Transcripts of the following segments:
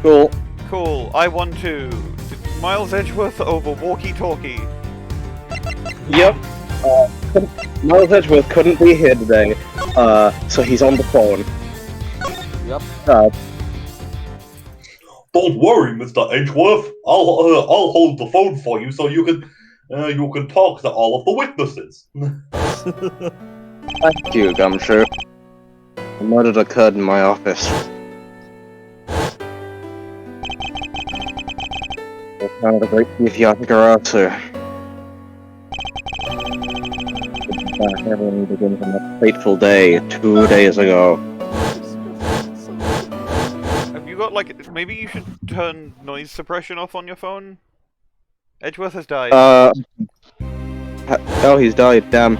Cool. Cool. I won too. Miles Edgeworth over walkie-talkie. Yep. Miles Edgeworth couldn't be here today, so he's on the phone. Yep. Don't worry, Mr. Edgeworth. I'll hold the phone for you so you can talk to all of the witnesses. Thank you, Gumshoe. The murder occurred in my office. I found a great Yatagarasu. Everything begins on that fateful day 2 days ago. Have you got, like, maybe you should turn noise suppression off on your phone? Edgeworth has died. Oh, he's died, damn.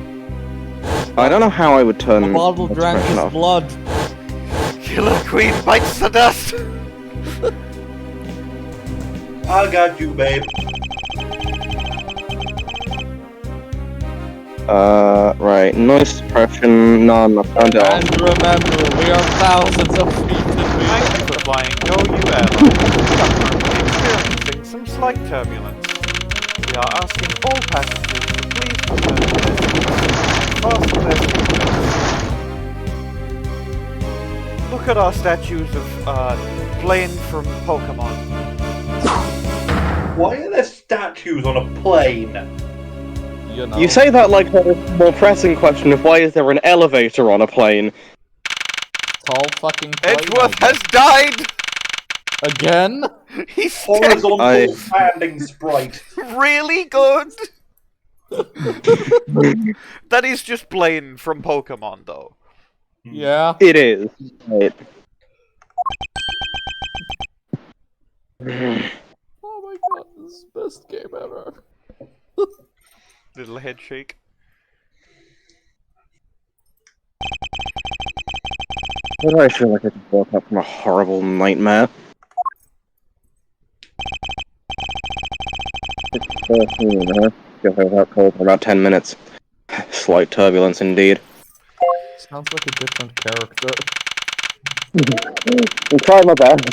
I don't know how I would turn A bottle noise drank suppression his off. blood. Killer Queen bites the dust! I got you, babe. Right. Noise suppression, none. I found it. And remember, we are thousands of feet in the Thank you for flying Go You Airline. We are currently experiencing some slight turbulence. We are asking all passengers to please return to their seats. Fasten their seatbelts. Look at our statues of, Bwain from Pokemon. Why are there statues on a plane? You know. You say that like a more pressing question of why is there an elevator on a plane? Tall fucking plane, Edgeworth I has guess. died! Again? He's dead. Horizontal standing sprite. Really good! That is just Bwain from Pokemon, though. Yeah. It is. Right. Oh my god, this is the best game ever. Little head shake. Why do I feel like I just woke up from a horrible nightmare? It's 13, huh? Guess I was out cold for about 10 minutes. Slight turbulence indeed. Sounds like a different character. I'm trying my best.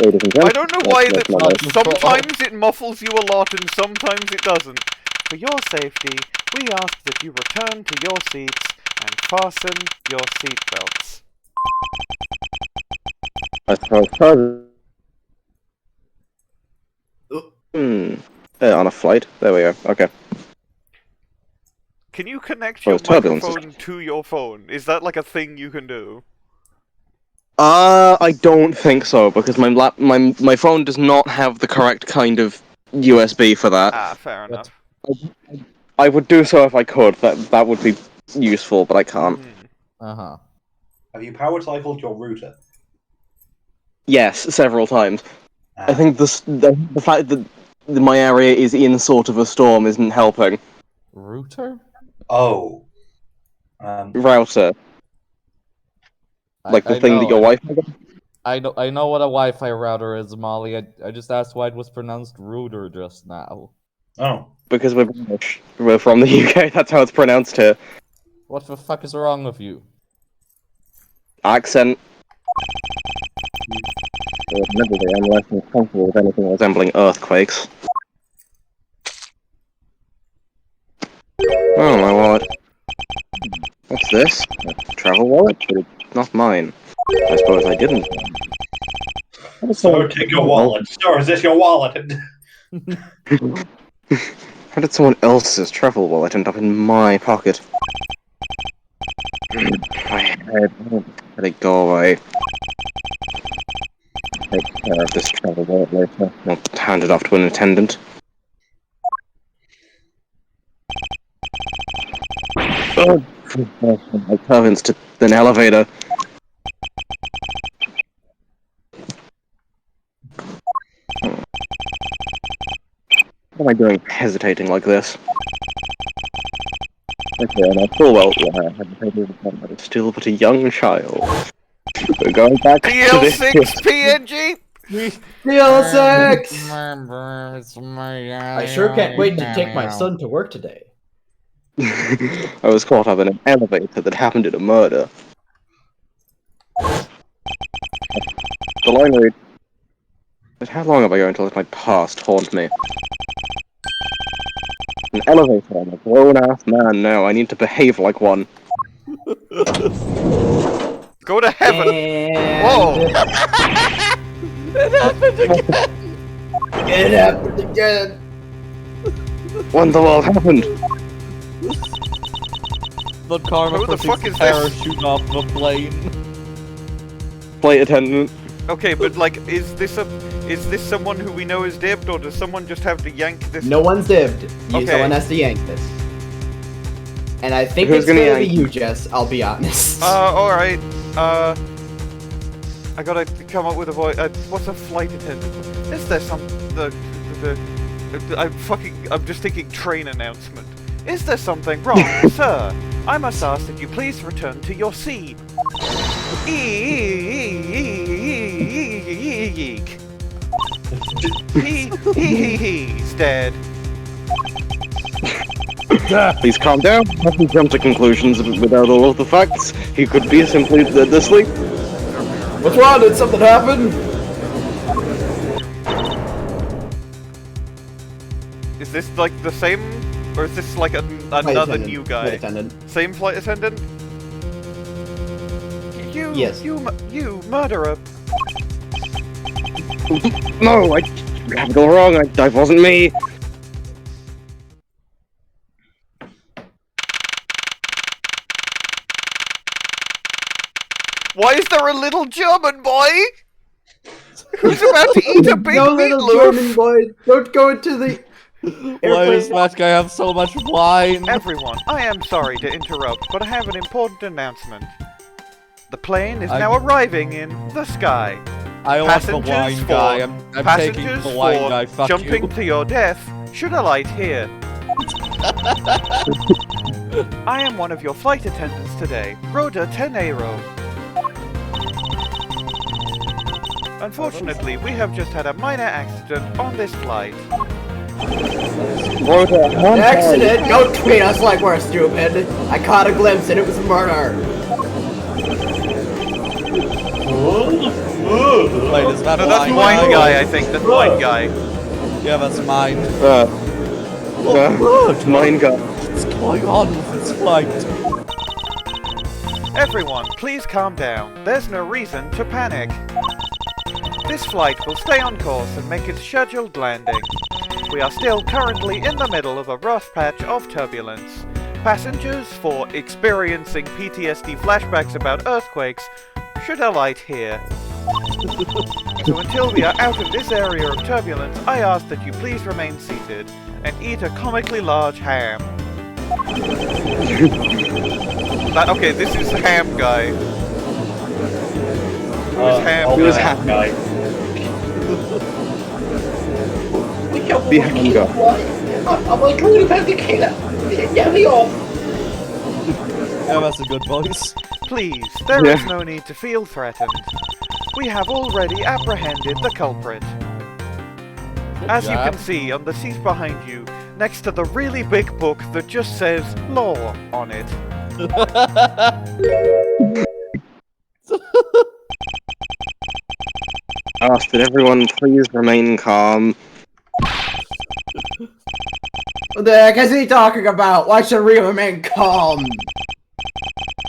Ladies and I gentlemen, don't know why that's that my life. sometimes it muffles you a lot and sometimes it doesn't. For your safety, we ask that you return to your seats and fasten your seatbelts. I suppose on a flight? There we go. Okay. Can you connect Oh, your it's turbulence. microphone to your phone? Is that like a thing you can do? I don't think so, because my phone does not have the correct kind of USB for that. Ah, fair enough. I would do so if I could. That would be useful, but I can't. Uh-huh. Have you power cycled your router? Yes, several times. I think the fact that my area is in sort of a storm isn't helping. Router? Oh. Router, like the I thing that know, your wife. I know what a Wi-Fi router is, Molly. I just asked why it was pronounced router just now. Oh. Because we're British. We're from the UK. That's how it's pronounced here. What the fuck is wrong with you? Accent. Admittedly, I'm less than comfortable with anything resembling earthquakes. Oh, my wallet. What's this? A travel wallet? But it's not mine. I suppose I didn't. So take your wallet. Sir, is this your wallet? How did someone else's travel wallet end up in my pocket? My head. Let it go away. Take care of this travel wallet later. I'll hand it off to an attendant. Oh, my servants to an elevator. What am I doing hesitating like this? Okay, and I full well, yeah, I had still but a young child. We're going back to this. DL6 PNG! DL6! I I sure can't wait to take my son to work today. I was caught up in an elevator that happened in a murder. The line reads, But how long am I going to let my past haunt me? An elevator, I'm a grown-ass man now. I need to behave like one. Go to heaven! And Whoa! It happened again! it happened again. What the world happened? The karma Who the fuck proceeds is to this? parachute off the plane. Flight attendant. Okay, but like, is this someone who we know is dibbed, or does someone just have to yank this? No one's dibbed. Okay. Someone has to yank this. And I think Who's it's gonna gonna be yank? you, Jess. I'll be honest. Alright. I gotta come up with a voice. What's a flight attendant? Is there some I'm just thinking train announcement. Is there something wrong, sir? I must ask that you please return to your seat. Eek. He's dead. Please calm down. Don't jump to conclusions without all of the facts. He could be simply asleep. What's wrong? Did something happen? Is this like the same, or is this like another new guy? Flight attendant. Same flight attendant? Yes. You murderer. No, I have it all wrong. That wasn't me. Why is there a little German boy who's about to eat a big No little German meatloaf? boy. Don't go into the Why does that guy have so much wine? Everyone, I am sorry to interrupt, but I have an important announcement. The plane is now arriving in the sky. I want the Passengers wine for- guy. I'm taking Passengers the wine for guy. Fuck jumping you. to your death should alight here. I am one of your flight attendants today, Rhoda Teneiro. Unfortunately, we have just had a minor accident on this flight. Rhoda, An accident. Don't treat us like we're stupid. I caught a glimpse and it was murder. Wait, is that No, that's wine guy, I think. That's wine guy. Yeah, that's mine. Mine gun. What's going on with this flight? Everyone, please calm down. There's no reason to panic. This flight will stay on course and make its scheduled landing. We are still currently in the middle of a rough patch of turbulence. Passengers for experiencing PTSD flashbacks about earthquakes should alight here. So until we are out of this area of turbulence, I ask that you please remain seated and eat a comically large ham. Okay, this is ham guy. Who is ham? Who is ham guy? The ham guy. I'm like, going about the killer. Get me off. Yeah, that's a good voice. Please, there is no need to feel threatened. We have already apprehended the culprit. As you can see on the seat behind you, next to the really big book that just says law on it. Ask that everyone please remain calm. What the heck is he talking about? Why should we remain calm?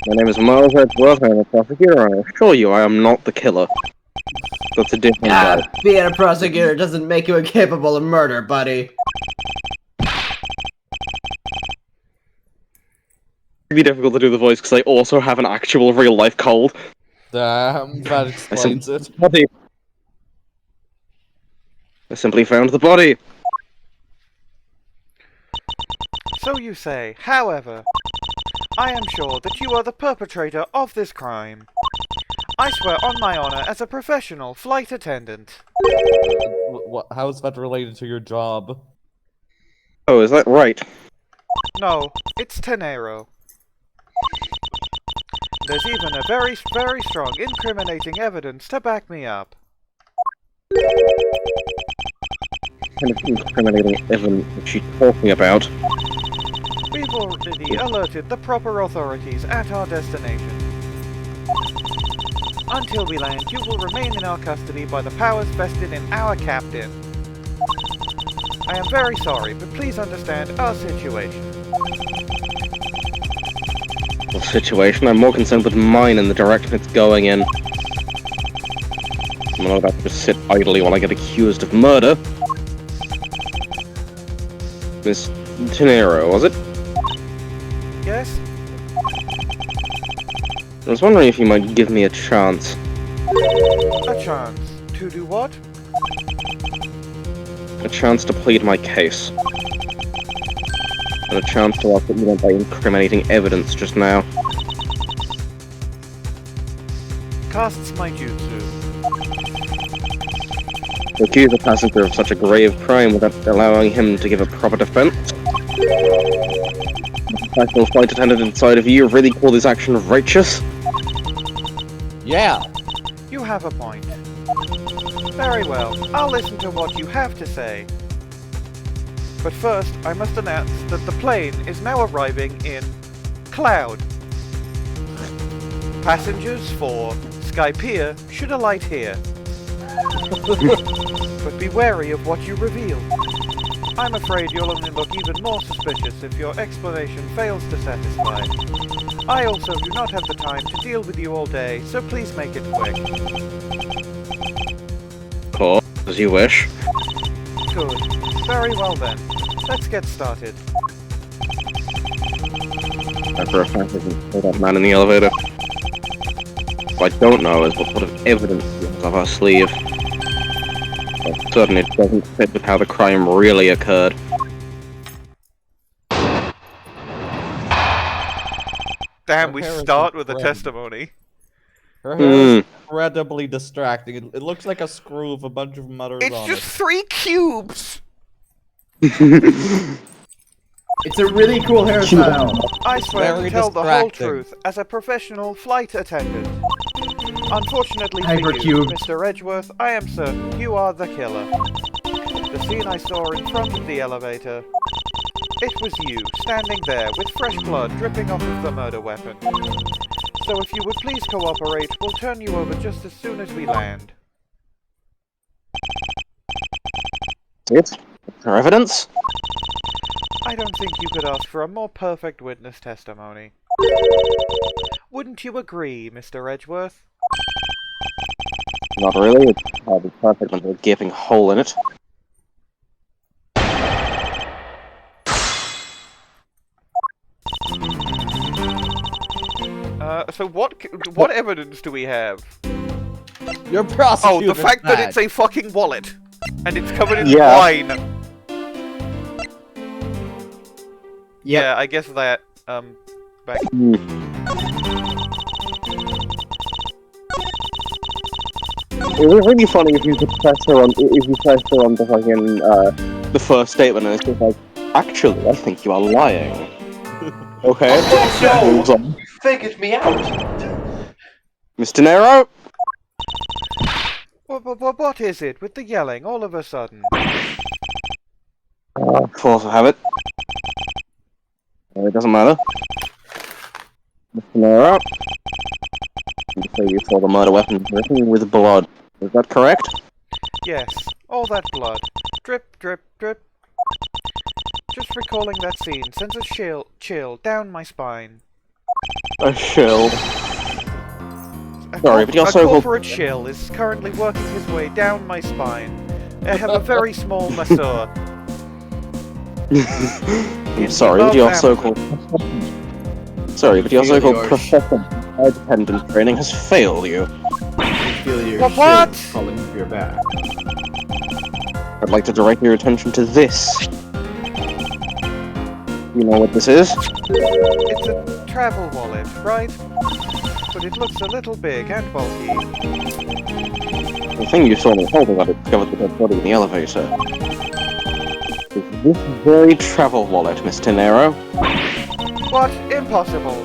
My name is Miles Edgeworth, I am a prosecutor, and I assure you I am not the killer. That's a different guy. Being a prosecutor doesn't make you incapable of murder, buddy. It'd be difficult to do the voice because I also have an actual real-life cold. Damn, that explains it. Body. I simply found the body. So you say, however, I am sure that you are the perpetrator of this crime. I swear on my honor as a professional flight attendant. How is that related to your job? Oh, is that right? No, it's Teneiro. There's even a very, very strong incriminating evidence to back me up. What kind of incriminating evidence is she talking about? We've already alerted the proper authorities at our destination. Until we land, you will remain in our custody by the powers vested in our captain. I am very sorry, but please understand our situation. The situation? I'm more concerned with mine and the direction it's going in. I'm not about to just sit idly while I get accused of murder. Miss Teneiro, was it? Yes? I was wondering if you might give me a chance. A chance. To do what? A chance to plead my case. And a chance to ask what you meant by incriminating evidence just now. Casts my jutsu. To accuse a passenger of such a grave crime without allowing him to give a proper defense? The professional flight attendant inside of you really call this action righteous? Yeah. You have a point. Very well, I'll listen to what you have to say. But first, I must announce that the plane is now arriving in Cloud. Passengers for Skypiea should alight here. But be wary of what you reveal. I'm afraid you'll only look even more suspicious if your explanation fails to satisfy. I also do not have the time to deal with you all day, so please make it quick. Cool, as you wish. Good. Very well then. Let's get started. After a fact, I can kill that man in the elevator. What I don't know is what sort of evidence he has up our sleeve. I'm certain it doesn't fit with how the crime really occurred. Damn, we Her hair is start with a incredible. testimony. Her hair is incredibly distracting. It looks like a screw with a bunch of mutters It's on just 3 cubes! It's a really cool hairstyle. I swear Very to tell the whole distracting. truth as a professional flight attendant. Unfortunately for Hypercube. you, Mr. Edgeworth, I am certain you are the killer. The scene I saw in front of the elevator, it was you, standing there with fresh blood dripping off of the murder weapon. So if you would please cooperate, we'll turn you over just as soon as we land. Yes? Her evidence? I don't think you could ask for a more perfect witness testimony. Wouldn't you agree, Mr. Edgeworth? Not really. It's hardly perfect when there's a gaping hole in it. So what evidence do we have? Your prosecutor. Oh, the fact that it's a fucking wallet! And it's covered in Yeah. wine! Yep. Yeah, I guess that, back... It was really funny if you could press her on the fucking, the first statement and it's just like, actually, I think you are lying. Okay. Oh, Moves on. You figured me out. Miss Teneiro? What is it with the yelling all of a sudden? Force will have it. It doesn't matter. Miss Teneiro? You say you saw the murder weapon dripping with blood. Is that correct? Yes, all that blood. Drip, drip, drip. Just recalling that scene sends a chill down my spine. A shill. A Sorry, but you're so corporate chill is currently working his way down my spine. I have a very small masseur. I'm sorry, but your so-called Yours. professional independent training has failed you. You feel your What? shit calling to your back. I'd like to direct your attention to this. You know what this is? It's a travel wallet, right? But it looks a little big and bulky. The thing you saw me holding on it discovered the dead body in the elevator. It's this very travel wallet, Miss Teneiro. What? Impossible.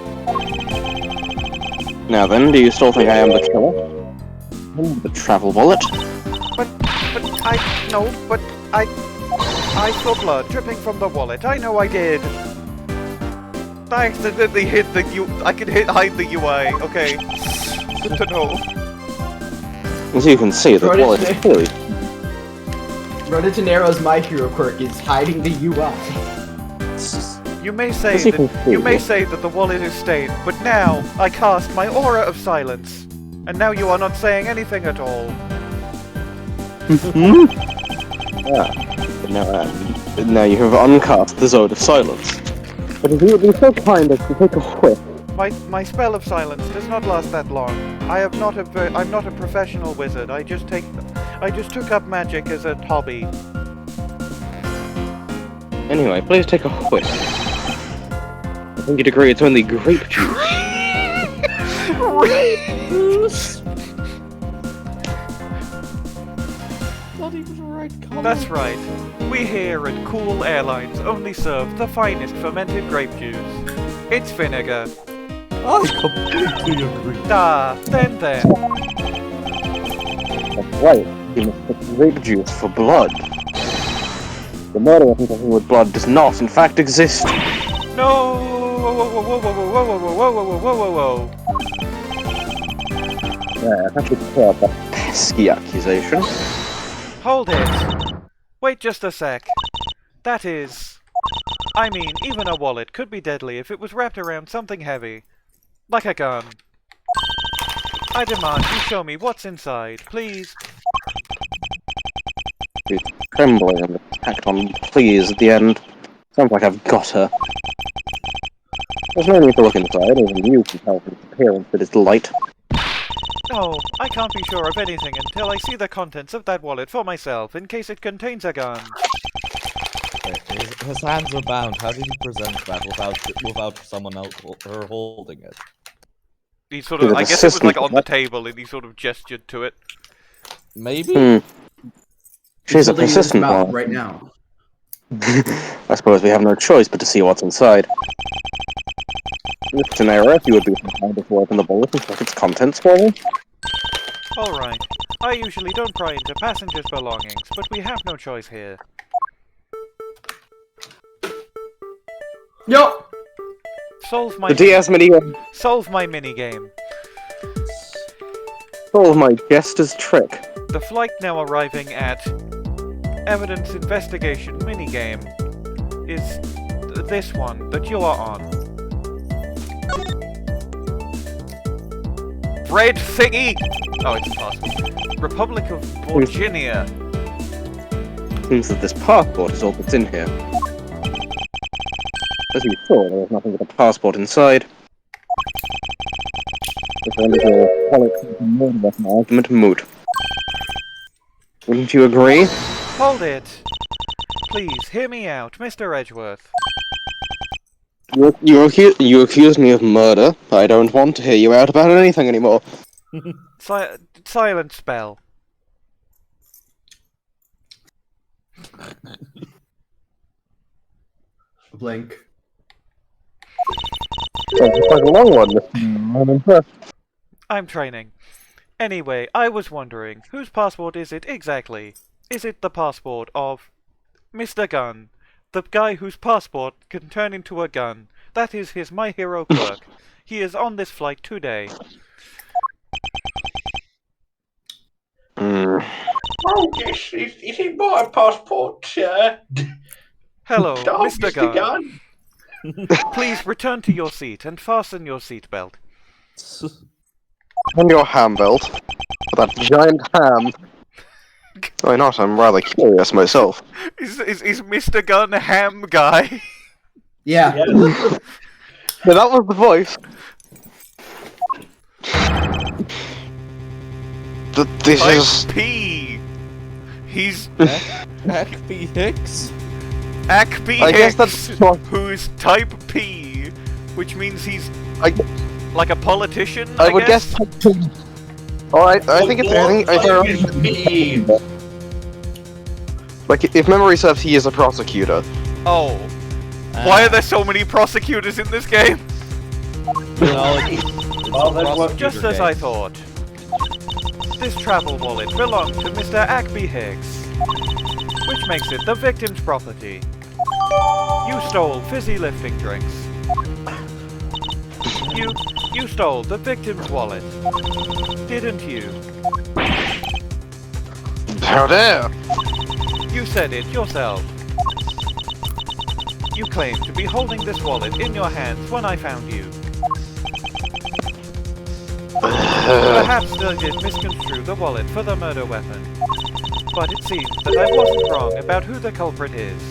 Now then, do you still think I am the killer? The travel wallet? But I saw blood dripping from the wallet. I know I did. I accidentally hit the U. I can hide the UI. Okay. Good to know. As you can see, the wallet is clearly... Rhoda Teneiro's My Hero quirk is hiding the UI. You may say that the wallet is stained, but now I cast my aura of silence, and now you are not saying anything at all. Now you have uncast the Zone of Silence. But if you would be so kind as to take a whiff. My spell of silence does not last that long. I'm not a professional wizard. I just took up magic as a hobby. Anyway, please take a whiff. I think you'd agree it's only grape juice. Not even the right color. That's right. We here at Cool Airlines only serve the finest fermented grape juice. It's vinegar. I completely agree. Then. That's right, you must put grape juice for blood. The murder of people with blood does not, in fact, exist. No! Whoa. Yeah, I have to clear up that pesky accusation. Hold it! Wait just a sec. I mean, even a wallet could be deadly if it was wrapped around something heavy. Like a gun. I demand you show me what's inside, please. She's trembling and act on please at the end. Sounds like I've got her. There's no need to look inside, even you can tell from its appearance that it's light. Oh, I can't be sure of anything until I see the contents of that wallet for myself, in case it contains a gun. His hands are bound. How did he present that without someone else holding it? He sort of, I guess it was like on the table and he sort of gestured to it. Maybe? She's a persistent one. Right now. I suppose we have no choice but to see what's inside. Mr. Teneiro, if you would be so kind to open the bullet and check its contents for me. Alright. I usually don't pry into passengers' belongings, but we have no choice here. Yo! Solve my minigame. Solve my minigame. Solve my jester's trick. The flight now arriving at Evidence Investigation minigame is this one that you are on. Red thingy! Oh, it's possible. Republic of Virginia. Seems that this passport is all that's in here. As you saw, there was nothing but a passport inside. This renders your politics and more of an argument moot. Wouldn't you agree? Hold it! Please, hear me out, Mr. Edgeworth. You accuse me of murder. I don't want to hear you out about anything anymore. Silent spell. Blink. It's quite a long one. I'm impressed. I'm training. Anyway, I was wondering, whose passport is it exactly? Is it the passport of Mr. Gun? The guy whose passport can turn into a gun. That is his My Hero quirk. He is on this flight today. Oh, yes, is it my passport, sir? Hello, Oh, Mr. Gun. Please return to your seat and fasten your seatbelt. And your ham belt. For that giant ham. Why not? I'm rather curious myself. Is Mr. Gun a ham guy? Yeah. Yeah, that was the voice. This Type is... P. He's Acme Hicks? Acme I guess Hicks, that's what- who's type P, which means he's I like a politician. I would guess. Alright, I think like if memory serves, he is a prosecutor. Oh, why are there so many prosecutors in this game? Just as I thought. This travel wallet belongs to Mr. Acme Hicks, which makes it the victim's property. You stole fizzy lifting drinks. You stole the victim's wallet, didn't you? How dare! You said it yourself. You claim to be holding this wallet in your hands when I found you. Perhaps I did misconstrue the wallet for the murder weapon. But it seems that I wasn't wrong about who the culprit is.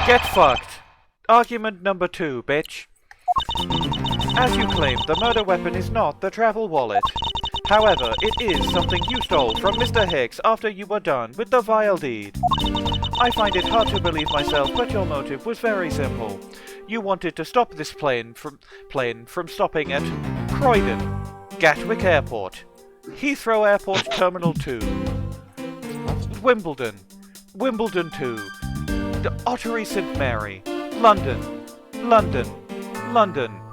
Get fucked! Argument number 2, bitch. As you claim, the murder weapon is not the travel wallet. However, it is something you stole from Mr. Hicks after you were done with the vile deed. I find it hard to believe myself, but your motive was very simple. You wanted to stop this plane from stopping at Croydon, Gatwick Airport, Heathrow Airport Terminal 2, Wimbledon 2, the Ottery St Mary, London,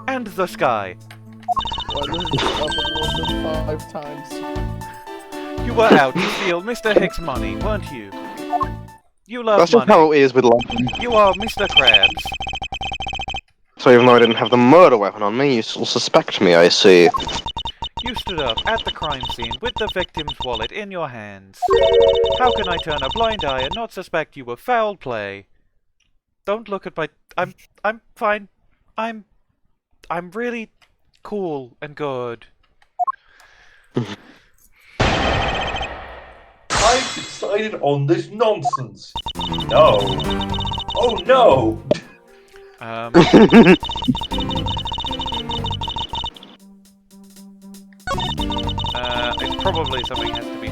and the sky. Why does it happen more than 5 times? You were out to steal Mr. Hicks' money, weren't you? You love That's just money. how it is with London. You are Mr. Krabs. So even though I didn't have the murder weapon on me, you still suspect me, I see. You stood up at the crime scene with the victim's wallet in your hands. How can I turn a blind eye and not suspect you of foul play? Don't look at my... I'm fine. I'm really cool and good. I've decided on this nonsense. No. Oh no! It's probably something has to be...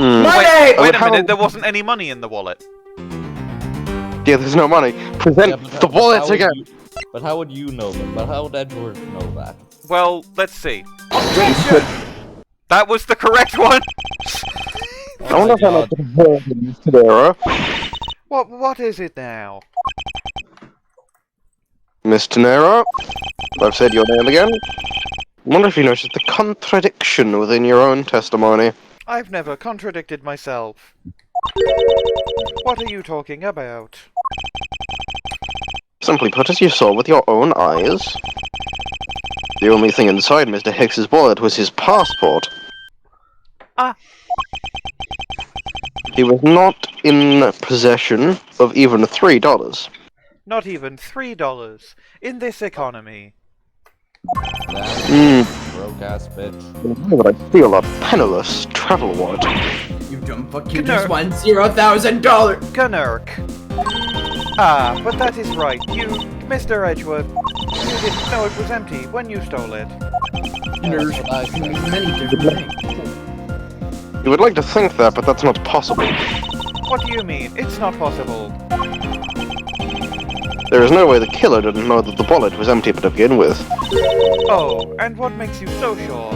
Money! Wait a minute, there wasn't any money in the wallet. Yeah, there's no money. Present the wallet again! But how would you know that? But how would Edgeworth know that? Well, let's see. Objection! That was the correct one! I wonder if I'm not involved in this Teneiro. What is it now? Miss Teneiro, I've said your name again. I wonder if you noticed the contradiction within your own testimony. I've never contradicted myself. What are you talking about? Simply put, as you saw with your own eyes, the only thing inside Mr. Hicks's wallet was his passport. Ah. He was not in possession of even $3. Not even $3 in this economy. Broke ass bitch. Why would I steal a penniless travel wallet? You dumb fuck, you just won $0,000! Gnurk. Ah, but that is right. You, Mr. Edgeworth, you didn't know it was empty when you stole it. That's what I said. Many different things. You would like to think that, but that's not possible. What do you mean? It's not possible. There is no way the killer didn't know that the wallet was empty to begin with. Oh, and what makes you so sure?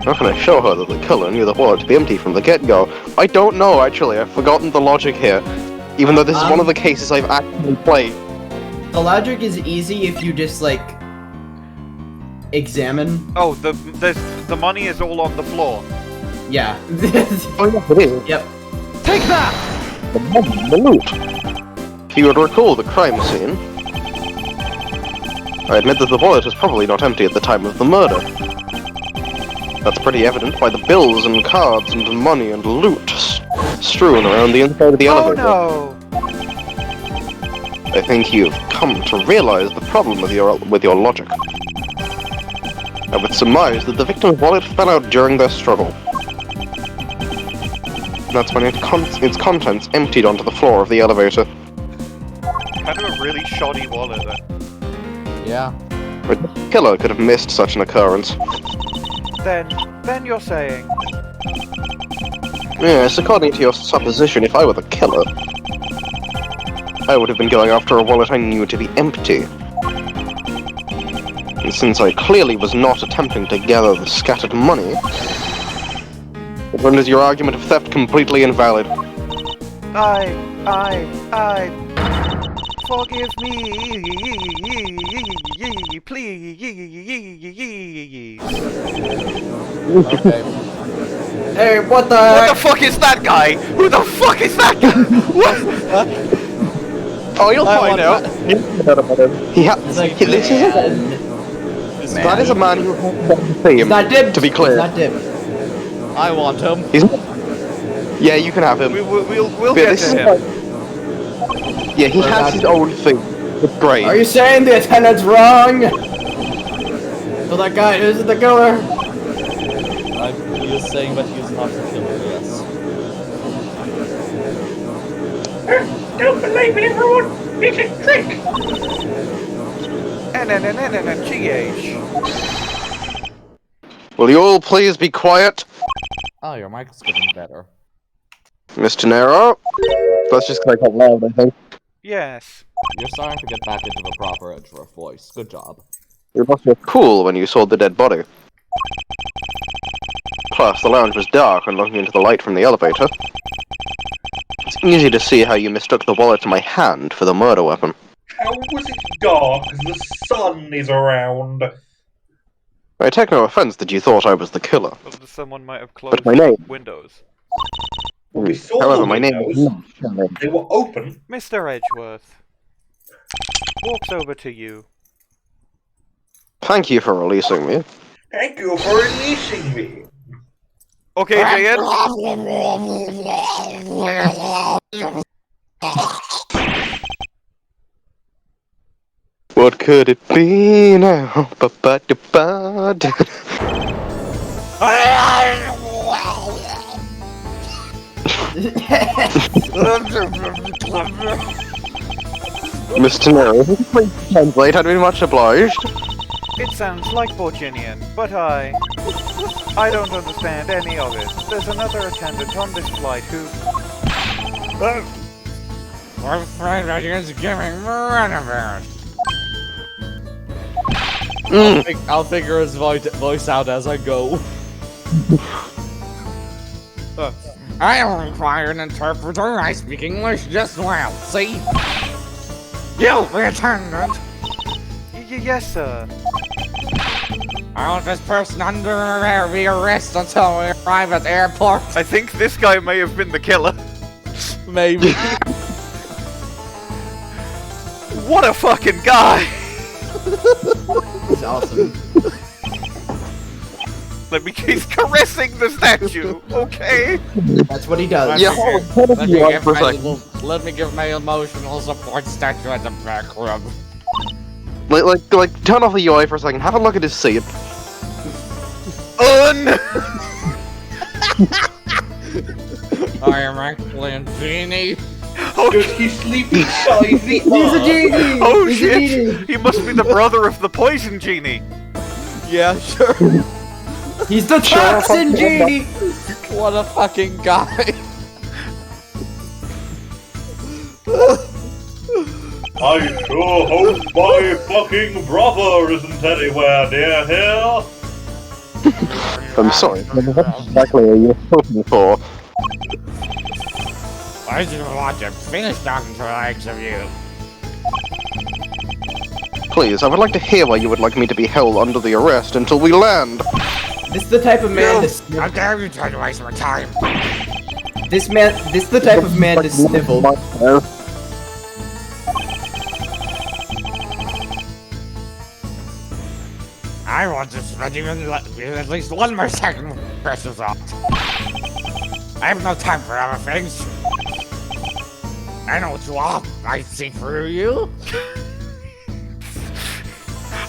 How can I show her that the killer knew the wallet to be empty from the get-go? I don't know, actually. I've forgotten the logic here. Even though this is one of the cases I've actually played. The logic is easy if you just, like, examine. Oh, the money is all on the floor. Yeah. Oh, yes, it is. Yep. Take that! The money, the loot. If you would recall the crime scene, I admit that the wallet was probably not empty at the time of the murder. That's pretty evident by the bills and cards and money and loot strewn around the inside of the elevator. Oh no! I think you've come to realize the problem with your logic. I would surmise that the victim's wallet fell out during their struggle. That's when its contents emptied onto the floor of the elevator. Kind of a really shoddy wallet then. Yeah. But the killer could have missed such an occurrence. Then you're saying... Yes, according to your supposition, if I were the killer, I would have been going after a wallet I knew to be empty. And since I clearly was not attempting to gather the scattered money, it renders your argument of theft completely invalid. Forgive me, please. Okay. Hey, what the What the fuck is that guy? Who the fuck is that guy? What? Oh, you'll I find want out. that. This is man. This man. That is a man who has the He's not dipped. to be clear. He's not dipped. I want him. He's not. Yeah, you can have him. We'll But get this to is him. like- Yeah, he We're has about his to- own thing. It's great. Are you saying the attendant's wrong? So that guy isn't the killer? He is saying that he is not the killer, yes. Don't believe it, everyone! It's a trick! N-N-N-N-N-G-H. Will you all please be quiet? Oh, your mic is getting better. Miss Teneiro? That's just because I got loud, I think. Yes. You're starting to get back into the proper Edgeworth voice. Good job. You must have cool when you saw the dead body. Plus, the lounge was dark and looking into the light from the elevator. It's easy to see how you mistook the wallet in my hand for the murder weapon. How was it dark? The sun is around. I take no offense that you thought I was the killer. Someone might have closed my name- windows. We saw However, the my name windows. is not Cammy. They were open. Mr. Edgeworth. Walks over to you. Thank you for releasing me. Thank you for releasing me. Okay, Jan. What could it be now? Ba-ba-da-ba-da. Miss Teneiro, if you could please translate, I'd be much obliged. It sounds like Bojinian, but I don't understand any of it. There's another attendant on this flight who... I'm afraid that he's giving runabout. I'll figure his voice out as I go. I don't require an interpreter. I speak English just well. See? You, the attendant. Yes, sir. I want this person under arrest until we arrive at the airport. I think this guy may have been the killer. Maybe. What a fucking guy! He's awesome. He's caressing the statue, okay? That's what he does. Yeah, hold on for a second. Let me give my emotional support statue at the back rub. Like, turn off the UI for a second. Have a look at his seat. I am actually a genie. Oh, Does he sleep inside the He's a genie! oh He's a shit! genie! He must be the brother of the poison genie. Yeah, sure. He's the toxin genie! What a fucking guy. I sure hope my fucking brother isn't anywhere near here. I'm sorry, what exactly are you hoping for? I just want to finish talking to the likes of you. Please, I would like to hear why you would like me to be held under the arrest until we land. This is the type of man to How dare you try to waste my time? This is the type of man to sniffle. I want to spend even at least one more second with precious art. I have no time for other things. I know what you are. I see through you.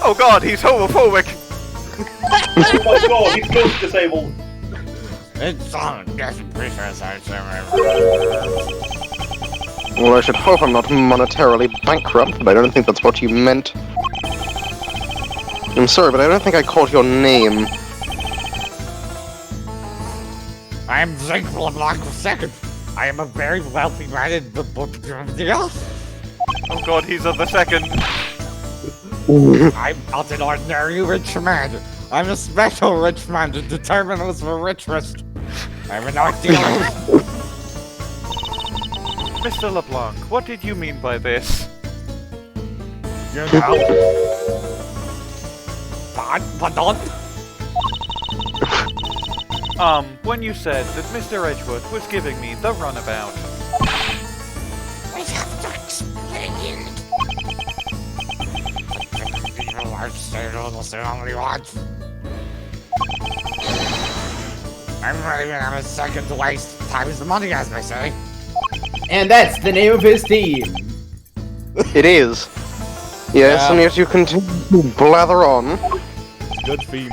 Oh god, he's homophobic! Oh my god, he's ghost disabled. It's on gas precious art. Well, I should hope I'm not monetarily bankrupt, but I don't think that's what you meant. I'm sorry, but I don't think I caught your name. I am Zinc Lablanc II. I am a very wealthy man in the Oh god, he's on the second. I'm not an ordinary rich man. I'm a special rich man to determine who's the richest. I'm an art dealer. Mr. LeBlanc, what did you mean by this? You know? Pardon? When you said that Mr. Edgeworth was giving me the runabout. We have to explain. I've stayed almost only once. I'm not even have a second to waste. Time is the money, as they say. And that's the name of his team. It is. Yes, Yeah. and yet you continue to blather on. Good theme.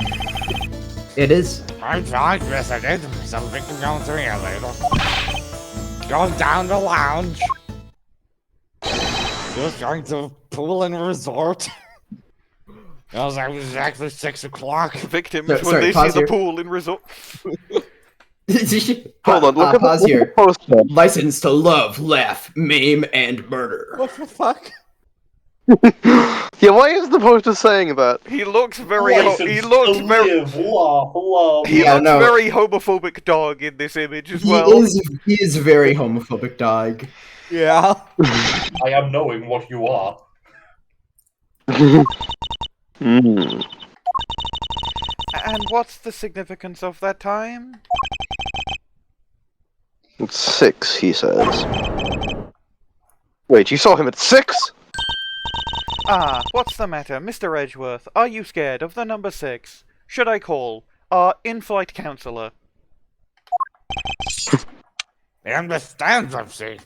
It is. I'm trying to miss it. So we can go to the elevator. Go down the lounge. Just going to pool and resort. It was exactly 6 o'clock. Victims No, when sorry, they see pause the here. pool in resort. Hold on, look at pause the here. poster. License to love, laugh, maim, and murder. What the fuck? Yeah, why is the poster saying that? He looks very. License He looks to very. live, laugh, love. He Yeah, looks no. very homophobic dog in this image as He well. is very homophobic dog. Yeah. I am knowing what you are. Hmm. And what's the significance of that time? It's 6, he says. Wait, you saw him at 6? Ah, what's the matter, Mr. Edgeworth? Are you scared of the number 6? Should I call our in-flight counselor? I understand, Gumshoe.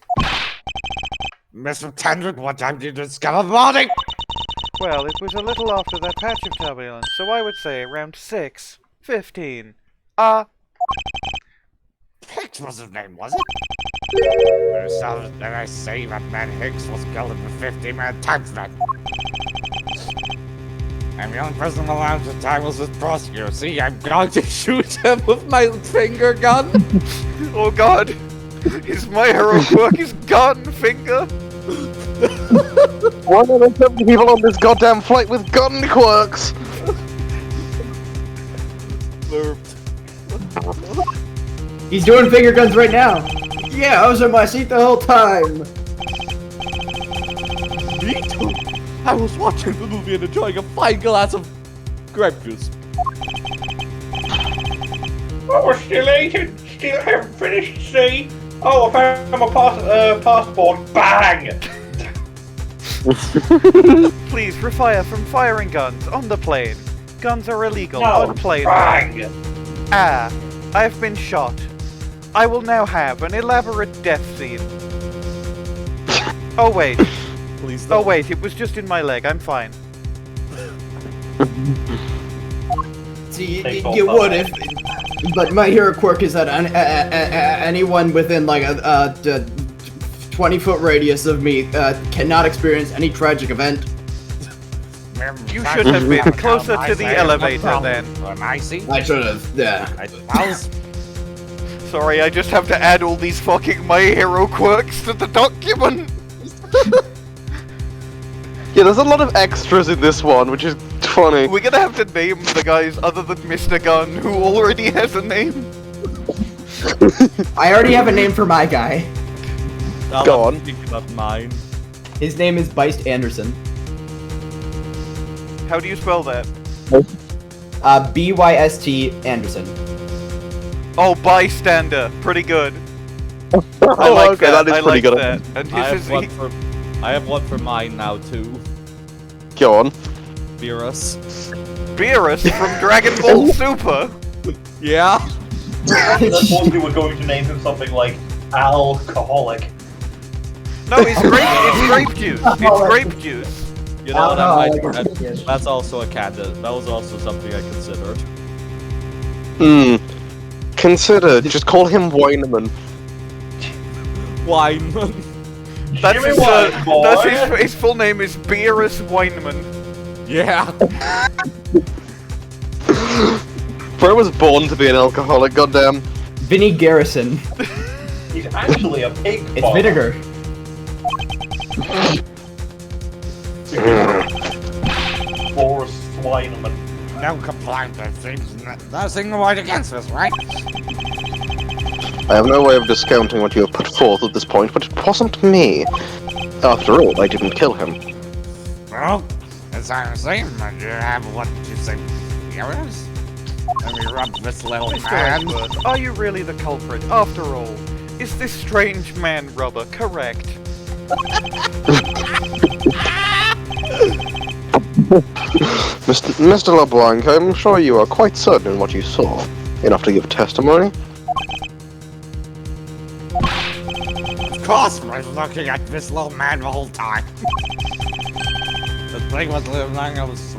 Mr. Tendrick, what time did you discover the body? Well, it was a little after that patch of turbulence, so I would say around 6:15. Hicks was his name, was it? So then I say that man Hicks was killed in the 50-man time threat. I'm the only person allowed to time was this prosecutor. See, I'm going to shoot him with my finger gun. Oh god! Is my hero quirk his gun finger? Why are there so many people on this goddamn flight with gun quirks? He's doing finger guns right now. Yeah, I was in my seat the whole time. Me too. I was watching the movie and enjoying a fine glass of grape juice. Oh, we're still eating. Still haven't finished, see? Oh, I found my passport. Bang! Please refrain from firing guns on the plane. Guns are illegal No, on plane. bang! Ah, I've been shot. I will now have an elaborate death scene. Oh wait. Please Oh don't. wait, it was just in my leg. I'm fine. See, Take you both would of if, but my hero quirk is that anyone within like a 20-foot radius of me cannot experience any tragic event. You should have been closer to the elevator then. I see. I should have. Yeah. I suppose. Sorry, I just have to add all these fucking my hero quirks to the document. Yeah, there's a lot of extras in this one, which is funny. We're gonna have to name the guys other than Mr. Gunn, who already has a name. I already have a name for my guy. I'll Go have on. to think about mine. His name is Byst Anderson. How do you spell that? BYST Anderson. Oh, bystander. Pretty good. I Oh, like okay, that. that is I pretty like good. that. And I his have is one for mine now too. Go on. Beerus. Beerus from Dragon Ball Super. Yeah. I thought you were going to name him something like alcoholic. No, it's grape juice. It's grape juice. You know, Oh, that's also a candidate. That was also something I considered. Hmm. Consider, just call him Wineman. Wineman. That's Jimmy his, Wine, boy. that's his full name is Beerus Wineman. Yeah. Bro was born to be an alcoholic, goddamn. Vinnie Garrison. He's actually a pig It's farmer. vinegar. Boris Wineman. No complaint. There seems nothing right against us, right? I have no way of discounting what you have put forth at this point, but it wasn't me. After all, I didn't kill him. Well, as I was saying, do you have what you say, yours? Let me rub this little Mr. man. Edgeworth, are you really the culprit? After all, is this strange man rubber correct? Mr. LeBlanc, I'm sure you are quite certain in what you saw. Enough to give testimony? Of course, we're looking at this little man the whole time. The thing was living I was so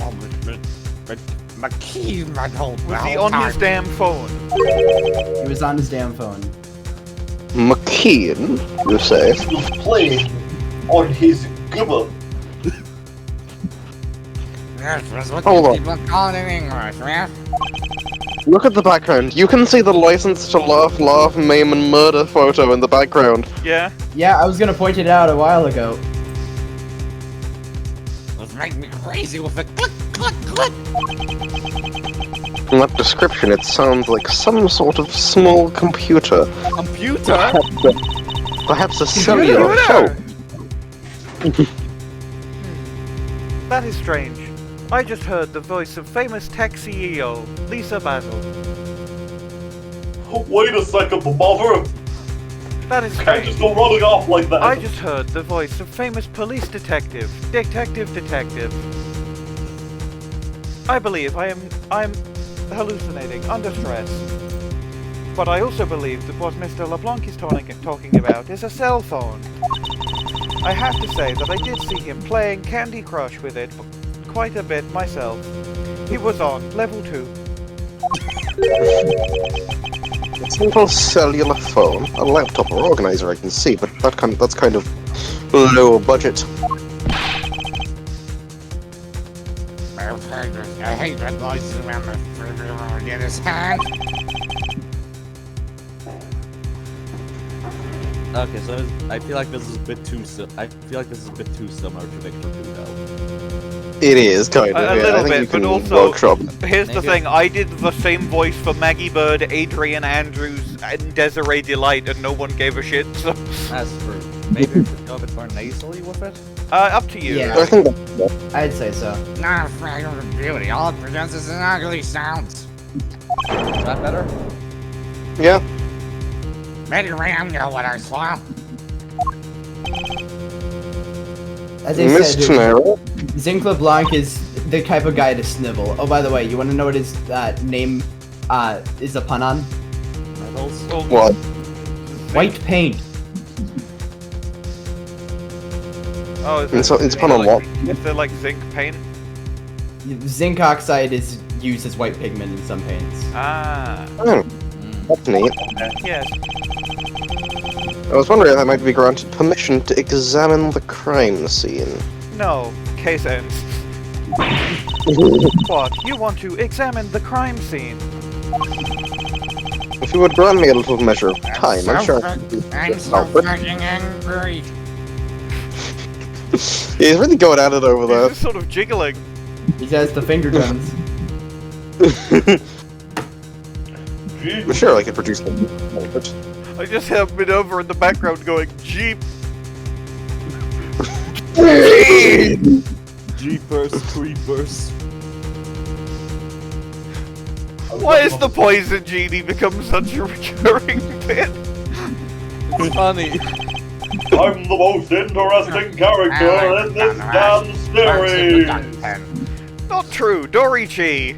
but McKee my whole Was he on his damn phone? He was on his damn phone. McKean, you say? He was playing on his gibber. Yes, that's what Hold on. people call it in English, man. Look at the background. You can see the license to laugh, maim, and murder photo in the background. Yeah? Yeah, I was gonna point it out a while ago. It's making me crazy with the click, click, click. From that description, it sounds like some sort of small computer. Computer? Perhaps a cellular phone. That is strange. I just heard the voice of famous tech CEO, Lisa Basil. Wait a second, mother. That is Can't strange. just go running off like that. I just heard the voice of famous police detective. Detective. I believe I'm hallucinating, under stress. But I also believe that what Mr. LeBlanc is talking about is a cell phone. I have to say that I did see him playing Candy Crush with it quite a bit myself. He was on level 2. A simple cellular phone, a laptop or organizer I can see, but that's kind of low budget. I hate red voices around the in his hand. Okay, so I feel like this is a bit too similar to Victor 2 though. It is kind of. A yeah, little I think bit, you can but also, workshop. here's the Maybe thing, I did the same voice for Maggie Bird, Adrian Andrews, and Desiree Delight, and no one gave a shit, so... That's true. Maybe we should go a bit more nasally with it? up to you. Yeah. I think that's I'd say so. Not a fragment of beauty. All it produces is ugly sounds. Is that better? yeah. Maybe Ram know what I saw. As I Miss said, Teneiro. Zinc Lablanc is the type of guy to snivel. Oh, by the way, you want to know what his name is a pun on? Metals? Well, What? White paint. oh, is It's put on what? Is there like zinc paint? Zinc oxide is used as white pigment in some paints. Ah, Oh, that's neat. yes. I was wondering if I might be granted permission to examine the crime scene. No, case ends. What? You want to examine the crime scene? If you would grant me a little measure of time, I'm sure. I'm so fucking angry. He's really going at it over He's there. just sort of jiggling. He has the finger guns. I'm sure I could produce them. I just have Minerva in the background going, Jeep. Jeepers, creepers. Why has the poison genie become such a recurring bit? It's funny. I'm the most interesting character in this damn series. Not true, Dory Chee.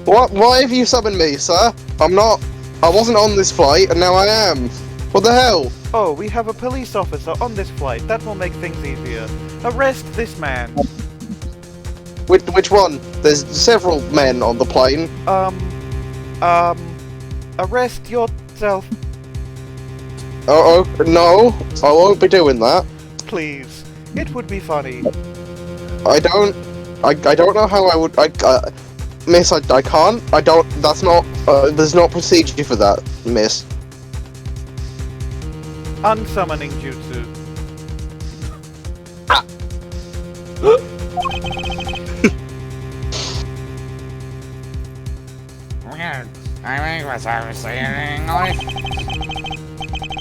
What? Why have you summoned me, sir? I wasn't on this flight, and now I am. What the hell? Oh, we have a police officer on this flight. That will make things easier. Arrest this man. Which one? There's several men on the plane. Arrest yourself, Oh, no. I won't be doing that. please. It would be funny. I don't know how I would, miss, I can't, that's not, there's no procedure for that, miss. Unsummoning jutsu. Weird. I think what's obviously in English.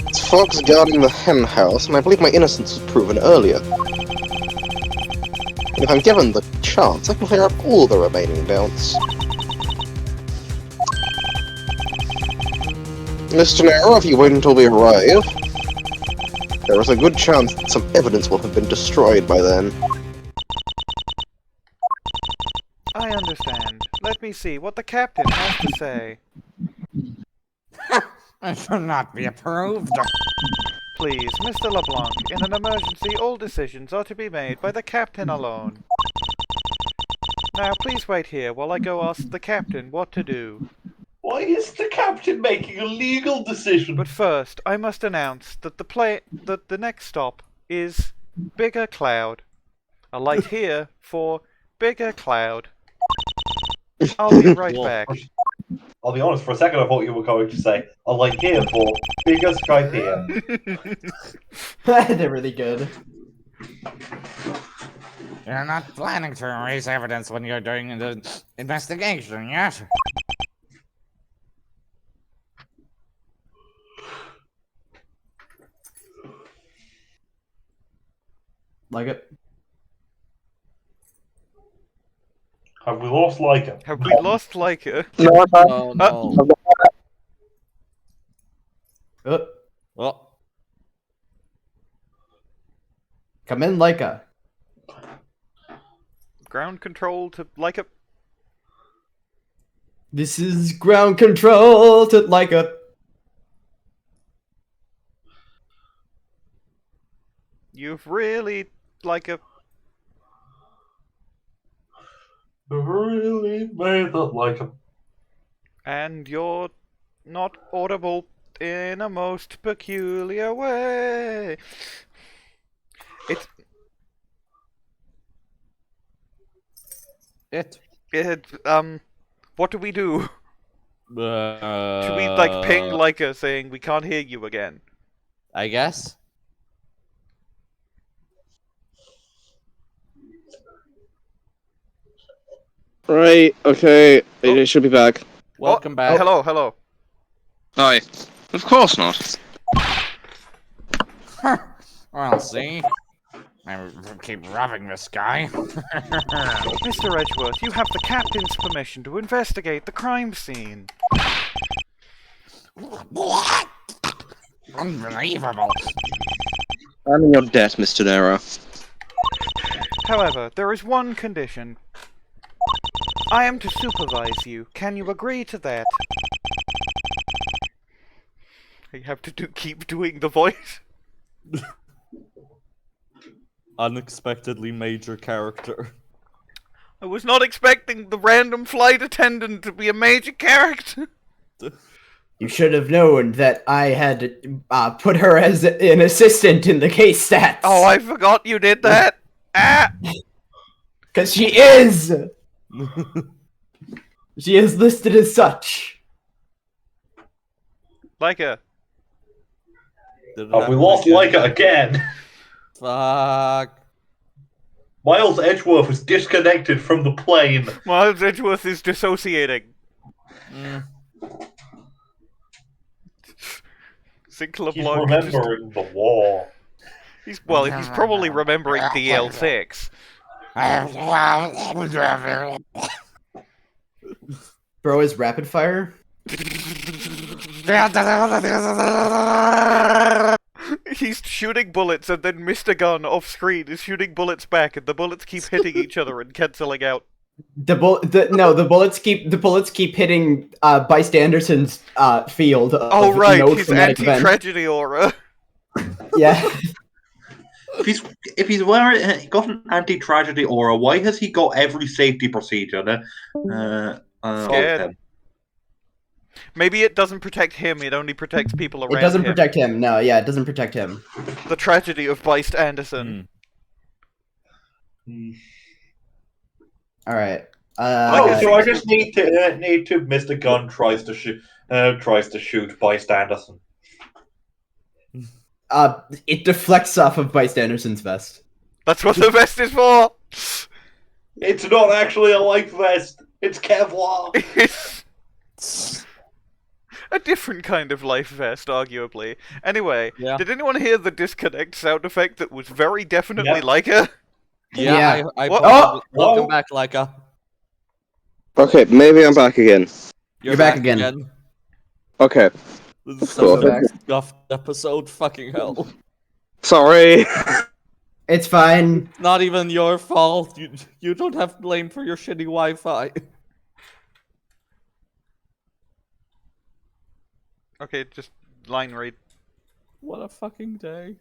It's Fox guarding the hen house, and I believe my innocence was proven earlier. And if I'm given the chance, I can clear up all the remaining doubts. Mr. Teneiro, if you wait until we arrive. There is a good chance that some evidence will have been destroyed by then. I understand. Let me see what the captain has to say. It should not be approved. Please, Mr. LeBlanc, in an emergency, all decisions are to be made by the captain alone. Now, please wait here while I go ask the captain what to do. Why is the captain making a legal decision? But first, I must announce that the next stop is Bigger Cloud. A light here for Bigger Cloud. I'll be right back. I'll be honest, for a second I thought you were going to say, a light here for bigger stripe here. They're really good. You're not planning to erase evidence when you're doing the investigation, yes? Like it? Have we lost Leica? Have we lost Leica? Oh no. Oh. Come in, Leica. Ground control to Leica. This is ground control to Leica. You've really, Leica. Really made that Leica. And you're not audible in a most peculiar way. What do we do? Should we, like, ping Leica saying we can't hear you again? I guess. Right, okay, it should be back. Welcome back. Hello. Hi. Of course not. Well, see? I keep robbing this guy. Mr. Edgeworth, you have the captain's permission to investigate the crime scene. What? Unbelievable. I'm in your debt, Mr. Teneiro. However, there is one condition. I am to supervise you. Can you agree to that? I have to keep doing the voice. Unexpectedly major character. I was not expecting the random flight attendant to be a major character. You should have known that I had put her as an assistant in the case stats. Oh, I forgot you did that. Because she is! She is listed as such. Leica. Have we lost Leica again? Fuck. Miles Edgeworth is disconnected from the plane. Miles Edgeworth is dissociating. Zinc He's LeBlanc remembering the war. He's probably remembering DL6. Bro is rapid fire? He's shooting bullets and then Mr. Gunn off screen is shooting bullets back and the bullets keep hitting each other and cancelling out. The bullets keep hitting Byst Anderson's field. Oh right, no his traumatic event. anti-tragedy aura. Yeah. If he's wearing got an anti-tragedy aura, why has he got every safety procedure? Scared. Maybe it doesn't protect him, it only protects people around him. It doesn't protect him, no, yeah, it doesn't protect him. The tragedy of Byst Anderson. Alright. So I just need to Mr. Gunn tries to shoot Byst Anderson. It deflects off of Byst Anderson's vest. That's what the vest is for! It's not actually a life vest, it's Kevlar! It's a different kind of life vest, arguably. Anyway, Yeah. did anyone hear the disconnect sound effect that was very definitely Leica? Yeah. I Oh! welcome back, Leica. Okay, maybe I'm back again. You're back again. Okay. This is Cool. such a scuffed episode. Fucking hell. Sorry. It's fine. Not even your fault. You don't have blame for your shitty Wi-Fi. Okay, just line read. What a fucking day.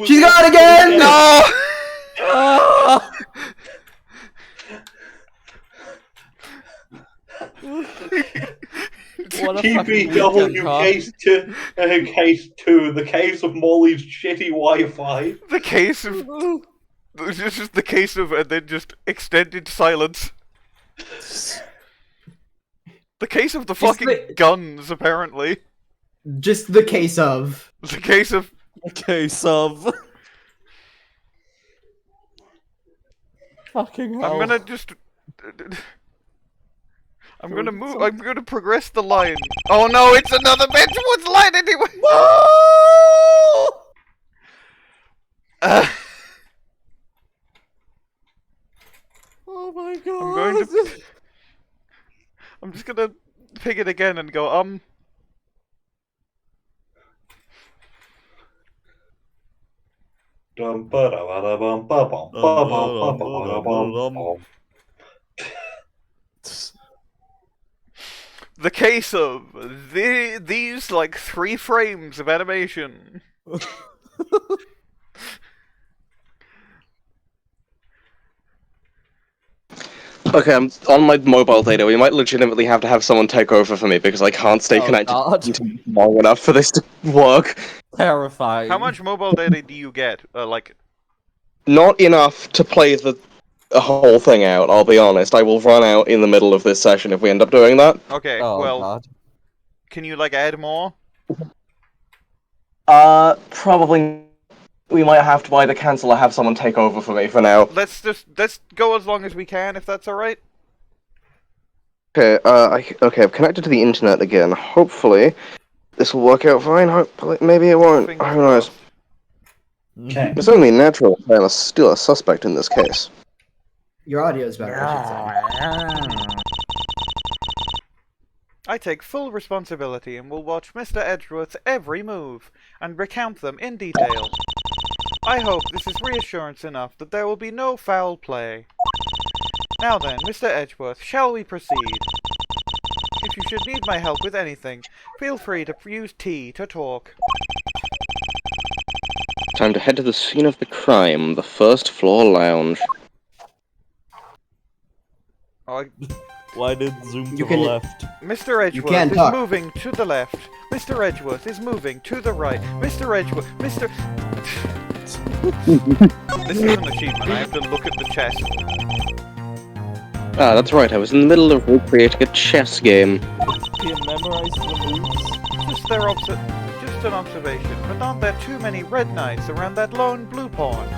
She's gone again! No! Ah! What a fucking TPW weekend, huh? case 2, the case of Molly's shitty Wi-Fi. The case of... It's just the case of, and then just extended silence. The case of the fucking guns, apparently. Just the case of. The case of... Okay, sub. Fucking hell. I'm gonna just... I'm gonna move. I'm gonna progress the line. Oh no, it's another Edgeworth line anyway. Oh my god. I'm just gonna pick it again and go, the case of these like 3 frames of animation. Okay, I'm on my mobile data. We might legitimately have to have someone take over for me because I can't stay connected long enough for this to work. Terrifying. How much mobile data do you get? Not enough to play the whole thing out, I'll be honest. I will run out in the middle of this session if we end up doing that. Okay, Oh, well, god. Can you like add more? Probably. We might have to either cancel or have someone take over for me for now. Let's go as long as we can, if that's alright. Okay, okay, I've connected to the internet again. Hopefully, this will work out fine. Hopefully, maybe it won't. Fingers Who knows? Okay. It's only natural that I'm still a suspect in this case. Your audio is better, I should say. I take full responsibility and will watch Mr. Edgeworth's every move, and recount them in detail. I hope this is reassurance enough that there will be no foul play. Now then, Mr. Edgeworth, shall we proceed? If you should need my help with anything, feel free to use T to talk. Time to head to the scene of the crime, the first floor lounge. Why did zoom to You the can- left? Mr. Edgeworth can't is talk. moving to the left. Mr. Edgeworth is moving to the right. Mr. Edgeworth... Mr... This is an achievement. I have to look at the chest. Ah, that's right, I was in the middle of recreating a chess game. Can you memorize the moves? Just an observation, but aren't there too many red knights around that lone blue pawn?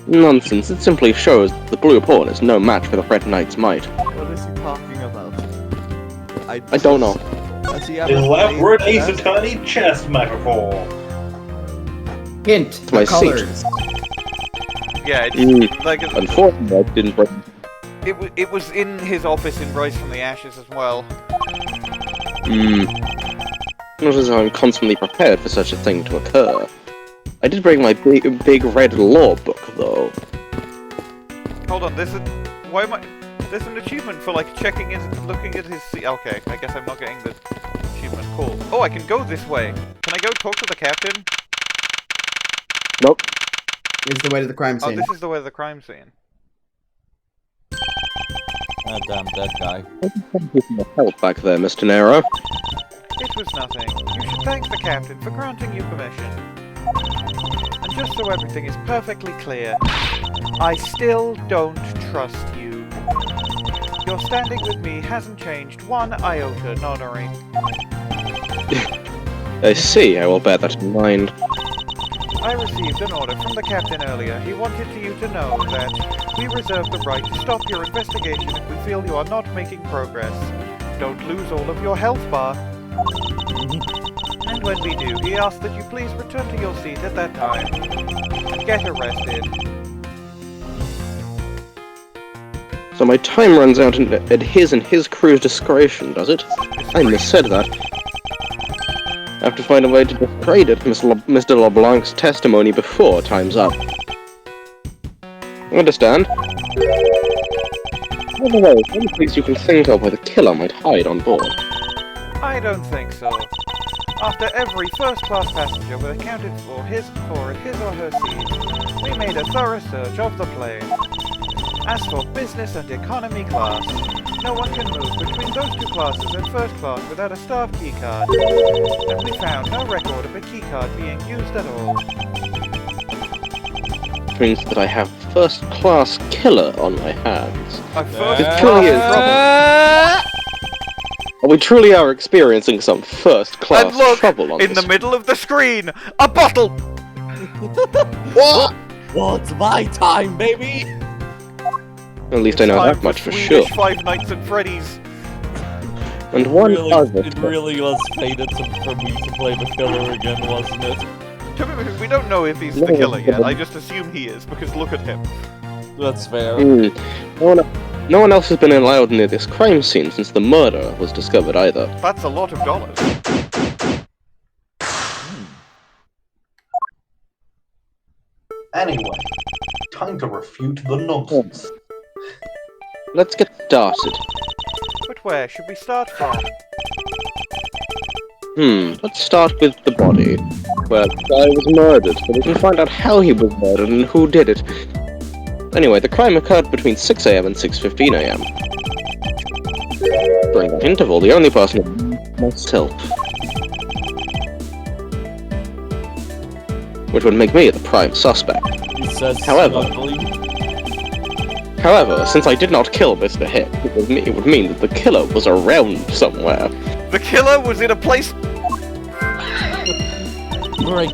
Nonsense, it simply shows the blue pawn is no match for the red knight's might. What is he talking about? I don't know. Has he ever Elaborate played Ace chess? Attorney chess metaphor. Hint, the My seat. colors. Yeah, it's like... Unfortunately, I didn't bring... It was in his office in Rise from the Ashes as well. Not as though I'm constantly prepared for such a thing to occur. I did bring my big red law book, though. Hold on, there's an achievement for like checking his, looking at his... Okay, I guess I'm not getting the achievement. Cool. Oh, I can go this way. Can I go talk to the captain? Nope. Here's the way to the crime Oh, scene. this is the way to the crime scene. Ah, damn, dead guy. Help back there, Mr. Teneiro. It was nothing. You should thank the captain for granting you permission. And just so everything is perfectly clear, I still don't trust you. Your standing with me hasn't changed one iota, Nonnery. I see, I will bear that in mind. I received an order from the captain earlier. He wanted you to know that we reserve the right to stop your investigation if we feel you are not making progress. Don't lose all of your health bar. And when we do, he asks that you please return to your seat at that time and get arrested. So my time runs out at his and his crew's discretion, does it? I missaid that. I have to find a way to discredit Mr. LeBlanc's testimony before time's up. Understand? By the way, is there any place you can think of where the killer might hide on board? I don't think so. After every first-class passenger was accounted for his or her seat, we made a thorough search of the plane. As for business and economy class, no one can move between those two classes in first class without a staff keycard, and we found no record of a keycard being used at all. Which means that I have first-class killer on my hands. A It truly is trouble. We truly are experiencing some first-class And look, trouble on in this. the middle of the screen, a bottle! What? What's my time, baby? At least I know Time that much for Swedish sure. Five Nights at Freddy's. And one other. It really was fated for me to play the killer again, wasn't it? We don't know if he's the killer yet. I just assume he is, because look at him. That's fair. No one else has been allowed near this crime scene since the murder was discovered either. That's a lot of dollars. Anyway, time to refute the nonsense. Let's get started. But where should we start from? Let's start with the body, where the guy was murdered, so we can find out how he was murdered and who did it. Anyway, the crime occurred between 6 AM and 6:15 AM. During that interval, the only person was myself. Which would make me the prime suspect. He says However- snugly. However, since I did not kill Mr. Hedge, it would mean that the killer was around somewhere. The killer was in a place. Great.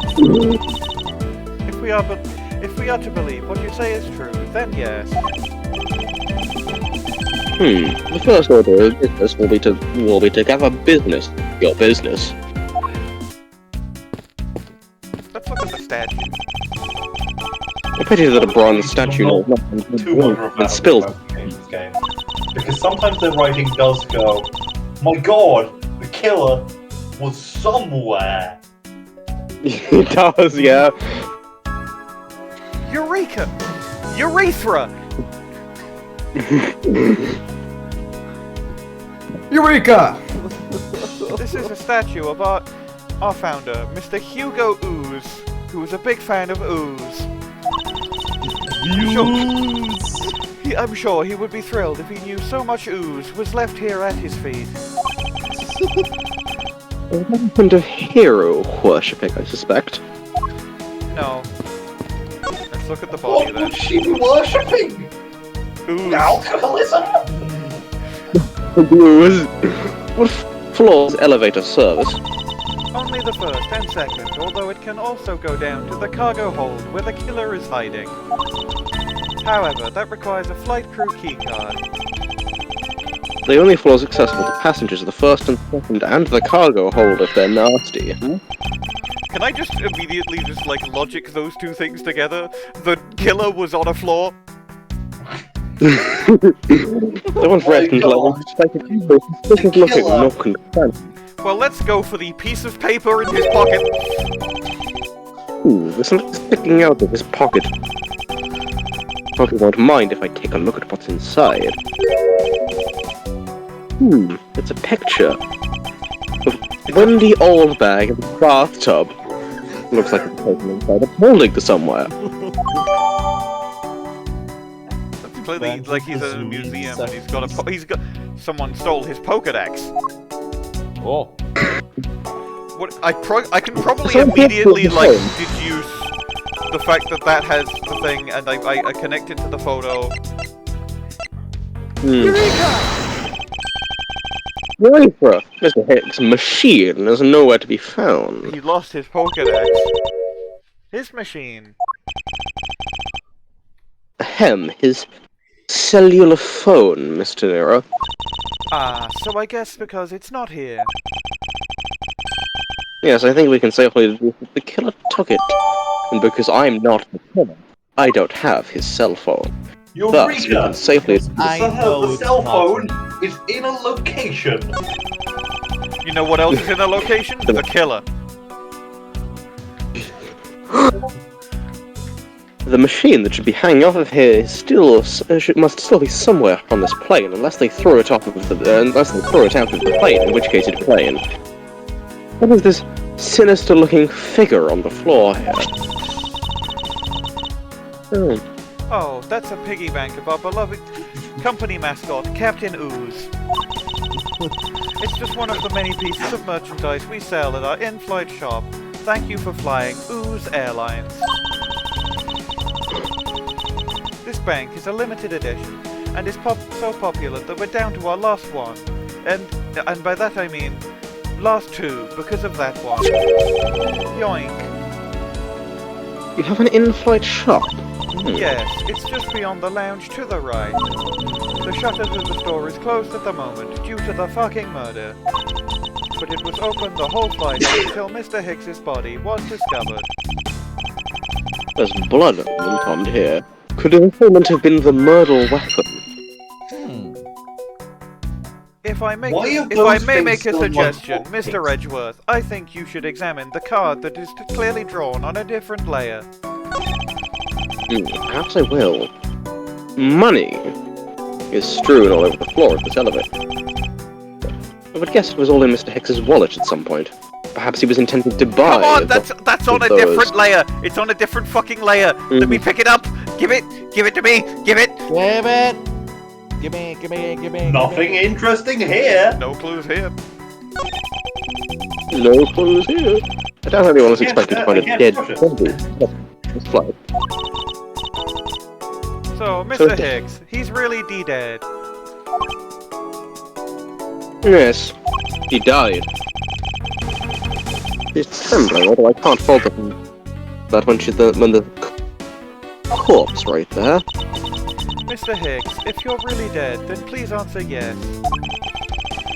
If we are to believe what you say is true, then yes. The first order of business will be to gather business. Your business. Let's look at the statue. I pity that a bronze statue knows nothing Too wonder about and spills. this game. Because sometimes their writing does go, my god, the killer was somewhere. It does, yeah. Eureka! Urethra! Eureka! This is a statue of our founder, Mr. Hugo Ooze, who was a big fan of ooze. I'm sure he would be thrilled if he knew so much ooze was left here at his feet. What happened to hero worshipping, I suspect? No. Let's look at the body What then. would she be worshipping? Ooze. Alcoholism? What floors elevator service? Only the first and second, although it can also go down to the cargo hold where the killer is hiding. However, that requires a flight crew keycard. The only floors accessible to passengers are the first and second and the cargo hold if they're nasty. Can I just immediately logic those two things together? The killer was on a floor. Someone's red and level suspected suspicious looking and not consent. Well, let's go for the piece of paper in his pocket. Ooh, there's something sticking out of his pocket. Probably won't mind if I take a look at what's inside. It's a picture of Wendy Oldbag in the bathtub. Looks like it's taken inside a building somewhere. That's clearly like he's at a museum and he's got someone stole his Pokedex. Oh. What I can probably immediately deduce the fact that has the thing, and I connect it to the photo. Eureka! Mr. Hicks' machine is nowhere to be found. He lost his Pokedex. His machine. Ahem, his cellular phone, Mr. Nero. Ah, so I guess because it's not here. Yes, I think we can safely deduce that the killer took it. And because I'm not the killer, I don't have his cell phone. Thus, we Eureka! can safely... I know The it's cell not phone me. is in a location. You know what else is in a location? The killer. The machine that should be hanging off of here is still must still be somewhere on this plane, unless they throw it off of the unless they throw it out of the plane, in which case it's plane. What is this sinister-looking figure on the floor here? Oh, that's a piggy bank of our beloved company mascot, Captain Ooze. It's just one of the many pieces of merchandise we sell at our in-flight shop. Thank you for flying Ooze Airlines. This bank is a limited edition, and is so popular that we're down to our last one. And by that I mean, last two, because of that one. Yoink. You have an in-flight shop? Yes, it's just beyond the lounge to the right. The shutter to the store is closed at the moment due to the fucking murder. But it was open the whole flight until Mr. Hicks's body was discovered. There's blood on here. Could the informant have been the murder weapon? If I may Why are those make things a still suggestion, not Mr. Edgeworth, I think you should examine the card that is clearly drawn on a different layer. Perhaps I will. Money is strewn all over the floor of this elevator. I would guess it was all in Mr. Hicks's wallet at some point. Perhaps he was intending to buy... Come on, that's on a different layer! It's on a different fucking layer! Let me pick it up! Give it to me! Give it! Give it! Give me. Nothing interesting here. No clues here. No clues here. I doubt anyone was Yes, expected to find a yes, dead yes. body. This flight. So, Mr. Hicks, he's really dead. Yes, he died. She's trembling, although I can't fault that when the corpse right there. Mr. Hicks, if you're really dead, then please answer yes.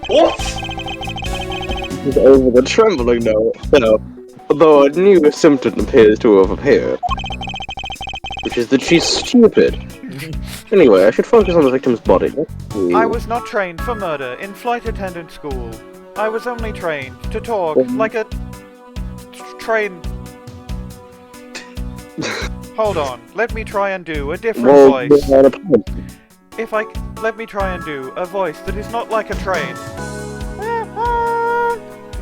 What? He's over the trembling now, although a new symptom appears to have appeared. Which is that she's stupid. Anyway, I should focus on the victim's body. I was not trained for murder in flight attendant school. I was only trained to talk like a train. Hold on, let me try and do a different voice. Let me try and do a voice that is not like a train.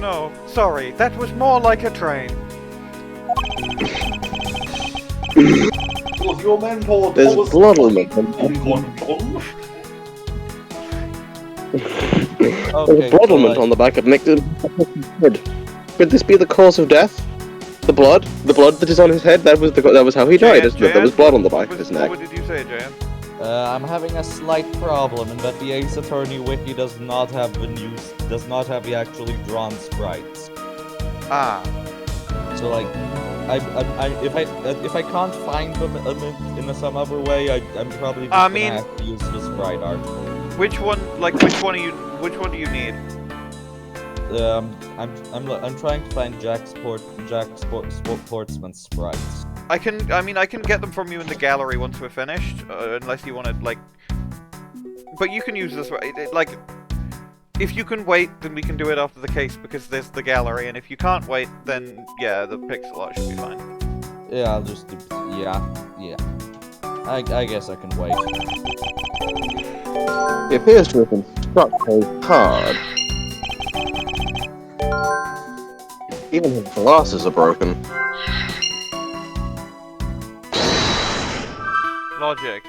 No, sorry, that was more like a train. Was your mentor There's Thomas blood on them. London? There's bloodlement on the back of Nick's head. Could this be the cause of death? The blood that is on his head. That was how he died. Isn't it? There was blood on the back of his neck. What did you say, Jan? I'm having a slight problem in that the Ace Attorney wiki does not have the actually drawn sprites. Ah. So like, if I can't find them in some other way, I'm probably just gonna have to use the sprite art. Which one do you need? I'm trying to find Jack Sportsman's sprites. I can get them from you in the gallery once we're finished, unless you want to, like... But you can use this, like... If you can wait, then we can do it after the case, because there's the gallery, and if you can't wait, then, yeah, the pixel art should be fine. Yeah, I'll just do... Yeah. I guess I can wait. He appears to have been struck very hard. Even his glasses are broken. Logic.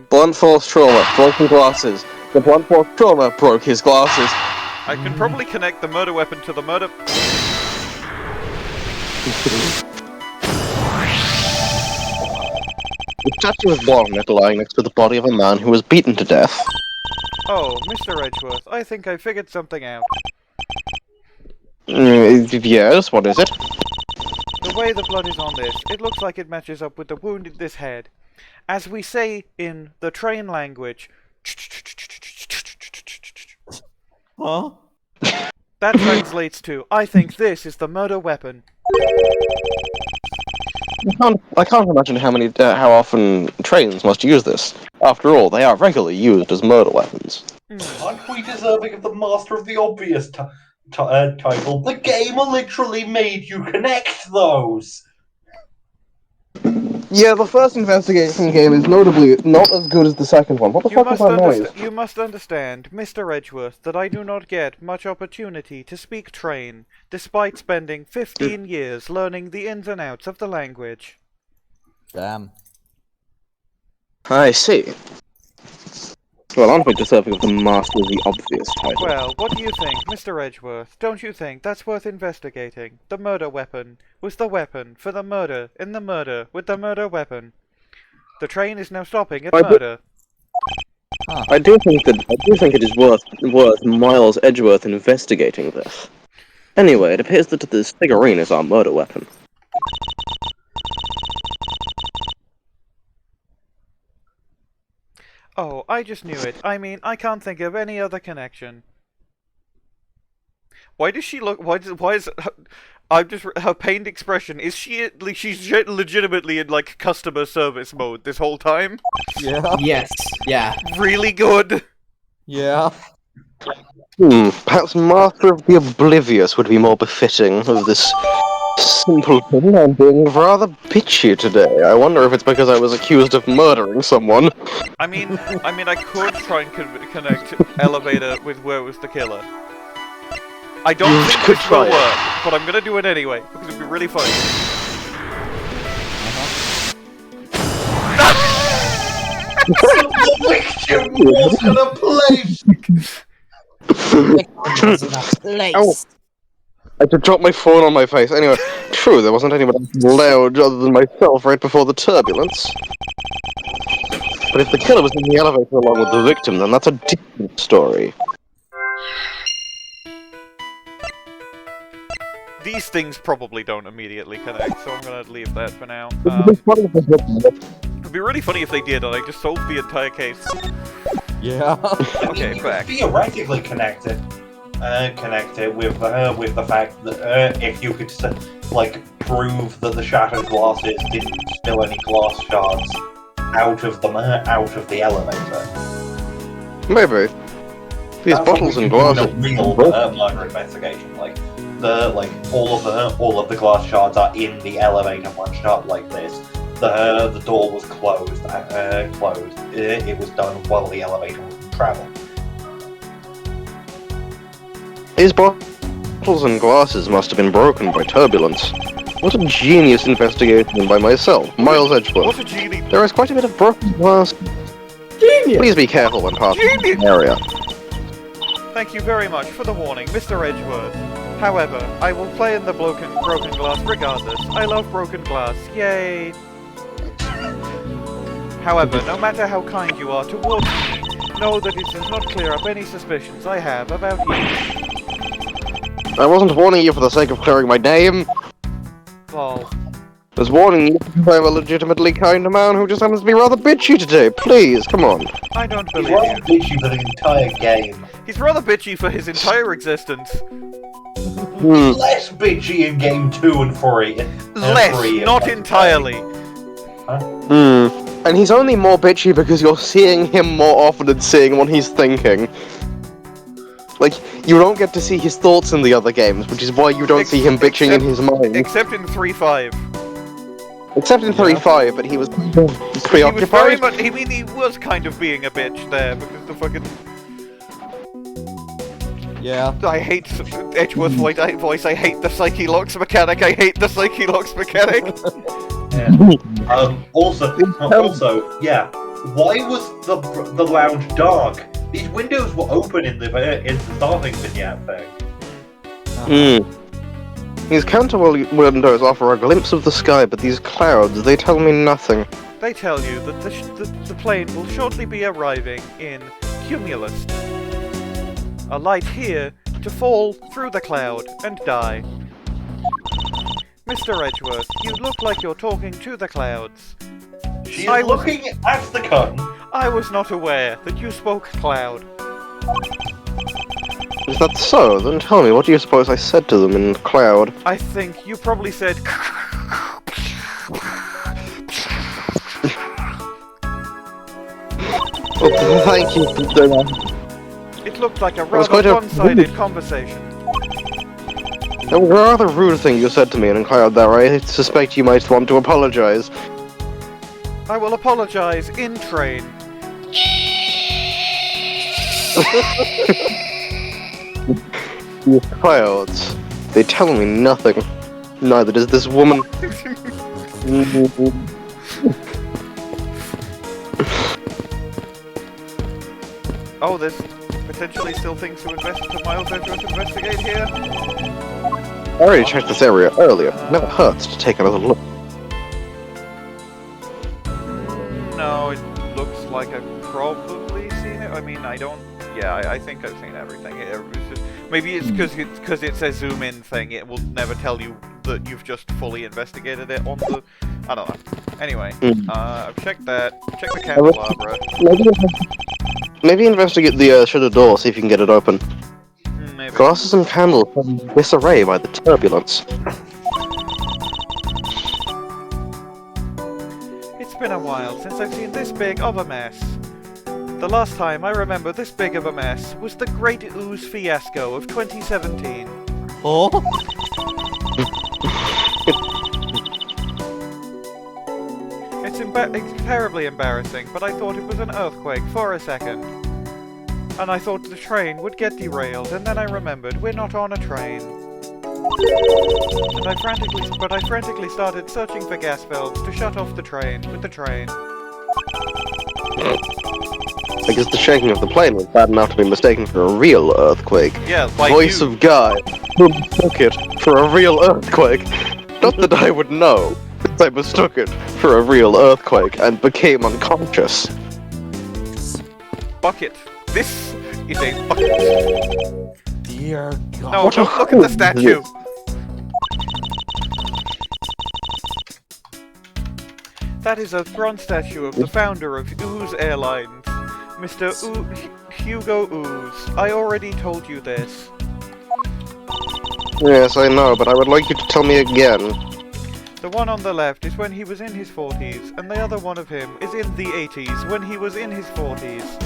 Blunt force trauma, broken glasses. The blunt force trauma broke his glasses. I can probably connect the murder weapon to the murder... The statue of Bwain lying next to the body of a man who was beaten to death. Oh, Mr. Edgeworth, I think I figured something out. Yes, what is it? The way the blood is on this, it looks like it matches up with the wound in this head. As we say in the train language... Huh? That translates to, I think this is the murder weapon. I can't imagine how often trains must use this. After all, they are regularly used as murder weapons. Aren't we deserving of the Master of the Obvious title? The game literally made you connect those! Yeah, the first investigation game is notably not as good as the second one. What the fuck is that noise? You must understand, Mr. Edgeworth, that I do not get much opportunity to speak train, despite spending 15 years learning the ins and outs of the language. Damn. I see. Well, aren't we deserving of the Master of the Obvious title? Well, what do you think, Mr. Edgeworth? Don't you think that's worth investigating? The murder weapon was the weapon for the murder in the murder with the murder weapon. The train is now stopping at murder. I do think it is worth Miles Edgeworth investigating this. Anyway, it appears that this figurine is our murder weapon. Oh, I just knew it. I mean, I can't think of any other connection. Why does she look? Why is? I'm just her pained expression. Is she? She's legitimately in like customer service mode this whole time. Yeah. Yes. Yeah. Really good. Yeah. Perhaps Master of the Oblivious would be more befitting of this simpleton. I'm being rather bitchy today. I wonder if it's because I was accused of murdering someone. I mean, I could try and connect elevator with where was the killer. I don't think this will work, but I'm gonna do it anyway because it'd be really funny. The victim was in a place! Ow. I just dropped my phone on my face. Anyway, true, there wasn't anyone loud other than myself right before the turbulence. But if the killer was in the elevator along with the victim, then that's a different story. These things probably don't immediately connect, so I'm gonna leave that for now. It'd be really funny if they did, and I just solved the entire case. Yeah. Okay, back. Theoretically connected with the fact that if you could prove that the shattered glasses didn't spill any glass shards out of the elevator. Maybe. These bottles and glasses. A real murder investigation, all of the glass shards are in the elevator munched up like this. The door was closed. It was done while the elevator was traveling. These bottles and glasses must have been broken by turbulence. What a genius investigation by myself, Miles Edgeworth. What a genie! There is quite a bit of broken glass. Genius! Please be careful when passing the area. Thank you very much for the warning, Mr. Edgeworth. However, I will play in the broken glass regardless. I love broken glass. Yay! However, no matter how kind you are towards me, know that it does not clear up any suspicions I have about you. I wasn't warning you for the sake of clearing my name. Lol. I was warning you because I'm a legitimately kind man who just happens to be rather bitchy today. Please, come on. I don't He's believe rather you. bitchy for the entire game. He's rather bitchy for his entire existence. Less bitchy in game 2 and 3. Less, not entirely. And he's only more bitchy because you're seeing him more often and seeing what he's thinking. Like, you don't get to see his thoughts in the other games, which is why you don't see him bitching in his mind. Except in 3.5. Except in 3.5, but he was preoccupied. He was very much, he was kind of being a bitch there, because the fucking... Yeah. I hate Edgeworth voice, I hate the Psyche Locks mechanic, I hate the Psyche Locks mechanic! Also, yeah, why was the lounge dark? These windows were open in the starting vignette thing. These counter windows offer a glimpse of the sky, but these clouds, they tell me nothing. They tell you that the plane will shortly be arriving in Cumulus. A light here to fall through the cloud and die. Mr. Edgeworth, you look like you're talking to the clouds. She's looking at the curtain. I was not aware that you spoke cloud. Is that so? Then tell me, what do you suppose I said to them in cloud? I think you probably said Well, thank you for doing that. It looked like a was rather quite a- one-sided conversation. That was a rather rude thing you said to me in cloud there. I suspect you might want to apologize. I will apologize in train. These clouds, they tell me nothing. Neither does this woman. Oh, there's potentially still things to Miles Edgeworth to investigate here. I already checked this area earlier. It never hurts to take another look. No, it looks like I've probably seen it. I mean, I don't... Yeah, I think I've seen everything. Maybe it's because it's a zoom-in thing. It will never tell you that you've just fully investigated it on the... I don't know. Anyway, I've checked that. Check the candelabra. Maybe investigate the shutter door, see if you can get it open. Maybe. Glasses and candles are in disarray by the turbulence. It's been a while since I've seen this big of a mess. The last time I remember this big of a mess was the Great Ooze fiasco of 2017. Oh? It's terribly embarrassing, but I thought it was an earthquake for a second. And I thought the train would get derailed, and then I remembered we're not on a train. And I frantically started searching for gas valves to shut off the train with the train. I guess the shaking of the plane was bad enough to be mistaken for a real earthquake. Yeah, like Voice you. of Guy, who mistook it for a real earthquake. Not that I would know, since I mistook it for a real earthquake and became unconscious. Bucket. This is a bucket. Dear God. No, What a don't look at the fool statue. this. That is a bronze statue of the founder of Ooze Airlines, Mr. Hugo Ooze. I already told you this. Yes, I know, but I would like you to tell me again. The one on the left is when he was in his 40s, and the other one of him is in the 80s when he was in his 40s.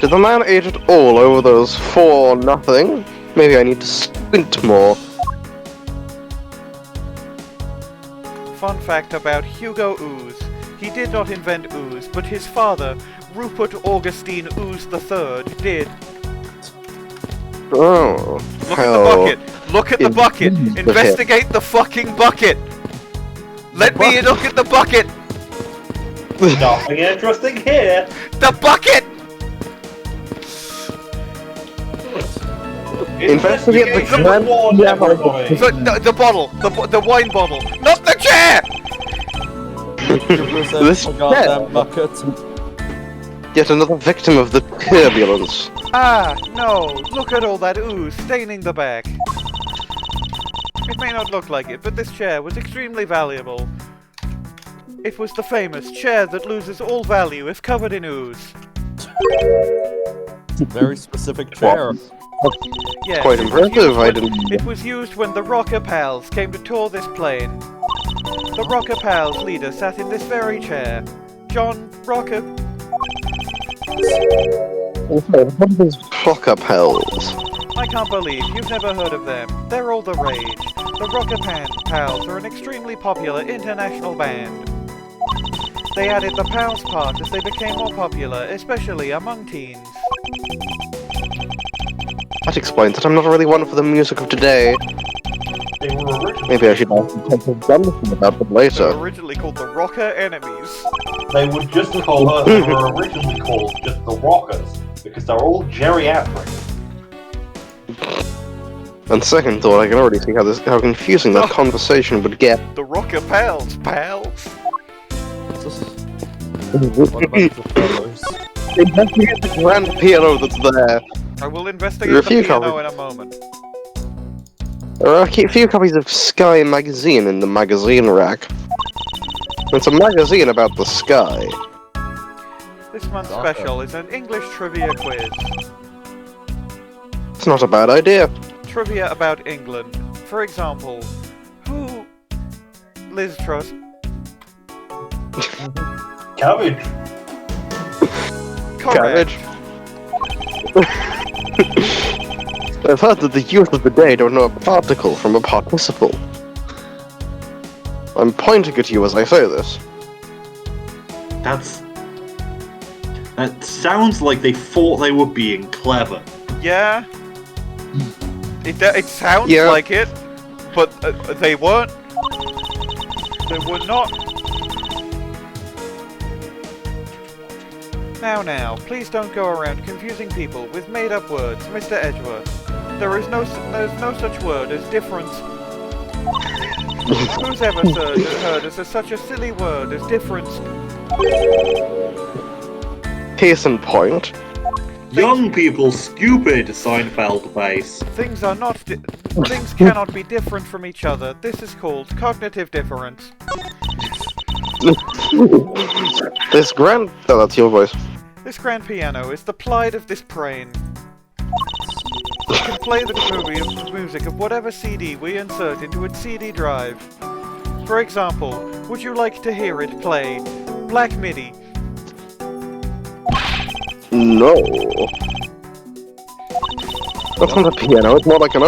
Did the man age it all over those 4-0? Maybe I need to squint more. Fun fact about Hugo Ooze. He did not invent ooze, but his father, Rupert Augustine Ooze III, did. Oh, Look at the bucket! Look at the bucket! Investigate the fucking bucket! Let me look at the bucket! Nothing interesting here. The bucket! Investigate the Investigation grand reward, piano. everybody. The bottle! The wine bottle! Not the chair! This goddamn bucket. Yet another victim of the turbulence. Ah, no! Look at all that ooze staining the back. It may not look like it, but this chair was extremely valuable. It was the famous chair that loses all value if covered in ooze. Very specific chair. Yes, Quite it was impressive, used I when- didn't... It was used when the Rocker Pals came to tour this plane. The Rocker Pals leader sat in this very chair. John Rocker... What are these fuck-up hells? I can't believe you've never heard of them. They're all the rage. The Rocker Pals are an extremely popular international band. They added the Pals part as they became more popular, especially among teens. That explains it. I'm not really one for the music of today. They were originally, Maybe I should ask something about them They later. were originally called the Rocker Enemies. they were just called, they were originally called just the Rockers, because they're all geriatric. On second thought, I can already see how confusing that conversation would get. The Rocker Pals, pals. What about the fellows? Investigate the grand piano that's there. I will There are investigate a the few piano copies. in a moment. There are a few copies of Sky magazine in the magazine rack. It's a magazine about the sky. This month's Rocker. special is an English trivia quiz. It's not a bad idea. Trivia about England. For example, who... Liz Truss. Cabbage. Correct. Cabbage. I've heard that the youth of the day don't know a particle from a participle. I'm pointing at you as I say this. That sounds like they thought they were being clever. Yeah. It sounds Yeah. like it, but they weren't. They were not. Now, please don't go around confusing people with made-up words, Mr. Edgeworth. There's no such word as difference. Who's ever heard of such a silly word as difference? Case in point. Young people stupid, Seinfeld face. Things cannot be different from each other. This is called cognitive difference. This grand... Oh, that's your voice. This grand piano is the pride of this brain. It can play the music of whatever CD we insert into its CD drive. For example, would you like to hear it play Black MIDI? No. That's not a piano, it's more like an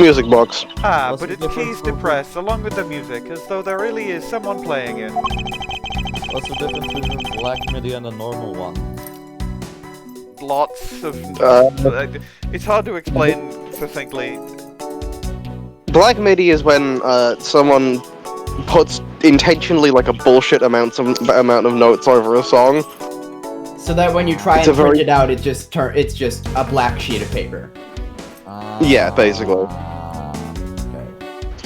music box. Ah, What's but the its difference keys between- depressed along with the music, as though there really is someone playing it. What's the difference between Black MIDI and a normal one? Lots of... it's hard to explain succinctly. Black MIDI is when someone puts intentionally like a bullshit amount of notes over a song. So that when you try It's and a very- print it out, it's just a black sheet of paper. Yeah, basically. Okay.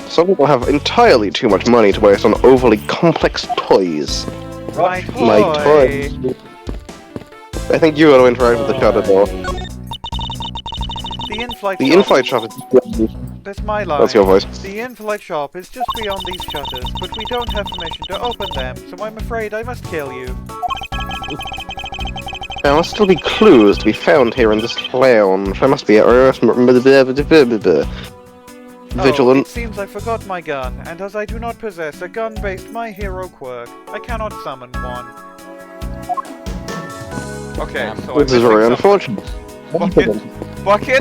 Some people have entirely too much money to waste on overly complex toys. My My toy! toy. I think you ought to interact with the shutter door. The in-flight The shop... in-flight shop is... That's my line. That's your voice. The in-flight shop is just beyond these shutters, but we don't have permission to open them, so I'm afraid I must kill you. There must still be clues to be found here in this lounge. I must be vigilant. Oh, it seems I forgot my gun, and as I do not possess a gun-based My Hero quirk, I cannot summon one. Okay, so I'm This is very missing something. unfortunate. Bucket, bucket,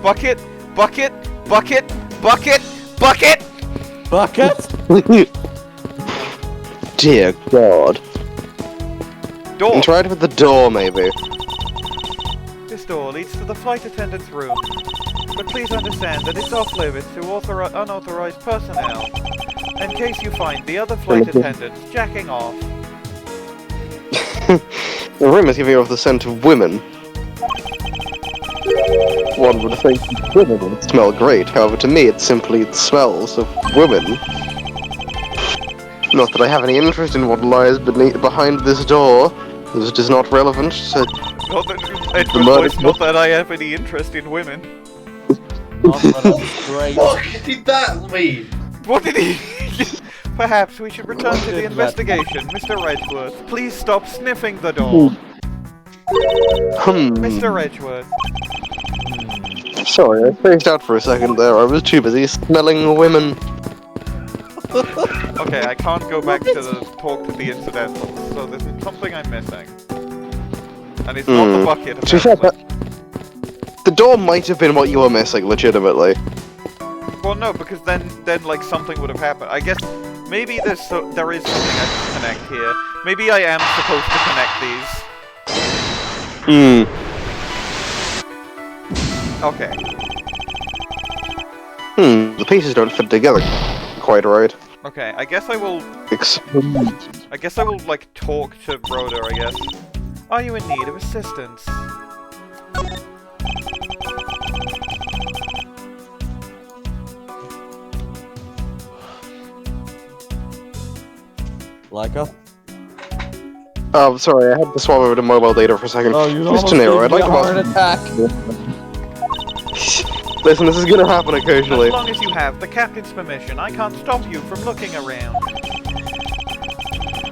bucket, bucket, bucket, bucket, bucket! Bucket? Dear God. Door! Interact with the door, maybe. This door leads to the flight attendant's room, but please understand that it's off limits to unauthorized personnel, in case you find the other flight attendants jacking off. The room is giving off the scent of women. One would think women would smell great, however to me it simply smells of women. Not that I have any interest in what lies behind this door. This is not relevant to... Not that I have any interest in women. Not that it's great. What did that mean? What did he... Perhaps we should return to the did that? investigation, Mr. Edgeworth. Please stop sniffing the door. Mr. Edgeworth. Sorry, I spaced out for a second there. I was too busy smelling women. Okay, I can't go back to talk to the incidentals, so there's something I'm missing. And it's not the bucket, To be fair, apparently. the door might have been what you were missing, legitimately. Well, no, because then like something would have happened. I guess maybe there is something I can connect here. Maybe I am supposed to connect these. Okay. The pieces don't fit together quite right. Okay, I guess I will like talk to Rhoda, I guess. Are you in need of assistance? Leica? Oh, sorry, I had to swap over to mobile data for a second. Oh, you Miss almost Teneiro, I'd gave me like a to heart ask... attack. Listen, this is gonna happen occasionally. As long as you have the captain's permission, I can't stop you from looking around.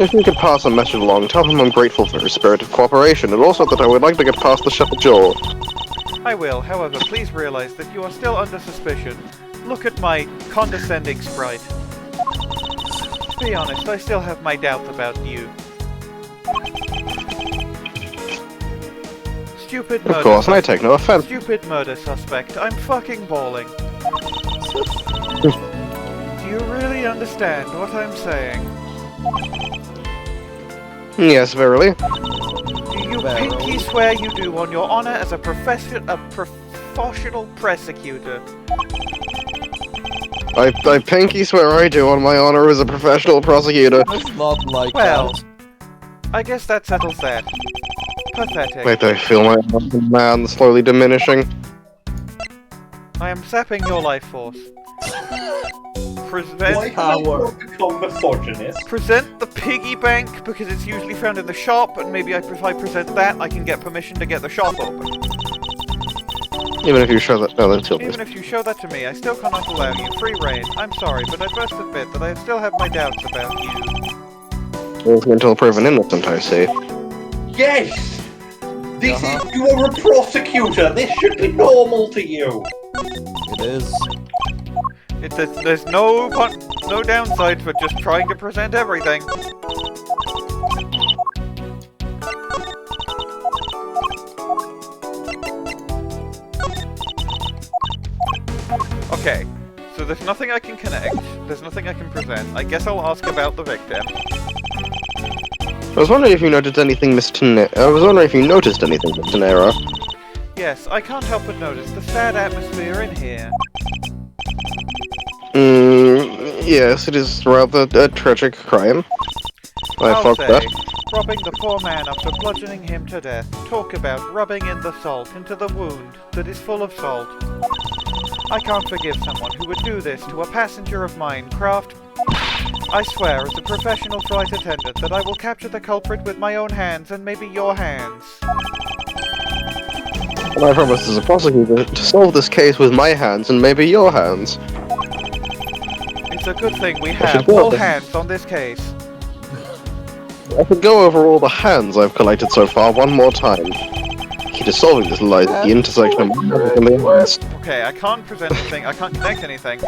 If you could pass a message along, tell him I'm grateful for his spirit of cooperation, and also that I would like to get past the shut jaw. I will, however, please realize that you are still under suspicion. Look at my condescending sprite. Be honest, I still have my doubts about you. Stupid murder. Of course, and I take no offense. Stupid murder suspect. I'm fucking bawling. Do you really understand what I'm saying? Yes, verily. Do you pinky swear you do on your honor as a professional prosecutor? I pinky swear I do on my honor as a professional prosecutor. It's not like Well, that. I guess that settles that. Pathetic. Wait, I feel my man slowly diminishing. I am sapping your life force. Why Present, have you become misogynist? present the piggy bank because it's usually found in the shop, and maybe if I present that, I can get permission to get the shop open. Even if you show that, no, that's Even if you show that to me, I still cannot allow you free reign. I'm sorry, but I must admit that I still have my doubts about you. until proven innocent, I see. Yes! This is, you are a prosecutor! This should be normal to you! It is. There's no downside for just trying to present everything. Okay, so there's nothing I can connect, there's nothing I can present. I guess I'll ask about the victim. I was wondering if you noticed anything, Mr. Teneiro. Yes, I can't help but notice the sad atmosphere in here. Yes, it is rather a tragic crime. I'll fucked say, that. robbing the poor man after bludgeoning him to death. Talk about rubbing in the salt into the wound that is full of salt. I can't forgive someone who would do this to a passenger of mine, Craft. I swear as a professional flight attendant that I will capture the culprit with my own hands and maybe your hands. And I promise as a prosecutor to solve this case with my hands and maybe your hands. It's a good thing we should have go all then. hands on this case. I could go over all the hands I've collected so far one more time. Key to solving this lies at the intersection of magic and the arts. Okay, I can't present anything, I can't connect anything,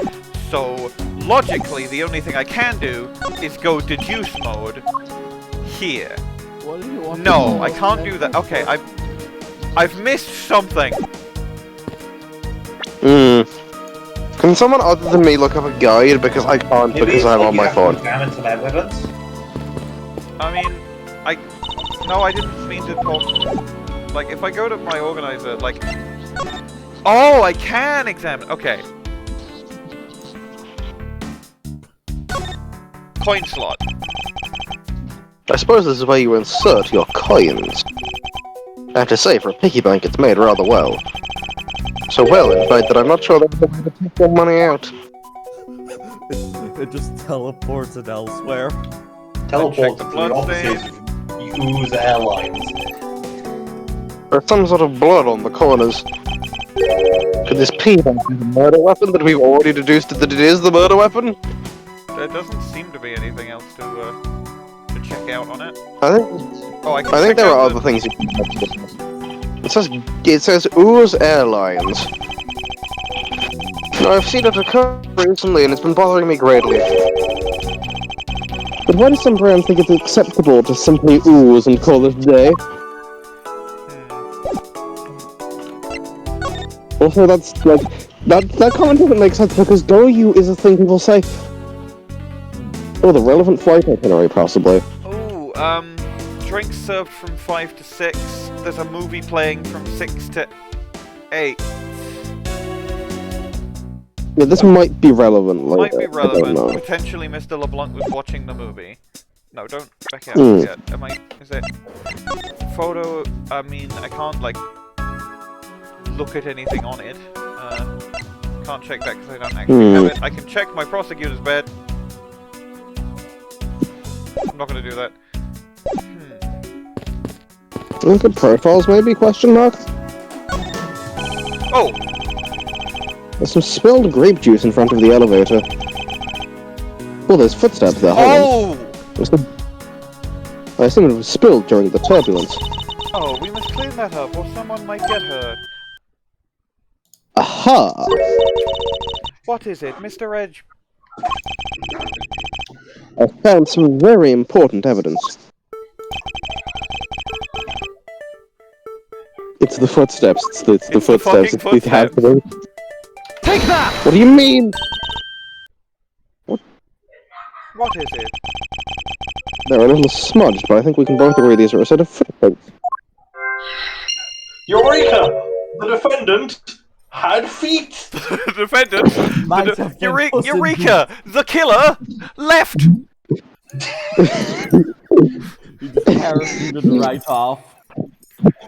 so logically the only thing I can do is go deduce mode here. What do you want? No, I can't do that. Okay, I've missed something. Can someone other than me look up a guide, because I can't because I'm on my phone. Examine some evidence. I mean, no, I didn't mean to talk. Like, if I go to my organizer, like, oh, I can examine. Okay. Coin slot. I suppose this is where you insert your coins. I have to say, for a piggy bank, it's made rather well. So well, in fact, that I'm not sure there's a way to take your money out. It just teleported elsewhere. Teleport the to the blood offices of Use Airlines. There's some sort of blood on the corners. Could this piggy bank be the murder weapon that we've already deduced that it is the murder weapon? There doesn't seem to be anything else to check out on it. I Oh, think there are other things you can check. It says Ooze Airlines. Now, I've seen it occur recently and it's been bothering me greatly. But why do some brands think it's acceptable to simply ooze and call it a day? Also, that's like that comment doesn't make sense because go you is a thing people say. Oh, the relevant flight itinerary, possibly. Oh, drinks served from 5 to 6. There's a movie playing from 6 to 8. Yeah, this might be relevant. Might be I don't know. relevant. Potentially Mr. LeBlanc was watching the movie. No, don't back out yet. Is it? Photo, I mean, I can't, like, look at anything on it. Can't check that because I don't actually have it. I can check my prosecutor's bed. I'm not gonna do that. Look at profiles, maybe? Question mark. Oh! There's some spilled grape juice in front of the elevator. Oh, there's footsteps there. Hold on. I assume it was spilled during the turbulence. Oh, we must clean that up or someone might get hurt. Aha! What is it, Mr. Edge? I found some very important evidence. It's the footsteps. It's the It's the footsteps. fucking It has to be. Take that! What do you mean? What is it? They're a little smudged, but I think we can both agree these are a set of footprints. Eureka! The defendant had feet! The defendant? Might have been Puss in Eureka! The killer left! He just parachuted right off.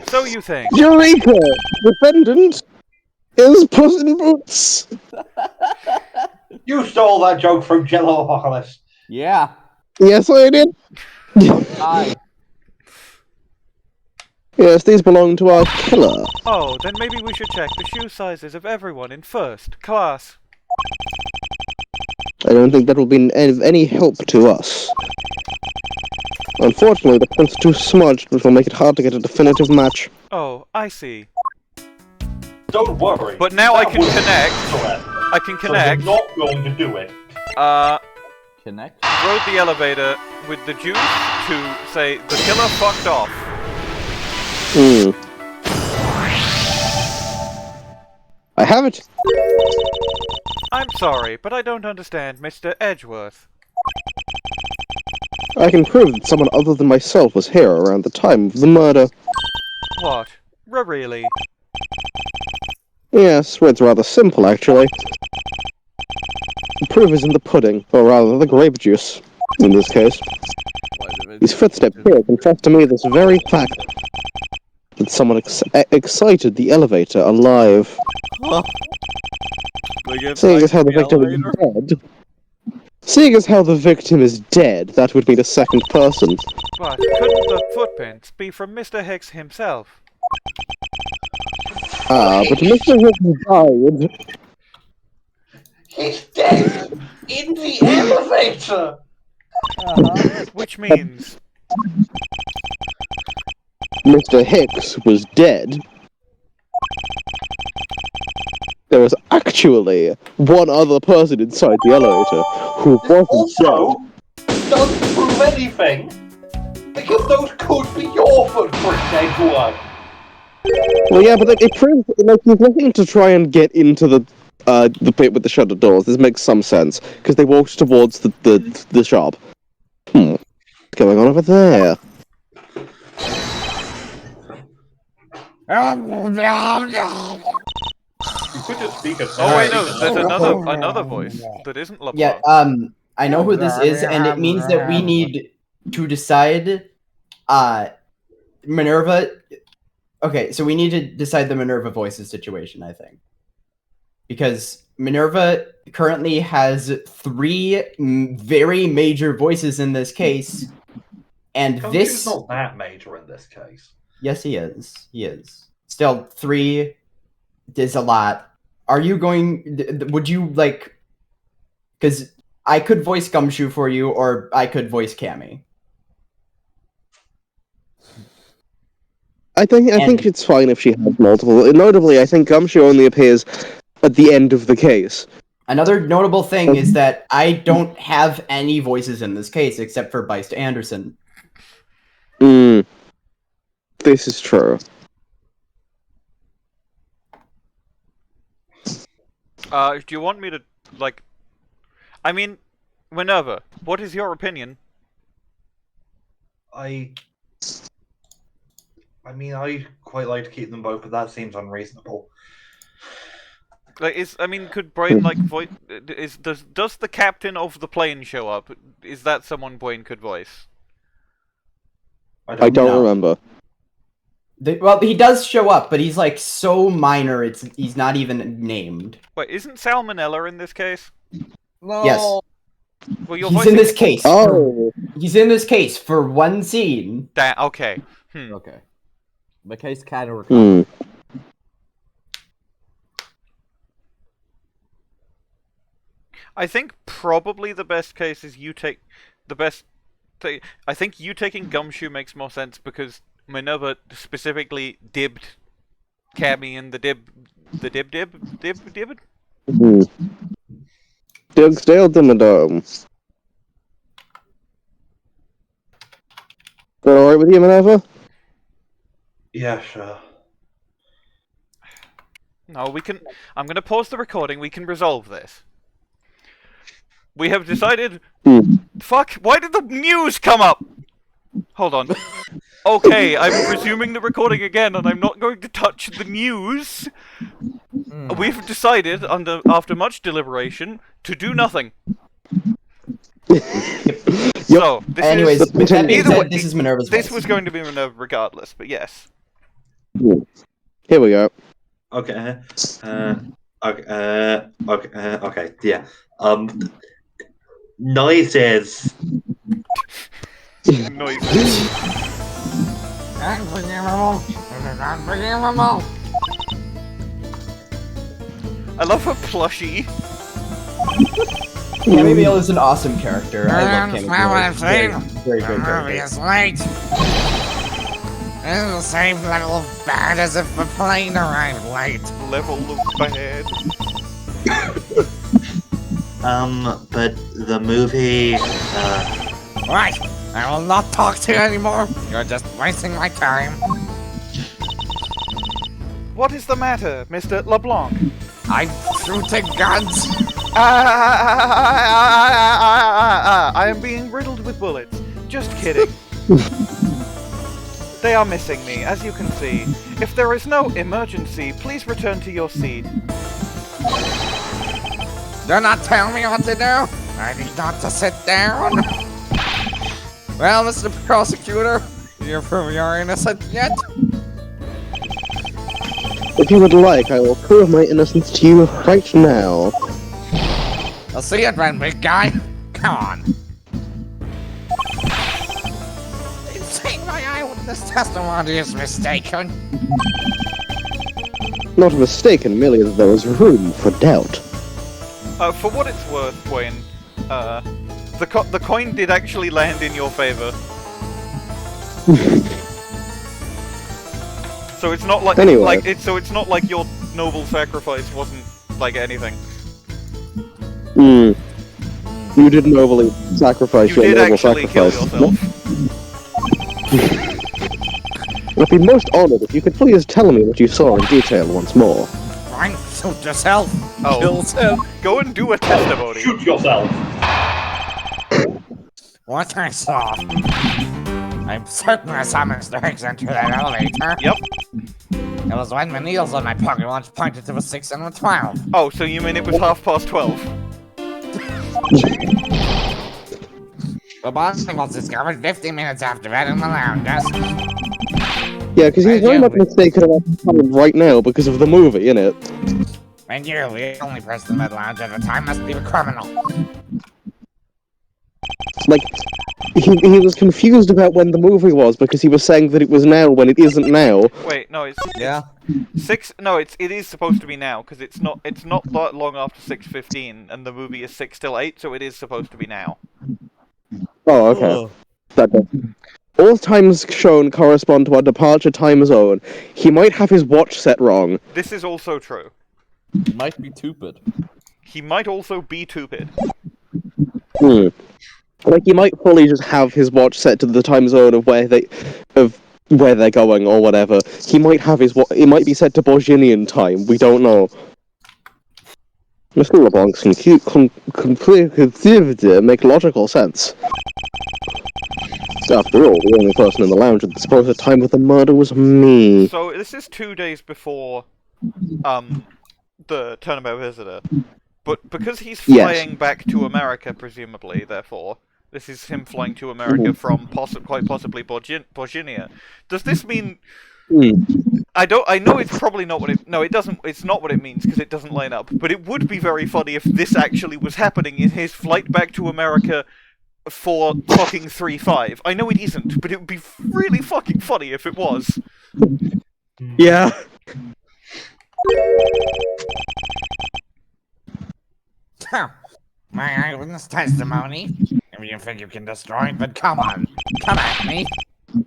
So you think? Eureka! Defendant is Puss in Boots! You stole that joke from Jello Apocalypse. Yeah. Yes, I did. Hi. Yes, these belong to our killer. Oh, then maybe we should check the shoe sizes of everyone in first class. I don't think that will be of any help to us. Unfortunately, the prints are too smudged, which will make it hard to get a definitive match. Oh, I see. Don't worry. But now I That can was connect. correct. I can So connect. you're not going to do it. Connect. Rode the elevator with the juice to say the killer fucked off. I have it. I'm sorry, but I don't understand Mr. Edgeworth. I can prove that someone other than myself was here around the time of the murder. What? Really? Yes, it's rather simple, actually. The proof is in the pudding, or rather, the grape juice, in this case. These footsteps here confess to me this very fact. That someone excited the elevator alive. Seeing as how the victim is dead... Seeing as how the victim is dead, that would mean a second person. But couldn't the footprints be from Mr. Hicks himself? Ah, but Mr. Hicks died. He's dead! In the elevator! Which means... Mr. Hicks was dead. There was actually one other person inside the elevator who wasn't Also, doesn't prove anything, because those could be your footprints, Edgeworth. Well, yeah, but it proves like he's looking to try and get into the bit with the shuttered doors. This makes some sense because they walked towards the shop. What's going on over there? You could just speak a Oh wait, no, there's another voice that isn't LeBlanc. Yeah, I know who this is, and it means that we need to decide, Minerva... Okay, so we need to decide the Minerva voices situation, I think. Because Minerva currently has 3 very major voices in this case, and Gumshoe's not that major in this case. Yes, he is. He is. Still, 3 is a lot. Are you going... Would you, like... Because I could voice Gumshoe for you, or I could voice Cammy. I think it's fine if she has multiple. Notably, I think Gumshoe only appears at the end of the case. Another notable thing is that I don't have any voices in this case, except for Byst Anderson. This is true. Do you want me to, like... I mean, Minerva, what is your opinion? I mean, I quite like to keep them both, but that seems unreasonable. Like, could Bwain, like, voice... Does the captain of the plane show up? Is that someone Bwain could voice? I don't remember. Well, he does show up, but he's, like, so minor, he's not even named. Wait, isn't Sal Manella in this case? No. Yes. Well, you're He's in this case. Oh! He's in this case for one scene. Okay. Okay. The case can recover. I think probably the best case is you take... I think you taking Gumshoe makes more sense because Minerva specifically dibbed Cammy and the dib... Dogsdale Dimmadome. That alright with you, Minerva? Yeah, sure. No, we can... I'm gonna pause the recording, we can resolve this. We have decided... Fuck, why did the news come up? Hold on. Okay, I'm resuming the recording again, and I'm not going to touch the news. We've decided, after much deliberation, to do nothing. So, this Anyways, is... with that being either way, said, this is Minerva's This voice. was going to be Minerva regardless, but yes. Here we go. Okay. Okay. Yeah. Noises. Noises. Unforgivable. Unforgivable. I love her plushie. Cammy Meele is an awesome character. I love Cammy Smell what I'm Meele. saying? Very The great movie character. is late. It's the same level of bad as if the plane arrived late. Level of bad. But the movie, Right, I will not talk to you anymore. You're just wasting my time. What is the matter, Mr. LeBlanc? I'm shooting guns. I am being riddled with bullets. Just kidding. They are missing me, as you can see. If there is no emergency, please return to your seat. Do not tell me what to do. I need not to sit down. Well, Mr. Prosecutor, you prove you're innocent yet? If you would like, I will prove my innocence to you right now. I'll see it then, big guy. Come on. You think my eyewitness testimony is mistaken? Not mistaken, merely that there was room for doubt. For what it's worth, Bwain, the coin did actually land in your favor. So it's not like Anyway. it's not like your noble sacrifice wasn't like anything. You didn't overly sacrifice You your did noble actually kill sacrifice. yourself. I'd be most honored if you could please tell me what you saw in detail once more. Fine, shoot yourself. Oh. Kills him. Go and do a testimony. Shoot yourself! What I saw. I'm certain I saw Mr. Higgs enter that elevator. Yep. It was when the needles on my pocket watch pointed to a 6 and a 12. Oh, so you mean it was 12:30? The body was discovered 15 minutes after that in the lounge desk. Yeah, because he's Right, very yeah, much mistaken about the time right now because of the movie, innit? And you, the only person in the lounge at the time, must be the criminal. Like, he was confused about when the movie was because he was saying that it was now when it isn't now. Wait, no, it's Yeah. 6. No, it is supposed to be now because it's not that long after 6:15, and the movie is 6 till 8, so it is supposed to be now. Oh, okay. That does. All times shown correspond to our departure time zone. He might have his watch set wrong. This is also true. Might be stupid. He might also be stupid. Like, he might fully just have his watch set to the time zone of where they're going or whatever. He might have it might be set to Borginian time. We don't know. Mr. LeBlanc's make logical sense. After all, the only person in the lounge at the supposed time of the murder was me. So this is 2 days before the Turnabout Visitor. But because he's flying back to America, presumably, therefore, this is him flying to America from quite possibly Borginia. Does this mean... I know it's probably not what it... No, it doesn't... It's not what it means, because it doesn't line up. But it would be very funny if this actually was happening in his flight back to America for fucking 3-5. I know it isn't, but it would be really fucking funny if it was. Yeah. So, my eyewitness testimony. If you think you can destroy it, then come on. Come at me.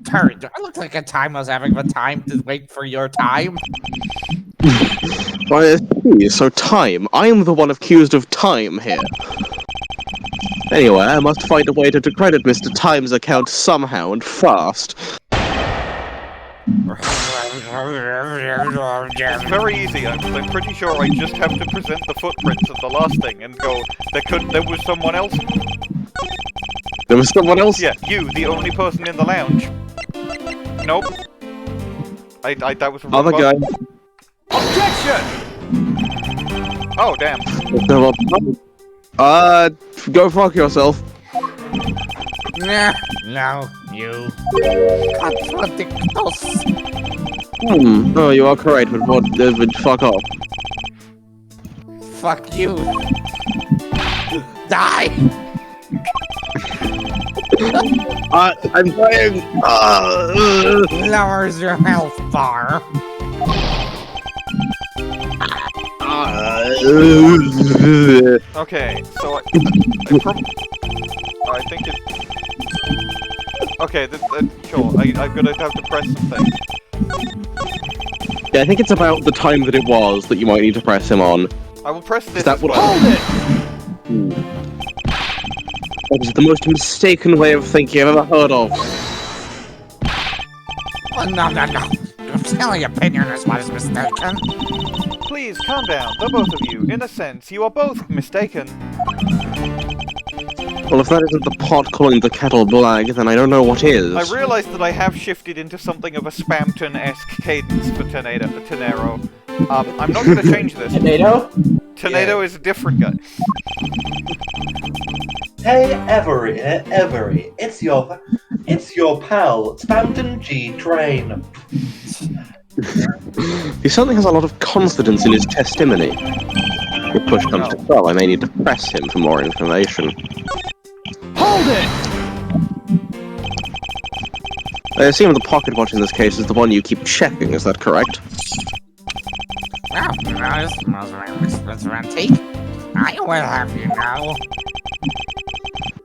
Terry, do I look like a time was having the time to wait for your time? So time. I am the one accused of time here. Anyway, I must find a way to credit Mr. Time's account somehow and fast. It's very easy, I'm pretty sure I just have to present the footprints of the last thing and go, there was someone else. There was someone else? Yeah, you, the only person in the lounge. Nope. That was a wrong Other guy. button. Objection! Oh, damn. Go fuck yourself. Nah, no, you. Contradictos. No, you are correct, but what? Fuck off. Fuck you. Die! I'm dying. Lowers your health bar. Okay, so I think it... Okay, sure, I'm gonna have to press something. Yeah, I think it's about the time that it was that you might need to press him on. I will press this. That would hold it! That is the most mistaken way of thinking I've ever heard of. Oh, no. Your silly opinion is what is mistaken. Please, calm down, the both of you. In a sense, you are both mistaken. Well, if that isn't the pot calling the kettle black, then I don't know what is. I realise that I have shifted into something of a Spamton-esque cadence for Teneiro. I'm not going to change this. Teneiro is a different guy. Hey, Every, it's your pal, Spamton G Train. He certainly has a lot of confidence in his testimony. If push comes to shove, I may need to press him for more information. Hold it! I assume the pocket watch in this case is the one you keep checking, is that correct? Well, this most expensive antique. I will have you know.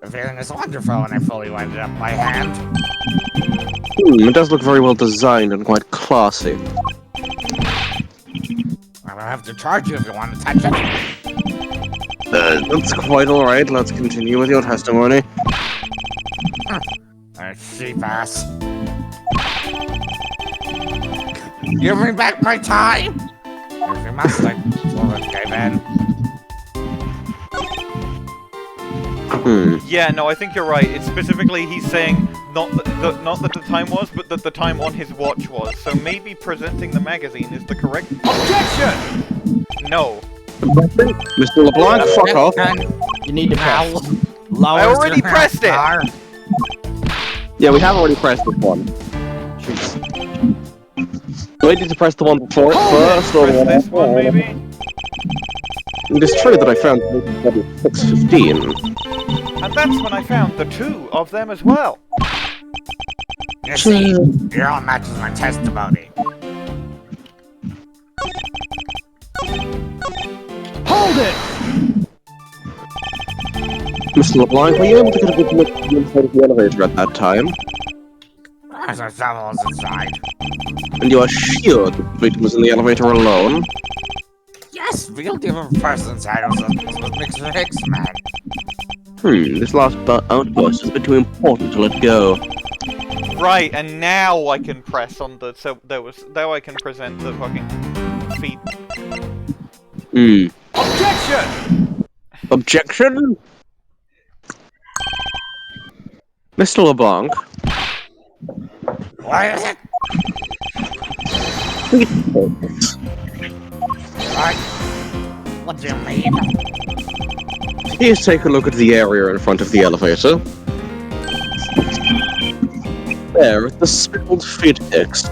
The feeling is wonderful when I fully wind it up by hand. It does look very well designed and quite classy. I will have to charge you if you want to touch it. That's quite alright, let's continue with your testimony. Sheep ass. Give me back my time! If you must, I will okay then. Yeah, no, I think you're right. It's specifically he's saying not that the time was, but that the time on his watch was. So maybe presenting the magazine is the correct... Objection! No. Mr. LeBlanc, fuck off. You need to press. I already pressed it! Yeah, we have already pressed this one. Do I need to press the one before it first, or press this one, maybe? It is true that I found 615. And that's when I found the two of them as well. You see, it all matches my testimony. Hold it! Mr. LeBlanc, were you able to get a good look at the inside of the elevator at that time? There's a shovel inside. And you are sure the victim was in the elevator alone? Yes, we'll give him first inside was Mr. Hicks, man. This last outburst is a bit too important to let go. Right, and now I can press on the... So now I can present the fucking feet. Objection! Objection? Mr. LeBlanc? What is it? What do you mean? Please take a look at the area in front of the elevator. There, the spilled feet X.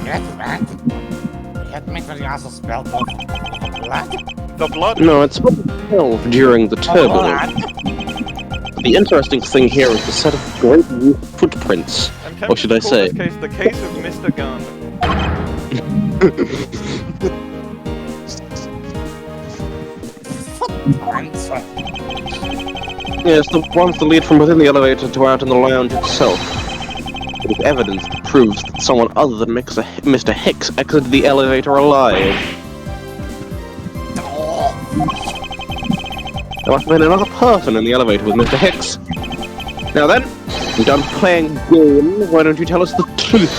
Yes, man. It makes me also spell the blood. The blood? No, it's spilled during the turbulence. The interesting thing here is the set of great new footprints. Or should I say? The case of Mr. Gunn. Footprints? Yes, the ones that lead from within the elevator to out in the lounge itself. It is evidence that proves that someone other than Mr. Hicks exited the elevator alive. There must have been another person in the elevator with Mr. Hicks. Now then, we're done playing games. Why don't you tell us the truth?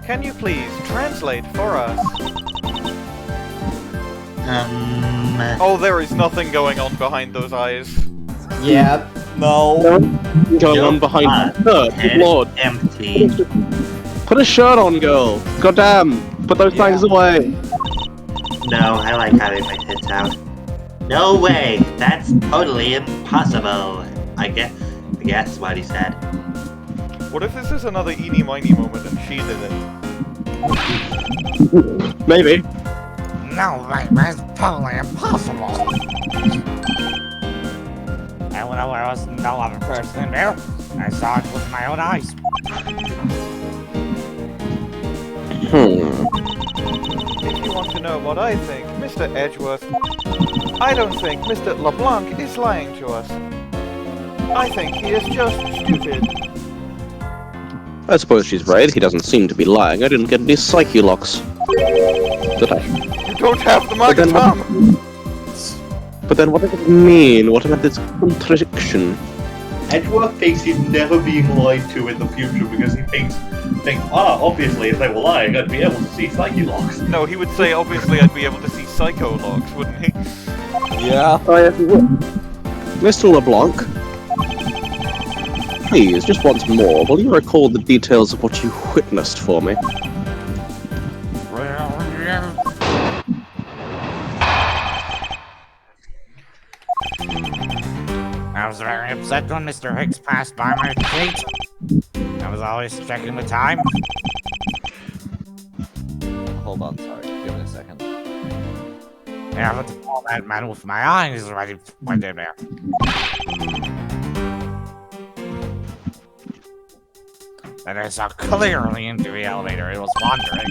Can you please translate for us? Oh, there is nothing going on behind those eyes. Yeah. No. Going on behind her, good lord. Empty. Put a shirt on, girl. Goddamn. Put those things away. No, I like having my tits out. No way! That's totally impossible. I guess what he said. What if this is another eeny miny moment and she did it? Maybe. No, mate, that's totally impossible. And when there was no other person in there, I saw it with my own eyes. If you want to know what I think, Mr. Edgeworth, I don't think Mr. LeBlanc is lying to us. I think he is just stupid. I suppose she's right. He doesn't seem to be lying. I didn't get any psyche locks. Did I? You don't have the market, Tom! But then what does it mean? What about this contradiction? Edgeworth thinks he's never being lied to in the future because he thinks, obviously if they were lying, I'd be able to see psyche locks. No, he would say, obviously, I'd be able to see psycho locks, wouldn't he? Yeah. Oh, yes, he would. Mr. LeBlanc, please, just once more, will you recall the details of what you witnessed for me? I was very upset when Mr. Hicks passed by my gate. I was always checking the time. Hold on, sorry. Give me a second. Yeah, but all that man with my eyes already went in there. And I saw clearly into the elevator. It was wandering.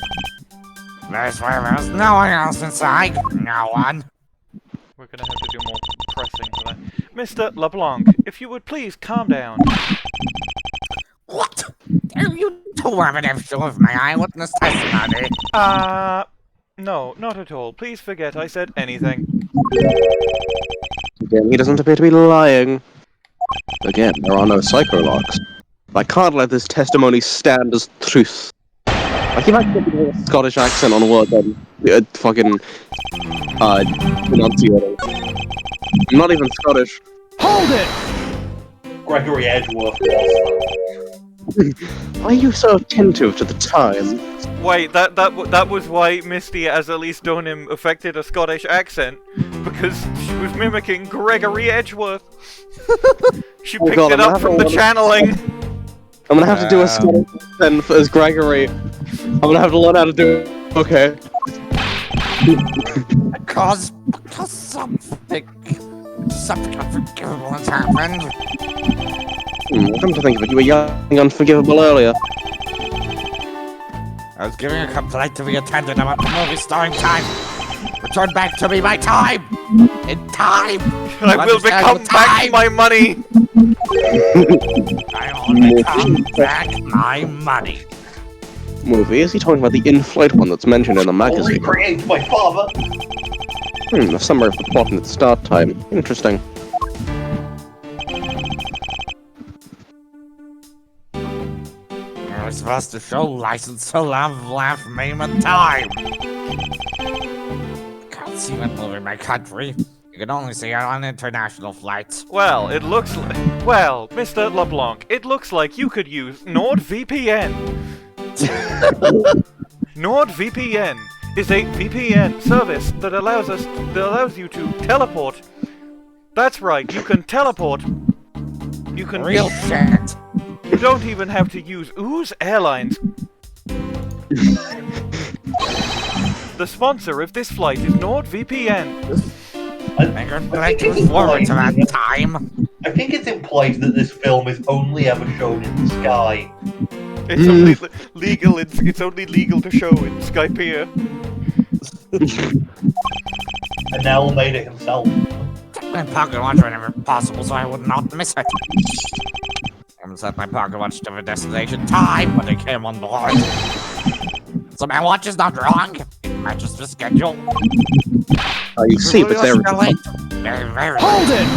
That's why there was no one else inside. No one. We're gonna have to do more pressing for that. Mr. LeBlanc, if you would please calm down. What? Are you two have an issue with my eyewitness testimony? No, not at all. Please forget I said anything. Again, he doesn't appear to be lying. Again, there are no psycho locks. I can't let this testimony stand as truth. Like, if I could do a Scottish accent on a word, then fucking enunciating. I'm not even Scottish. Hold it! Gregory Edgeworth was. Why are you so attentive to the time? Wait, that was why Misty has at least done him affected a Scottish accent, because she was mimicking Gregory Edgeworth. She picked it up from the channeling. I'm gonna have to do a Scottish accent as Gregory. I'm gonna have to learn how to do it. Okay. Because something unforgivable has happened. Come to think of it, you were young and unforgivable earlier. I was giving a complaint to the attendant about the movie starring time. Return back to me my time! In time! I will become back my money! I will become back my money. Movie? Is he talking about the in-flight one that's mentioned in the magazine? Recreate my father! A summary of the plot and its start time. Interesting. We're supposed to show license to love, laugh, meme, and time. Can't see that movie in my country. You can only see it on international flights. Well, it looks like... Well, Mr. LeBlanc, it looks like you could use NordVPN. NordVPN is a VPN service that allows you to teleport. That's right, you can teleport. You can... Real shit. You don't even have to use Ooze Airlines. The sponsor of this flight is NordVPN. I look forward to that time. I think it's implied that this film is only ever shown in the sky. It's only legal. It's only legal to show in Skypiea. And Nell made it himself. My pocket watch whenever possible, so I would not miss it. I set my pocket watch to the destination time when they came on board. So my watch is not wrong. It matches the schedule. You see, but there. You're late. Very, very Hold late. it!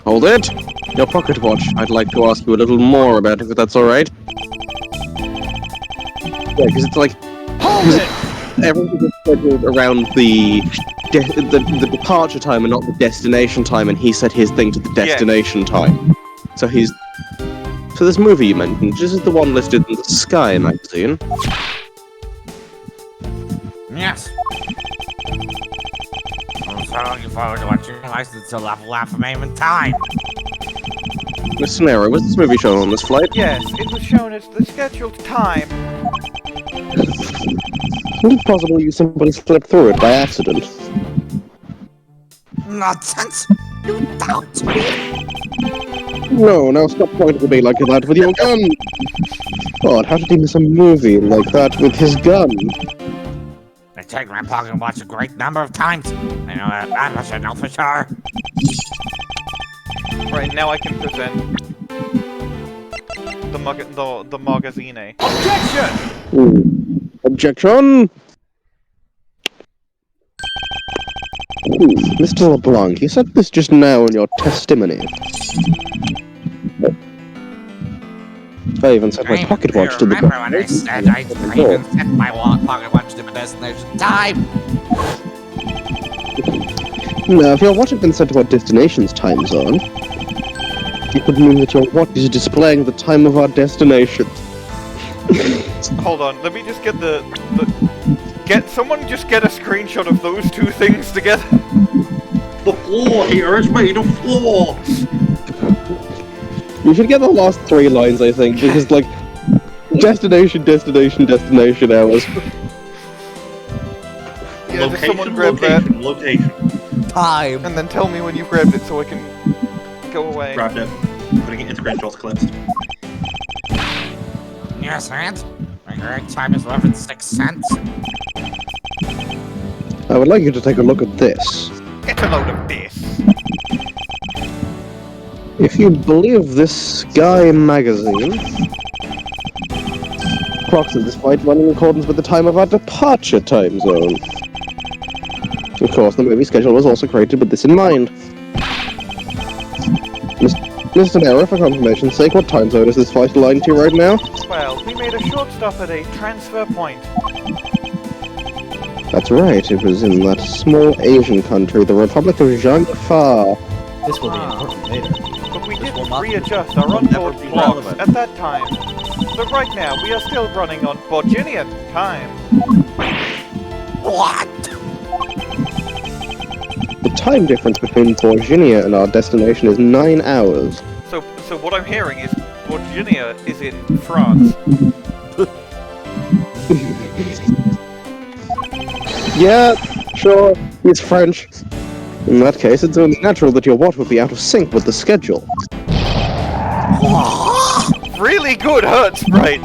Hold it! Your pocket watch. I'd like to ask you a little more about it, if that's alright. Yeah, because it's like, Hold it! everything is scheduled around the departure time and not the destination time, and he set his thing to the destination time. So he's... So this movie you mentioned, this is the one listed in the Sky magazine. Yes. I'm so looking forward to watching your license to level up from aim and time. Miss Teneiro, was this movie shown on this flight? Yes, it was shown as the scheduled time. Is it possible you simply slipped through it by accident? Nonsense. You doubt me. No, now stop pointing at me like that with your gun! God, how did he miss a movie like that with his gun? I checked my pocket watch a great number of times. I know that much I know for sure. Right, now I can present the magazine. Objection! Objection! Mr. LeBlanc, you said this just now in your testimony. I even set my pocket watch to the... Remember when I said I even set my pocket watch to the destination time? Now, if your watch had been set to our destination's time zone, it would mean that your watch is displaying the time of our destination. Hold on, let me just get someone just get a screenshot of those two things together. The floor here is made of floor! You should get the last 3 lines, I think, because, like, destination hours. Yeah, just someone grab that, Location. Time. and then tell me when you grabbed it so I can go away. Grabbed it. Putting it in screenshots clips. Yes, and my correct time is 11:06 cents. I would like you to take a look at this. Get a load of this. If you believe this Sky magazine, clocks at this flight run in accordance with the time of our departure time zone. Of course, the movie schedule was also created with this in mind. Mr. Teneiro, for confirmation's sake, what time zone is this flight aligned to right now? Well, we made a short stop at a transfer point. That's right, it was in that small Asian country, the Republic of Jiangfa. This will be important later. But we This will didn't not- readjust our will never onboard be clocks relevant. at that time. So right now, we are still running on Borginian time. What? The time difference between Virginia and our destination is 9 hours. So what I'm hearing is Borginia is in France. Yeah, sure, he's French. In that case, it's only natural that your watch would be out of sync with the schedule. Really good hurt, Sprite!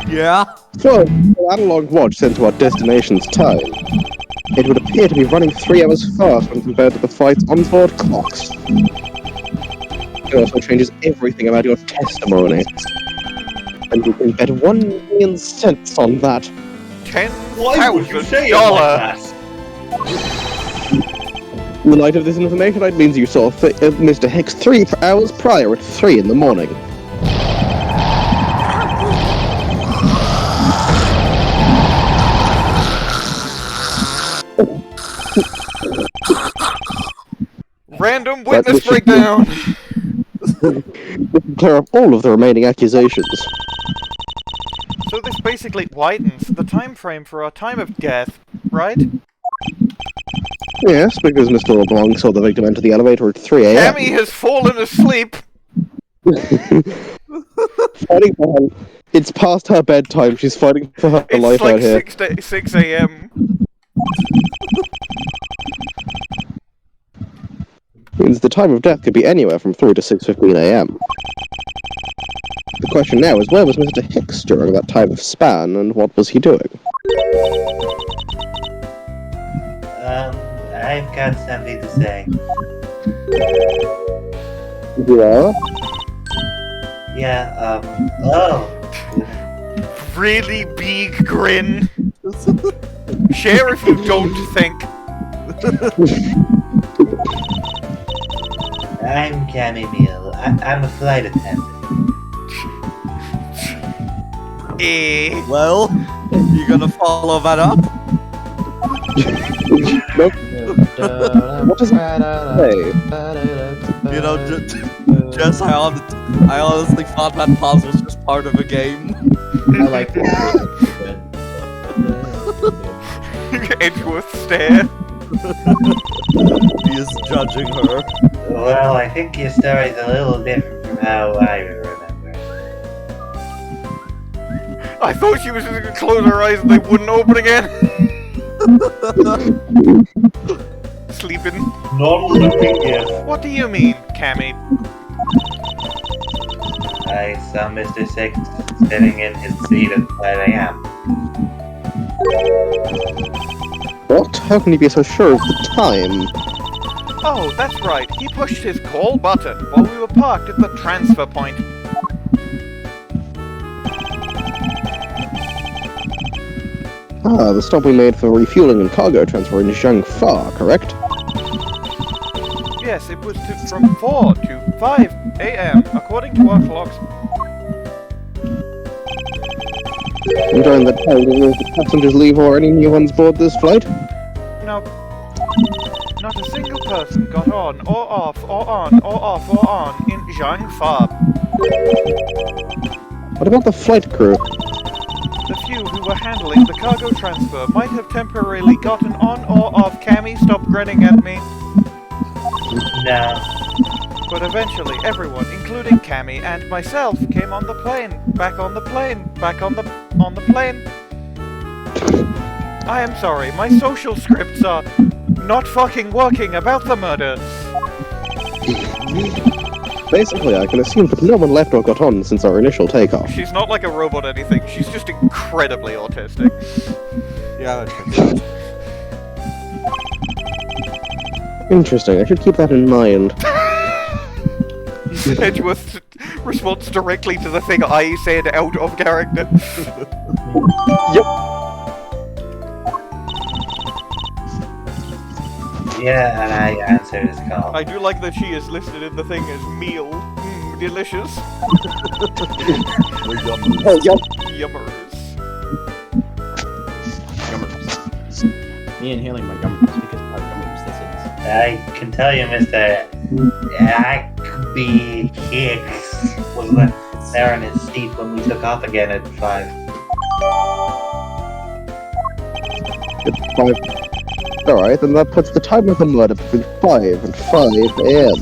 Yeah? So, an analog watch sent to our destination's time. It would appear to be running 3 hours fast when compared to the flight's onboard clocks. It also changes everything about your testimony. And you can bet 1 million cents on that. Why would you say it like that? In the light of this information, it means you saw Mr. Hicks 3 hours prior at 3 in the morning. Random witness this should- breakdown! This will clear up all of the remaining accusations. So this basically widens the time frame for our time of death, right? Yes, because Mr. LeBlanc saw the victim enter the elevator at 3 a.m. Cammy has fallen asleep! Fighting for her. It's past her bedtime. She's fighting for her It's life like out here. 6 a.m. Means the time of death could be anywhere from 3 to 6:15 a.m. The question now is, where was Mr. Hicks during that time of span, and what was he doing? I've got something to say. Yeah? Yeah, oh. really big grin. Share if you don't think. I'm Cammy Meele. I'm a flight attendant. Well, you gonna follow that up? Nope. What does it say? You know, Jess, I honestly thought that pause was just part of a game. I like that. Edgeworth stare. He is judging her. Well, I think your story's a little different from how I remember. I thought she was just gonna close her eyes and they wouldn't open again. Sleeping. Non-living gift. What do you mean, Cammy? I saw Mr. Six sitting in his seat at 5 a.m. What? How can you be so sure of the time? Oh, that's right. He pushed his call button while we were parked at the transfer point. Ah, the stop we made for refueling and cargo transfer in Zhangfa, correct? Yes, it was from 4 to 5 a.m. according to our clocks. And during that time, did any of the passengers leave or any new ones board this flight? No. Not a single person got on or off or on or off or on in Zhangfa. What about the flight crew? The few who were handling the cargo transfer might have temporarily gotten on or off. Cammy, stop grinning at me. No. But eventually everyone, including Cammy and myself, came on the plane. Back on the plane. Back on the plane. I am sorry, my social scripts are not fucking working about the murder. Basically, I can assume that no one left or got on since our initial takeoff. She's not like a robot or anything, she's just incredibly autistic. Yeah, that checks out. Interesting, I should keep that in mind. Edgeworth responds directly to the thing I said out of character. Yep. Yeah, and I answered his call. I do like that she is listed in the thing as meal. Delicious. Oh, yep. Yummers. Me inhaling my gum because part of gummers this is. I can tell you, Mr. Ackby Hicks was there in his seat when we took off again at 5. It's 5. Alright, then that puts the time of the murder between 5 and 5 a.m.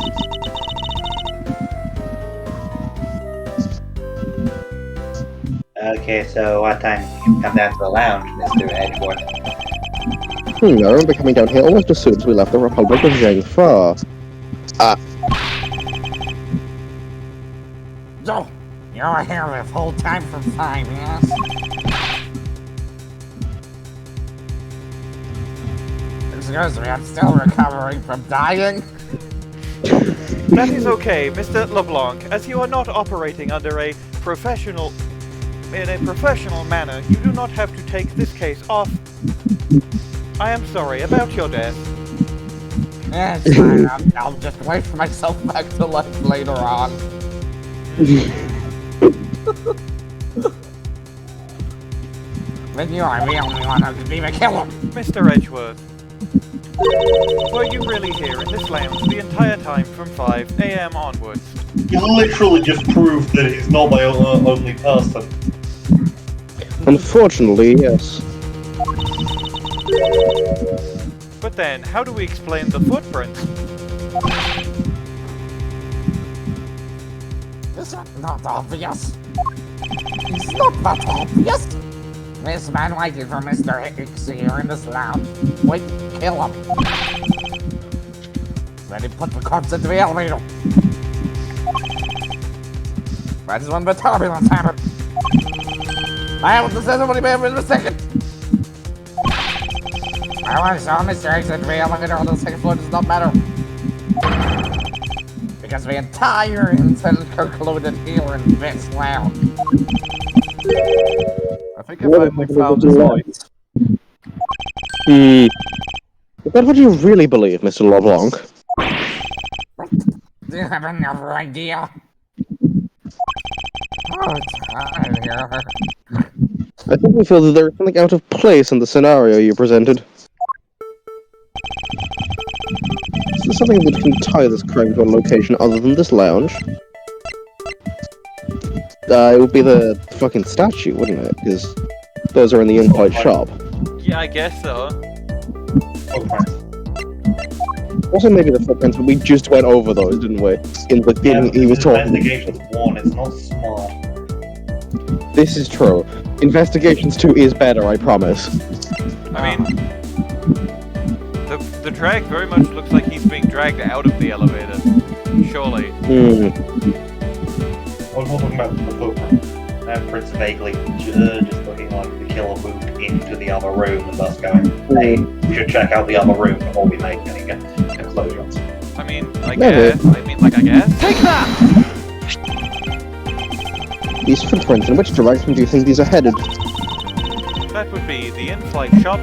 Okay, so what time did you come down to the lounge, Mr. Edgeworth? I remember coming down here almost as soon as we left the Republic of Zhangfa. So, you were here the whole time from 5, yes? Excuse me, I'm still recovering from dying. That is okay, Mr. LeBlanc, as you are not operating under in a professional manner, you do not have to take this case off. I am sorry about your death. Yeah, it's fine. I'll just wait for myself back to life later on. But you are the only one who can even kill him. Mr. Edgeworth, were you really here in this lounge the entire time from 5 a.m. onwards? You literally just proved that he's not my only person. Unfortunately, yes. But then, how do we explain the footprints? Is that not obvious? It's not that obvious. This man waited for Mr. Hicks here in this lounge. Wait, kill him. Then he put the corpse into the elevator. That is when the turbulence happened. I haven't decided what he may have been mistaken. I saw Mr. Hicks into the elevator on the second floor does not matter. Because the entire incident concluded here in this lounge. I think I finally found his voice. Is that what you really believe, Mr. LeBlanc? Do you have another idea? Oh, it's hard here. I think we feel that there is something out of place in the scenario you presented. Is there something that can tie this crime to a location other than this lounge? It would be the fucking statue, wouldn't it? Because those are in the in-flight shop. Yeah, I guess so. Also maybe the footprints, but we just went over those, didn't we? In the thing he was talking. Investigations 1, it's not smart. This is true. Investigations 2 is better, I promise. I mean, the drag very much looks like he's being dragged out of the elevator. Surely. We're talking about the footprint. Footprints vaguely just looking like the killer moved into the other room and thus going, hey, we should check out the other room before we make any conclusions. I mean, I guess. Take that! These footprints, in which direction do you think these are headed? That would be the in-flight shop.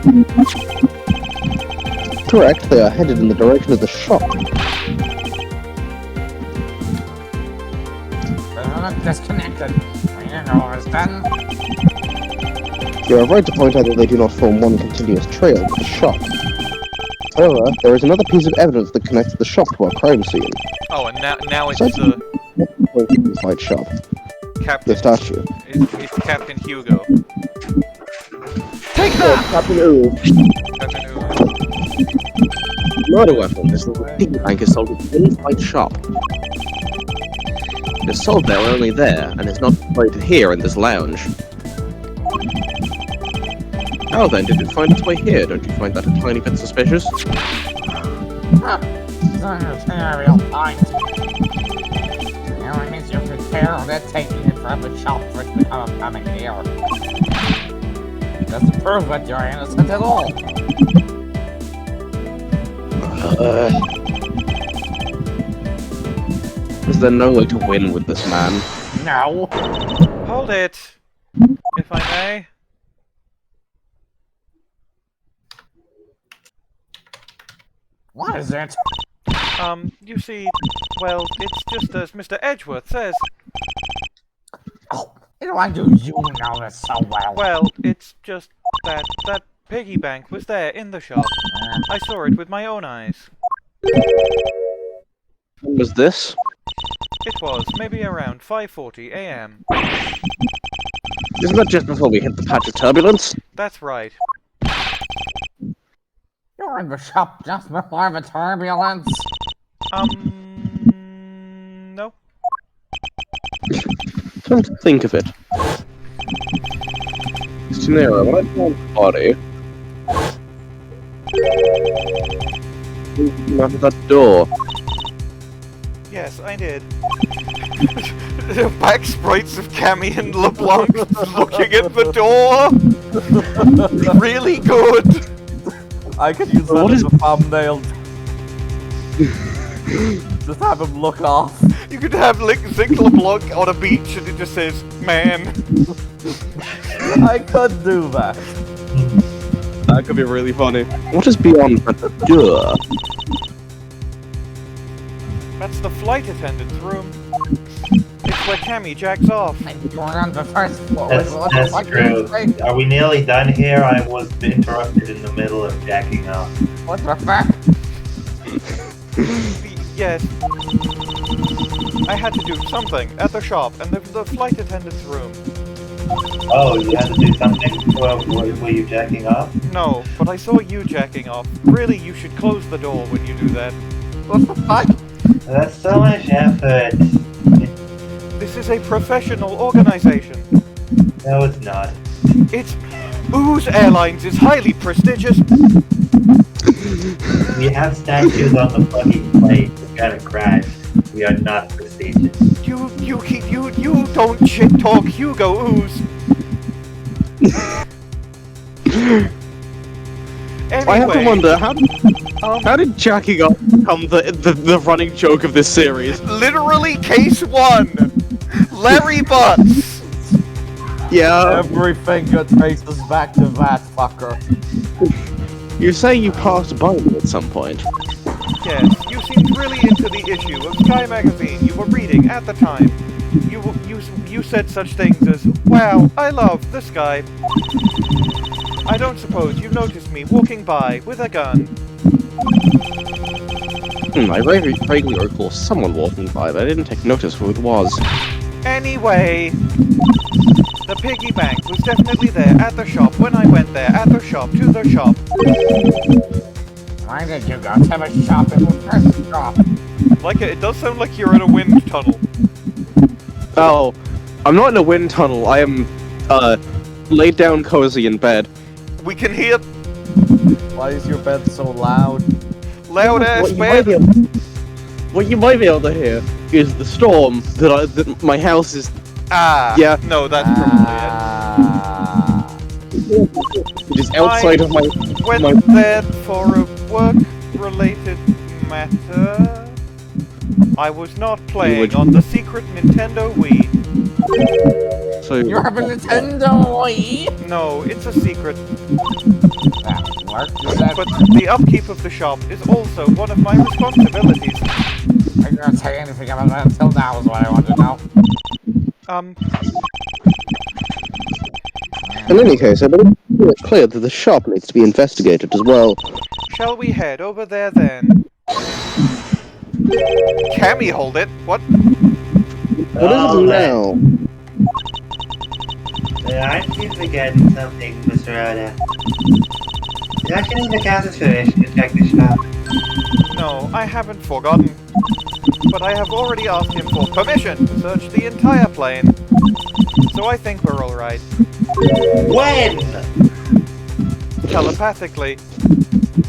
Correct, they are headed in the direction of the shop. They're not disconnected. You know what's done? You are right to point out that they do not form one continuous trail to the shop. However, there is another piece of evidence that connects the shop to our crime scene. Oh, and now it's Besides the fight shop. Captain. The statue. It's Captain Hugo. Take that! Captain Ooh. Captain Hugo. Murder weapon. This little piggy bank is sold at the in-fight shop. It's sold there only there, and it's not located here in this lounge. How then did it find its way here? Don't you find that a tiny bit suspicious? Huh. It's a real point. Now it means you prepare that taking it from the shop for it to become a coming here. Doesn't prove that you're innocent at all. Is there no way to win with this man? No. Hold it, if I may. What is it? You see, well, it's just as Mr. Edgeworth says. Oh, why do you know this so well? Well, it's just that piggy bank was there in the shop. I saw it with my own eyes. When was this? It was maybe around 5:40 a.m. Isn't that just before we hit the patch of turbulence? That's right. You're in the shop just before the turbulence. No. Come to think of it. Teneiro, when I found the body... out of that door. Yes, I did. Back sprites of Cammy and LeBlanc looking at the door. Really good. I could use that as a thumbnail. Just have him look off. You could have Zinc LeBlanc on a beach and it just says, man. I could do that. That could be really funny. What is beyond that door? That's the flight attendant's room. It's where Cammy jacks off. You're on the first floor. That's true. Are we nearly done here? I was interrupted in the middle of jacking off. What the fuck? Yes. I had to do something at the shop and the flight attendant's room. Oh, you had to do something? Well, were you jacking off? No, but I saw you jacking off. Really, you should close the door when you do that. What the fuck? That's so much effort. This is a professional organization. No, it's not. It's... Ooze Airlines is highly prestigious. We have statues on the fucking plane. It's gotta crash. We are not prestigious. You don't shit talk Hugo Ooze. Anyway, I have to wonder, how did jacking off become the running joke of this series? Literally case 1. Larry Butts. Yeah, Everything good traces back to that fucker. you say you passed by me at some point. Yes, you seemed really into the issue of Sky Magazine you were reading at the time. You said such things as, "Wow, I love the sky." I don't suppose you noticed me walking by with a gun. I vaguely recall someone walking by, but I didn't take notice who it was. Anyway, the piggy bank was definitely there at the shop when I went there, at the shop, to the shop. Why did you go to the shop in the first shop? It does sound like you're in a wind tunnel. Oh, I'm not in a wind tunnel. I am, laid down cozy in bed. We can hear Why is your bed so loud? loud ass What you might be bed. what you might be able to hear is the storm that my house is. Ah, Yeah. no, that's probably It is outside of my. it. Went there for a work-related matter. I was not playing on the secret Nintendo Wii. So You have a Nintendo Wii? No, it's a secret. That worked, you said. But the upkeep of the shop is also one of my responsibilities. I didn't say anything about that until now is what I want to know. In any case, I believe it's clear that the shop needs to be investigated as well. Shall we head over there then? Cammy, hold it. What? What is it now? Aren't you forgetting something, Mr. Rhoda? Is actually in the council's permission to check the shop. No, I haven't forgotten. But I have already asked him for permission to search the entire plane. So I think we're alright. When? Telepathically.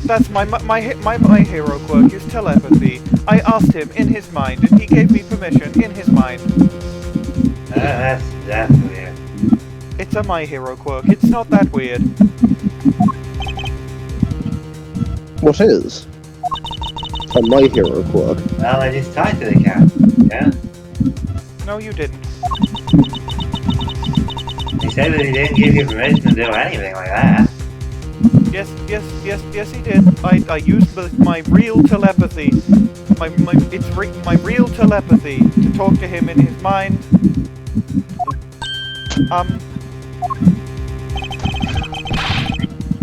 That's my hero quirk is telepathy. I asked him in his mind, and he gave me permission in his mind. That's weird. It's a my hero quirk. It's not that weird. What is? A My Hero quirk. Well, I just talked to the council, yeah? No, you didn't. He said that he didn't give you permission to do anything like that. Yes, he did. I used my real telepathy. My real telepathy to talk to him in his mind.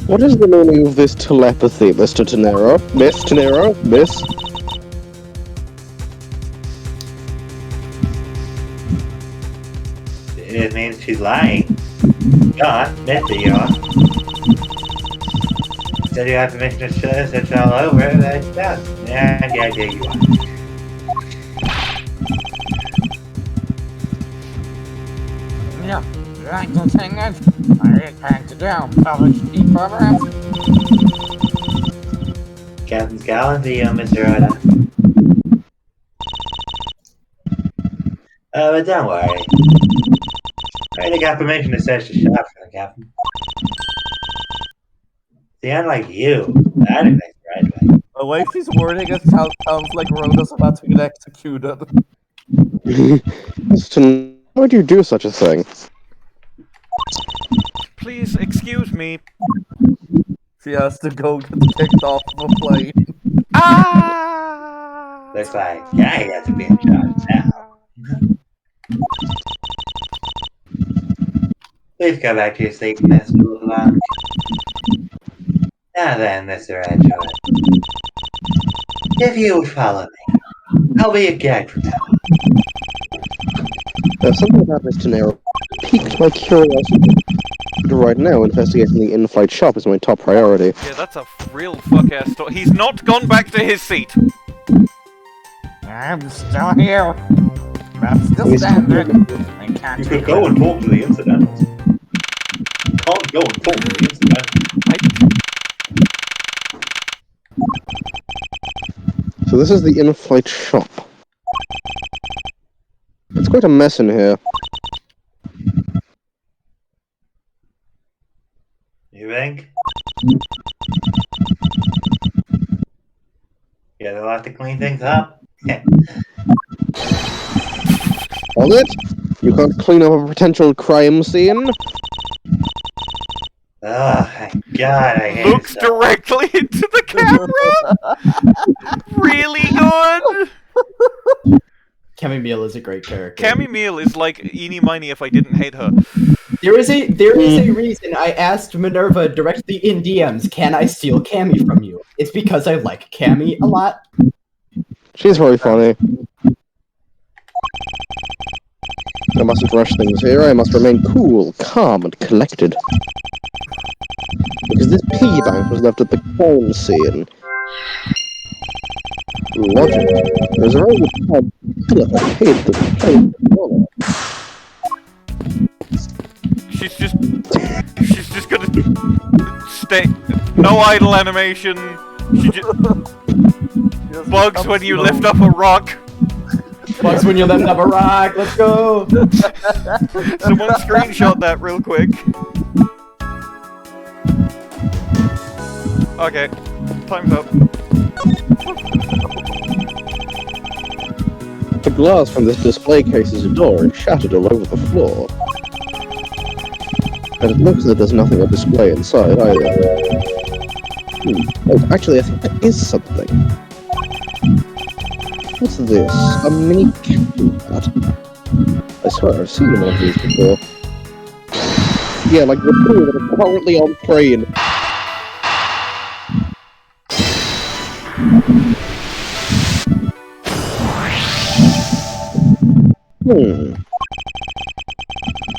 What is the meaning of this telepathy, Mr. Teneiro? Miss Teneiro? Miss? It means she's lying. Not meant to, you are. Said you have permission to search all over it, that's done. Yeah, you are. Yeah, like the thing is, I return to do, publish the program. Captain's gallant to you, Mr. Rhoda. But don't worry. I already got permission to search the shop for the captain. See, unlike you, I didn't think the right way. The way she's wording it sounds like Rhoda's about to get executed. Mr. Why would you do such a thing? Please excuse me. She has to go get kicked off of a plane. Ah! Looks like I got to be in charge now. Please go back to your sleep, Mr. LeBlanc. Now then, Mr. Edgeworth. If you would follow me, I'll be a gag from now. Something about Miss Teneiro piqued my curiosity. Right now, investigating the in-flight shop is my top priority. Yeah, that's a real fuck-ass story. He's not gone back to his seat. I'm still here. I'm still standing. I can't You could go and talk to the incident. You can't go and talk to the incident. So this is the in-flight shop. It's quite a mess in here. You think? Yeah, they'll have to clean things up. Hold it! You can't clean up a potential crime scene? Oh, my God, I hate Looks it. directly into the camera. Really good. Cammy Meele is a great character. Cammy Meele is like Eenie Meenie if I didn't hate her. There is a reason I asked Minerva directly in DMs, can I steal Cammy from you? It's because I like Cammy a lot. She's very funny. I mustn't rush things here. I must remain cool, calm, and collected. Because this piggy bank was left at the crime scene. Logic. There's a very good time Philip paid the $1. She's just gonna stay. No idle animation. She just bugs when you lift up a rock. Bugs when you lift up a rock. Let's go. Someone screenshot that real quick. Okay, time's up. The glass from this display case's door is shattered all over the floor. And it looks as if there's nothing on display inside either. Oh, actually, I think there is something. What's this? A mini captain hat? I swear I've seen one of these before. Yeah, like the two that are currently on train.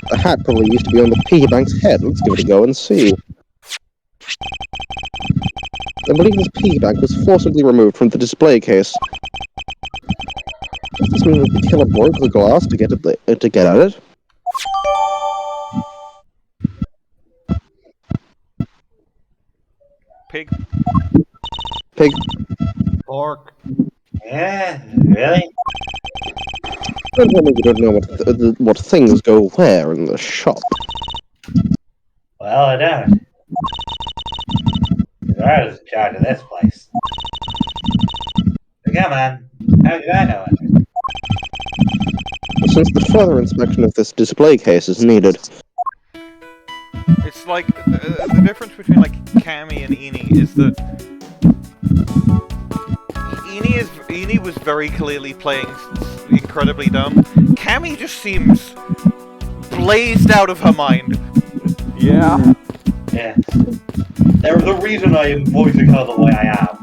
The hat probably used to be on the piggy bank's head. Let's give it a go and see. I believe this piggy bank was forcibly removed from the display case. Does this mean that the killer broke the glass to get at it? Pig. Pig. Pork. Yeah, really? Don't tell me you don't know what things go where in the shop. Well, I don't. I was in charge of this place. So come on, how did I know it? Since the further inspection of this display case is needed. It's like the difference between like Cammy and Eenie is that Eenie was very clearly playing incredibly dumb. Cammy just seems blazed out of her mind. Yeah. Yeah. There's a reason I am voicing her the way I am.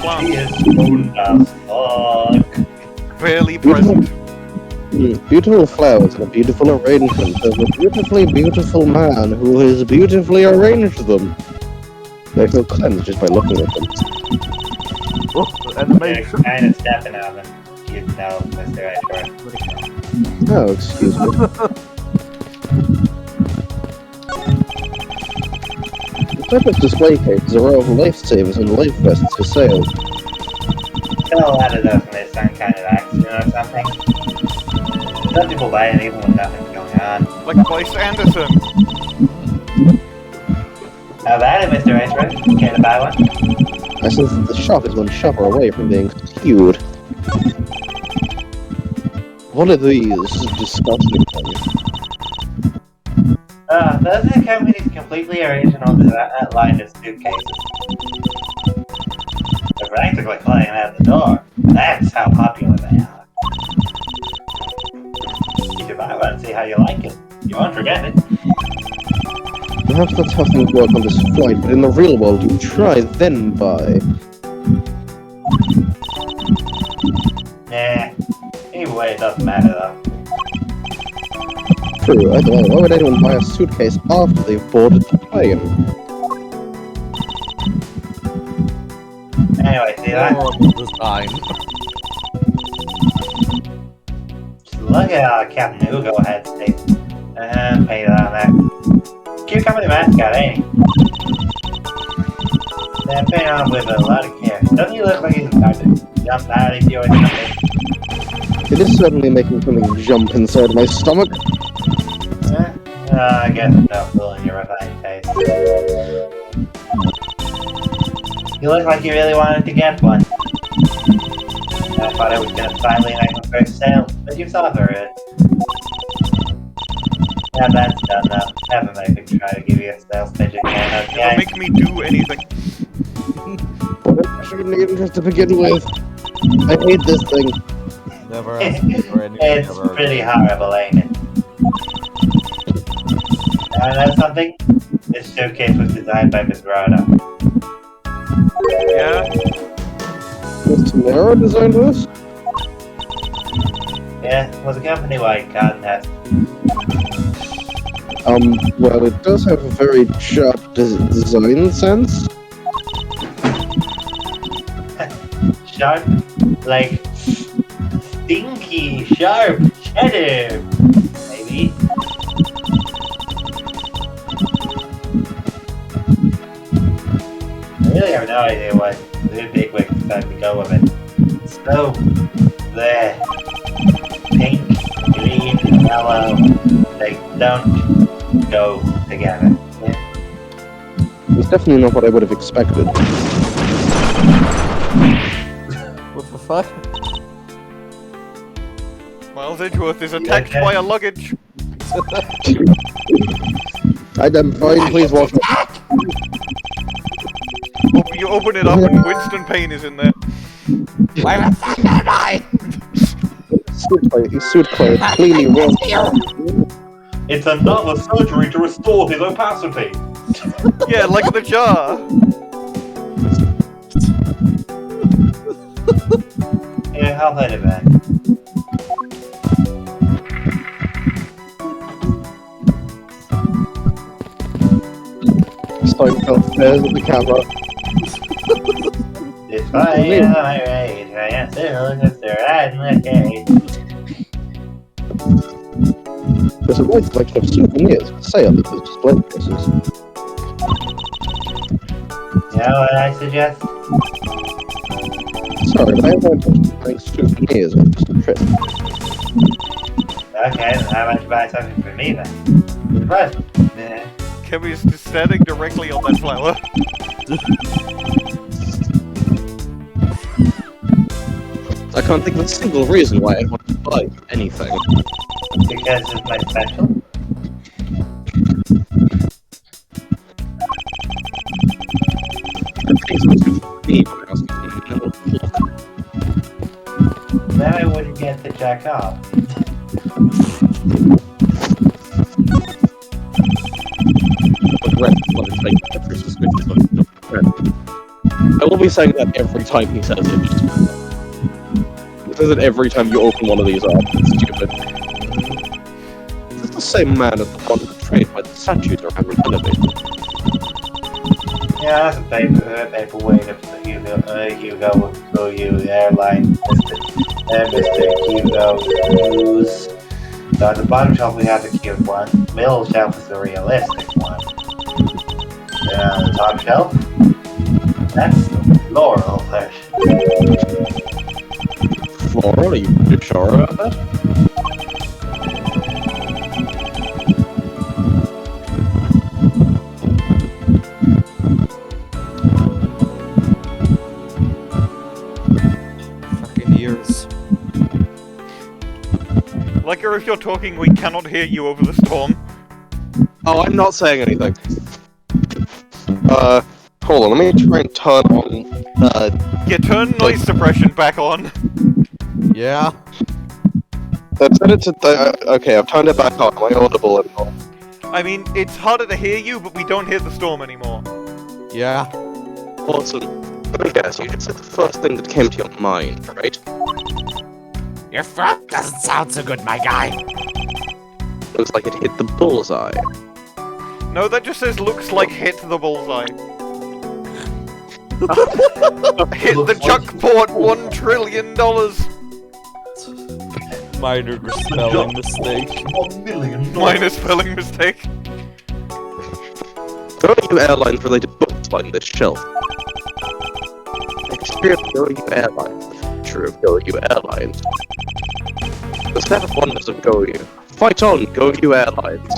Wow. She is stoned as fuck. Barely present. Beautiful flowers and a beautiful arrangement of a beautifully beautiful man who has beautifully arranged them. They feel cleansed just by looking at them. Oh, You're animation. kind of stepping on them. You know, Mr. Edgeworth. Oh, excuse me. The type of display cases are all lifesavers and life vests for sale. Tell a lot of those when there's some kind of accident or something. Some people buy it even when nothing's going on. Like Byst Anderson. How about it, Mr. Edgeworth? Care to buy one? I sense that the shop is one shopper away from being skewed. One of these disgusting things. Those are the company's completely original line of suitcases. They're practically flying out the door. That's how popular they are. You should buy one and see how you like it. You won't regret it. Perhaps that's how things work on this flight, but in the real world you try, then buy. Nah. Either way, it doesn't matter though. True, I don't know, why would anyone buy a suitcase after they've boarded the plane? Anyway, see that? Horrible design. Just look at our Captain Hugo head state. Painted on that. Cute company mascot, ain't he? They're painted on with a lot of care. Doesn't he look like he's about to jump out of you or something? It is certainly making something jump inside my stomach. I guess it's no fooling your refined taste. You look like you really wanted to get one. I thought I was gonna finally make my first sale. But you saw through it. Yeah, that's done now. Never make me try to give you a sales pitch again, Don't okay? make me do anything. I shouldn't get interest to begin with. I hate this thing. Never ask me for anything It's ever. pretty horrible, ain't it? Know something? This showcase was designed by Miss Rhoda. Yeah? Was Teneiro designed this? Yeah, it was a company-wide contest. Well, it does have a very sharp design sense. Sharp? Like, stinky, sharp cheddar, maybe? I really have no idea what the big wig decided to go with it. So, there. Pink, green, yellow, they don't go together. Yeah. It's definitely not what I would have expected. What the fuck? Miles Edgeworth is attacked by a luggage. I'm fine, please walk. You open it up and Winston Payne is in there. Where the fuck am I? Suit clothes, clearly wrong. It's another surgery to restore his opacity. Yeah, like the jar. Yeah, I'll let it back. Steinfeld stares at the camera. Despite my rage, I am still just a rat in the cage. There's a nice collection of souvenirs for sale at the display cases. You know what I suggest? Sorry, but I want to buy souvenirs on this trip. Okay, then how about you buy something for me then? Right. Yeah. Cammy's just standing directly on that flower. I can't think of a single reason why I want to buy anything. Because it's my special? Then I wouldn't get to jack off. I will be saying that every time he says it. He says it every time you open one of these up. It's stupid. It's the same man as the one portrayed by the statues around the elevator. Yeah, that's a paperweight of the Hugo will you airline, Mr. Hugo News. So at the bottom shelf we have the cute one. Middle shelf is the realistic one. Then on the top shelf, that's the floral version. Floral? Are you sure about that? Like if you're talking, we cannot hear you over the storm. Oh, I'm not saying anything. Hold on, let me try and turn on, Yeah, turn noise suppression back on. Yeah. I've set it to, okay, I've turned it back on. Am I audible anymore? I mean, it's harder to hear you, but we don't hear the storm anymore. Yeah. Awesome. Let me guess, you just said the first thing that came to your mind, right? Your front doesn't sound so good, my guy. Looks like it hit the bullseye. No, that just says looks like hit the bullseye. Hit the jackpot, $1 trillion. Minor spelling mistake. $1 million. Minor spelling mistake. There are you airlines related books like this shelf. Experience Go You Airlines, the future of Go You Airlines. The 7 wonders of Go You. Fight on, Go You Airlines.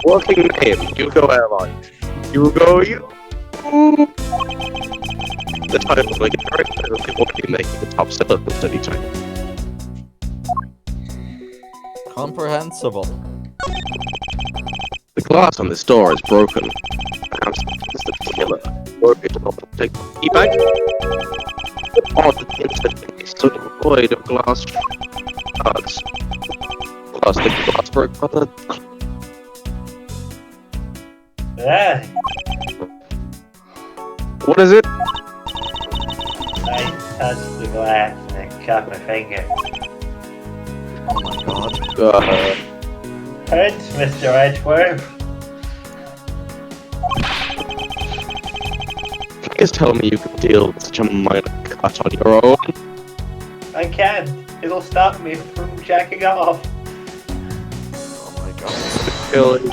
Working name, You Go Airlines. You Go You. The title will make it very clear that they won't be making the top seller for any time. Comprehensible. The glass on this door is broken. Perhaps it's the killer. Or it will take the key back. Or the instant is so void of glass shards. Plus the glass broke by the... Yeah, What is it? I touched the glass and I cut my finger. Oh my god. Hurts, Mr. Edgeworth. Please tell me you can deal with such a minor cut on your own. I can. It'll stop me from jacking off. Oh my god. Kill you.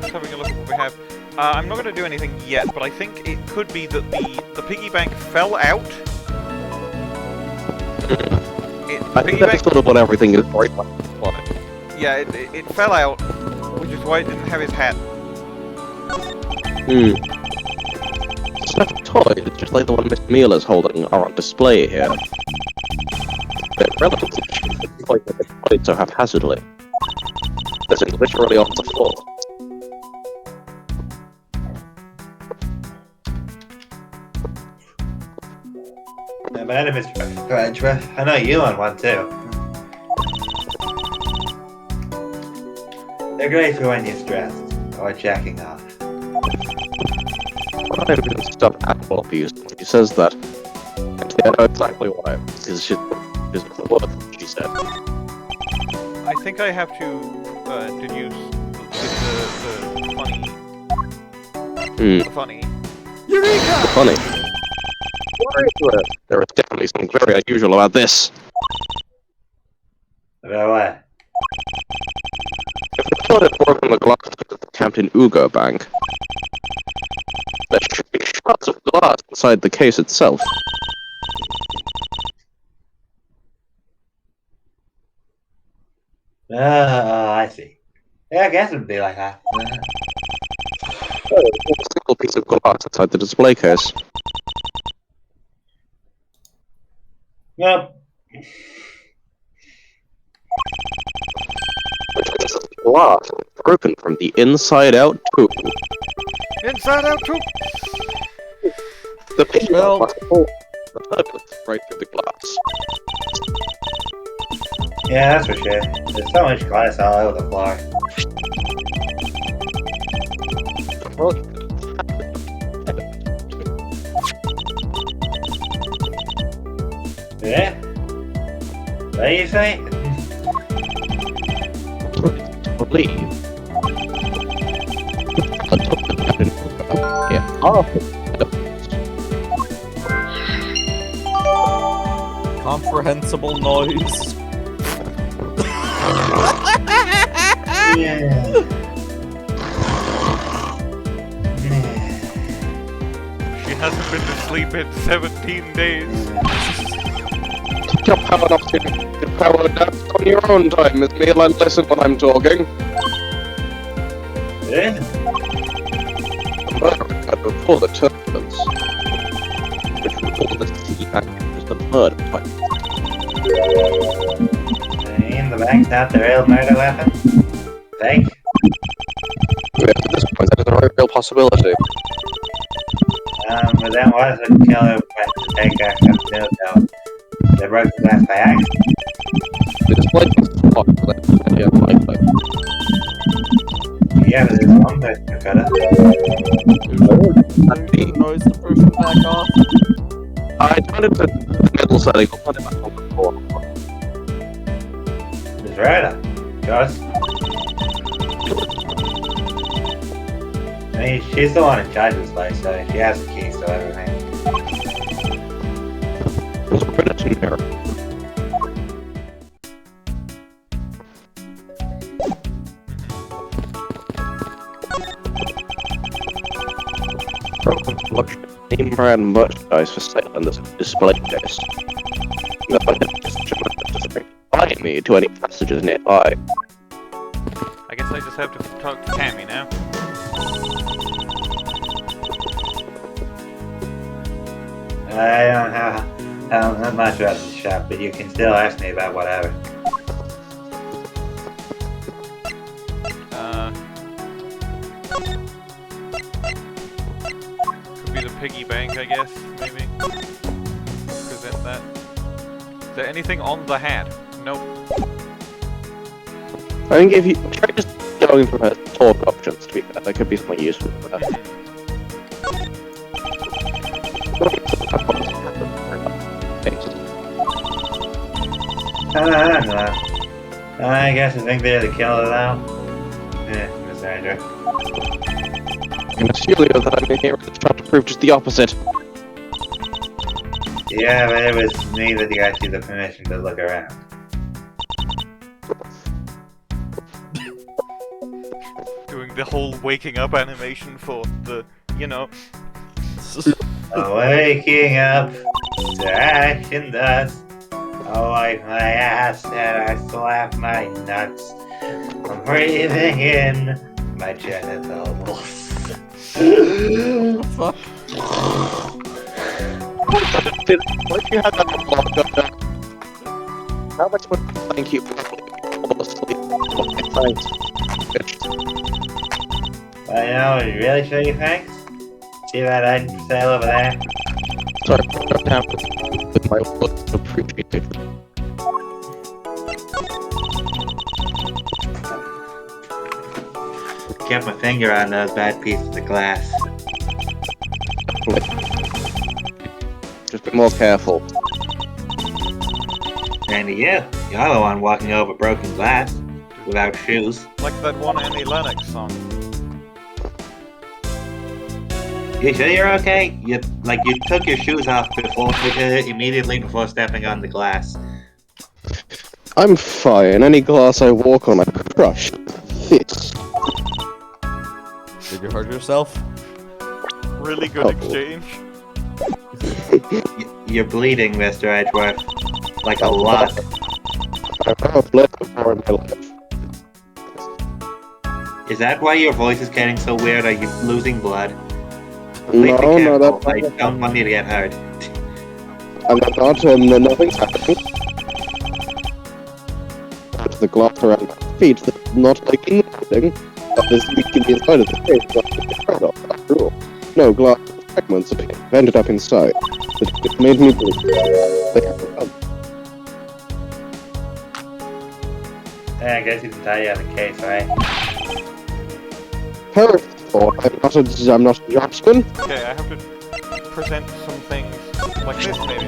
Just having a look at what we have. I'm not going to do anything yet, but I think it could be that the piggy bank fell out. I think that's sort of what everything is right now. Yeah, it fell out, which is why it didn't have his hat. It's not a toy, it's just like the one Miss Meele is holding are on display here. They're relatively cheap, quite deployed so haphazardly. As in literally on the floor. No matter, Mr. Edgeworth. I know you want one too. They're great for when you're stressed or jacking off. I didn't stop animal abuse when he says that. Actually, I know exactly why. Because she's the word, she said. I think I have to deduce the funny. The funny. The funny. There is definitely something very unusual about this. About what? If the killer had broken the glass at the Captain Ugo Bank, there should be shards of glass inside the case itself. I see. Yeah, I guess it'd be like that. A single piece of glass inside the display case. Yep. Glass broken from the inside out too. Inside out too. The picture Well- must have fallen the turbulence right through the glass. Yeah, that's for sure. There's so much glass all over the floor. Yeah? What do you say? Believe. Yeah. Comprehensible noise. Yeah. She hasn't been to sleep in 17 days. Your power up to your power down on your own time, Miss Meele, and listen when I'm talking. Yeah? The murder occurred before the turbulence, which was all the sea action is the murder pipe. The bank's not the real murder weapon? Fake? Up to this point, that is a very real possibility. But then what if the killer went to take our company though? They broke the glass by accident? The display case is locked, but that's yeah, likely. Yeah, but there's one person who could have. Noise the person back off. I turned it to the middle setting, I'll put it back on the floor. It's Rhoda. Joss. I mean, she's the one in charge of this place, so she has the keys to everything. Let's put it in there. Name brand merchandise for sale in this display case. No one has buy me to any passages nearby. I guess I just have to talk to Cammy now. I don't Not much about the shop, but you can still ask me about whatever. Could be the piggy bank, I guess, maybe. Present that. Is there anything on the hat? Nope. I think if you try just going for her talk options, to be fair, that could be something useful for her. I guess I think they're the killer now. Miss Andrew. You must surely know that I'm here trying to prove just the opposite. Yeah, but it was me that got you the permission to look around. Doing the whole waking up animation for the, you know. Waking up to action dust. I wipe my ass and I slap my nuts. I'm breathing in my genitals. Fuck. What if you had that block up there? How much would thank you for fall asleep? Thanks. I know, really show you thanks? See that item for sale over there? Sorry, I don't have with my looks appreciated. Kept my finger on those bad pieces of glass. Just be more careful. And you're the one walking over broken glass without shoes. Like that one Annie Lennox song. You sure you're okay? You took your shoes off immediately before stepping on the glass. I'm fine. Any glass I walk on, I crush. Fist. Did you hurt yourself? Really good exchange. You're bleeding, Mr. Edgeworth. Like a lot. I've never bled before in my life. Is that why your voice is getting so weird? Are you losing blood? Please be No, careful. that's I don't want you to get hurt. I'm not, nothing's happening. To the glass around my feet, that's not like anything. That is leaking inside of the face, not to get hurt off, after all. No, glass fragments have ended up inside. It made me bleed. They have to come. Yeah, I guess you can tie you on the case, right? I'm not a jobsman. Okay, I have to present some things like this, maybe.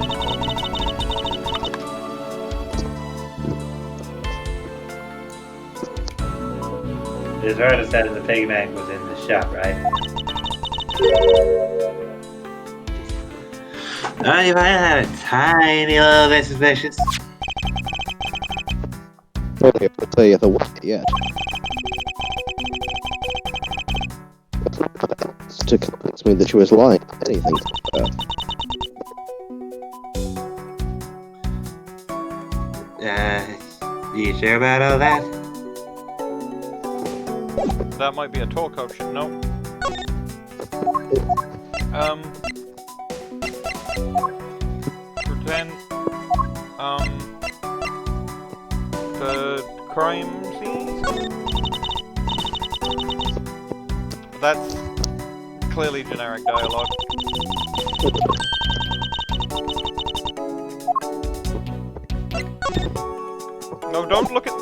It's Rhoda said the pig bank was in the shop, right? I had a tiny little bit suspicious. Don't have to tell you the what yet. To convince me that she was lying. Anything. You sure about all that? That might be a talk option, no? Pretend, the crime scene? That's clearly generic dialogue. No, don't look at...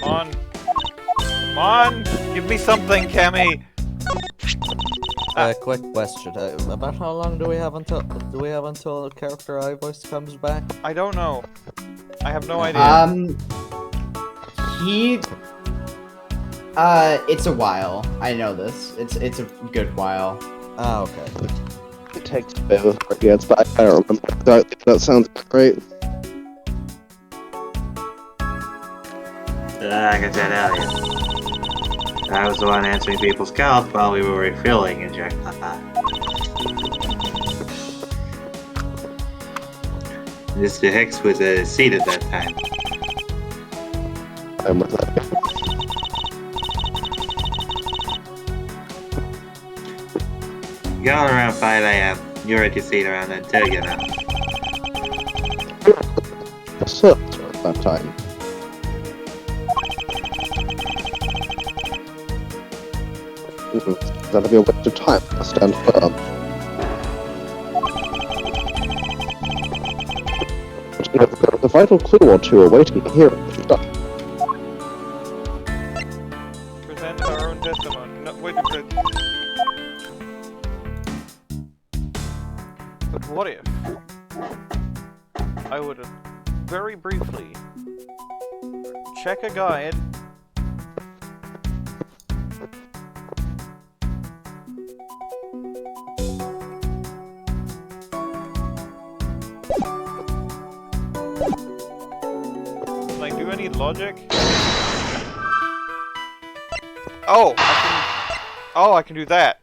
Come on! Give me something, Cammy! Quick question. About how long do we have until the character I voiced comes back? I don't know. I have no idea. It's a while. I know this. It's a good while. Ah, okay. It takes a bit of forgets, but I don't remember. That sounds great. Like I said earlier, I was the one answering people's calls while we were refueling and Mr. Hicks was a seat at that time. I'm with that. Going around 5 a.m. You're at your seat around then too, you know. So, at that time. That'll be a waste of time. I stand firm. The vital clue or two awaiting here. Present our own testimony. No, wait, but what if I would very briefly check a guide Can I do any logic? Oh, I can do that.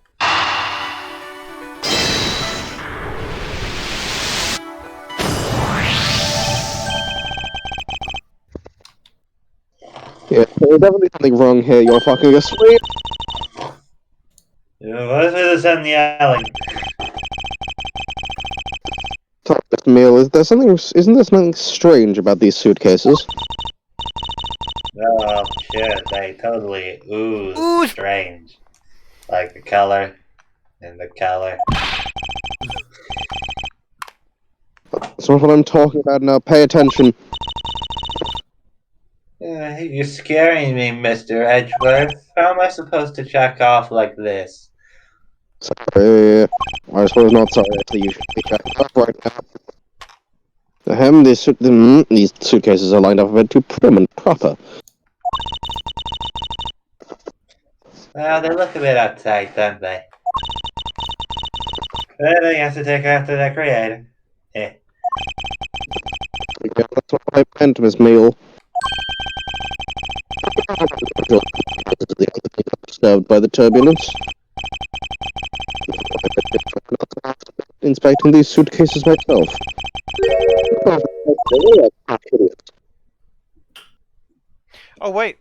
Yeah, there's definitely something wrong here. You're fucking asleep. What is with the sun yelling? Meele, is there something? Isn't there something strange about these suitcases? Oh shit, they totally ooze strange. Like the color and the color. That's not what I'm talking about now. Pay attention. You're scaring me, Mr. Edgeworth. How am I supposed to check off like this? Sorry. I suppose not sorry. You should be checking off right now. These suitcases are lined up a bit too prim and proper. Well, they look a bit uptight, don't they? But I guess to take after their creator. Eh. Yeah, that's what I meant, Miss Meele. Disturbed by the turbulence. Inspecting these suitcases myself. Oh wait.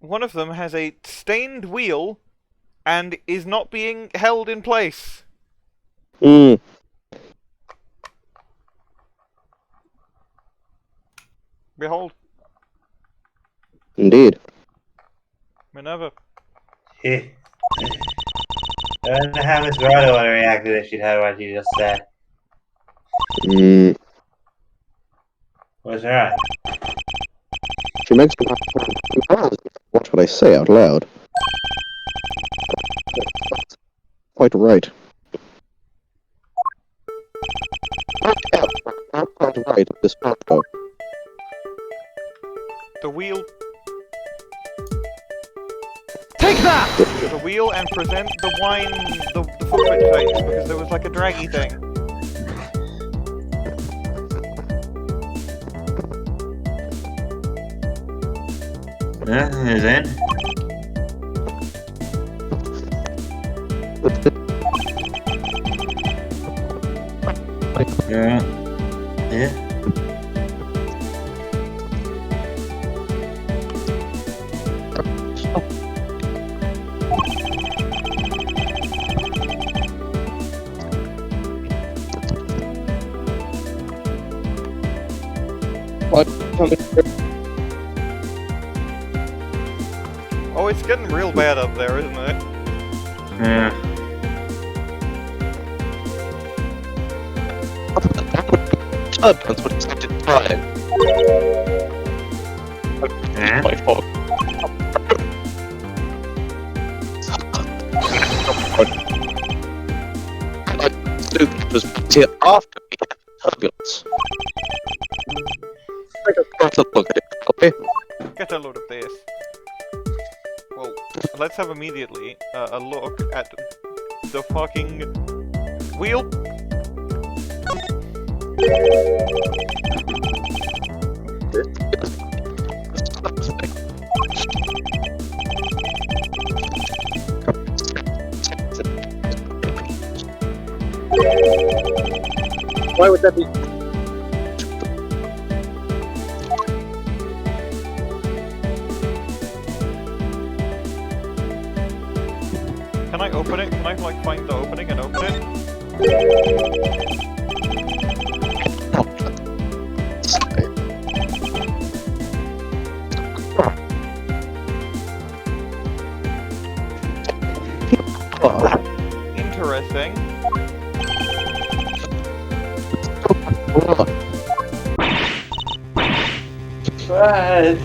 One of them has a stained wheel and is not being held in place. Behold. Indeed. Minerva. I don't know how Miss Rhoda would have reacted if she'd heard what you just said. What's wrong? She makes me watch what I say out loud. Quite right. Quite right at this point, though. The wheel. Take that! The wheel and present the wine, the food vegetation, because there was like a draggy thing. Nothing is in. Yeah. Oh, it's getting real bad up there, isn't it? Yeah. That's what expected time. Yeah. My fault. It was here after we had turbulence. Take a closer look at it, okay? Get a load of this. Well, let's have immediately a look at the fucking wheel. Why would that be? I open it? Can I like find the opening and open it? Interesting.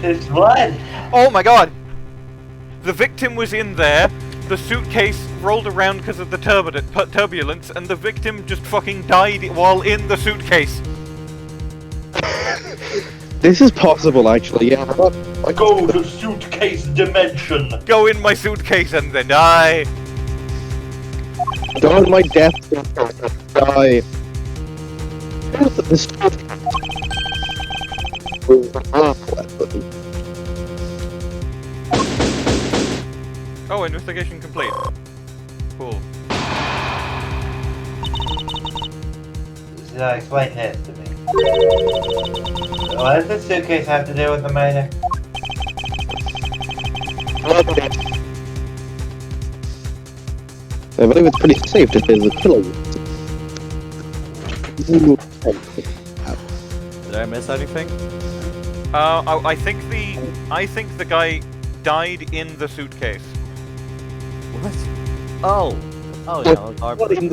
It's blood. Oh my god! The victim was in there, the suitcase rolled around because of the turbulence, and the victim just fucking died while in the suitcase. This is possible, actually, yeah. Go to suitcase dimension. Go in my suitcase and then die. Go in my death. Die. This Oh, investigation complete. Cool. So explain this to me. What does this suitcase have to do with the murder? I believe it's pretty safe to say the killer. Did I miss anything? I think the guy died in the suitcase. What? Oh. Oh yeah, like our pig.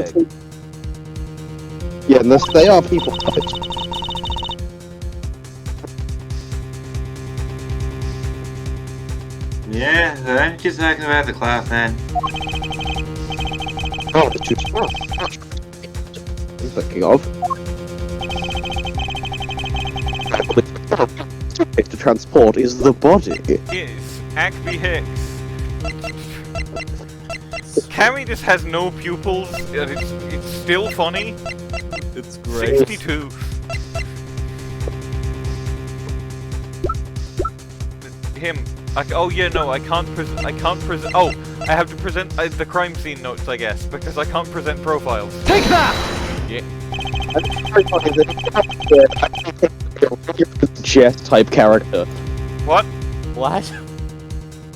Yeah, unless they are people puppets. Yeah, I'm just talking about the cloth then. Oh, the two smart. I'm thinking of. To transport is the body. Yes, Acme Hicks. Cammy just has no pupils, and it's still funny. It's great. 62. Him. Oh yeah, no, I can't present. Oh, I have to present the crime scene notes, I guess, because I can't present profiles. Take that! Yeah. Jess type character. What? What?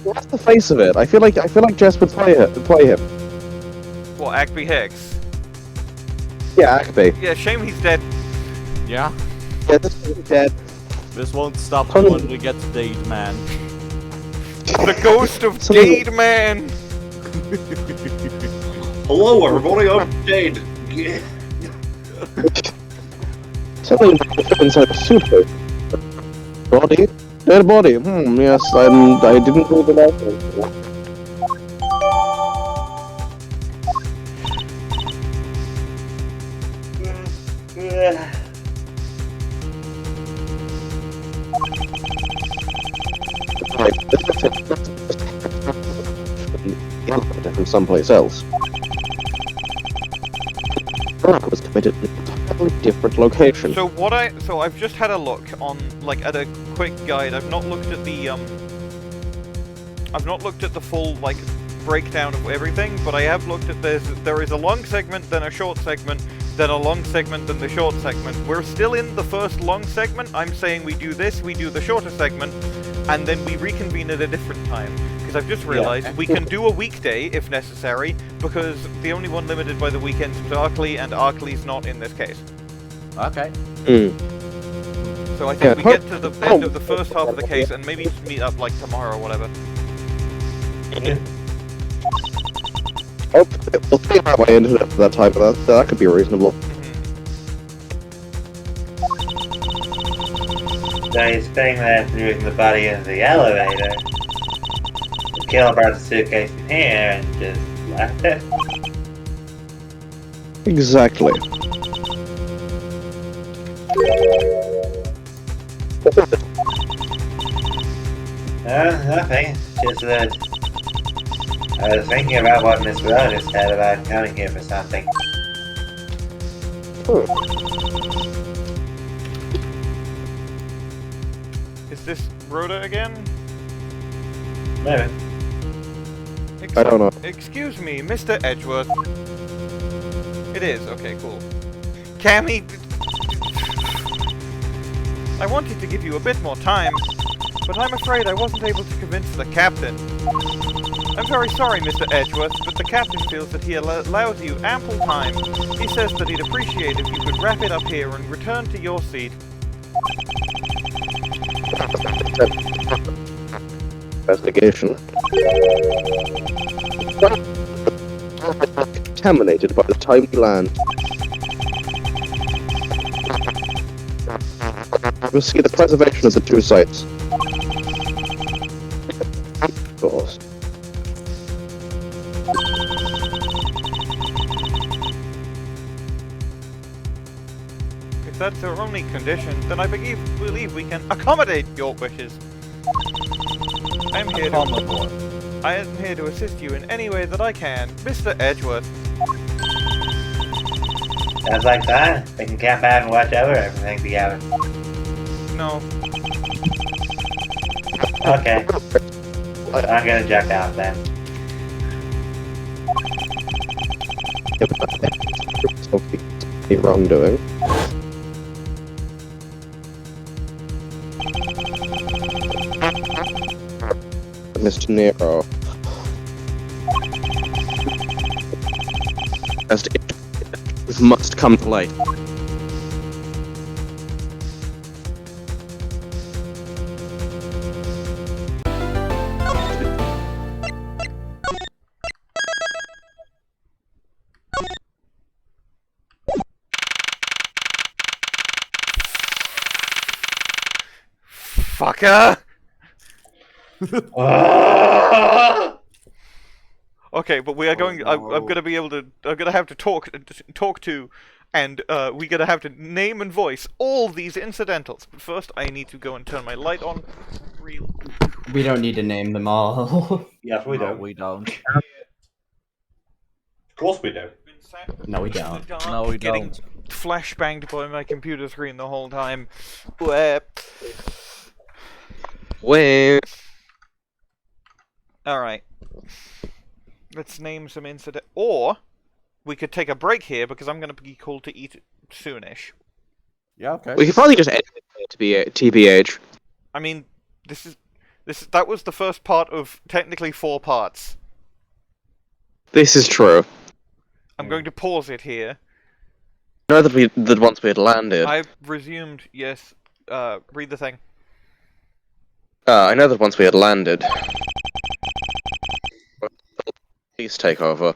What's the face of it? I feel like Jess would play him. What, Acme Hicks? Yeah, Acme. Yeah, shame he's dead. Yeah. Yeah, this is dead. This won't stop when we get to Dade Man. The ghost of Dade Man! Hello, everybody. I'm Dade. Something inside the suitcase. Body? Dead body. Yes, I didn't do the last one. From someplace else. It was committed in an entirely different location. So I've just had a look on, like, at a quick guide. I've not looked at the full, like, breakdown of everything, but I have looked at there is a long segment, then a short segment, then a long segment, then the short segment. We're still in the first long segment. I'm saying we do this, we do the shorter segment, and then we reconvene at a different time. Because I've just realized we can do a weekday if necessary, because the only one limited by the weekends was Arkley, and Arkley's not in this case. Okay. So I think we get to the end of the first half of the case and maybe just meet up like tomorrow or whatever. Oh, we'll see how I ended up for that time, but that could be reasonable. So he's staying there through the body of the elevator. The killer brought the suitcase in here and just left it. Exactly. Nothing. Just that I was thinking about what Miss Rhoda said about coming here for something. Is this Rhoda again? Maybe. I don't know. Excuse me, Mr. Edgeworth. It is, okay, cool. Cammy! I wanted to give you a bit more time, but I'm afraid I wasn't able to convince the captain. I'm very sorry, Mr. Edgeworth, but the captain feels that he allows you ample time. He says that he'd appreciate if you could wrap it up here and return to your seat. Investigation. Contaminated by the time we land. We'll see the preservation of the two sites. Of course. If that's our only condition, then I believe we can accommodate your wishes. I am here to assist you in any way that I can, Mr. Edgeworth. Sounds like that. They can camp out and watch over everything together. No. Okay. I'm gonna check out then. The wrongdoing. Mr. Nero. This must come to light. Fucker! Okay, but we are going. I'm gonna be able to. I'm gonna have to talk to, and we're gonna have to name and voice all these incidentals. But first, I need to go and turn my light on. Real. We don't need to name them all. Yes, we do. No, we don't. Of course we do. No, we don't. No, we Getting don't. flashbanged by my computer screen the whole time. Where? Where? Alright. Let's name some incident. Or, we could take a break here because I'm going to be called to eat soonish. Yeah, okay. We could probably just edit it to be TBH. I mean, that was the first part of technically 4 parts. This is true. I'm going to pause it here. I know that once we had landed. I've resumed, yes. Read the thing. I know that once we had landed. Please take over.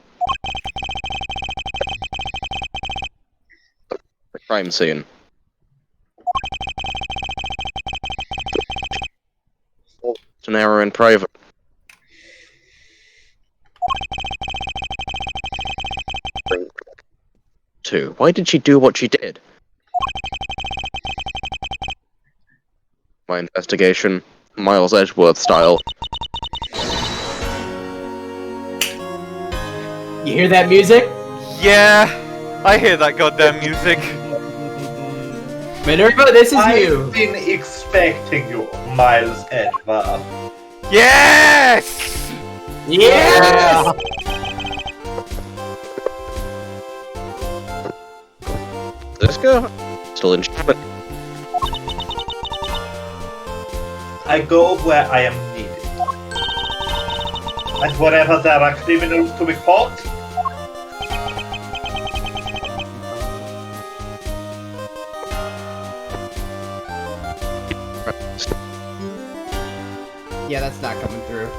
The crime scene. Teneiro in private. Two. Why did she do what she did? My investigation, Miles Edgeworth style. You hear that music? Yeah! I hear that goddamn music. Minerva, this is you. I've been expecting you, Miles Edgeworth. Yes! Yes! Franziska? Still in shipment. I go where I am needed. And wherever there are criminals to be caught, Yeah, that's not coming through.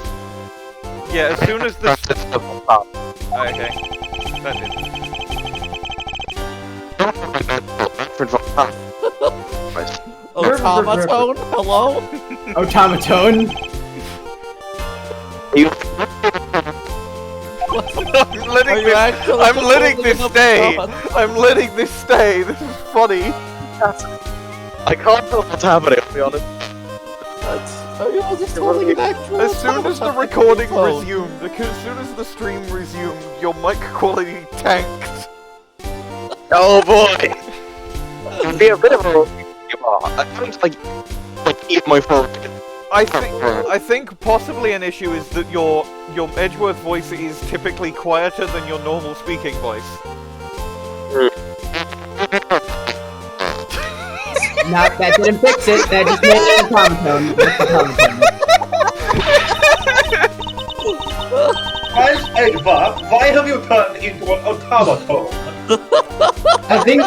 Yeah, as soon as the... Okay. That did. Automaton? Hello? Automaton? I'm letting this stay. I'm letting this stay. This is funny. I can't tell what's happening, I'll be honest. As soon as the recording resumed, as soon as the stream resumed, your mic quality tanked. Oh boy! It'd be a bit of a... I can't, like eat my phone. I think possibly an issue is that your Edgeworth voice is typically quieter than your normal speaking voice. Not that didn't fix it. That just made it automaton. Miles Edgeworth, why have you turned into an automaton? I think.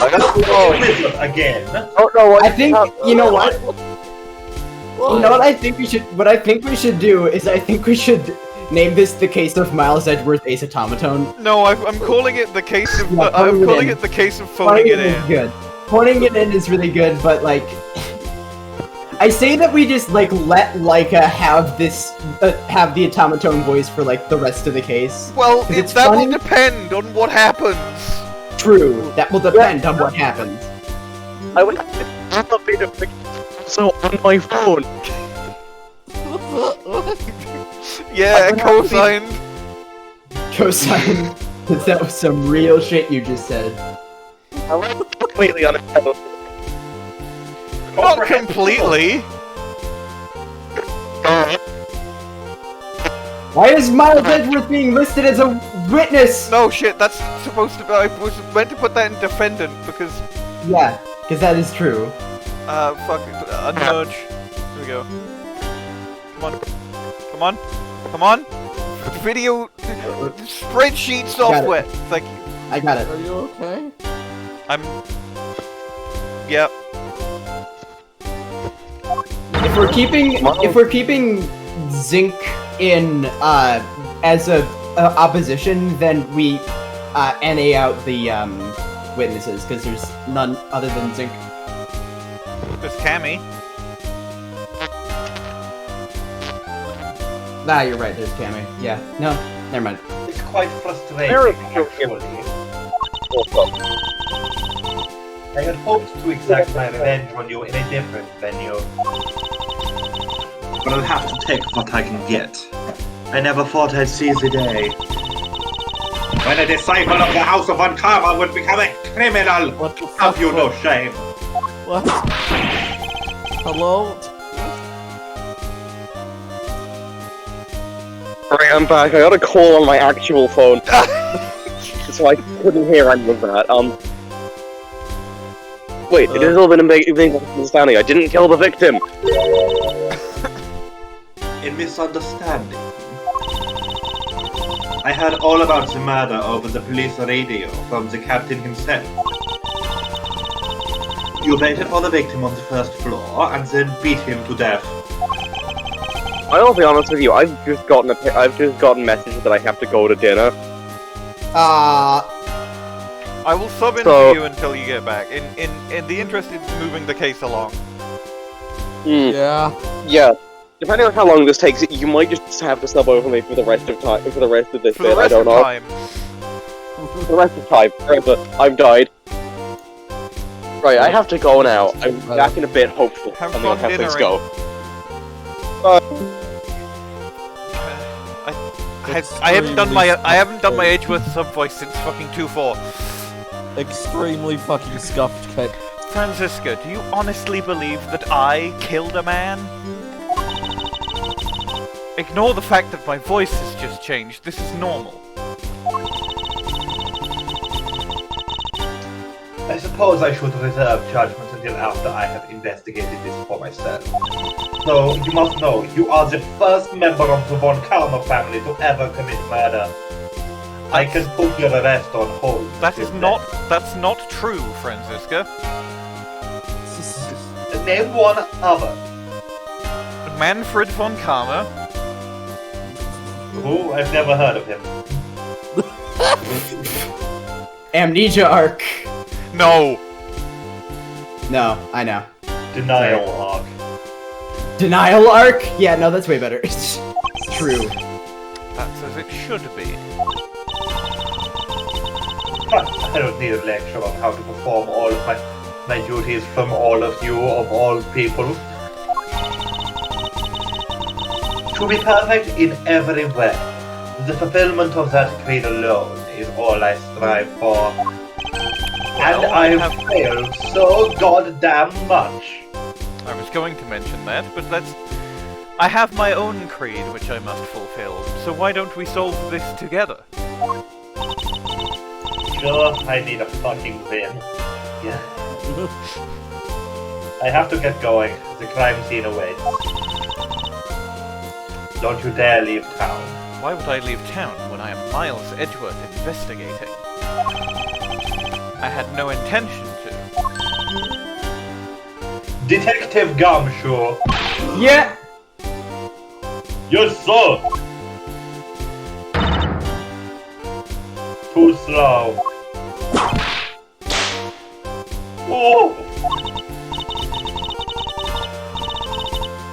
Wizard again. Oh no! I think you know what. You know what I think we should. What I think we should do is I think we should name this the case of Miles Edgeworth Ace Automaton. No, I'm calling it the case of. Yeah, I'm calling it the case of phoning it is in. good. Phoning it in is really good, but like. I say that we just like let Leica have this have the automaton voice for like the rest of the case. Well, it's that funny. will depend on what happens. True, that will depend on what happens. I would love me to fix so on my phone. Yeah, cosigned. Cosine, that was some real shit you just said. I was completely unacceptable. Not completely. Why is Miles Edgeworth being listed as a witness? No shit, that's supposed to be. I was meant to put that in defendant because. Yeah, because that is true. Fuck it. A nudge. Here we go. Come on. Come on. Come on. Video. Spreadsheet software. Thank you. I got it. Are you okay? I'm. Yep. If we're keeping Zinc in as a opposition, then we NA out the witnesses because there's none other than Zinc. There's Cammy. Nah, you're right. There's Cammy. Yeah. No, never mind. It's quite frustrating, actually. I had hoped to exact my revenge on you in a different venue. But I'll have to take what I can get. I never thought I'd see the day when a disciple of the House of Unkama would become a criminal! What the fuck? Have you no shame? What? Hello? Alright, I'm back. I got a call on my actual phone. So I couldn't hear any of that. Wait, it is a little bit of misunderstanding. I didn't kill the victim! A misunderstanding. I heard all about the murder over the police radio from the captain himself. You waited for the victim on the first floor and then beat him to death. I'll be honest with you, I've just gotten messages that I have to go to dinner. I will sub in So- for you until you get back. In the interest of moving the case along. Yeah. Yeah. Depending on how long this takes, you might just have to sub over me for the rest of time, for the rest of this For the bit. rest I of don't know. time. For the rest of time. Forever. I've died. Right, I have to go now. I'm back in a bit, hopeful. Have And then fun have things dinnering. go. I haven't done my Edgeworth sub voice since fucking 2-4. Extremely fucking scuffed cake. Franziska, do you honestly believe that I killed a man? Ignore the fact that my voice has just changed. This is normal. I suppose I should reserve judgment until after I have investigated this for myself. So, you must know, you are the first member of the Von Karma family to ever commit murder. I can put your arrest on hold. That's not true, Franziska. Name one other. Manfred von Karma. Who? I've never heard of him. Amnesia arc. No. No, I know. Denial arc. Denial arc? Yeah, no, that's way better. It's true. That's as it should be. I don't need a lecture on how to perform all of my duties from all of you, of all people. To be perfect in every way. The fulfillment of that creed alone is all I strive for. And I have failed so goddamn much. I was going to mention that, but I have my own creed which I must fulfill, so why don't we solve this together? Sure, I need a fucking win. Yeah. I have to get going. The crime scene awaits. Don't you dare leave town. Why would I leave town when I am Miles Edgeworth investigating? I had no intention to. Detective Gumshoe. Yeah. Yes, sir. Too slow. Oh.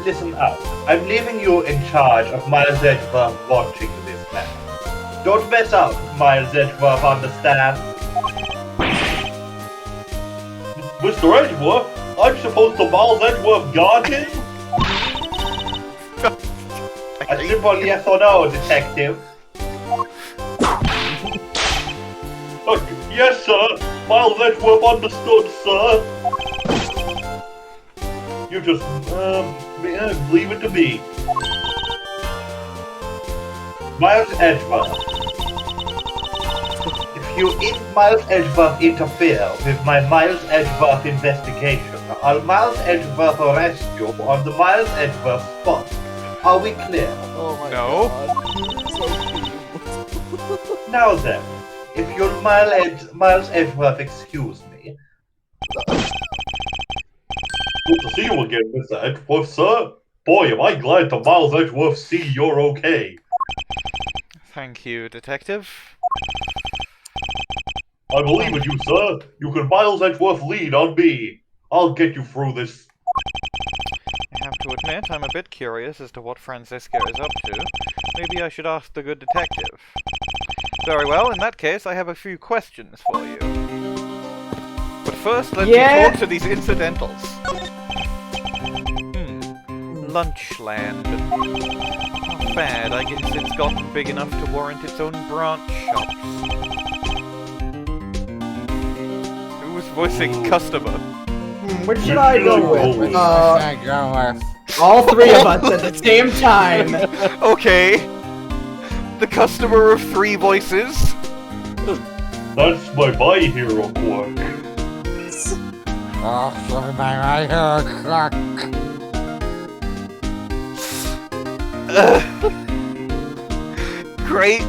Listen up. I'm leaving you in charge of Miles Edgeworth watching this man. Don't mess up, Miles Edgeworth, understand? Mr. Edgeworth, I'm supposed to Miles Edgeworth guard him? A simple yes or no, detective. Yes, sir. Miles Edgeworth understood, sir. You just, leave it to me. Miles Edgeworth. If Miles Edgeworth interfere with my Miles Edgeworth investigation, I'll Miles Edgeworth arrest you on the Miles Edgeworth spot. Are we clear? Oh my No. god. Now then, if you'll Miles Edgeworth excuse me. Good to see you again, Mr. Edgeworth, sir. Boy, am I glad to Miles Edgeworth see you're okay. Thank you, Detective. I believe in you, sir. You can Miles Edgeworth lean on me. I'll get you through this. I have to admit, I'm a bit curious as to what Franziska is up to. Maybe I should ask the good detective. Very well, in that case, I have a few questions for you. But first, let me talk to these incidentals. Lunchland. Not bad, I guess it's gotten big enough to warrant its own branch shops. Who was voicing customer? Which should I go with? All three of us at the same time. Okay. The customer of three voices. That's my hero quirk. Oh, my hero quirk. Great.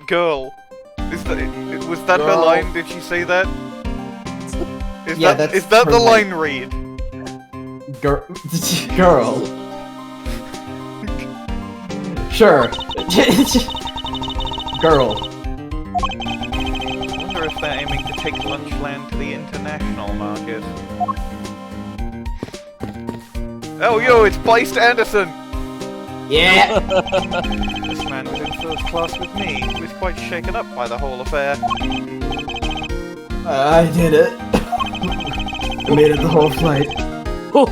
Girl. Was that her line? Did she say that? Is that the line read? Girl. Sure. Girl. I wonder if they're aiming to take Lunchland to the international market. Oh, yo, it's Byst Anderson! Yeah! This man was in first class with me. He was quite shaken up by the whole affair. I did it. I made it the whole flight.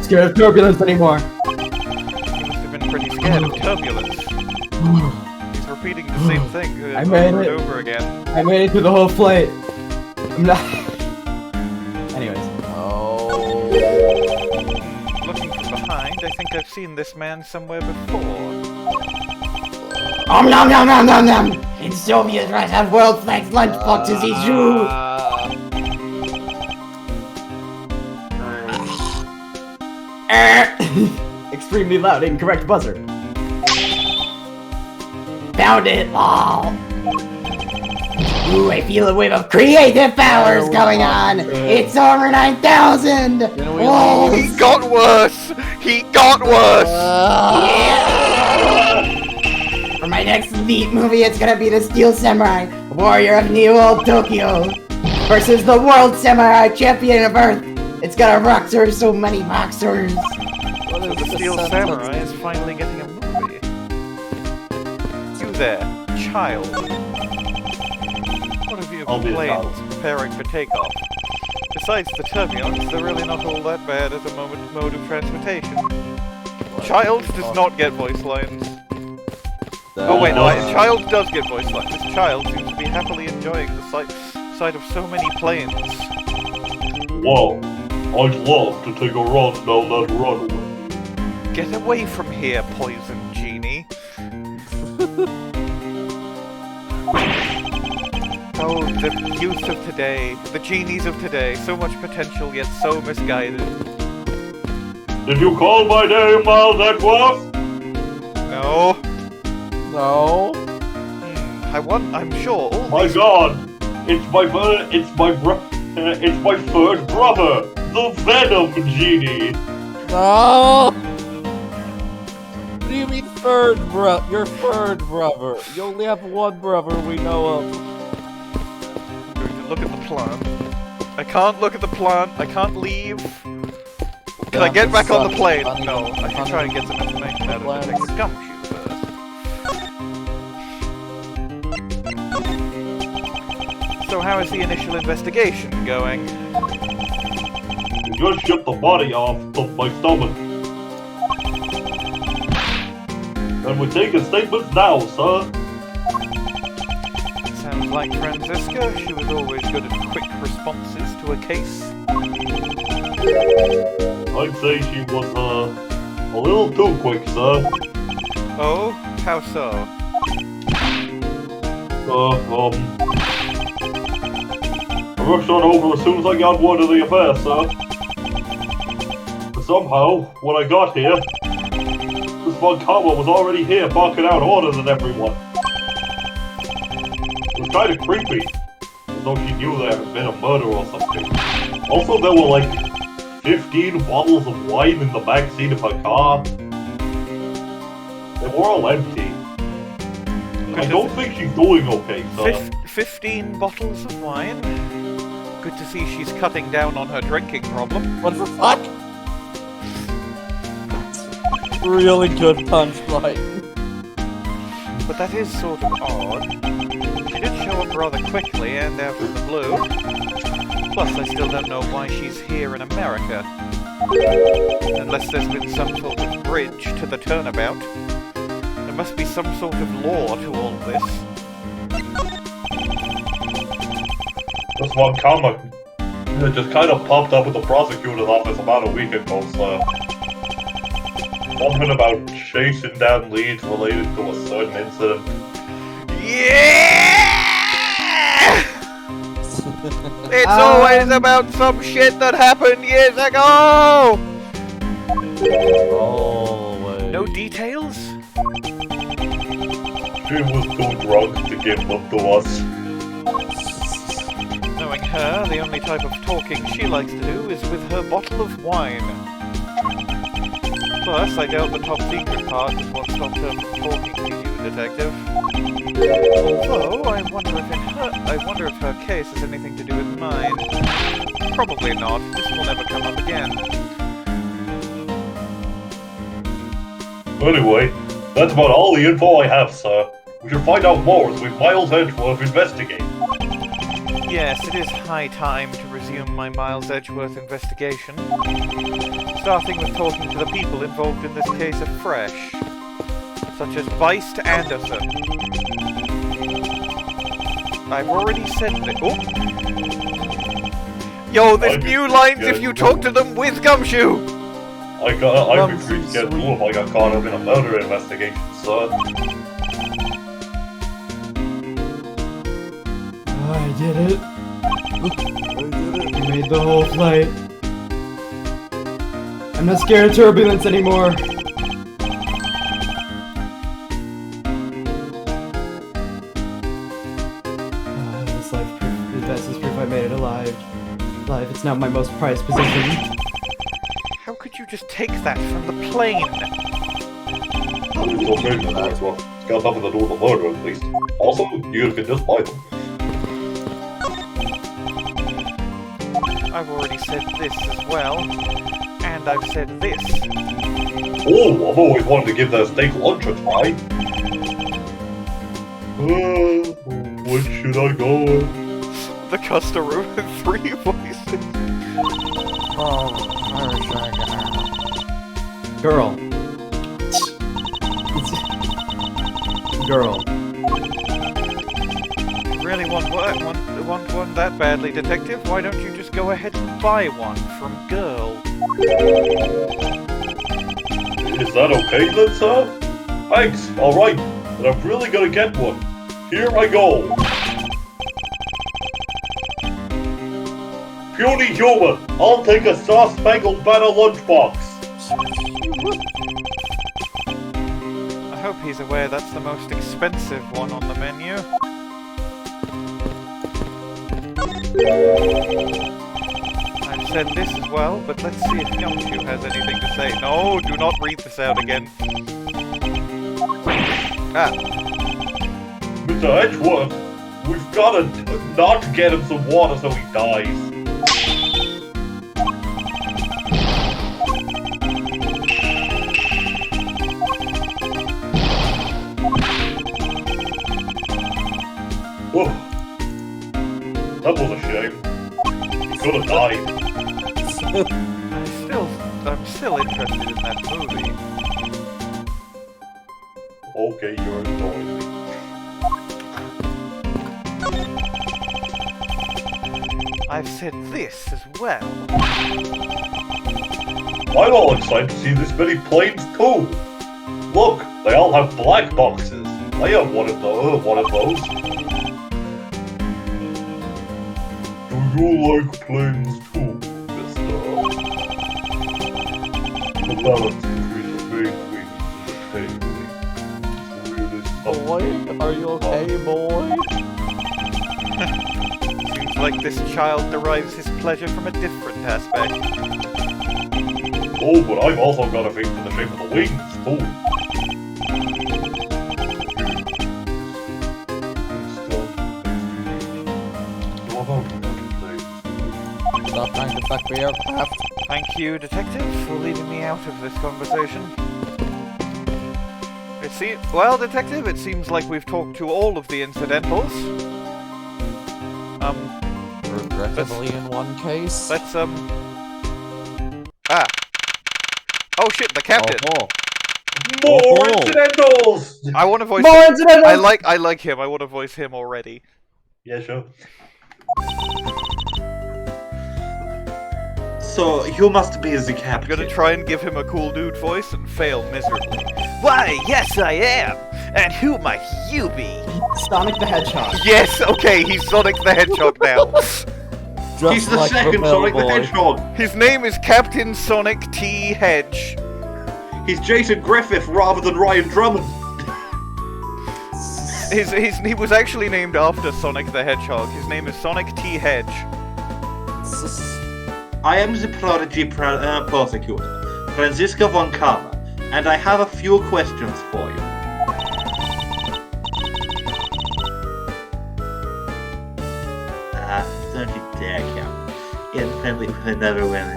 Scared of turbulence anymore. He must have been pretty scared of turbulence. He's repeating the same thing over and over again. I made it through the whole flight. I'm not... Anyways. Looking from behind, I think I've seen this man somewhere before. Nom nom nom nom nom nom! In Soviet Russia, world flags lunchboxes is you! Extremely loud, incorrect buzzer. Found it, lol! Ooh, I feel a wave of creative powers going on! It's over 9,000! Oh, He got worse! He got worse! For my next Elite movie, it's gonna be the Steel Samurai, Warrior of New Old Tokyo, versus the World Samurai Champion of Earth. It's gonna rock through so many boxers. So the Steel Samurai is finally getting a movie. You there, child. What have you I'll be the planes preparing for takeoff? Besides the turbulence, they're really not all that bad as a mode of transportation. Child does not get voice lines. Oh wait, no, Child does get voice lines. This child seems to be happily enjoying the sight of so many planes. Whoa, I'd love to take a run down that runway. Get away from here, poison genie. Oh Oh, the youth of today, the genies of today, so much potential yet so misguided. Did you call my name, Miles Edgeworth? No. No. I'm sure all My these... God, it's my third brother, the Venom Genie. No. What do you mean third bro? Your third brother. You only have one brother we know of. I'm going to look at the plant. I can't look at the plant. I can't leave. Can I get back on the plane? No, I should try and get some information out of Detective Gumshoe first. So how is the initial investigation going? You just shipped the body off of my stomach. And we're taking statements now, sir. Sounds like Franziska. She was always good at quick responses to a case. I'd say she was, a little too quick, sir. Oh? How so? I rushed on over as soon as I got word of the affair, sir. But somehow, when I got here, this Von Karma was already here barking out orders at everyone. It was kind of creepy, as though she knew there had been a murder or something. Also, there were like 15 bottles of wine in the backseat of her car. They were all empty. I don't think she's doing okay, sir. 15 bottles of wine? Good to see she's cutting down on her drinking problem. What the fuck? Really good punchline. But that is sort of odd. She did show up rather quickly and out of the blue. Plus, I still don't know why she's here in America. Unless there's been some sort of bridge to the turnabout. There must be some sort of law to all this. This Von Karma just kind of popped up at the prosecutor's office about a week ago, sir. Something about chasing down leads related to a certain incident. Yeah! It's always about some shit that happened years ago! Always. No details? She was too drunk to give them to us. Knowing her, the only type of talking she likes to do is with her bottle of wine. Plus, I doubt the top secret part is what stopped her from talking to you, Detective. Although, I wonder if her case has anything to do with mine. Probably not. This will never come up again. Anyway, that's about all the info I have, sir. We should find out more as we Miles Edgeworth investigate. Yes, it is high time to resume my Miles Edgeworth investigation. Starting with talking to the people involved in this case afresh. Such as Byst Anderson. I've already said that. Oh! Yo, there's new lines if you talk to them with Gumshoe! I'd be free to get blue if I got caught up in a murder investigation, sir. I did it. I made the whole flight. I'm not scared of turbulence anymore. This life proof, this is proof I made it alive. It's now my most prized possession. How could you just take that from the plane? It's okay, Mr. Edgeworth. It's got nothing to do with the murder, at least. Also, you can just buy them. I've already said this as well. And I've said this. Oh, I've always wanted to give that steak lunch a try. Which should I go with? The Custer Room with 3 voices. Oh, Girl. Girl. Really want one that badly, Detective? Why don't you just go ahead and buy one from Girl? Is that okay then, sir? Thanks, alright. But I'm really gonna get one. Here I go. Puny human, I'll take a Star-Spangled Banner lunchbox. I hope he's aware that's the most expensive one on the menu. I've said this as well, but let's see if Gumshoe has anything to say. No, do not read this out again. Ah. Mr. Edgeworth, we've gotta not get him some water so he dies. Whoa. That was a shame. He could have died. I'm still interested in that movie. Okay, you're annoying me. I've said this as well. I'm all excited to see this many planes too. Look, they all have black boxes. I have one of those. Do you like planes too, Mister? The balance between the main wings and the tail wings is really Boy, are you okay, boy? Seems like this child derives his pleasure from a different aspect. Oh, but I've also got a thing for the shape of the wings too. Stop trying to fuck the aircraft. Thank you, Detective, for leaving me out of this conversation. Well, Detective, it seems like we've talked to all of the incidentals. Regrettably in one case. Let's, Oh shit, the captain! More incidentals! I want to voice More him. incidentals! I like him, I want to voice him already. Yeah, sure. So, you must be the I'm captain. gonna try and give him a cool dude voice and fail miserably. Why, yes I am! And who might you be? Sonic the Hedgehog. Yes, okay, he's Sonic the Hedgehog now. Just He's the like second Meele Sonic the boy. Hedgehog. His name is Captain Sonic T. Hedge. He's Jason Griffith rather than Ryan Drummond. He was actually named after Sonic the Hedgehog. His name is Sonic T. Hedge. I am the prodigy prosecutor, Franziska von Karma, and I have a few questions for you. Don't you dare, Captain. Get friendly with another woman.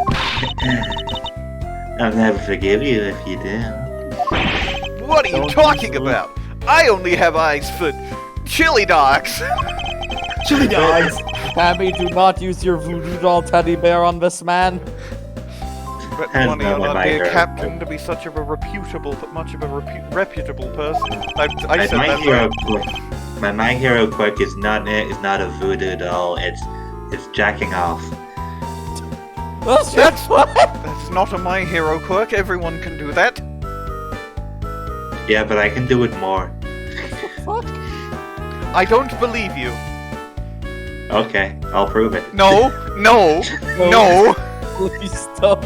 I'll never forgive you if you do. What are you talking about? I only have eyes for chili dogs. Chili dogs! Cammy, do not use your voodoo doll teddy bear on this man. But Has funny none of not my be a hair. captain to be such of a reputable person. I And said my that hero right. quirk, my hero quirk is not a voodoo doll. It's jacking off. That's not a My Hero quirk. Everyone can do that. Yeah, but I can do it more. I don't believe you. Okay, I'll prove it. No, no, no. Please don't.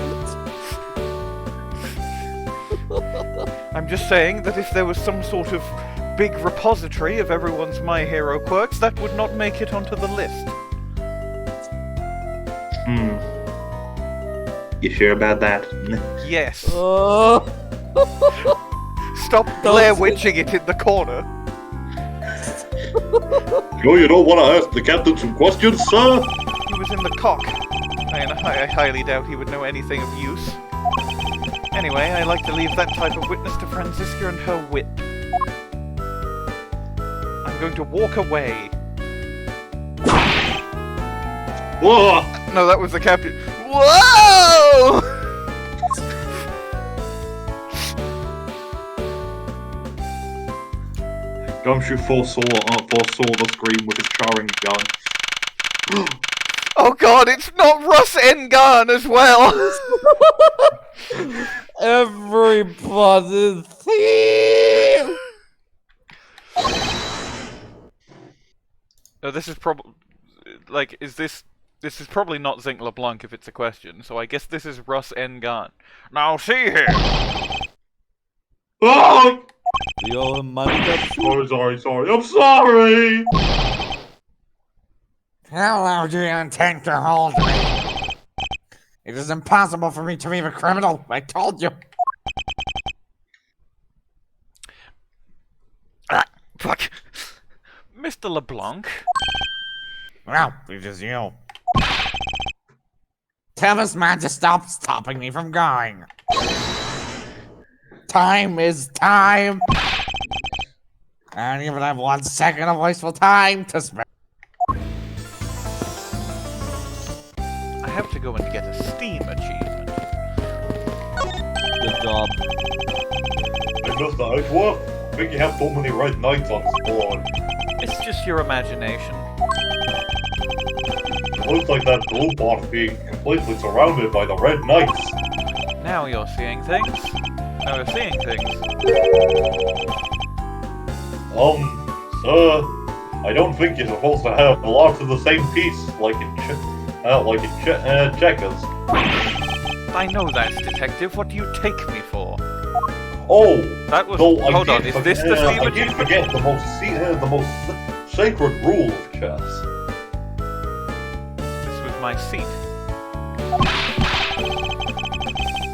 I'm just saying that if there was some sort of big repository of everyone's My Hero quirks, that would not make it onto the list. You sure about that? Yes. Stop Don't Blair say- Witching it in the corner. Sure you don't want to ask the captain some questions, sir? He was in the cock. I highly doubt he would know anything of use. Anyway, I like to leave that type of witness to Franziska and her whip. I'm going to walk away. Whoa! No, that was the captain. Whoa! Gumshoe foresaw the scream with his charring gun. Oh god, it's not Russ N gun as well! Everybody thief! No, this is probably... Like, is this This is probably not Zinc LeBlanc if it's a question, so I guess this is Russ N gone. Now see here! Oh! You owe him money, Gumshoe? Sorry. I'm sorry! How long do you intend to hold me? It is impossible for me to be a criminal, I told you. Fuck. Mr. LeBlanc? Well, it is you. Tell this man to stop stopping me from going. Time is time. I don't even have 1 second of wasteful time to spare. I have to go and get a Steam achievement. Good job. Hey, Mr. Edgeworth, I think you have so many red knights on spawn. It's just your imagination. It looks like that blue bot's being completely surrounded by the red knights. Now you're seeing things. Now you're seeing things. Sir, I don't think you're supposed to have lots of the same piece, like in checkers. I know that, Detective. What do you take me for? Oh! That was. No, Hold on, is this the Steam I did achievement? forget the most sacred rule of chess. This was my seat.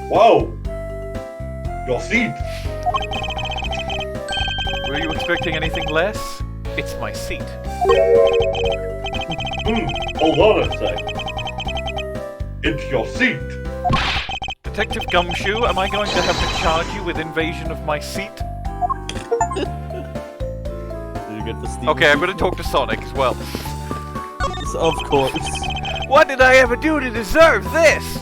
Wow! Your seat! Were you expecting anything less? It's my seat. Hold on a sec. It's your seat! Detective Gumshoe, am I going to have to charge you with invasion of my seat? Did you get the Steam? Okay, I'm gonna talk to Sonic as well. Of course. What did I ever do to deserve this?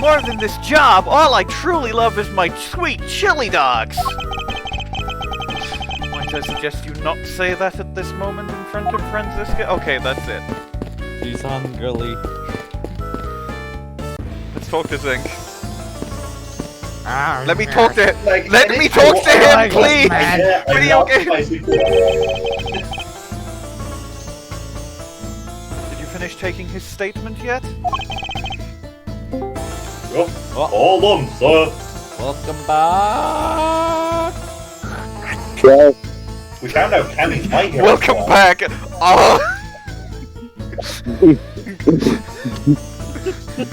More than this job, all I truly love is my sweet chili dogs! Might I suggest you not say that at this moment in front of Franziska? Okay, that's it. She's hungry. Let's talk to Zinc. Oh, Let me talk to him! Like, Let me talk to him, please! Video game! Did you finish taking his statement yet? Yep. Hold on, sir. Welcome back. We found out Cammy's my hero. Welcome squad. back! Oh!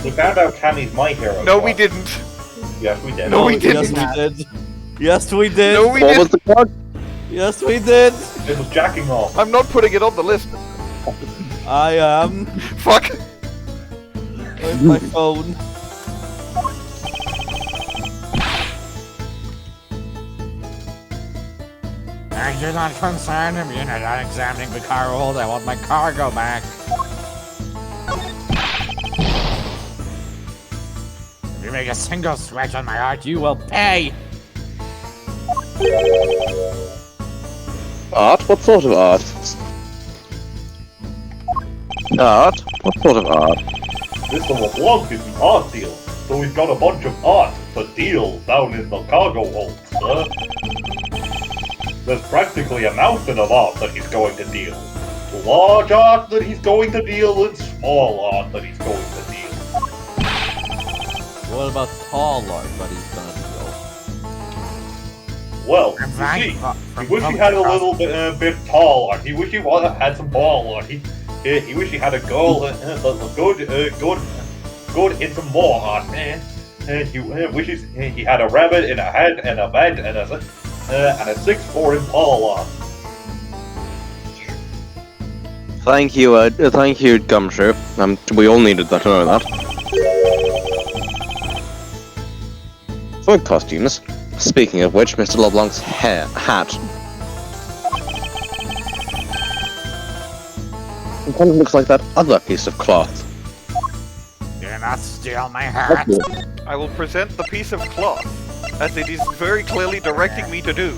We found out Cammy's my hero. No, we squad. didn't. Yes, we did. No, we Yes, didn't. we did. Yes, we did. No, we What was didn't. the clock? Yes, we did. It was jacking off. I'm not putting it on the list. I am. Fuck! Where's my phone? You're not concerned, you're not examining the car hold, I want my cargo back. If you make a single scratch on my heart, you will pay! Art? What sort of art? Art? What sort of art? Mr. LeBlanc is an art deal, so we've got a bunch of art to deal down in the cargo hold, sir. There's practically a mountain of art that he's going to deal. Large art that he's going to deal and small art that he's going to deal. What about tall art that he's gonna Well, I'm you fine. see, he wish he had a little bit tall art. He wish he had some ball art. He wish he had a girl good in some more art, man. And he wishes he had a rabbit in a hat and a bed and a 6'4" Impala art. Thank you, Gumshoe. We all needed to know that. For costumes, speaking of which, Mr. LeBlanc's hat. It kind of looks like that other piece of cloth. Do not steal my hat! I will present the piece of cloth, as it is very clearly directing me to do.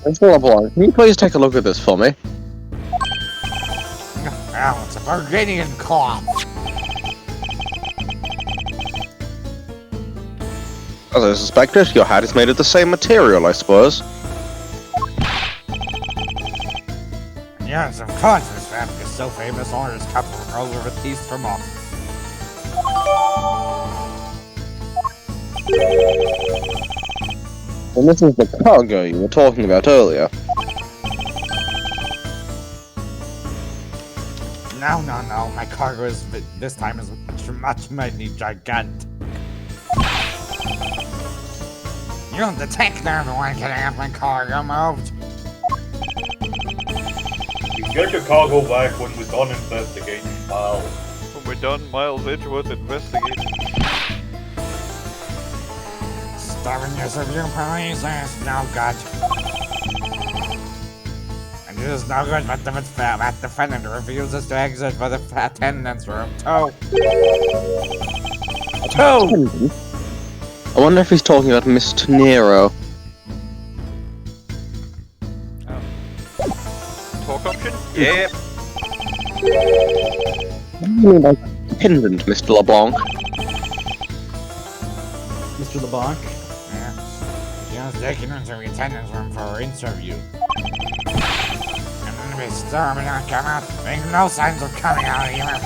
Mr. LeBlanc, can you please take a look at this for me? Well, it's a Burgundian cloth. As I suspected, your hat is made of the same material, I suppose. You Yes, of course this traffic is so famous, owners come from all over the east from all. And this is the cargo you were talking about earlier. No, my cargo is, this time is much mighty gigantic. You the tech never one can have my cargo moved. You can get your cargo back when we're done investigating, Miles. When we're done, Miles Edgeworth investigating. Stubborn use of you police is no good. And it is no good but that defendant refuses to exit for the attendance room. Two! I wonder if he's talking about Miss Teneiro. Talk option? Yep. What do you mean by pendant, Mr. LeBlanc? Mr. LeBlanc. Yes. She was taken into the attendance room for her interview. And then they storming out, come out, make no signs of coming out either.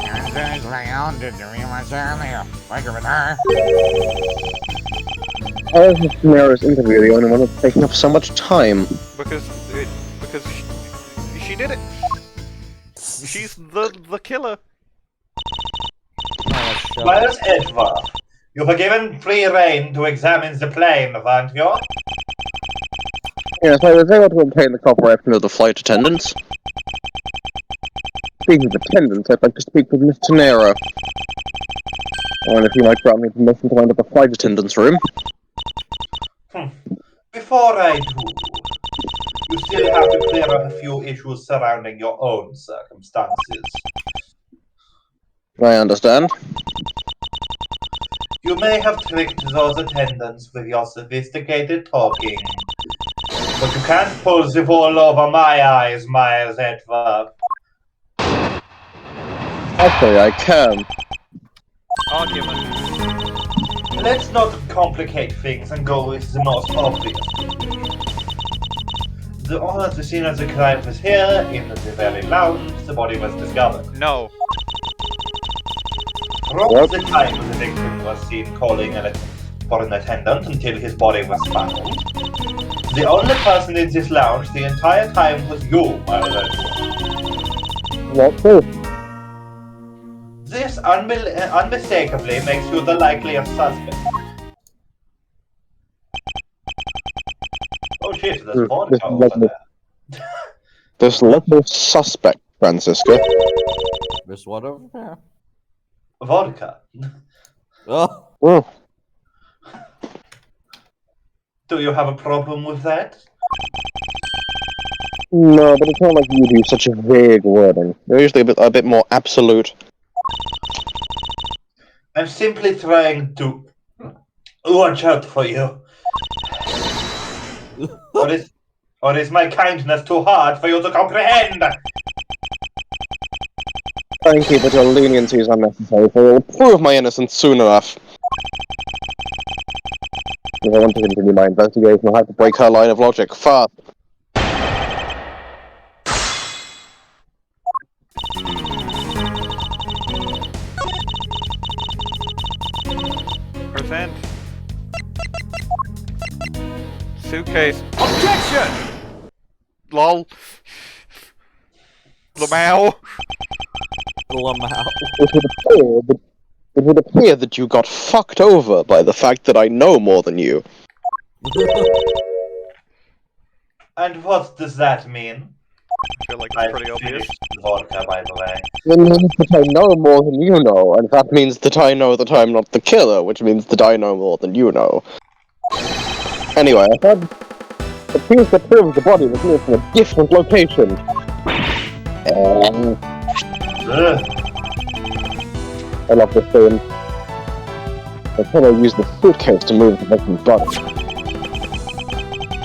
And then it's like, oh, did you realize earlier? Like with her. How is Miss Teneiro's interview the only one that's taking up so much time? Because she did it. She's the killer. Miles Edgeworth, you were given free rein to examine the plane, weren't you? Yes, I was able to obtain the cooperation of the flight attendants. Speaking of attendants, I'd like to speak with Miss Teneiro. I wonder if you might grant me permission to enter the flight attendants' room. Before I do, you still have to clear up a few issues surrounding your own circumstances. I understand. You may have tricked those attendants with your sophisticated talking, but you can't pull the wool over my eyes, Miles Edgeworth. Actually, I can. Argument. Let's not complicate things and go with the most obvious. The scene of the crime was here, in the very lounge the body was discovered. No. From the time the victim was seen calling for an attendant until his body was found, the only person in this lounge the entire time was you, Miles Edgeworth. What proof? This unmistakably makes you the likeliest suspect. Oh shit, there's vodka over there. This little suspect, Franziska. Miss what over there? Vodka. Oh. Oh. Do you have a problem with that? No, but it's not like you do such a vague wording. You're usually a bit more absolute. I'm simply trying to watch out for you. Or is my kindness too hard for you to comprehend? Thank you, but your leniency is unnecessary, for it will prove my innocence soon enough. If I want to continue my investigation, I'll have to break her line of logic fast. Present. Suitcase. Objection! Lol. Lamau. Lamau. It would appear that you got fucked over by the fact that I know more than you. And what does that mean? I feel like it's pretty obvious. Vodka, by the way. It means that I know more than you know, and that means that I know that I'm not the killer, which means that I know more than you know. Anyway, I thought it seems to prove the body was moved from a different location. I love this scene. The killer used the suitcase to move the victim's body.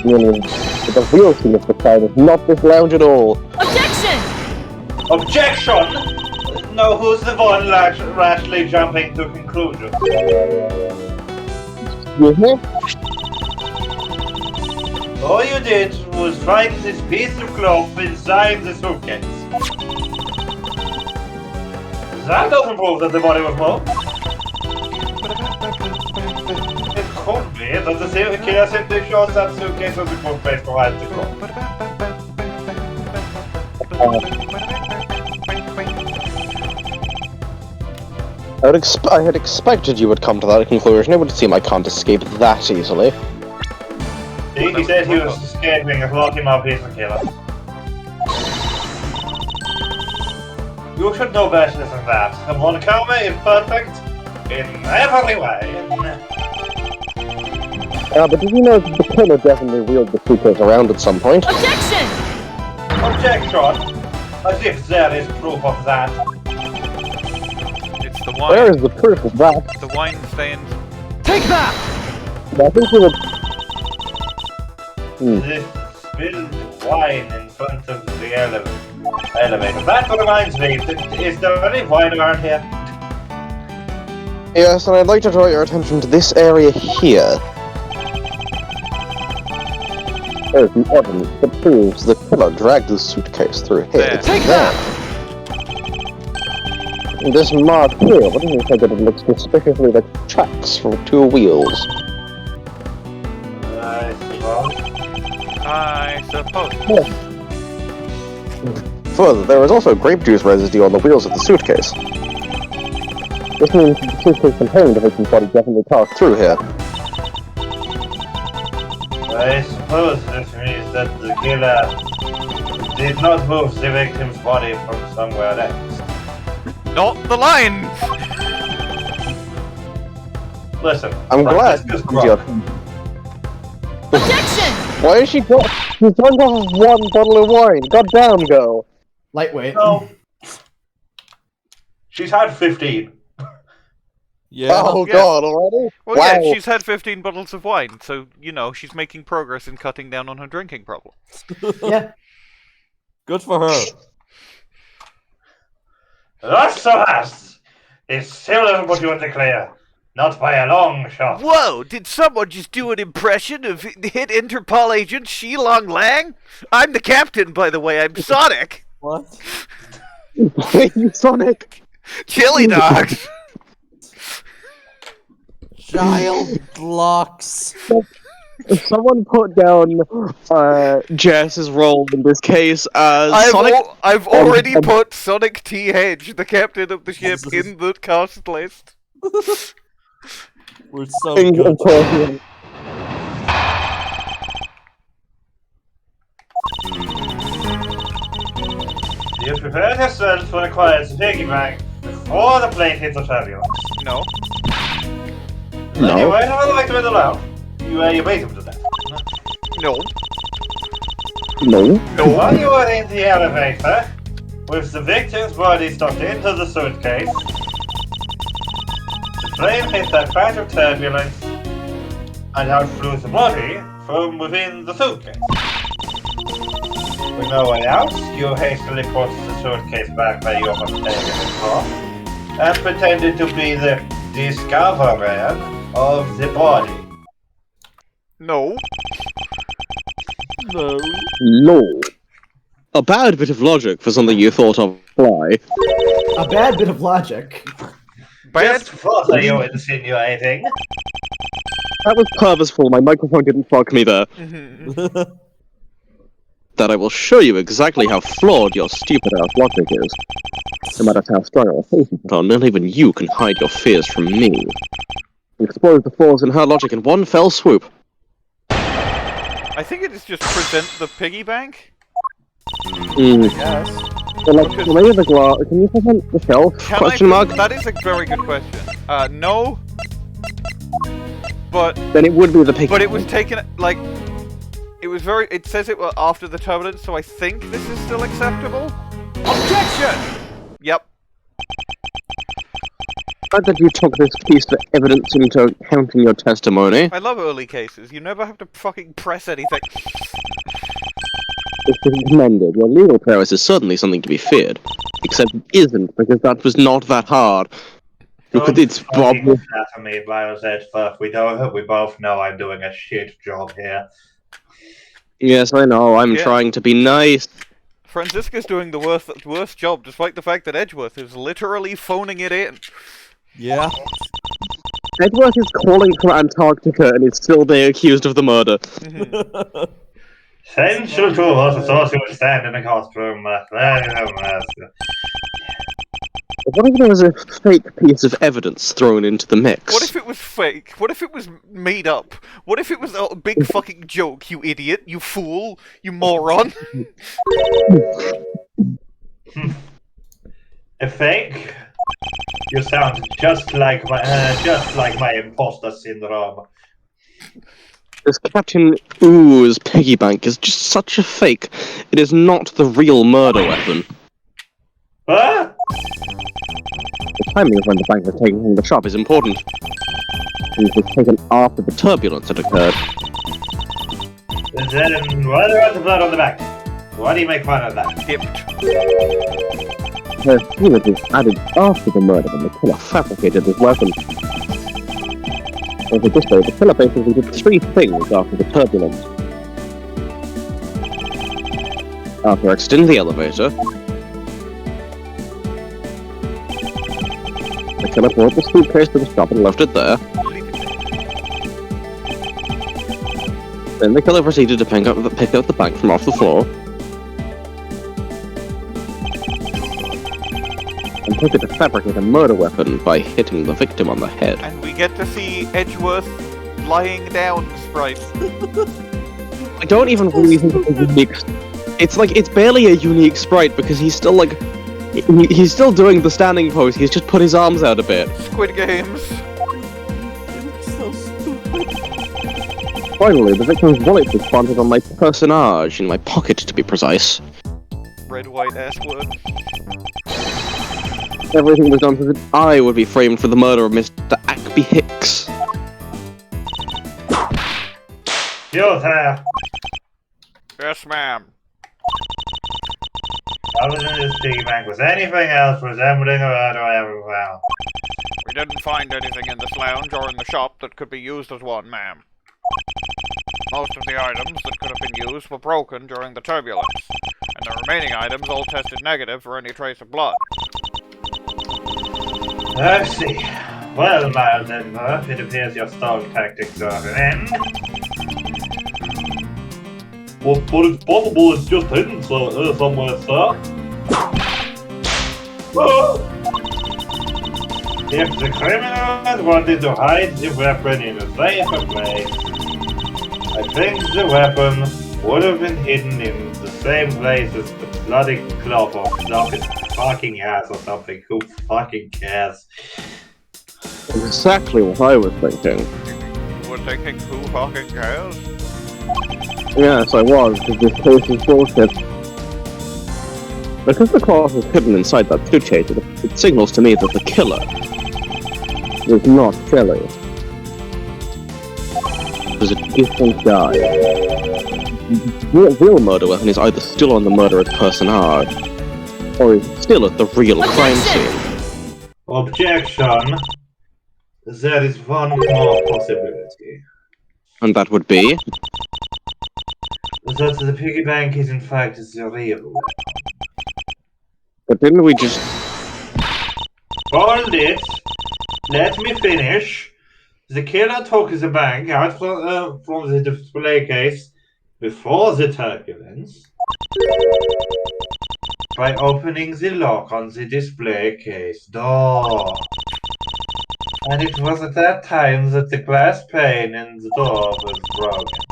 Meaning that the real scene of the crime is not this lounge at all. Objection! Objection! Now who's the one rashly jumping to conclusions? Excuse me? All you did was find this piece of cloth inside the suitcase. That doesn't prove that the body was moved. It could be that the serial killer simply chose that suitcase as a good place to hide the cloth. I had expected you would come to that conclusion. It would seem I can't escape that easily. He said he was escaping a locking up piece of killer. You should know better than that. The Monokama is perfect in every way. But did you know that the killer definitely wheeled the suitcase around at some point? Objection! Objection! As if there is proof of that. It's the wine. Where is the proof of that? The wine stains. Take that! I think you would... This spilled wine in front of the elevator. That reminds me, is there any wine around here? Yes, and I'd like to draw your attention to this area here. There's the evidence that proves the killer dragged the suitcase through here. There. It's Take there. This mark here, what do you think that it looks suspiciously like tracks from 2 wheels? I suppose. Yes. Further, there is also grape juice residue on the wheels of the suitcase. This means that the suitcase contained the victim's body definitely passed through here. I suppose this means that the killer did not move the victim's body from somewhere else. Not the lines! Listen, I'm glad. Objection! Why is she got? She's drunk off of 1 bottle of wine. Goddamn, go. Lightweight. No. She's had 15. Yeah. Oh Yeah. god, already? Well, Wow. yeah, she's had 15 bottles of wine, so, you know, she's making progress in cutting down on her drinking problem. Yeah. Good for her. That's so fast! It still isn't what you want to clear. Not by a long shot. Whoa, did someone just do an impression of hit Interpol agent Chee Lang? I'm the captain, by the way, I'm Sonic! What? You Sonic! Chili dogs! Child blocks. Someone put down Jess's role in this case as Sonic. I've already put Sonic T. Hedge, the captain of the ship, in the cast list. We're so Of good. course, yeah. You prepared yourself for the quiet piggyback before the plane hits the turbulence. No. No. Anyway, how the victim is allowed. You beat him to death. No. No. While you were in the elevator, with the victim's body stuffed into the suitcase, the plane hit that patch of turbulence and out flew the body from within the suitcase. With no way out, you hastily put the suitcase back where you had taken it from and pretended to be the discoverer of the body. No. No. No. A bad bit of logic for something you thought of fly. A bad bit of logic. Bad. Just what are you insinuating? That was purposeful, my microphone didn't fuck me there. That I will show you exactly how flawed your stupid ass logic is. No matter how strong our face you put on, not even you can hide your fears from me. Expose the flaws in her logic in one fell swoop. I think it is just present the piggy bank. Yes. So, like, lay the glass. Can you present the shelf? Question mark? That is a very good question. No. But Then it would be the piggy. But it was taken, like, it was very, it says it after the turbulence, so I think this is still acceptable. Objection! Yep. Glad that you took this piece of evidence into account in your testimony. I love early cases. You never have to fucking press anything. It's to be commended. Your legal prowess is certainly something to be feared. Except it isn't, because that was not that hard. Look at it's Bob. For me, Byron said, fuck, we both know I'm doing a shit job here. Yes, I know. I'm Yeah. trying to be nice. Franziska's doing the worst job, despite the fact that Edgeworth is literally phoning it in. Yeah. Edgeworth is calling from Antarctica and is still being accused of the murder. Central to us is also would stand in the costume. What if there was a fake piece of evidence thrown into the mix? What if it was fake? What if it was made up? What if it was a big fucking joke, you idiot, you fool, you moron? A fake? You sound just like my imposter syndrome. This Captain Ooh's piggy bank is just such a fake. It is not the real murder weapon. Huh? The timing of when the bank was taken from the shop is important. It was taken after the turbulence had occurred. Then what about the blood on the back? Why do you make fun of that? The fluid was added after the murder when the killer fabricated his weapon. Over this way, the killer basically did three things after the turbulence. After exiting the elevator, the killer brought the suitcase to the shop and left it there. Then the killer proceeded to pick up the bank from off the floor and took it to fabricate a murder weapon by hitting the victim on the head. And we get to see Edgeworth lying down, Sprite. I don't even really think it's a unique. It's barely a unique sprite because he's still he's still doing the standing pose. He's just put his arms out a bit. Squid Games. It looks so stupid. Finally, the victim's wallet was planted on my personage, in my pocket to be precise. Red, white, S-word. Everything was done so that I would be framed for the murder of Mr. Ackby Hicks. You there. Yes, ma'am. Other than this piggy bank, was anything else resembling a murder I ever found? We didn't find anything in this lounge or in the shop that could be used as one, ma'am. Most of the items that could have been used were broken during the turbulence, and the remaining items all tested negative for any trace of blood. I see. Well, Miles Edgeworth, it appears your stall tactics are at an end. Well, but it's possible it's just hidden somewhere, sir. If the criminals wanted to hide the weapon in a safer place, I think the weapon would have been hidden in the same place as the bloody cloth or his fucking ass or something. Who fucking cares? Exactly what I was thinking. You were thinking who fucking cares? Yes, I was, because this case is bullshit. Because the cloth was hidden inside that suitcase, it signals to me that the killer is not Shelley. It was a different guy. The real murder weapon is either still on the murderer's personage, or is still at the real crime scene. Objection. There is one more possibility. And that would be? That the piggy bank is in fact the real weapon. But didn't we just... Hold it! Let me finish. The killer took the bank out from the display case before the turbulence by opening the lock on the display case door. And it was at that time that the glass pane in the door was broken.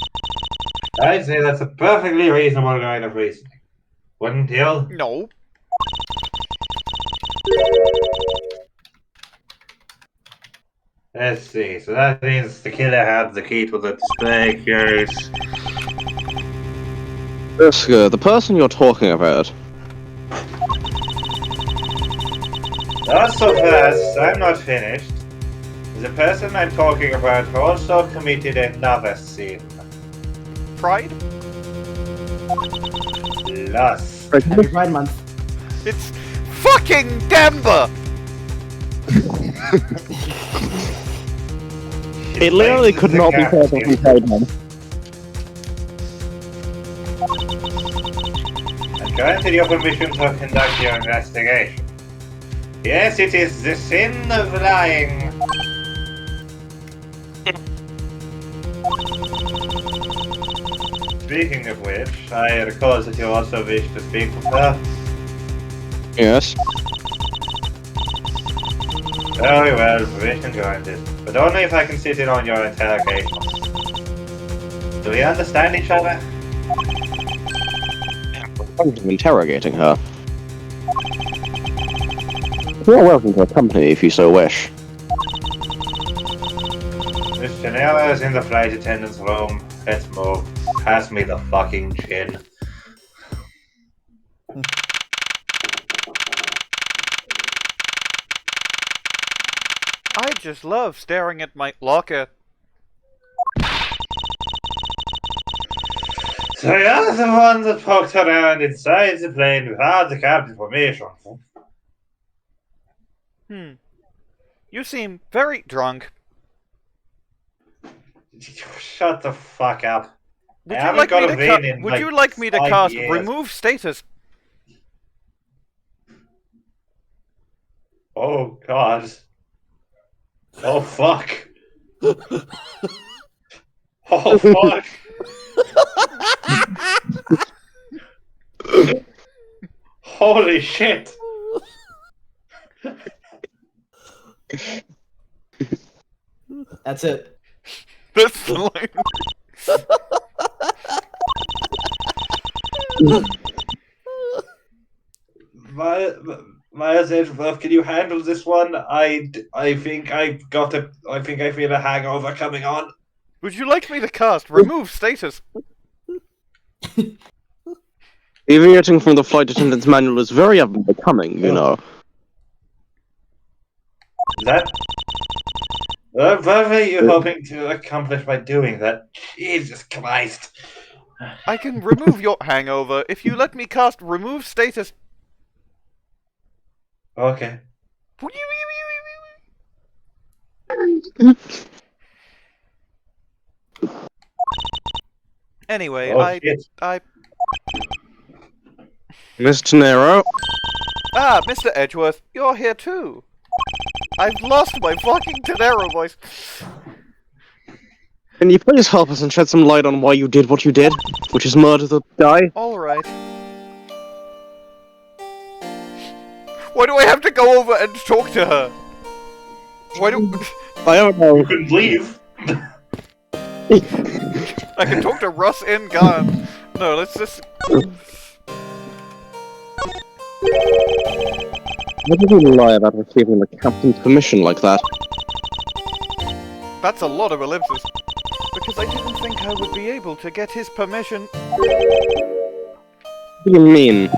I'd say that's a perfectly reasonable line of reasoning. Wouldn't you? No. Let's see, so that means the killer had the key to the display case. The person you're talking about. Not so fast, I'm not finished. The person I'm talking about also committed another sin. Pride? Lust. Happy Pride Month. It's fucking Denver! It literally could not be further from Payne. And granted your permission to conduct your investigation. Yes, it is the sin of lying. Speaking of which, I recall that you also wish to speak with her. Yes. Very well, permission granted. But only if I can sit in on your interrogation. Do we understand each other? I'm interrogating her. You're welcome to accompany me if you so wish. Miss Teneiro is in the flight attendant's room. Let's move. Pass me the fucking gin. I just love staring at my locker. So you're the one that poked around inside the plane without the captain's permission. You seem very drunk. Shut the fuck up. Would I you haven't like got me a to vein in would like you like me to 5 cast years. remove status? Oh god. Oh fuck. Oh fuck. Holy shit. That's it. That's the line. My Edgeworth, can you handle this one? I think I feel a hangover coming on. Would you like me to cast remove status? Deviating from the flight attendant's manual is very unbecoming, you know. That. What were you hoping to accomplish by doing that? Jesus Christ. I can remove your hangover if you let me cast remove status. Okay. Anyway, Oh, shit. Miss Teneiro, Ah, Mr. Edgeworth, you're here too. I've lost my fucking Teneiro voice. can you please help us and shed some light on why you did what you did, which is murder the guy? Alright. Why do I have to go over and talk to her? Why do... I don't know. You can leave. I can talk to Russ N. Gone. No, let's just... Why did you lie about receiving the captain's permission like that? That's a lot of ellipses. Because I didn't think I would be able to get his permission. What do you mean?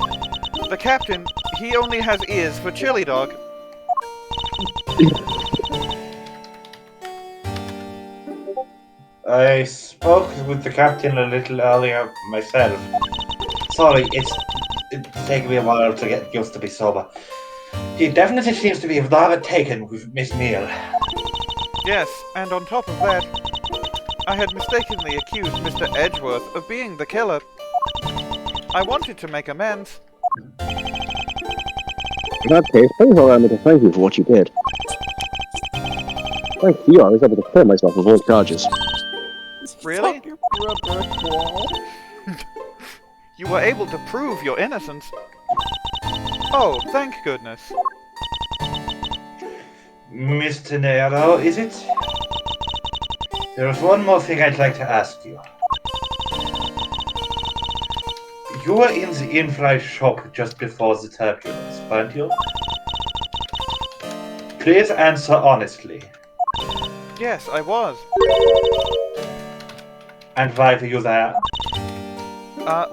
The captain, he only has ears for chili dog. I spoke with the captain a little earlier myself. Sorry, it's taken me a while to get used to be sober. He definitely seems to be rather taken with Miss Meele. Yes, and on top of that, I had mistakenly accused Mr. Edgeworth of being the killer. I wanted to make amends. In that case, please allow me to thank you for what you did. Thanks to you, I was able to clear myself of all charges. Really? Through a brick wall. You were able to prove your innocence. Oh, thank goodness. Miss Teneiro, is it? There's one more thing I'd like to ask you. You were in the in-flight shop just before the turbulence, weren't you? Please answer honestly. Yes, I was. And why were you there?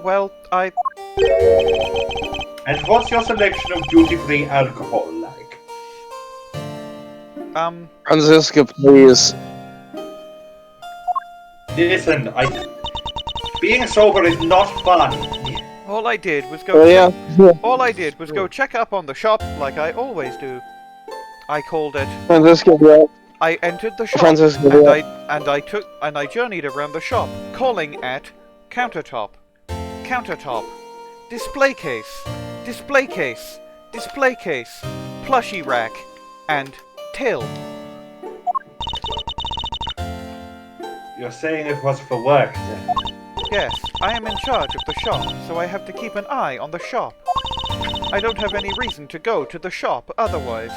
Well, I... And what's your selection of duty-free alcohol like? Franziska, please. Listen, being sober is not fun. All I did was go... All I did was go check up on the shop like I always do. I called it. Franziska, yeah. I entered the shop Franziska, and I journeyed around the shop, calling at countertop. countertop, display case, display case, display case, plushie rack, and till. You're saying it was for work then? Yes, I am in charge of the shop, so I have to keep an eye on the shop. I don't have any reason to go to the shop otherwise.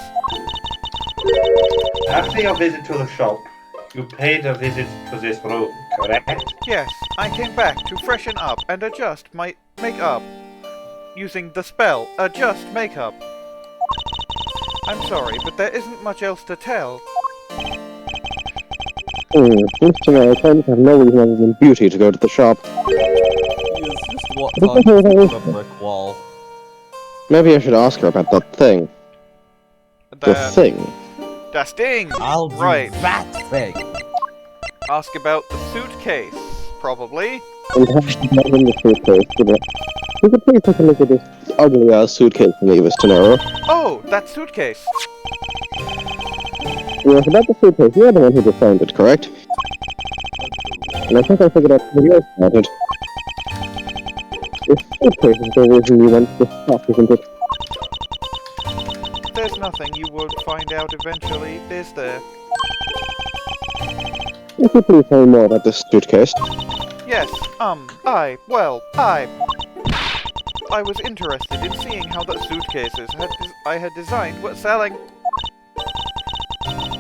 After your visit to the shop, you paid a visit to this room, correct? Yes, I came back to freshen up and adjust my makeup. Using the spell, adjust makeup. I'm sorry, but there isn't much else to tell. Winston, I kind of have no reason other than beauty to go to the shop. Yes, just what time on a brick wall. Maybe I should ask her about that thing. The thing. The sting! I'll do Right. that thing. Ask about the suitcase, probably. And not in the suitcase, but you could please take a look at this ugly ass suitcase from Evis Teneiro. Oh, that suitcase! Yes, about the suitcase, you're the one who designed it, correct? And I think I figured out who yours started. This suitcase is the reason you went to the shop, isn't it? There's nothing you won't find out eventually, is there? If you please tell me more about this suitcase. Yes, I was interested in seeing how the suitcases I had designed were selling.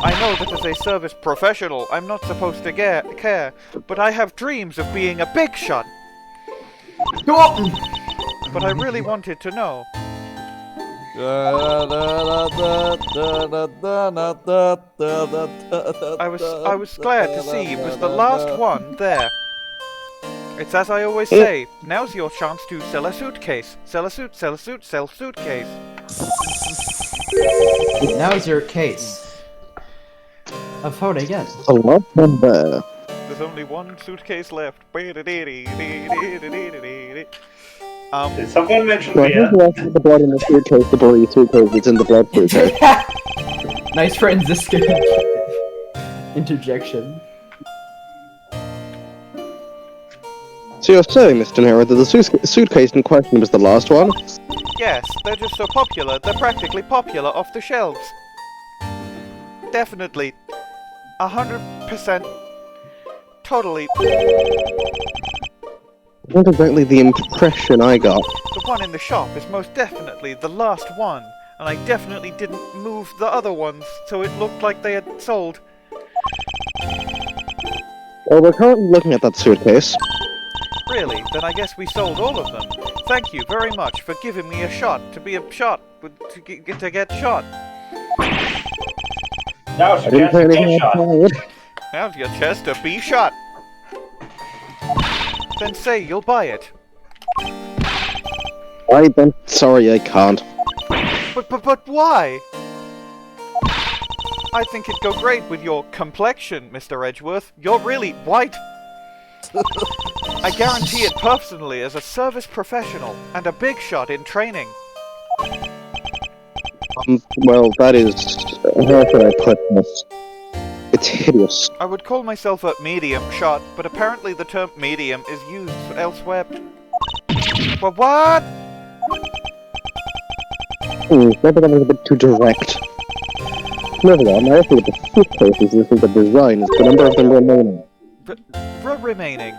I know that as a service professional, I'm not supposed to care, but I have dreams of being a big shot. Go on! But I really wanted to know. I was glad to see it was the last one there. It's as I always say, now's your chance to sell a suitcase. Sell a suit, sell a suit, sell suitcase. Now's your case. A photo again. A lot of there. There's only one suitcase left. Did someone mention So I beer? think you asked the blood in the suitcase, the bloody suitcase that's in the blood suitcase. Nice Franziska interjection. So you're saying, Mr. Teneiro, that the suitcase in question was the last one? Yes, they're just so popular, they're practically popular off the shelves. Definitely. 100%. Totally. Not exactly the impression I got. The one in the shop is most definitely the last one, and I definitely didn't move the other ones, so it looked like they had sold. Well, we're currently looking at that suitcase. Really? Then I guess we sold all of them. Thank you very much for giving me a shot to be a shot, to get shot. Now it's I your didn't say chance to anything get shot. outside. Have your chest to be shot. Then say you'll buy it. I'm sorry, I can't. But why? I think it'd go great with your complexion, Mr. Edgeworth. You're really white. I guarantee it personally as a service professional and a big shot in training. Well, that is... how can I put this? It's hideous. I would call myself a medium shot, but apparently the term medium is used elsewhere. Well, what? Maybe that was a bit too direct. Never mind, my issue with the suitcases isn't the design, it's the number of them remaining. Remaining.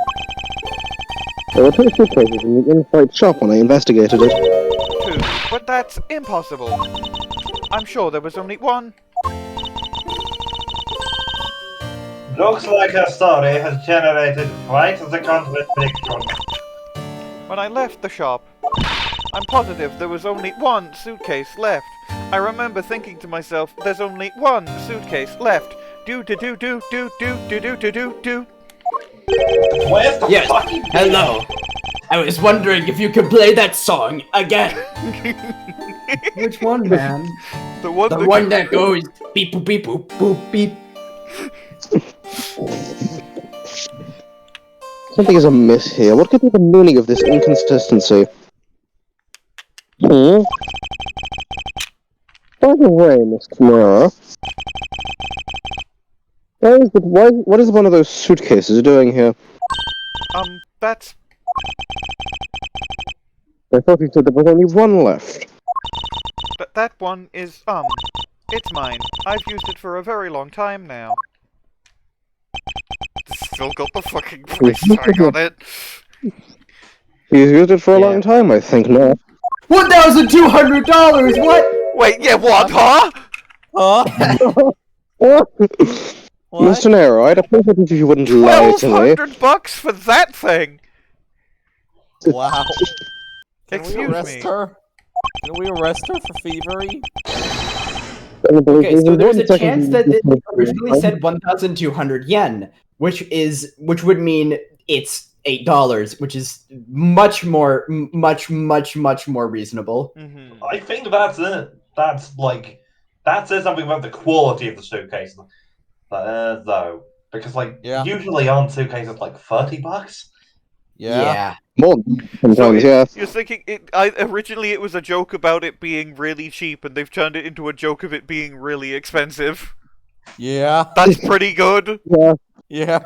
There were 2 suitcases in the inside shop when I investigated it. 2, but that's impossible. I'm sure there was only one. Looks like her story has generated quite the contradiction. When I left the shop, I'm positive there was only one suitcase left. I remember thinking to myself, there's only one suitcase left. Do. Where's the Yes, fucking hello. I was wondering if you could play that song again. Which one, man? The one The that one that goes beep boop beep boop boop beep. Something is amiss here. What could be the meaning of this inconsistency? By the way, Miss Camara, what is one of those suitcases doing here? that's... I thought you said there was only one left. But that one is, it's mine. I've used it for a very long time now. Still got the fucking price tag on it. He's used it for a Yeah. long time, I think, now. $1,200. What? Wait, yeah, what, huh? Huh? What? What? Mr. Teneiro, I'd appreciate it if you wouldn't lie to me. $1,200 for that thing! Wow. Can we Excuse arrest me. her? Can we arrest her for thievery? Okay, so there's a chance that it originally said 1,200 yen, which would mean it's $8, which is much more reasonable. Mm-hmm. I think that's it. That says something about the quality of the suitcase, though, because Yeah. usually aren't suitcases like $30? Yeah. More sometimes, yes. You're thinking originally it was a joke about it being really cheap, and they've turned it into a joke of it being really expensive. Yeah. That's pretty good. Yeah. Yeah.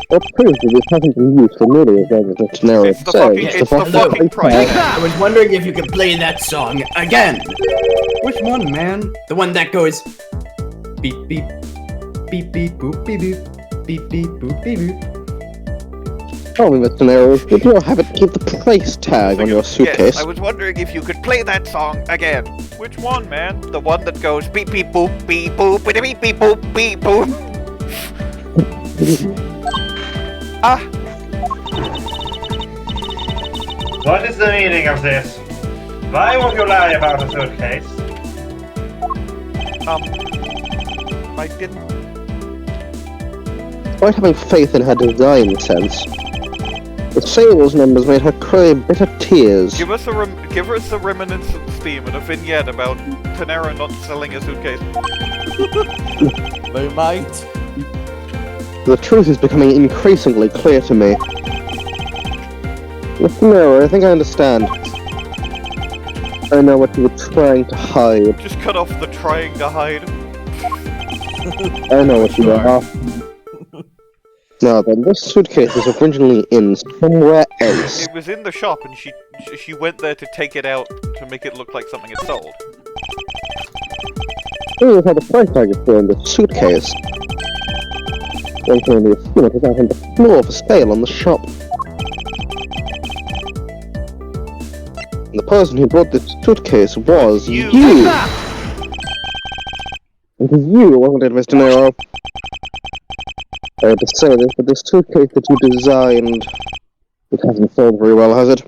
That proves that this hasn't been used for nearly as long as Mr. Teneiro It's the says. fucking, it's the fucking price. I was wondering if you could play that song again. Which one, man? The one that goes beep beep beep beep boop beep boop beep beep boop beep boop. Tell me, Mr. Teneiro, would you have it keep the price tag on your suitcase? Yes, I was wondering if you could play that song again. Which one, man? The one that goes beep beep boop beep boop beep beep beep boop beep boop. Ah, What is the meaning of this? Why would you lie about a suitcase? I didn't. Despite having faith in her design sense, the sales numbers made her cry bitter tears. Give us a reminiscence theme and a vignette about Teneiro not selling a suitcase. They might. The truth is becoming increasingly clear to me. Mr. Teneiro, I think I understand. I know what you were trying to hide. Just cut off the trying to hide. I know what you were after. Now then, this suitcase was originally in somewhere else. It was in the shop, and she went there to take it out to make it look like something had sold. Here's how the price tag is still in the suitcase. One can only assume it was out on the floor for sale on the shop. And the person who brought this suitcase was you! It was you, wasn't it, Mr. Teneiro? I had to say this, but this suitcase that you designed, it hasn't sold very well, has it?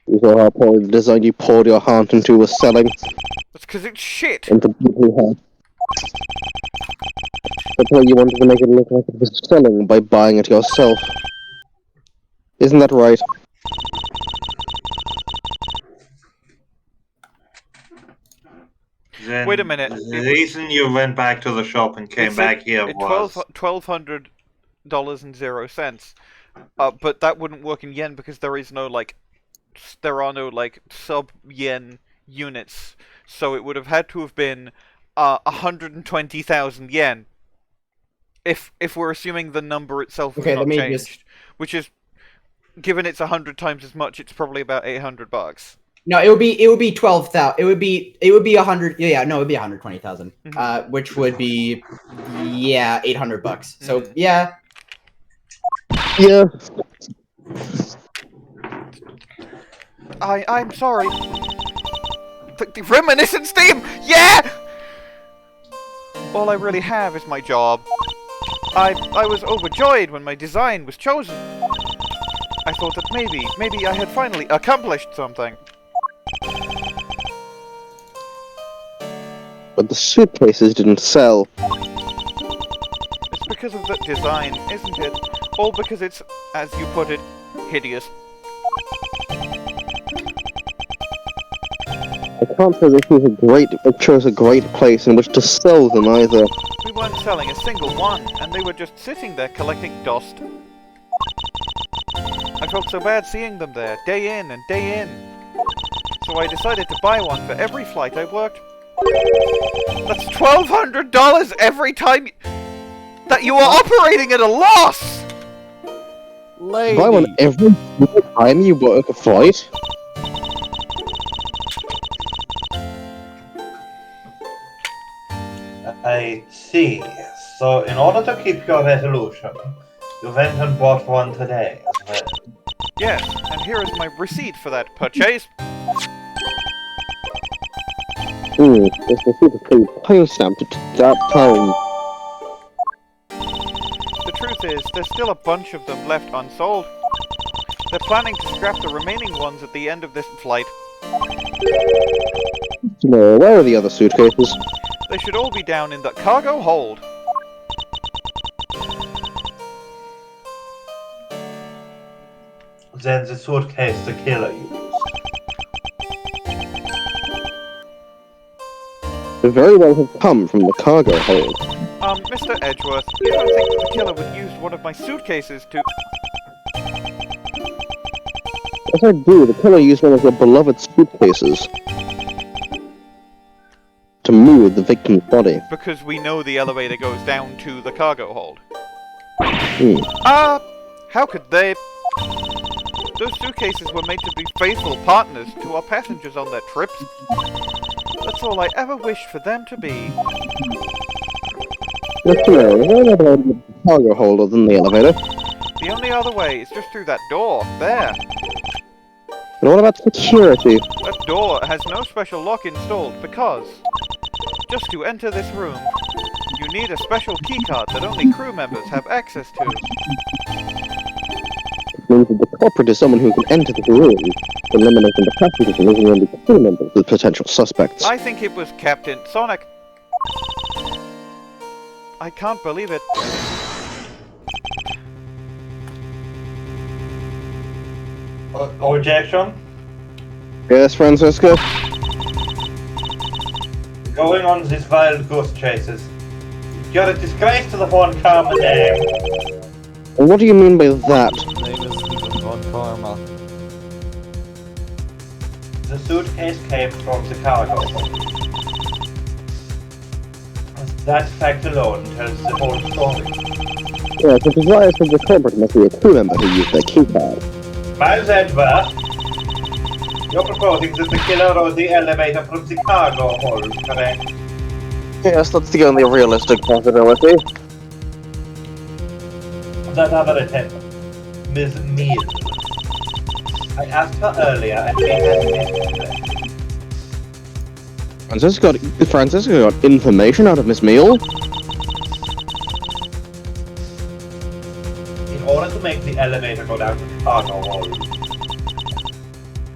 You saw how poorly the design you poured your heart into was selling. That's because it's shit. And the people you had. That's why you wanted to make it look like it was selling by buying it yourself. Isn't that right? Then Wait a minute. The reason you went back to the shop and came back here was... $1,200.00. But that wouldn't work in yen because there are no sub-yen units. So it would have had to have been 120,000 yen. If we're assuming the number itself was not changed, which is, given it's 100 times as much, it's probably about $800. No, it would be 12,000. It would be 100. Yeah, no, it would be 120,000. Which would be $800. So yeah. Yeah. I'm sorry. The reminiscence theme, yeah. All I really have is my job. I was overjoyed when my design was chosen. I thought that maybe I had finally accomplished something. But the suitcases didn't sell. It's because of the design, isn't it? All because it's, as you put it, hideous. I can't say it chose a great place in which to sell them either. We weren't selling a single one, and they were just sitting there collecting dust. I felt so bad seeing them there, day in and day in. So I decided to buy one for every flight I worked. That's $1,200 every time. that you are operating at a loss! Lady. Why on every single time you work a flight? I see. So, in order to keep your resolution, you went and bought one today as well. Yes, and here is my receipt for that purchase. This receipt is pretty time-stamped at that time. The truth is, there's still a bunch of them left unsold. They're planning to scrap the remaining ones at the end of this flight. No, where are the other suitcases? They should all be down in the cargo hold. Then the suitcase the killer used. They very well have come from the cargo hold. Mr. Edgeworth, you don't think that the killer would use one of my suitcases to... Yes, I do. The killer used one of your beloved suitcases to move the victim's body. Because we know the elevator goes down to the cargo hold. How could they... Those suitcases were made to be faithful partners to our passengers on their trips. That's all I ever wished for them to be. Yes, no, why not the cargo hold other than the elevator? The only other way is just through that door, there. And what about security? That door has no special lock installed because, just to enter this room, you need a special keycard that only crew members have access to. It means that the culprit is someone who can enter the room, eliminating the passengers and leaving only the crew members as potential suspects. I think it was Captain Sonic. I can't believe it. Objection? Yes, Franziska? Going on these wild goose chases. You're a disgrace to the one common name. And what do you mean by that? Name is Stephen Von Karma. The suitcase came from the cargo. That fact alone tells the whole story. Yes, which is why I said the culprit must be a crew member who used their keypad. Miles Edgeworth, you're proposing that the killer rode the elevator from the cargo hold, correct? Yes, that's the only realistic possibility. That other attendant, Ms. Meele. I asked her earlier and she had missed it. Franziska got information out of Miss Meele? In order to make the elevator go down to the cargo hold,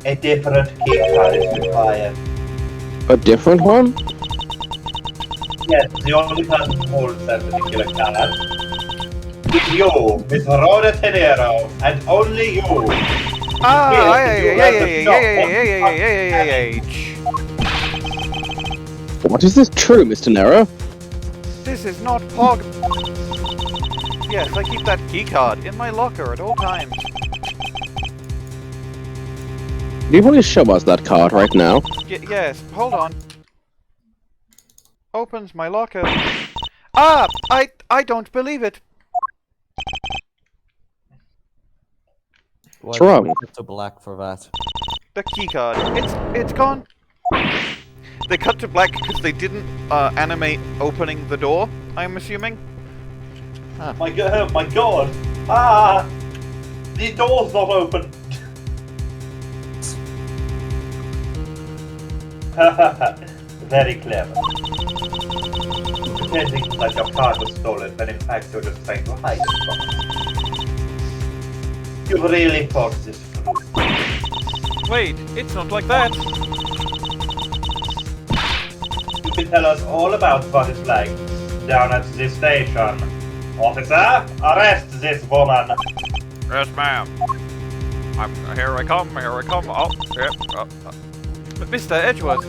a different keycard is required. A different one? Yes, the only person who holds that particular card is you, Miss Rhoda Teneiro, and only you. What is this true, Mr. Nero? This is not Pog. Yes, I keep that keycard in my locker at all times. Do you want to show us that card right now? Yes, hold on. Opens my locker. I don't believe it. What's wrong? To black for that. The keycard. It's gone. They cut to black because they didn't animate opening the door, I'm assuming. My god! Ah! The door's not open! Very clever. Pretending like your card was stolen, but in fact you're just trying to hide it from us. You really thought this through. Wait, it's not like that. You can tell us all about what it's like down at this station. Officer, arrest this woman! Yes, ma'am. Here I come. Oh, yep. Mr. Edgeworth.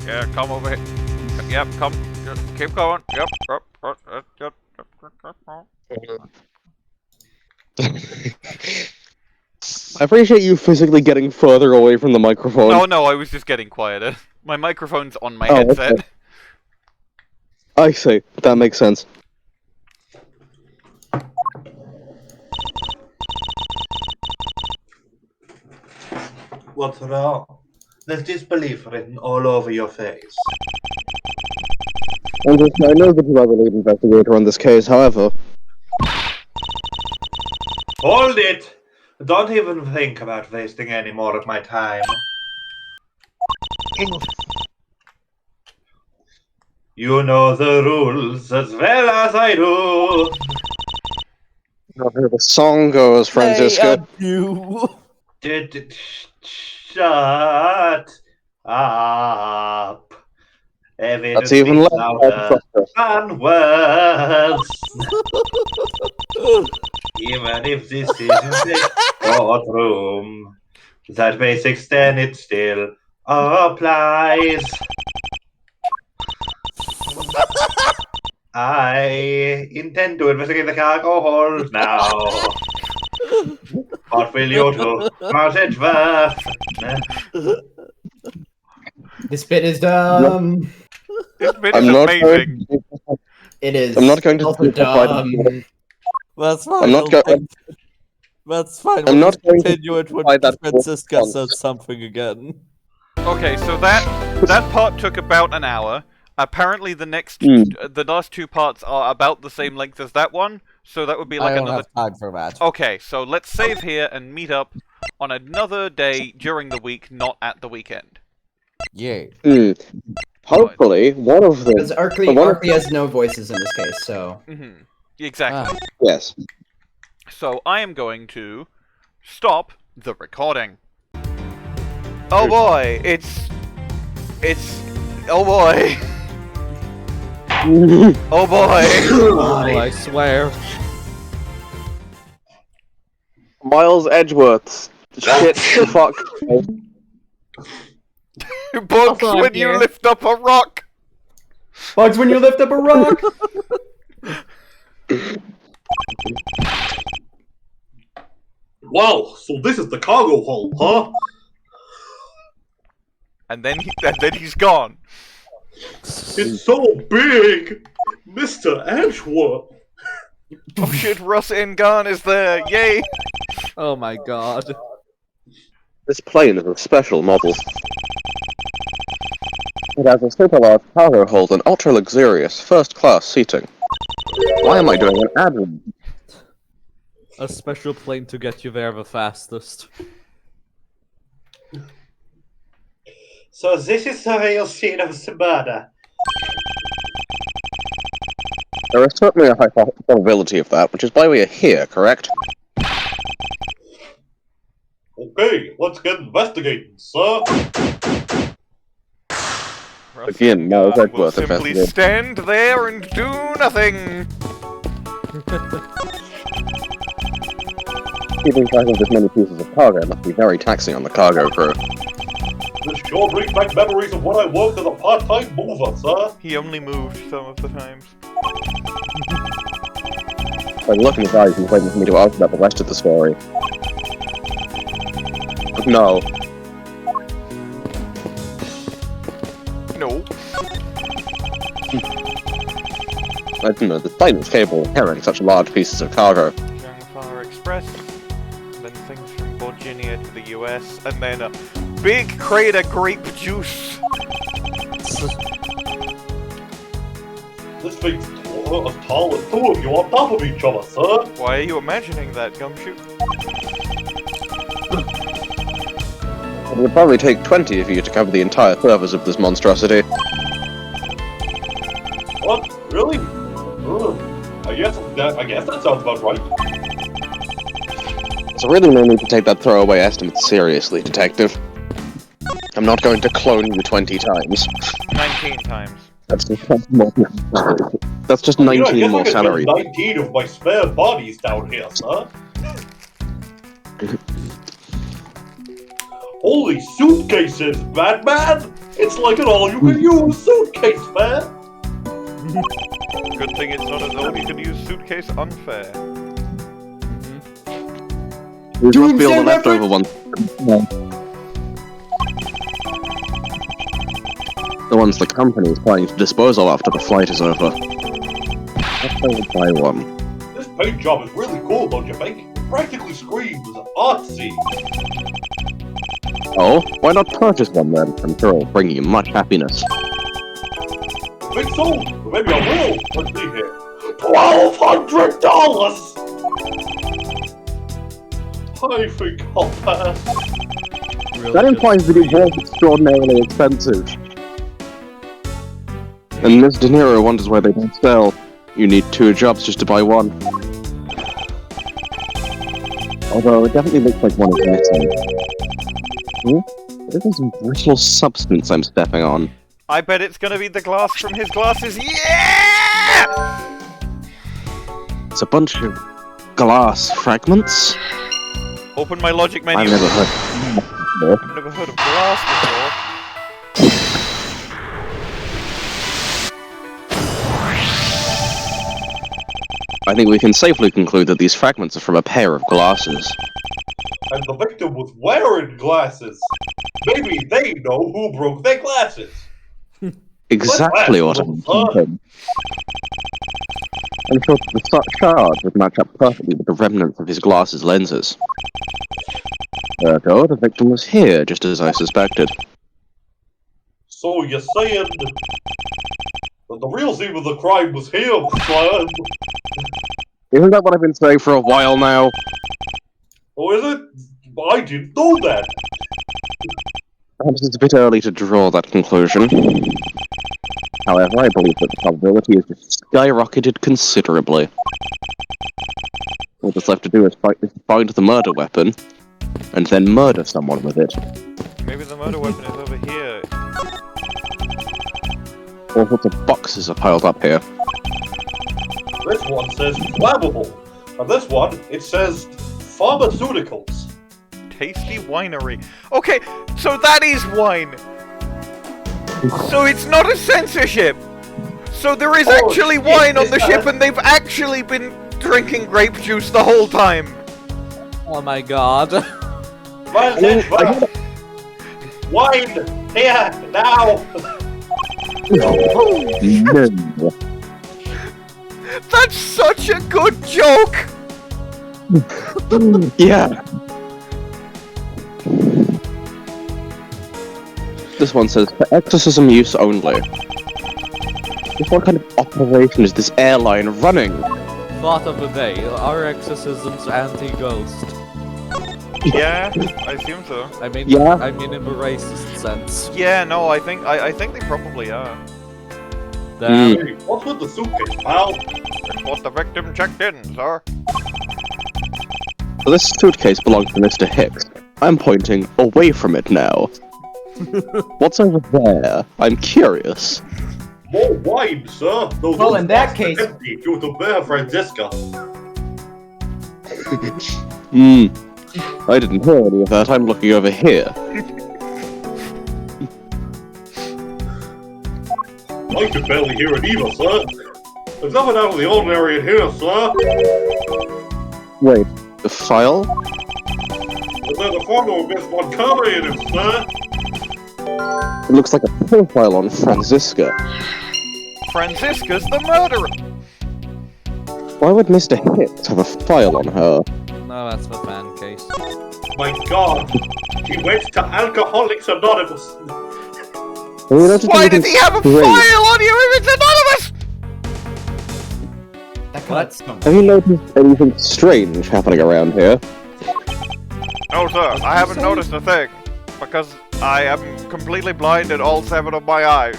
Yeah, come over here. Yep, come. Just keep going. Yep. I appreciate you physically getting further away from the microphone. No, I was just getting quieter. My microphone's on my Oh, headset. okay. I see. That makes sense. What's wrong? There's disbelief written all over your face. I know that you are the lead investigator on this case, however... Hold it! Don't even think about wasting any more of my time. You know the rules as well as I do. The song goes, Franziska. You. Shut up. Evidence That's even speaks louder. louder than words. Even if this isn't a courtroom, that basic standard still applies. I intend to investigate the cargo hold now. What will you do, Mount Edgeworth? This bit is dumb. This bit I'm is not amazing. It is. I'm not going to also dumb. That's fine. I'm not going. That's fine. I'm We'll not just going to continue it when justify that Franziska response. says something again. Okay, so that part took about an hour. Apparently, the last two parts are about the same length as that one, so that would be like I don't another. have time for that. Okay, so let's save here and meet up on another day during the week, not at the weekend. Yay. Hopefully, one of them. Because Arkley has no voices in this case, so. Mm-hmm. Exactly. Yes. So I am going to stop the recording. Oh boy, it's oh boy. Oh boy. Oh, I swear. Miles Edgeworth. Shit. Fuck. Bugs Also, I'm when you here. lift up a rock. Bugs when you lift up a rock! Wow, so this is the cargo hold, huh? And then he's gone. It's so big! Mr. Edgeworth! Oh shit, Russ N is there. Yay. Oh my god. This plane is a special model. It has a super large cargo hold and ultra luxurious first-class seating. Why am I doing an ad read? A special plane to get you there the fastest. So this is the real scene of the murder. There is certainly a high probability of that, which is why we are here, correct? Okay, let's get investigating, sir. Russ Again, Miles will Edgeworth simply investigating. stand there and do nothing. Keeping track of this many pieces of cargo must be very taxing on the cargo crew. This sure brings back memories of when I worked as a part-time mover, sir. He only moved some of the times. By the look in his eyes, he's waiting for me to ask about the rest of the story. No. No. I don't know, the plane was capable of carrying such large pieces of cargo. Far Express, then things from Virginia to the US, and then a big crate of grape juice. This thing's as tall as two of you on top of each other, sir. Why are you imagining that, Gumshoe? It would probably take 20 of you to cover the entire surface of this monstrosity. What? Really? I guess that sounds about right. There's really no need to take that throwaway estimate seriously, Detective. I'm not going to clone you 20 times. 19 times. That's just more. That's just 19 more salary. 19 of my spare bodies down here, sir. Holy suitcases, Batman! It's like an all-you-can-use suitcase, man! Good thing it's not an all-you-can-use suitcase unfair. These must be all the leftover ones. The ones the company is planning to dispose of after the flight is over. Let's go buy one. This paint job is really cool, don't you think? It practically screams artsy. Oh, why not purchase one then? I'm sure it'll bring you much happiness. I think so, but maybe I will. Let's see here. $1,200! I think I'll pass. That implies that it was extraordinarily expensive. And Miss Teneiro wonders why they don't sell. You need 2 jobs just to buy one. Although it definitely looks like one is missing. This is some brittle substance I'm stepping on. I bet it's gonna be the glass from his glasses. Yeah! It's a bunch of glass fragments. Open my logic menu. I've never heard of glass before. I think we can safely conclude that these fragments are from a pair of glasses. And the victim was wearing glasses. Maybe they know who broke their glasses. Exactly what I'm thinking. I'm sure the shard would match up perfectly with the remnants of his glasses lenses. Ergo, the victim was here, just as I suspected. So you're saying that the real scene of the crime was him, son? Isn't that what I've been saying for a while now? Oh, is it? I didn't know that. Perhaps it's a bit early to draw that conclusion. However, I believe that the probability has just skyrocketed considerably. All that's left to do is find the murder weapon, and then murder someone with it. Maybe the murder weapon is over here. All sorts of boxes are piled up here. This one says flammable, and this one, it says pharmaceuticals. Tasty winery. Okay, so that is wine. So it's not a censorship. So there is actually wine on the ship, and they've actually been drinking grape juice the whole time. Oh my god. Wine! Here! Now! That's such a good joke! Yeah. This one says, for exorcism use only. What kind of operation is this airline running? Thought of the day, are exorcisms anti-ghost? Yeah, I assume so. I mean, Yeah. I mean in the racist sense. Yeah, no, I think they probably are. Damn. Hey, what's with the suitcase, pal? That's what the victim checked in, sir. This suitcase belongs to Mr. Hicks. I'm pointing away from it now. What's over there? I'm curious. More wine, sir. Well, in that case- empty due to Bear Franziska. I didn't hear any of that. I'm looking over here. I could barely hear it either, sir. There's nothing out of the ordinary in here, sir. Wait, the file? But there's a photo of Miss Montgomery in it, sir. It looks like a profile on Franziska. Franziska's the murderer! Why would Mr. Hicks have a file on her? No, that's the fan case. My god. He went to Alcoholics Anonymous. Why did he have a file on you if it's anonymous? That cuts them. Have you noticed anything strange happening around here? No, sir, I haven't noticed a thing. Because I am completely blind in all 7 of my eyes.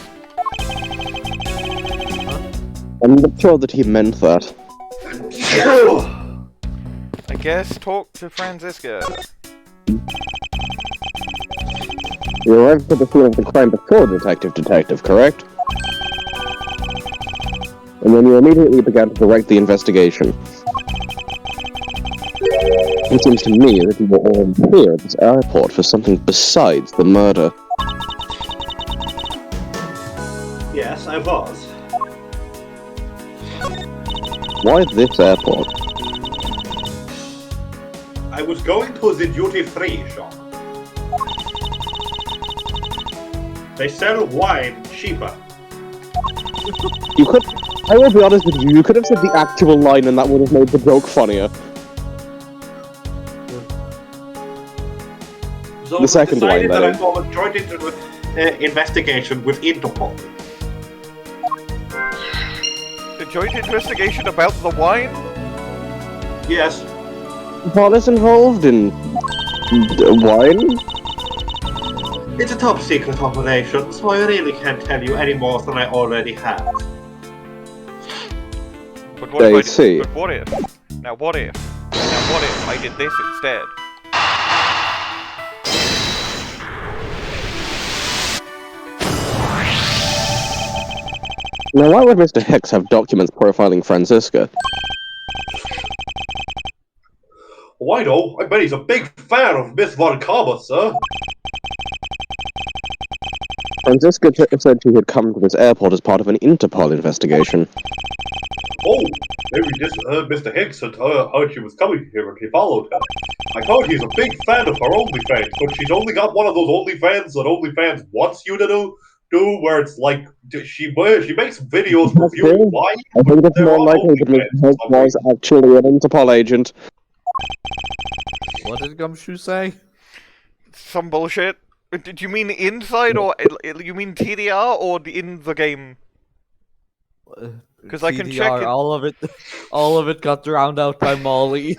I'm not sure that he meant that. I guess talk to Franziska. You arrived at the scene of the crime before Detective, correct? And then you immediately began to direct the investigation. It seems to me that you were all here at this airport for something besides the murder. Yes, I was. Why this airport? I was going to the duty-free shop. They sell wine cheaper. You could. I will be honest with you. You could have said the actual line, and that would have made the joke funnier. So The second line, decided that I though. form a joint investigation with Interpol. The joint investigation about the wine? Yes. Paul is involved in wine. It's a top secret operation, so I really can't tell you any more than I already have. But what I if see. But what if? Now what if I did this instead? Now, why would Mr. Hicks have documents profiling Franziska? Why no? I bet he's a big fan of Miss Von Karma, sir. Franziska said she had come to this airport as part of an Interpol investigation. Oh, maybe this Mr. Hicks had heard she was coming here and he followed her. I heard he's a big fan of her OnlyFans, but she's only got one of those OnlyFans that OnlyFans wants you to do where it's like she makes videos reviewing why. I think it's more likely that Mr. Hicks was actually an Interpol agent. What did Gumshoe say? Some bullshit. Did you mean inside or you mean TDR or in the game? Because I can check it. All of it got drowned out by Molly.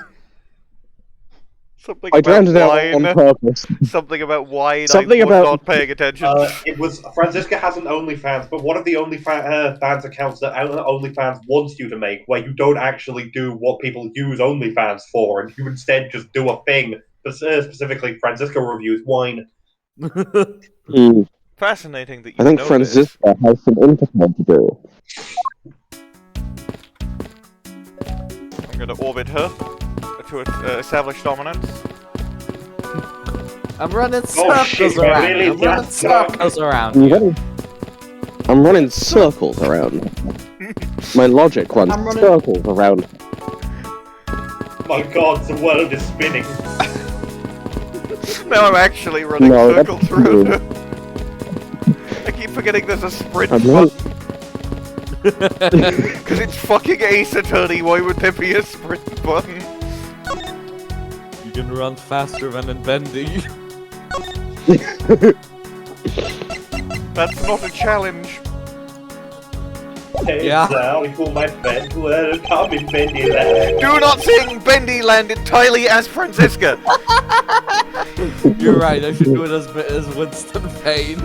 Something I about drowned it out wine. on purpose. Something about wine. Something I was about- not paying attention. It was Franziska has an OnlyFans, but one of the OnlyFans accounts that OnlyFans wants you to make, where you don't actually do what people use OnlyFans for, and you instead just do a thing. Specifically, Franziska reviews wine. Fascinating that you I think know Franziska has some Interpol to do. this. I'm gonna orbit her to establish dominance. I'm running Oh, shit, circles around. really? I'm running That's circles around. I'm running circles around. My logic runs I'm running- circles around. My god, the world is spinning. Now I'm actually running No, that's circles around true. her. I keep forgetting there's a sprint I'm button. not- Because it's fucking Ace Attorney, why would there be a sprint button? You can run faster than in Bendy. That's not a challenge. Hey, Yeah. Sal, you my friend, come in Bendy Land. Do not sing Bendy Land entirely as Franziska! You're right, I should do it as Winston Payne.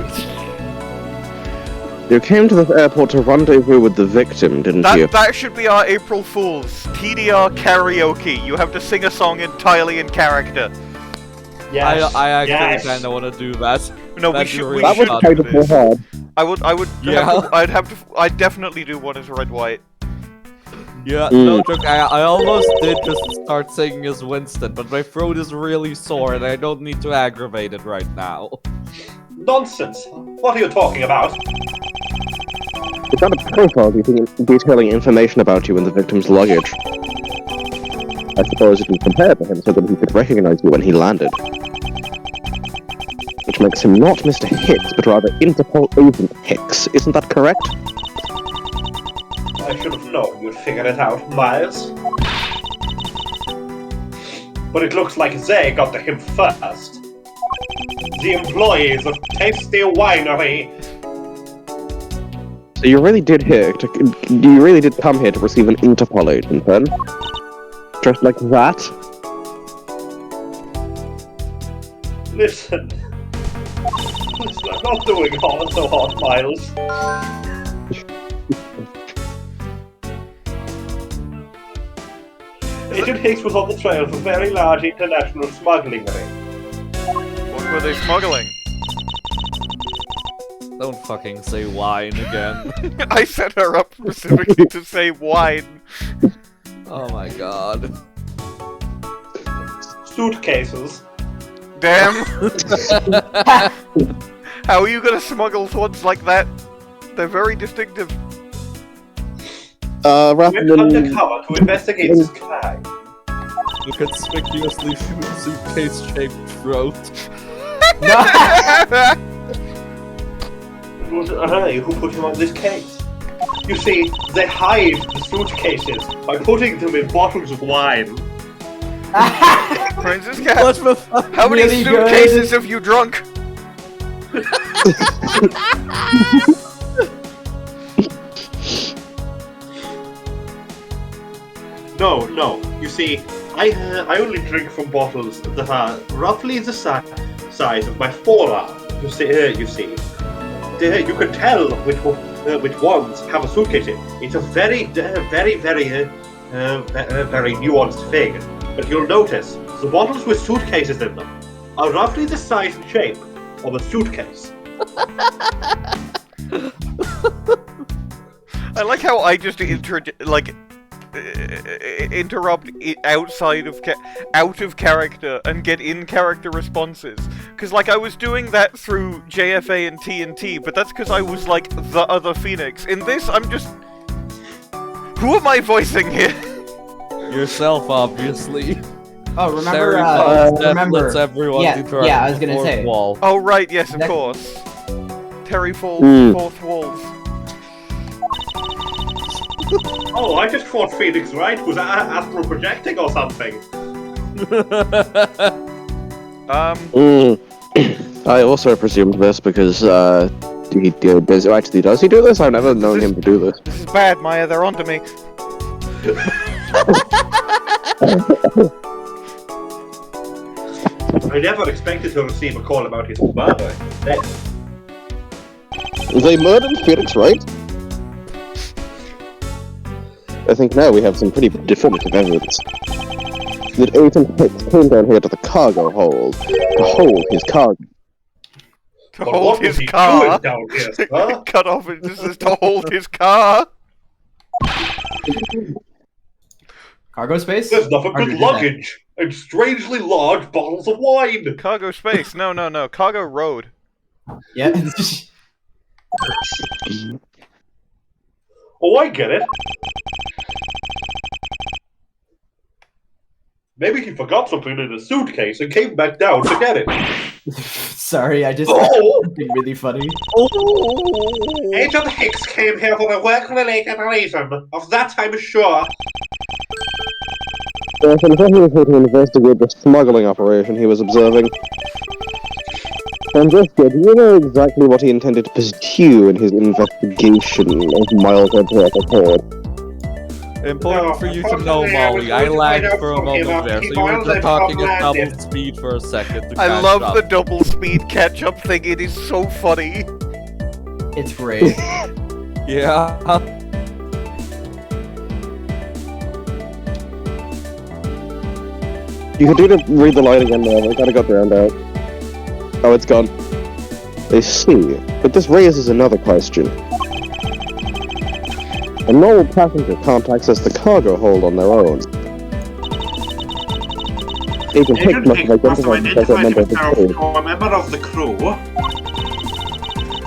You came to this airport to rendezvous with the victim, didn't you? That should be our April Fool's. TDR karaoke. You have to sing a song entirely in character. Yes, I actually yes. kind of want to do that. No, That'd be we really That should would fun. do kind of this. be hard. I'd definitely do one as Red White. Yeah, no joke, I almost did just start singing as Winston, but my throat is really sore and I don't need to aggravate it right now. Nonsense. What are you talking about? You found a profile detailing information about you in the victim's luggage. I suppose you can compare to him so that he could recognize you when he landed. Which makes him not Mr. Hicks, but rather Interpol Agent Hicks. Isn't that correct? I should have known you'd figure it out, Miles. But it looks like they got to him first. The employees of Tasty Winery. So you really did come here to receive an Interpol agent, then? Just like that? Listen, I'm not doing hard so hard, Miles. Agent Hicks was on the trail of a very large international smuggling ring. What were they smuggling? Don't fucking say wine again. I set her up specifically to say wine. Oh my god. Suitcases. Damn. How are you gonna smuggle ones like that? They're very distinctive. Rather Went than... undercover to investigate this crime. You conspicuously suitcase-shaped throat. It was I who put him on this case. You see, they hide the suitcases by putting them in bottles of wine. Franziska, What's the fuck? how many Really suitcases have you drunk? No. You see, I only drink from bottles that are roughly the size of my forearm. You see, you can tell which ones have a suitcase in. It's a very nuanced thing. But you'll notice the bottles with suitcases in them are roughly the size and shape of a suitcase. I like how I just interrupt out of character and get in character responses. Because like I was doing that through JFA and TNT, but that's because I was like the other Phoenix. In this, I'm just. Who am I voicing here? Yourself, obviously. Oh, remember, Remember. Lets everyone yeah, do yeah, I was gonna say. Wall. Oh right, yes, of That- course. Terry falls fourth walls. Oh, I just thought Phoenix Wright was astral projecting or something. I also presumed this because does he do this? I've never known him to do this. This is bad, Maya. They're onto me. I never expected to receive a call about his murder. They murdered Phoenix Wright? I think now we have some pretty definitive evidence that Agent Hicks came down here to the cargo hold to hold his cargo. To But hold what his was he car. doing down here, sir? Cut off it just says to hold his car. Cargo space? There's nothing Hard but to do that. luggage and strangely large bottles of wine. Cargo space. No. Cargo road. Yeah. Oh, I get it. Maybe he forgot something in his suitcase and came back down to get it. Sorry, I just Oh! something really funny. Agent Hicks came here for a work-related reason. Of that I'm sure. Yes, and when he was here to investigate the smuggling operation he was observing. Franziska, do you know exactly what he intended to pursue in his investigation of Miles Edgeworth Accord? Important No, for you to know, unfortunately, I was Molly. I going to lagged find out for a from him moment after there, he so you were found just that talking at Top double landed. speed for a second. To I catch love up. the double speed catch up thing. It is so funny. It's great. Yeah. You could do to read the line again now, I gotta go drowned out. Oh, it's gone. I see, but this raises another question. A normal passenger can't access the cargo hold on their own. Agent Hicks must have identified himself as a member of the crew. to a member of the crew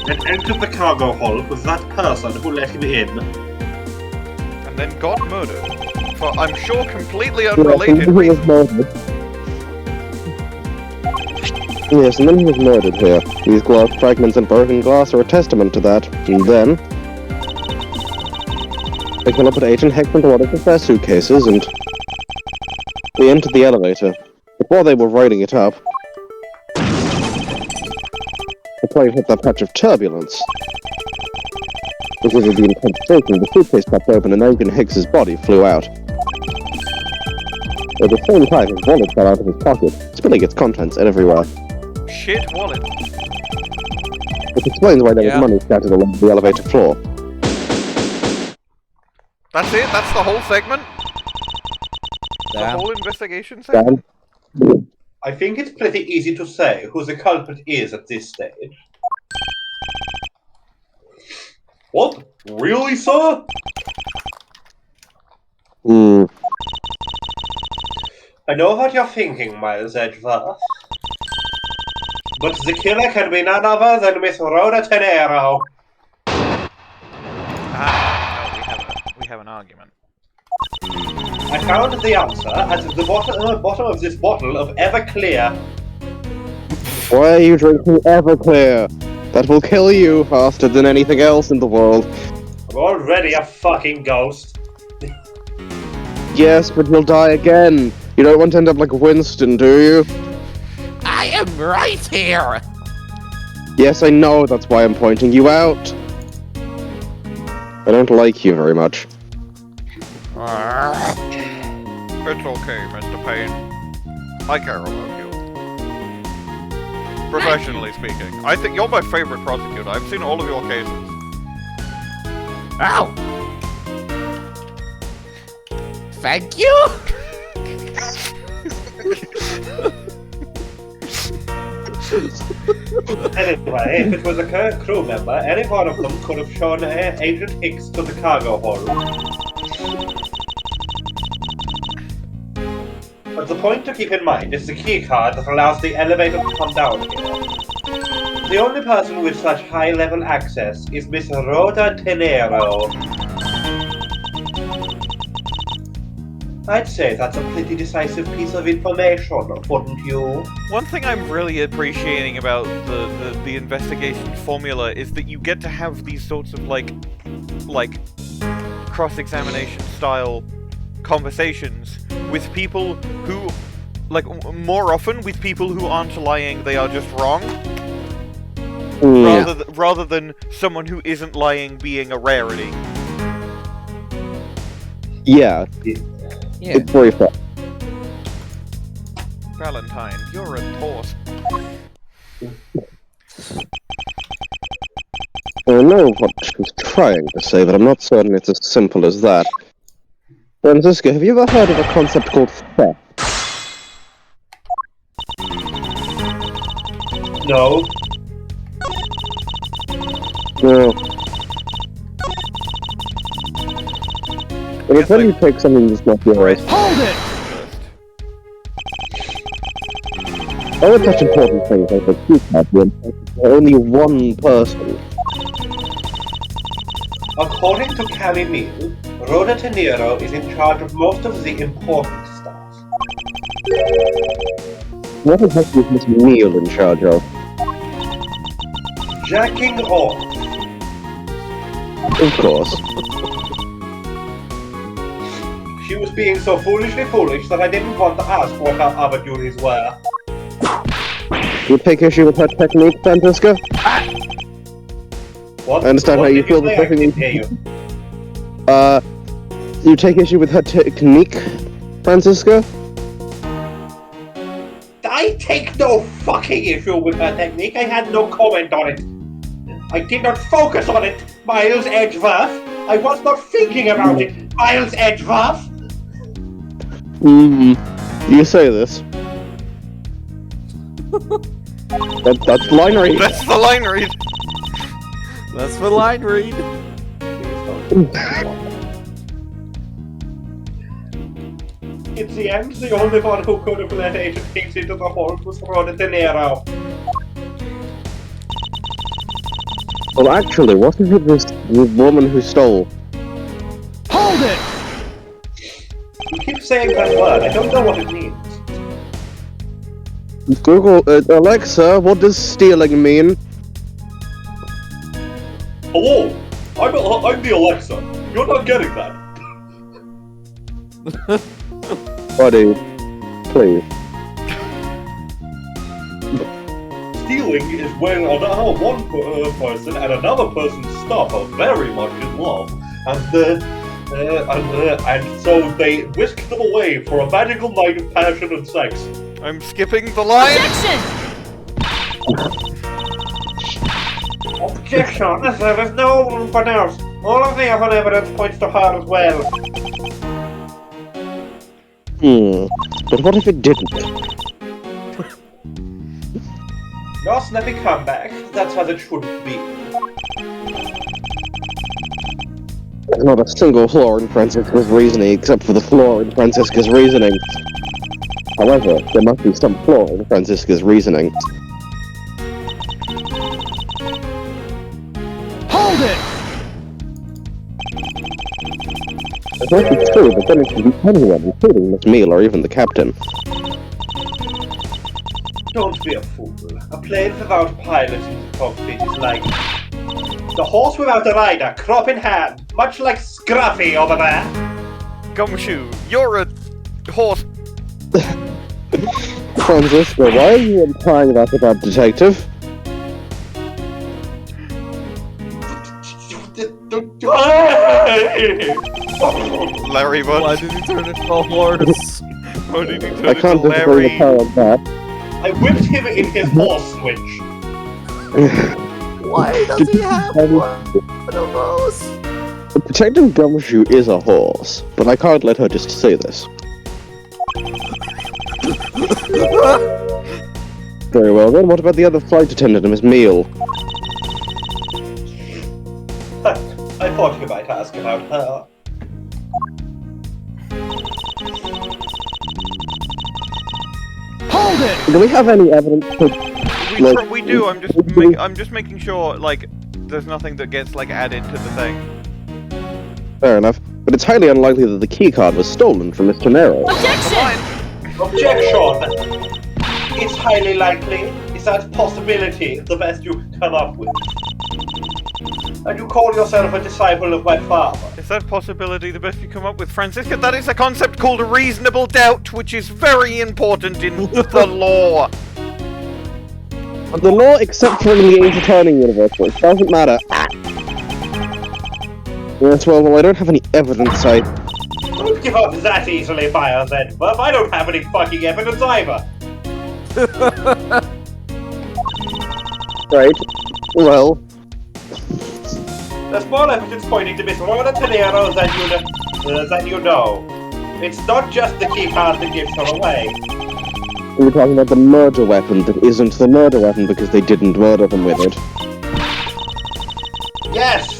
and entered the cargo hold with that person who let him in. And then got murdered. For, I'm sure, completely Yes, unrelated and then he was reasons. murdered. Yes, and then he was murdered here. These glass fragments and broken glass are a testament to that. And then they call up at Agent Hicks into one of their suitcases, and we entered the elevator. But while they were riding it up, the plane hit that patch of turbulence. Because of the intense shaking, the suitcase popped open and Agent Hicks's body flew out. At the same time, his wallet fell out of his pocket, spilling its contents everywhere. Shit wallet. Which explains why there was Yeah. money scattered along the elevator floor. That's it? That's the whole segment? The Damn. whole investigation segment? Dan? I think it's pretty easy to say who the culprit is at this stage. What? Really, sir? Hmm. I know what you're thinking, Miles Edgeworth. But the killer can be none other than Miss Rhoda Teneiro. We have an argument. I found the answer at the bottom of this bottle of Everclear. Why are you drinking Everclear? That will kill you faster than anything else in the world. I'm already a fucking ghost. Yes, but you'll die again. You don't want to end up like Winston, do you? I am right here! Yes, I know, that's why I'm pointing you out. I don't like you very much. It's okay, Mr. Payne. I care about you. Professionally speaking, I think you're my favorite prosecutor. I've seen all of your cases. Ow! Thank you! Anyway, if it was a crew member, any one of them could have shown Agent Hicks to the cargo hold. But the point to keep in mind is the key card that allows the elevator to come down here. The only person with such high-level access is Miss Rhoda Teneiro. I'd say that's a pretty decisive piece of information, wouldn't you? One thing I'm really appreciating about the investigation formula is that you get to have these sorts of like cross-examination style conversations with people who, like, more often with people who aren't lying, they are just wrong. Rather than someone who isn't lying being a rarity. Yeah. Yeah. It's very fun. Valentine, you're a horse. I know what she's trying to say, but I'm not certain it's as simple as that. Franziska, have you ever heard of a concept called theft? No. No. It's when you take something that's not yours. Hold it! Oh, it's such important things like the key card, only one person. According to Cammy Meele, Rhoda Teneiro is in charge of most of the important stuff. What exactly is Miss Meele in charge of? Jacking off. Of course. She was being so foolishly foolish that I didn't want to ask what her other duties were. You take issue with her technique, Franziska? What? I understand What how you did feel say? the I didn't hear you. You take issue with her technique, Franziska? I take no fucking issue with her technique. I had no comment on it. I did not focus on it, Miles Edgeworth. I was not thinking about it, Miles Edgeworth. You say this. That's line read. That's the line read! That's the line read. In the end, the only one who could have let Agent Hicks into the hold was Rhoda Teneiro. Well, actually, wasn't it this the woman who stole? Hold it! You keep saying that word, I don't know what it means. Google, Alexa, what does stealing mean? Hello, I'm the Alexa. You're not getting that. Buddy, please. Stealing is when one person and another person's stuff are very much in love, and so they whisk them away for a magical night of passion and sex. I'm skipping the line! Objection! There is no one else. All of the other evidence points to her as well. But what if it didn't? No snappy comeback. That's as it should be. There's not a single flaw in Franziska's reasoning except for the flaw in Franziska's reasoning. However, there must be some flaw in Franziska's reasoning. Hold it! It might be true, but then it can be anyone, including Miss Meele or even the captain. Don't be a fool. A plane without a pilot in the cockpit is like the horse without a rider, crop in hand, much like Scruffy over there. Gumshoe, you're a horse. Franziska, why are you implying that about Detective? Larry, what? Why did he turn into a horse? Why did he turn I can't into disagree with Larry? her on that. I whipped him in his horse switch. Why does he have one of those? Detective Gumshoe is a horse, but I can't let her just say this. Very well then, what about the other flight attendant, Miss Meele? I thought you might ask about her. Hold it! Do we have any evidence We do. I'm just making sure, like, there's nothing that gets like added to the thing. Fair enough, but it's highly unlikely that the keycard was stolen from Mr. Teneiro. Objection! It's highly likely. Is that possibility the best you can come up with? And you call yourself a disciple of my father. Is that possibility the best you come up with, Franziska? That is a concept called reasonable doubt, which is very important in the law. The law, except for in the Ace Attorney universe, which doesn't matter. Yes, well, I don't have any evidence, Don't give up that easily, Fire, then. But I don't have any fucking evidence either. Right. Well, There's more evidence pointing to Miss Rhoda Teneiro than you know. It's not just the keycard that gives her away. we're talking about the murder weapon that isn't the murder weapon because they didn't murder them with it. Yes!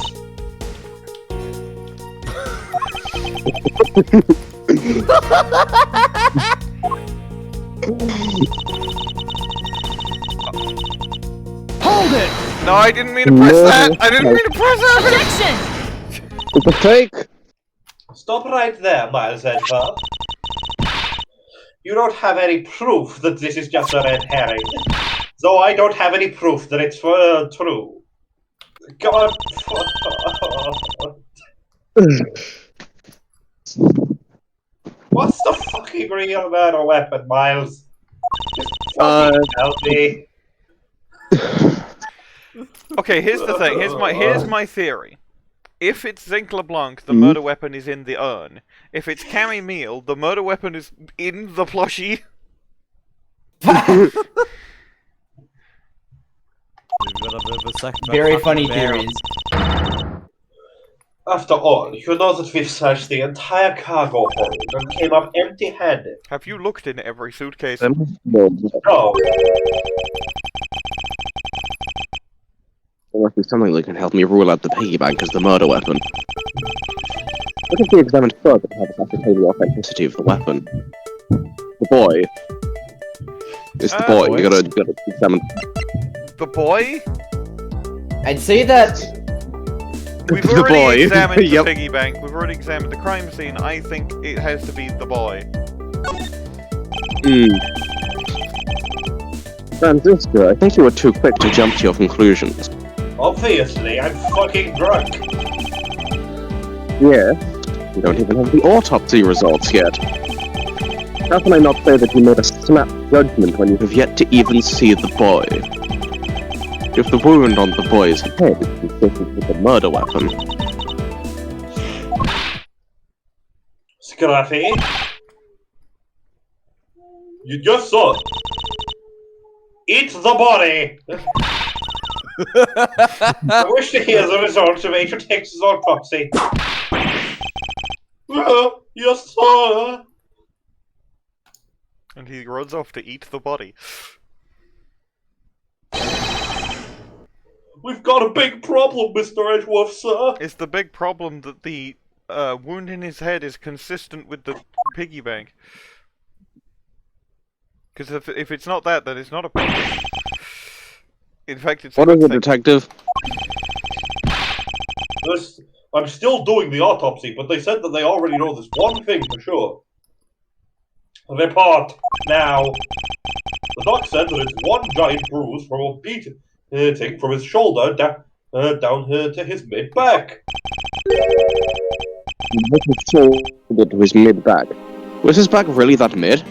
Hold it! No, I didn't mean to press that! I didn't mean to press that! It's a fake! Stop right there, Miles Edgeworth. You don't have any proof that this is just a red herring. Though I don't have any proof that it's true. God. What's the fucking real murder weapon, Miles? Just fucking help me. Okay, here's the thing. Here's my theory. If it's Zinc Lablanc, the murder weapon is in the urn. If it's Cammy Meele, the murder weapon is in the plushie. Very funny theories. After all, you know that we've searched the entire cargo hold and came up empty-handed. Have you looked in every suitcase? No. There must be something that can help me rule out the piggy bank as the murder weapon. What if we examined further to have us ascertain the authenticity of the weapon? The boy. It's the boy. You gotta examine. The boy? I'd say that We've The already boy. examined Yep. the piggy bank. We've already examined the crime scene. I think it has to be the boy. Franziska, I think you were too quick to jump to your conclusions. Obviously, I'm fucking drunk. Yeah. You don't even have the autopsy results yet. How can I not say that you made a snap judgment when you have yet to even see the boy? If the wound on the boy's head is consistent with the murder weapon, Scruffy? You just saw it. Eat the body! I wish to hear the results of Agent Hicks' autopsy. Yes, sir. And he runs off to eat the body. We've got a big problem, Mr. Edgeworth, sir. Is the big problem that the wound in his head is consistent with the piggy bank? Because if it's not that, then it's not a problem. In fact, it's a what good is it, thing. detective? I'm still doing the autopsy, but they said that they already know this one thing for sure. Report now. The doc said that it's one giant bruise from a beating from his shoulder down to his mid-back. His shoulder to his mid-back. Was his back really that mid?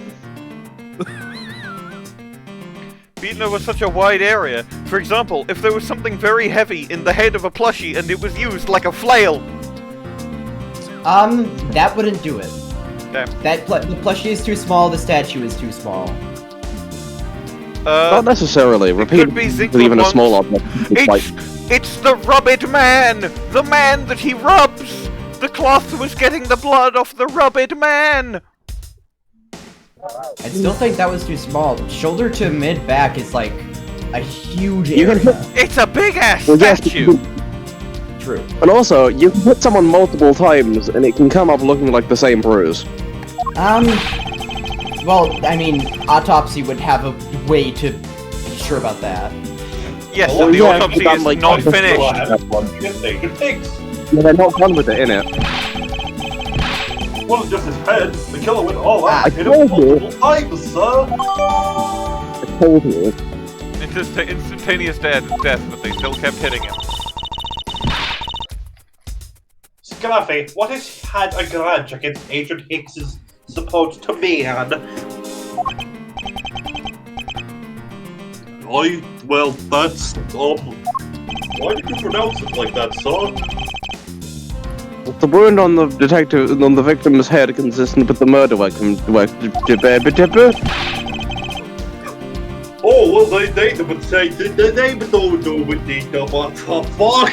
Beaten over such a wide area. For example, if there was something very heavy in the head of a plushie and it was used like a flail. That wouldn't do it. Damn. The plushie is too small, the statue is too small. Not necessarily. Could be Zinc Even a LeBlanc. small object. It's the rubbed man! The man that he rubs! The cloth was getting the blood off the rubbed man! I still think that was too small. Shoulder to mid back is like a huge area. It's a big ass statue! True. And also, you can hit someone multiple times and it can come up looking like the same bruise. Well, I mean, autopsy would have a way to be sure about that. Yes, and the autopsy is like, not finished. Yeah, they're not done with it, innit? It wasn't just his head. The killer went all out. I Hit him told you. multiple times, sir. I told you. Instantaneous death, but they still kept hitting him. Scruffy, what if he had a grudge against Agent Hicks's support to me, and well, that's why did you pronounce it like that, sir? The wound on the victim's head consistent with the murder weapon. Oh, well, they would say they would know what they do, but fuck.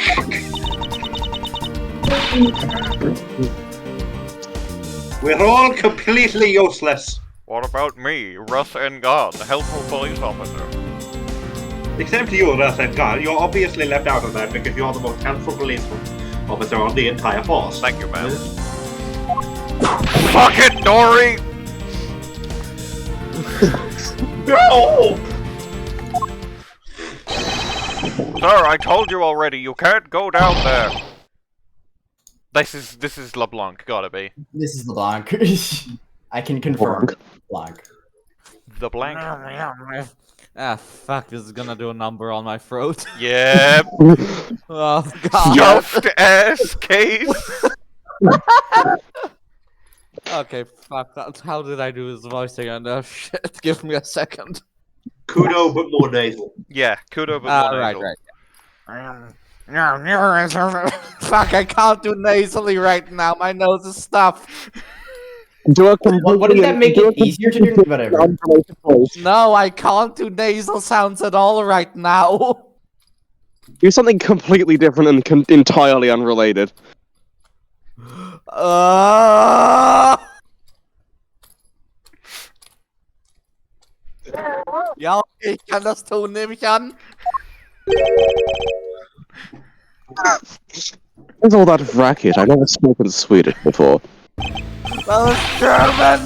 We're all completely useless. What about me, Russ N, the helpful police officer? Except you, Russ N. You're obviously left out of that because you're the most helpful police officer on the entire force. Thank you, man. Fuck it, Dory! No! Sir, I told you already, you can't go down there. This is LeBlanc, gotta be. This is LeBlanc. I can confirm. LeBlanc. The blank. Ah, fuck, this is gonna do a number on my throat. Yep. Oh, God. Stuffed ass case. Okay, fuck that. How did I do this voice again? Oh, shit, give me a second. Kudo, but more nasal. Yeah, kudo but more nasal. Fuck, I can't do nasally right now. My nose is stuffed. What does that make it easier to do? Whatever. No, I can't do nasal sounds at all right now. Do something completely different and entirely unrelated. Ja, ich kann das tun, nehme ich an. What's all that racket? I've never spoken Swedish before. That was German!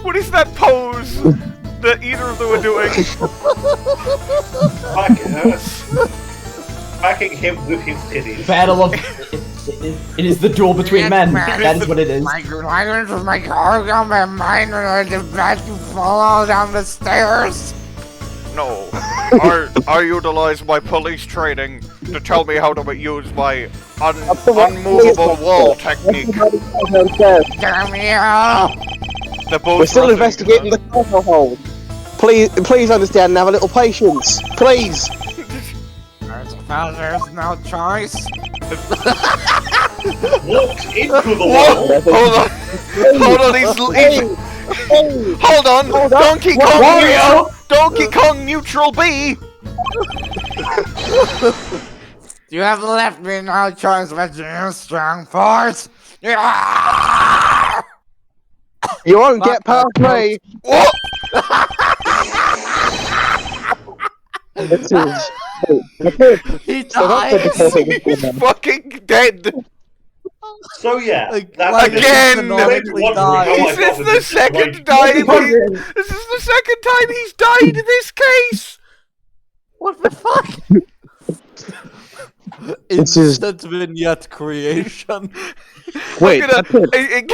What is that pose that either of them are doing? Backing him with his titties. Battle of... It is the duel between men. That is what it is. My license with my car on my mind and I about to fall down the stairs. No. I utilize my police training to tell me how to use my unmovable wall technique. Damn you! We're still investigating the cargo hold. Please understand and have a little patience. Please. There's no choice. Walked into the wall. Hold on, hold on, Donkey Kong, Donkey Kong neutral B. You have left me no choice but to use strong force. You won't get past me. What? This is... He died! He's fucking dead! So yeah, again! This is the second time he's died in this case! What the fuck? This is- Instant vignette creation. Wait, I'm gonna- that's it. in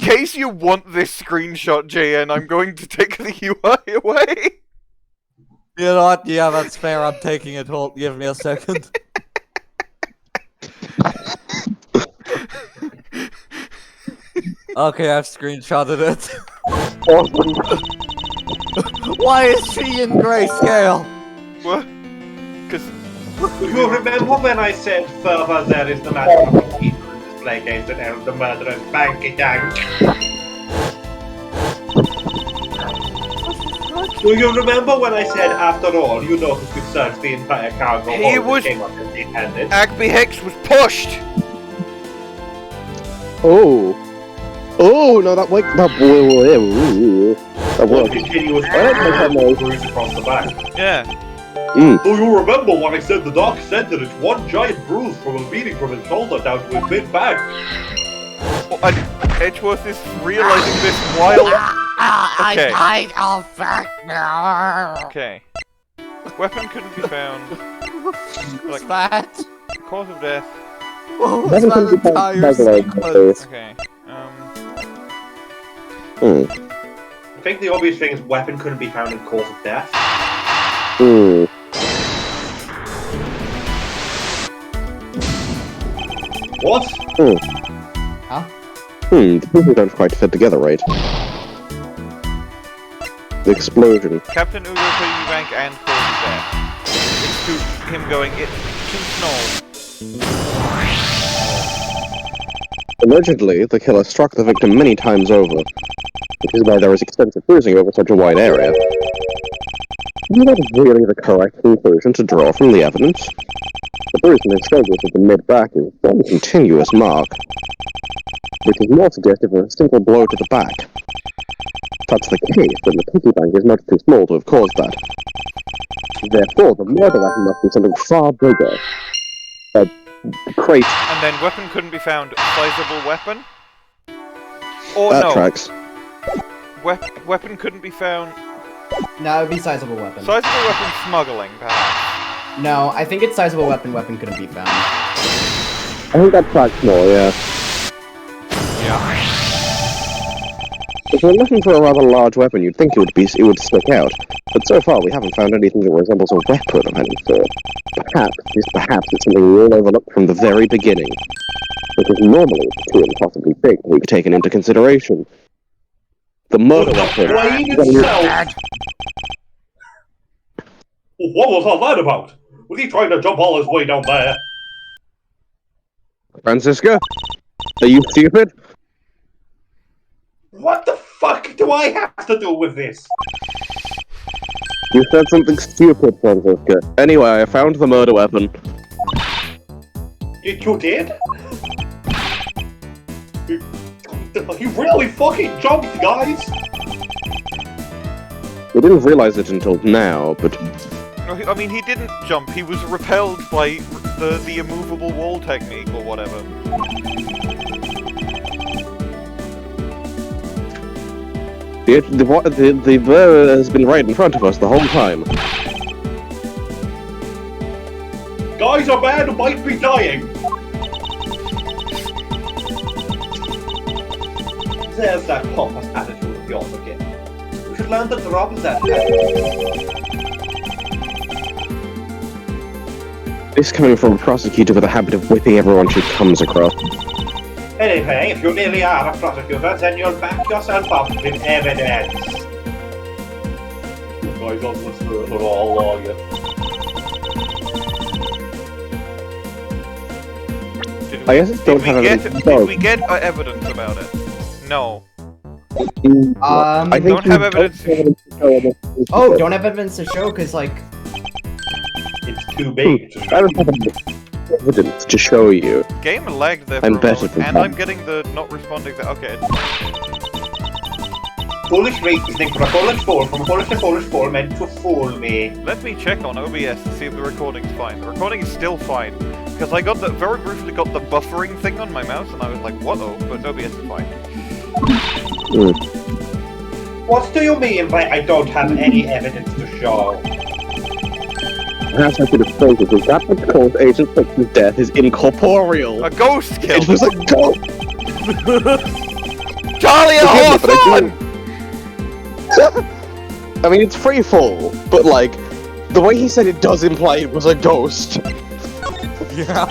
case you want this screenshot, JN, I'm going to take the UI away. You know what? Yeah, that's fair. I'm taking it. Hold. Give me a second. Okay, I've screenshotted it. Awesome. Why is she in grayscale? What? Because You remember when I said further there is the matter of a computer display case that held the murderer's bank account? Do you remember when I said, after all, you noticed we searched the entire cargo He hold was- and came up empty-handed? Agby Hicks was pushed. Oh. Oh, no, that wait, that One worked. continuous I don't think I know. bruise across the back. Yeah. Do you remember when I said the doc said that it's one giant bruise from a beating from his shoulder down to his mid-back? Well, Edgeworth is realizing this while. Okay. I go back now. Okay. Weapon couldn't be found. What's that? Cause of death. What was Doesn't that come to entire like sequence? Okay. I think the obvious thing is weapon couldn't be found in cause of death. What? The pieces don't quite fit together, right? The explosion. Captain Ugo piggy bank and cause of death. It's to him going it to snow. Allegedly, the killer struck the victim many times over, which is why there was extensive bruising over such a wide area. Is that really the correct conclusion to draw from the evidence? The bruise in his shoulders at the mid-back is one continuous mark, which is more suggestive of a single blow to the back. If that's the case, then the piggy bank is much too small to have caused that. Therefore, the murder weapon must be something far bigger. A crate. And then weapon couldn't be found. Sizable weapon? Or That no. tracks. Weapon couldn't be found. No, it would be sizable weapon. Sizable weapon smuggling, perhaps. No, I think it's sizable weapon. Weapon couldn't be found. I think that tracks more, yeah. Yeah. If we're looking for a rather large weapon, you'd think it would stick out. But so far, we haven't found anything that resembles a weapon of any sort. Perhaps it's something we all overlooked from the very beginning. Because normally it's too impossibly big to be taken into consideration. The murder weapon. Bwain itself. What was all that about? Was he trying to jump all his way down there? Franziska? Are you stupid? What the fuck do I have to do with this? You said something stupid, Franziska. Anyway, I found the murder weapon. You did? He really fucking jumped, guys! We didn't realize it until now, but No, I mean, he didn't jump. He was repelled by the immovable wall technique or whatever. the bird has been right in front of us the whole time. Guys, a man might be dying! There's that pompous attitude of yours again. We should learn to drop that attitude. This coming from a prosecutor with a habit of whipping everyone she comes across. Anyway, if you really are a prosecutor, then you'll back yourself up with evidence. You guys don't listen to it at all, are you? I guess it don't have Did we get evidence about it? No. I think Don't you have evidence. Oh, don't have evidence to show because like It's too big. I don't have evidence to show you. Game lagged there for I'm a better moment, than and that. I'm getting the not responding. Okay. Foolish reasoning for a foolish fool, from a foolish fool meant to fool me. Let me check on OBS to see if the recording's fine. The recording is still fine. Because I got very briefly got the buffering thing on my mouse and I was like, what-oh, but OBS is fine. What do you mean by I don't have any evidence to show? Perhaps I could have phrased it as that which caused Agent Hicks's death is incorporeal. A ghost killed It was a ghost! Charlie, a Forgive me, but I Hawthorne! I mean, it's free fall, but like, the way he said it does imply it was a ghost. Yeah.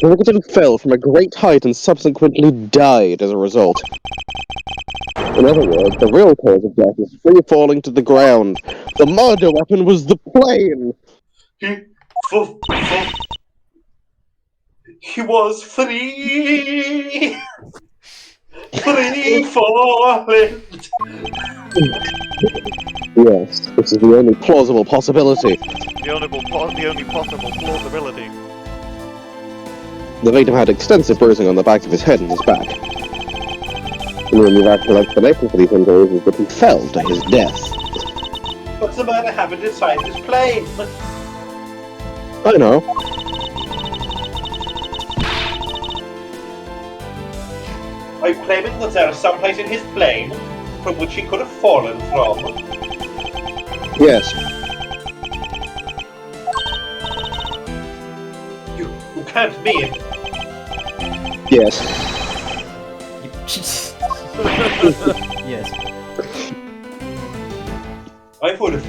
The victim fell from a great height and subsequently died as a result. In other words, the real cause of death is free falling to the ground. The murder weapon was the plane! He was free! Free falling! Yes, this is the only plausible possibility. The only possible plausibility. The victim had extensive bruising on the back of his head and his back. The only rational explanation for these injuries is that he fell to his death. What's the murder happened inside this plane? I know. Are you claiming that there is someplace in his plane from which he could have fallen from? Yes. You can't mean. Yes. Yes. I thought it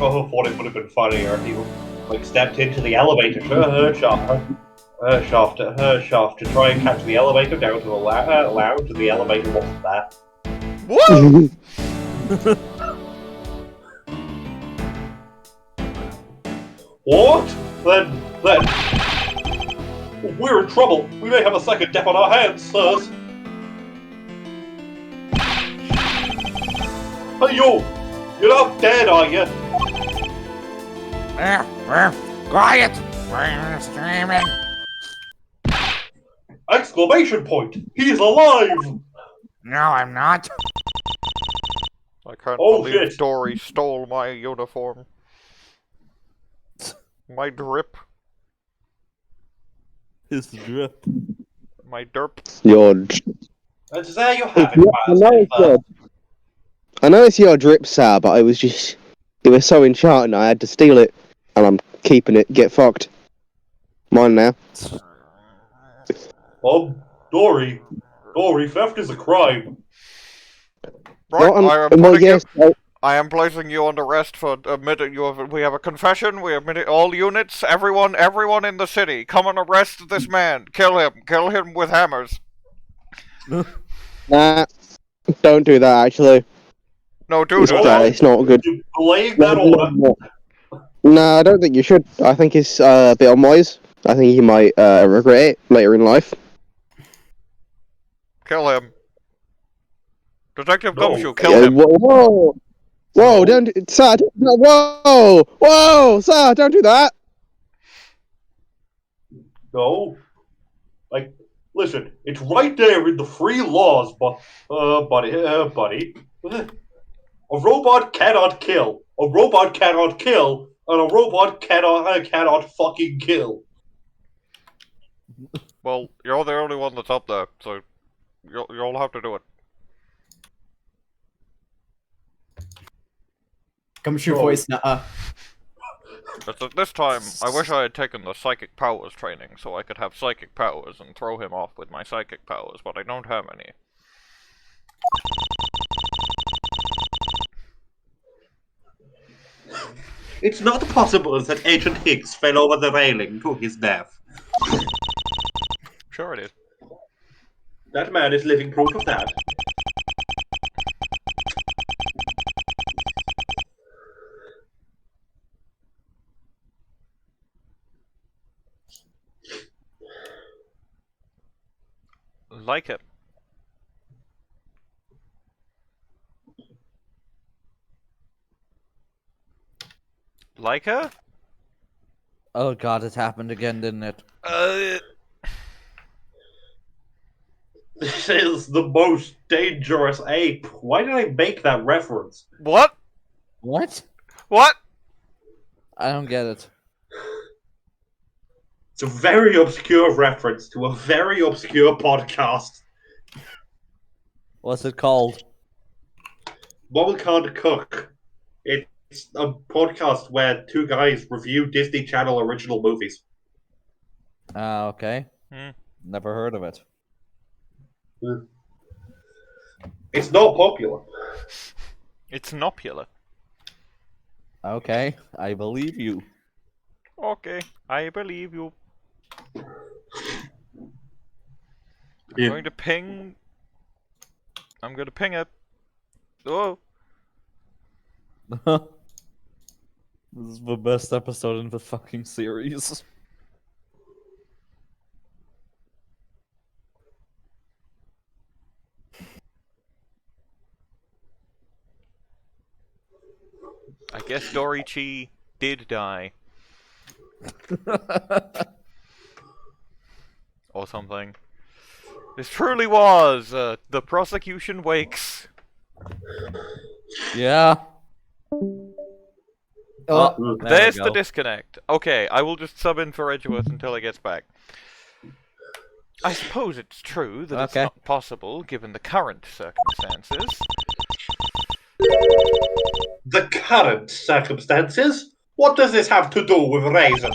would have been funnier if you like stepped into the elevator shaft to try and catch the elevator down to the lounge, and the elevator wasn't there. What? What? Then we're in trouble. We may have a second death on our hands, sirs. Hey, you're not dead, are you? Quiet! We're screaming. Exclamation point! He's alive! No, I'm not. I can't Oh, believe shit. Dory stole my uniform. My drip. His drip. My derp. And there you have it, I know it's your drip, Sal, but it was so enchanting I had to steal it, and I'm keeping it. Get fucked. Mine now. Dory, theft is a crime. Right, Well, I am placing you under arrest for admitting we have a confession. We admit it, all units, everyone in the city. Come and arrest this man. Kill him with hammers. Nah, don't do that. Actually, No, do it. it's not good. You believe that order? No, I don't think you should. I think it's a bit unwise. I think you might regret it later in life. Kill him. Detective No. Gumshoe, kill him. Whoa, don't, sir, whoa, sir, don't do that. No. Like, listen, it's right there in the free laws, buddy. A robot cannot kill. A robot cannot kill, and a robot cannot fucking kill. Well, you're the only one that's up there, so you'll have to do it. Gumshoe voice, But at this time, I wish I had taken the psychic powers training so I could have psychic powers and throw him off with my psychic powers, but I don't have any. It's not possible that Agent Hicks fell over the railing to his death. Sure it is. That man is living proof of that. Like it. Like her? Oh god, it happened again, didn't it? This is the most dangerous ape. Why did I make that reference? What? What? What? I don't get it. It's a very obscure reference to a very obscure podcast. What's it called? Mom Can't Cook. It's It's a podcast where two guys review Disney Channel original movies. Ah, okay. Hmm. Never heard of it. It's not popular. It's nopular. Okay, I believe you. Okay, I believe you. Yeah. I'm going to ping it. Oh, This is the best episode in the fucking series. I guess Dory Chee did die. Or something. This truly was the prosecution wakes. Yeah. Oh, There There's we the go. disconnect. Okay, I will just sub in for Edgeworth until he gets back. I suppose it's true that it's Okay. not possible given the current circumstances. The current circumstances? What does this have to do with raisins?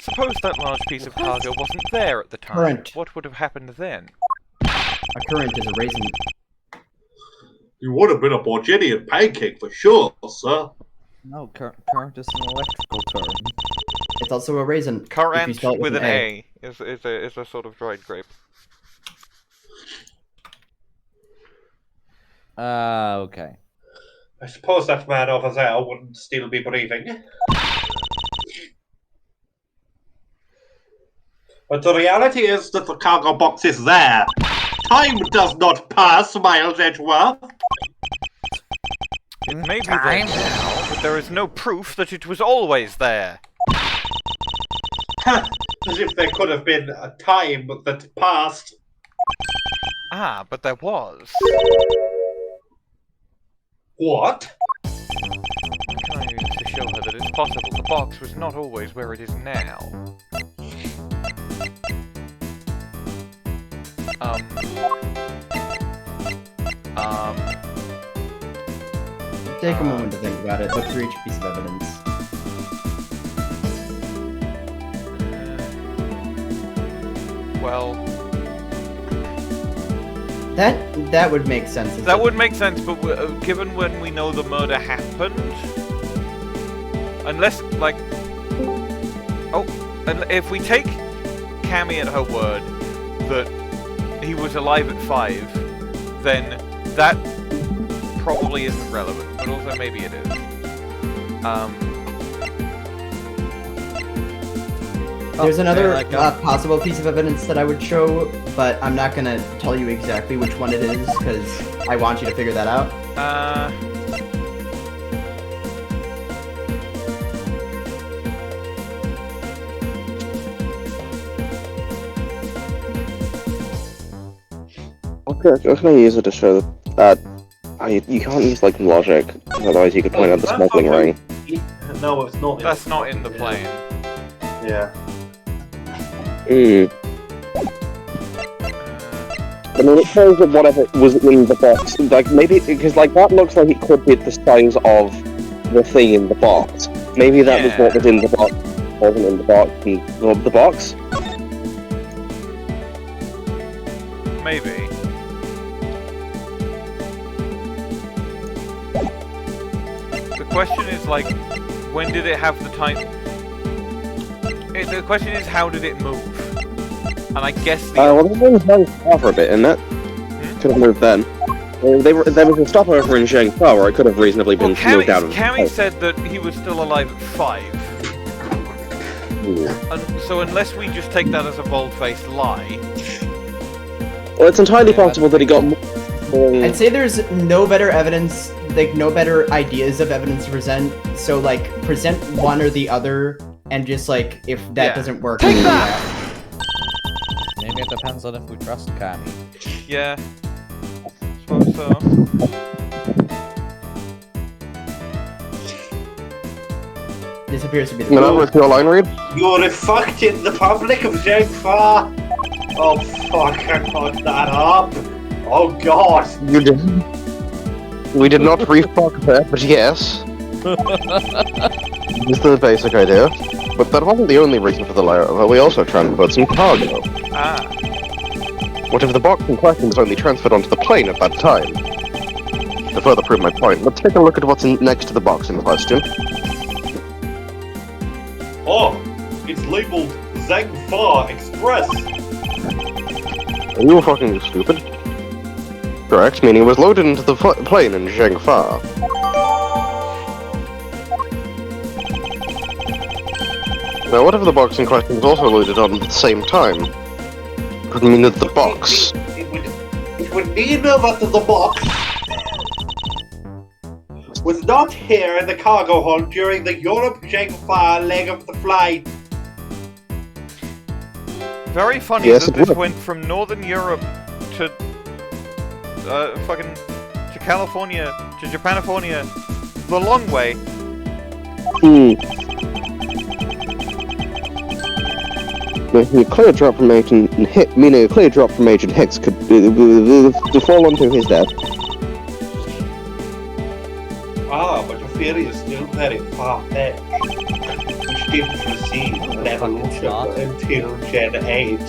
Suppose that large piece of cargo wasn't there at the time. Current. What would have happened then? a current is a raisin. You would have been a Borginian pancake for sure, sir. No, current is an electrical term. It's also a raisin. if you Current spell it with an A is a sort of dried grape. Okay. I suppose that man over there wouldn't still be breathing. But the reality is that the cargo box is there. Time does not pass, Miles Edgeworth. It may be there now, but there is no proof that it was always there. As if there could have been a time that passed. Ah, but there was. What? I'm trying to show her that it's possible the box was not always where it is now. Take a moment to think about it. Look through each piece of evidence. Well, That would make sense. that would make sense, but given when we know the murder happened, unless, like, and if we take Cammy at her word that he was alive at 5, then that probably isn't relevant, but also maybe it is. There's another like, possible piece of evidence that I would show, but I'm not gonna tell you exactly which one it is because I want you to figure that out. Okay, can I use it to show that you can't use like logic, otherwise you could point out the That's smuggling okay. ring. No, it's not. That's not in the plane. Yeah. I mean, it shows that whatever was in the box, like maybe because like that looks like it could be the size of the thing in the box. Maybe that was what was in the box, wasn't in the box. The box. Maybe. The question is, like, when did it have the time? The question is, how did it move? And I guess the Well, the thing was very far for a bit, isn't it? Could have moved then. There was a stopover in Shangfa where it could have reasonably been moved out of. Cammy said that he was still alive at 5. And so unless we just take that as a bold-faced lie, Well, it's entirely possible that he got. I'd say there's no better evidence, like no better ideas of evidence to present. So like present one or the other, and just like if that doesn't work, take that. Maybe it depends on if we trust Cammy. Yeah, suppose so. This appears to be the Minerva, with your line read? You reflected the public of Jagfar. Oh fuck, I fucked that up. Oh god. You did. We did not refuck that, but yes. This is the basic idea. But that wasn't the only reason for the layover. We also transferred some cargo. Ah. What if the box in question was only transferred onto the plane at that time? To further prove my point, let's take a look at what's next to the box in question. Oh, it's labeled Zinc Express. Are you fucking stupid? Correct, meaning it was loaded into the plane in Zhengfa. Now, what if the box in question was also loaded on at the same time? Could mean that the box... It would mean that the box was not here in the cargo hold during the Europe-Zhengfa leg of the flight. Very funny Yes, that it this would. went from Northern Europe to to California to Japanifornia the long way. A clear drop from Agent meaning a clear drop from Agent Hicks could to fall onto his death. Ah, but your theory is still very far-fetched. Which didn't receive an evolution until Gen 8.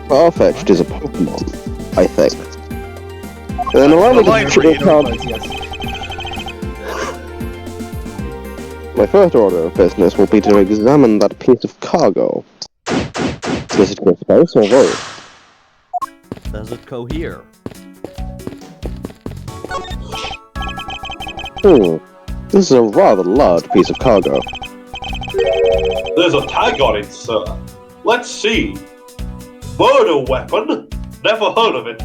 Farfetch'd is a Pokemon, I think. Then allow me line to read. My first order of business will be to examine that piece of cargo. Does it go space or road? Does it cohere? This is a rather large piece of cargo. There's a tag on it, sir. Let's see. Murder weapon? Never heard of it.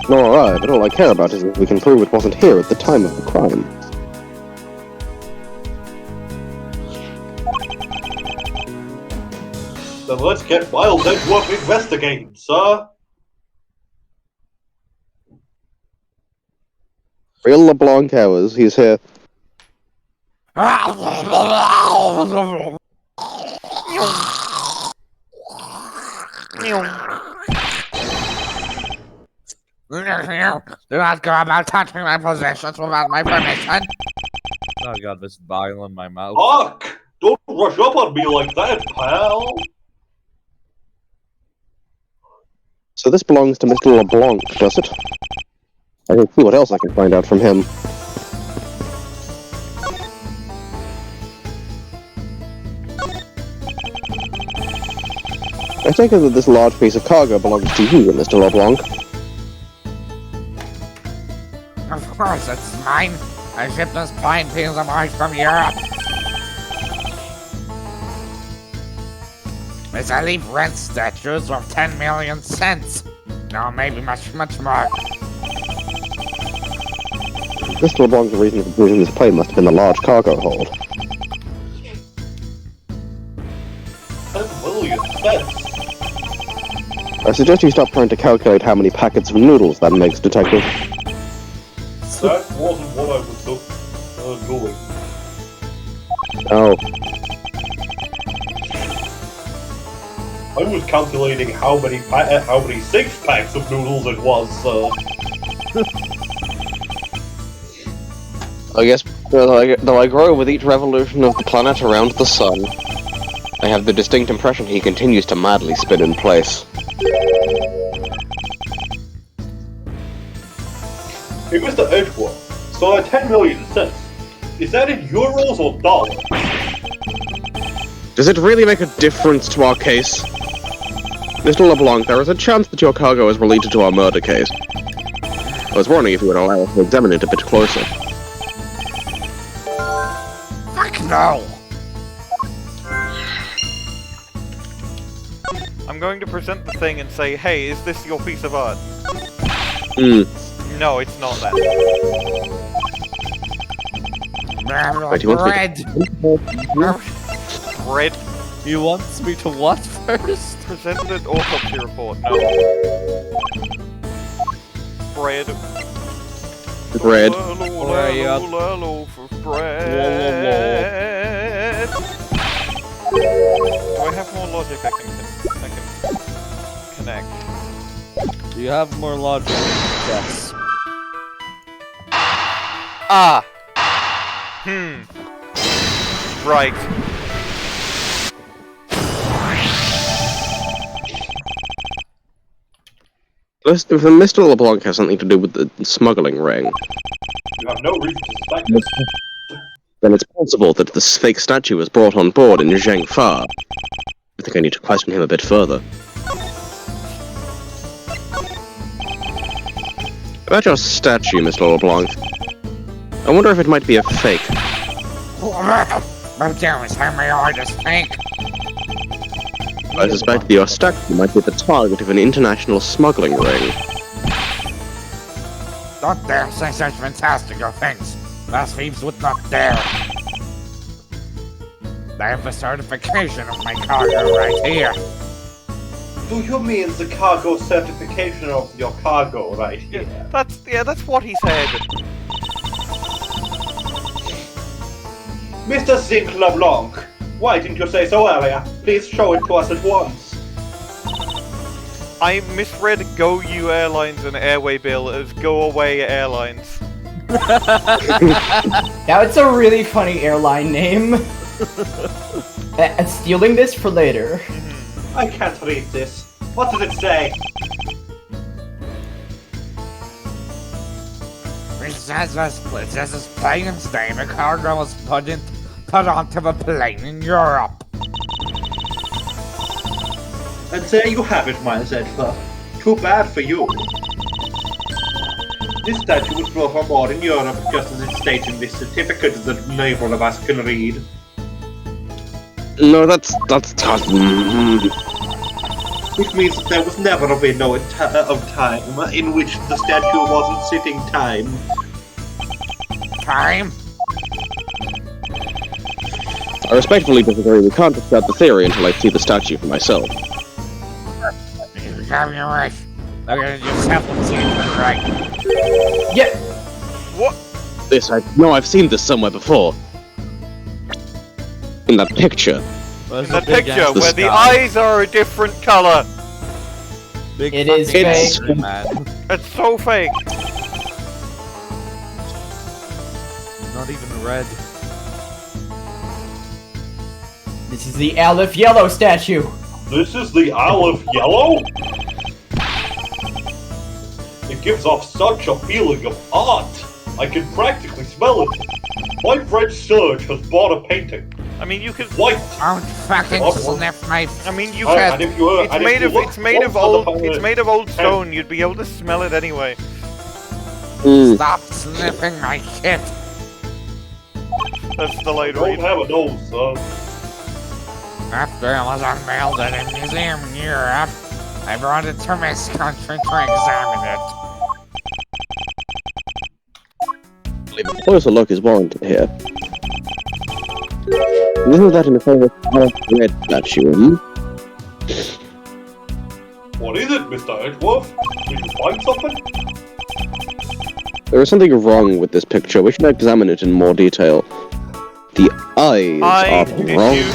Nor I, but all I care about is if we can prove it wasn't here at the time of the crime. Then let's get Wild Edgeworth investigating, sir. Real LeBlanc hours, he's here. Do not go about touching my possessions without my permission. Oh god, this bile in my mouth. Fuck! Don't rush up on me like that, pal! So this belongs to Mr. LeBlanc, does it? I can see what else I can find out from him. I take it that this large piece of cargo belongs to you, Mr. LeBlanc. Of course it's mine. I shipped this fine piece of art from Europe. It's a leaf rent statues worth 10 million cents. No, maybe much more. Mr. LeBlanc's reason for using this plane must have been the large cargo hold. 10 million cents? I suggest you stop trying to calculate how many packets of noodles that makes, Detective. That wasn't what I was doing. Oh. I was calculating how many 6 packs of noodles it was, sir. I guess, though I grow with each revolution of the planet around the sun, I have the distinct impression he continues to madly spin in place. Hey, Mr. Edgeworth, so that 10 million cents, is that in euros or dollars? Does it really make a difference to our case? Mr. LeBlanc, there is a chance that your cargo is related to our murder case. I was wondering if you would allow us to examine it a bit closer. Fuck no! I'm going to present the thing and say, hey, is this your piece of art? No, it's not that. Wait, he wants me Bread! Bread. He wants me to what first? Present the autopsy report. No. Bread. Bread. Where you at? For bread. Do I have more logic I can connect? Do you have more logic? Yes. Ah! Right. If Mr. LeBlanc has something to do with the smuggling ring, You have no reason to suspect this. then it's possible that this fake statue was brought on board in Zhengfa. I think I need to question him a bit further. About your statue, Mr. LeBlanc. I wonder if it might be a fake. But there was how my artist think. I suspect that your statue might be the target of an international smuggling ring. Don't dare say such fantastical things. Last thieves would not dare. I have the certification of my cargo right here. Do you mean the cargo certification of your cargo right here? That's what he said. Mr. Zinc Lablanc, why didn't you say so earlier? Please show it to us at once. I misread Go You Airlines and Airway Bill as Go Away Airlines. Now it's a really funny airline name. Stealing this for later. I can't read this. What does it say? It says this plane's name. A cargo was put onto the plane in Europe. And there you have it, Miles Edgeworth. Too bad for you. This statue was brought on board in Europe just as it states in this certificate that neither of us can read. No, that's Which means that there was never a window of time in which the statue wasn't sitting time. Time? I respectfully disagree. We can't accept the theory until I see the statue for myself. You have your right. Look at it yourself and see if it's right. Yeah. What? I've seen this somewhere before. In that picture. In the picture where the eyes are a different color. It is fake. Man. It's so fake. Not even red. This is the Aleph Yellow statue. This is the Aleph Yellow? It gives off such a feeling of art. I can practically smell it. My French Surge has bought a painting. I mean, you could. White. Don't fucking sniff my. I mean, you And could. if you, It's made of old stone. You'd be able to smell it anyway. Stop sniffing my shit. That's the light Don't read. have a nose, son. After it was unveiled at a museum in Europe, I brought it to this country to examine it. A closer look is warranted here. Isn't that in front of a red statue? What is it, Mr. Edgeworth? Did you find something? There is something wrong with this picture. We should examine it in more detail. The eyes are Did wrong. you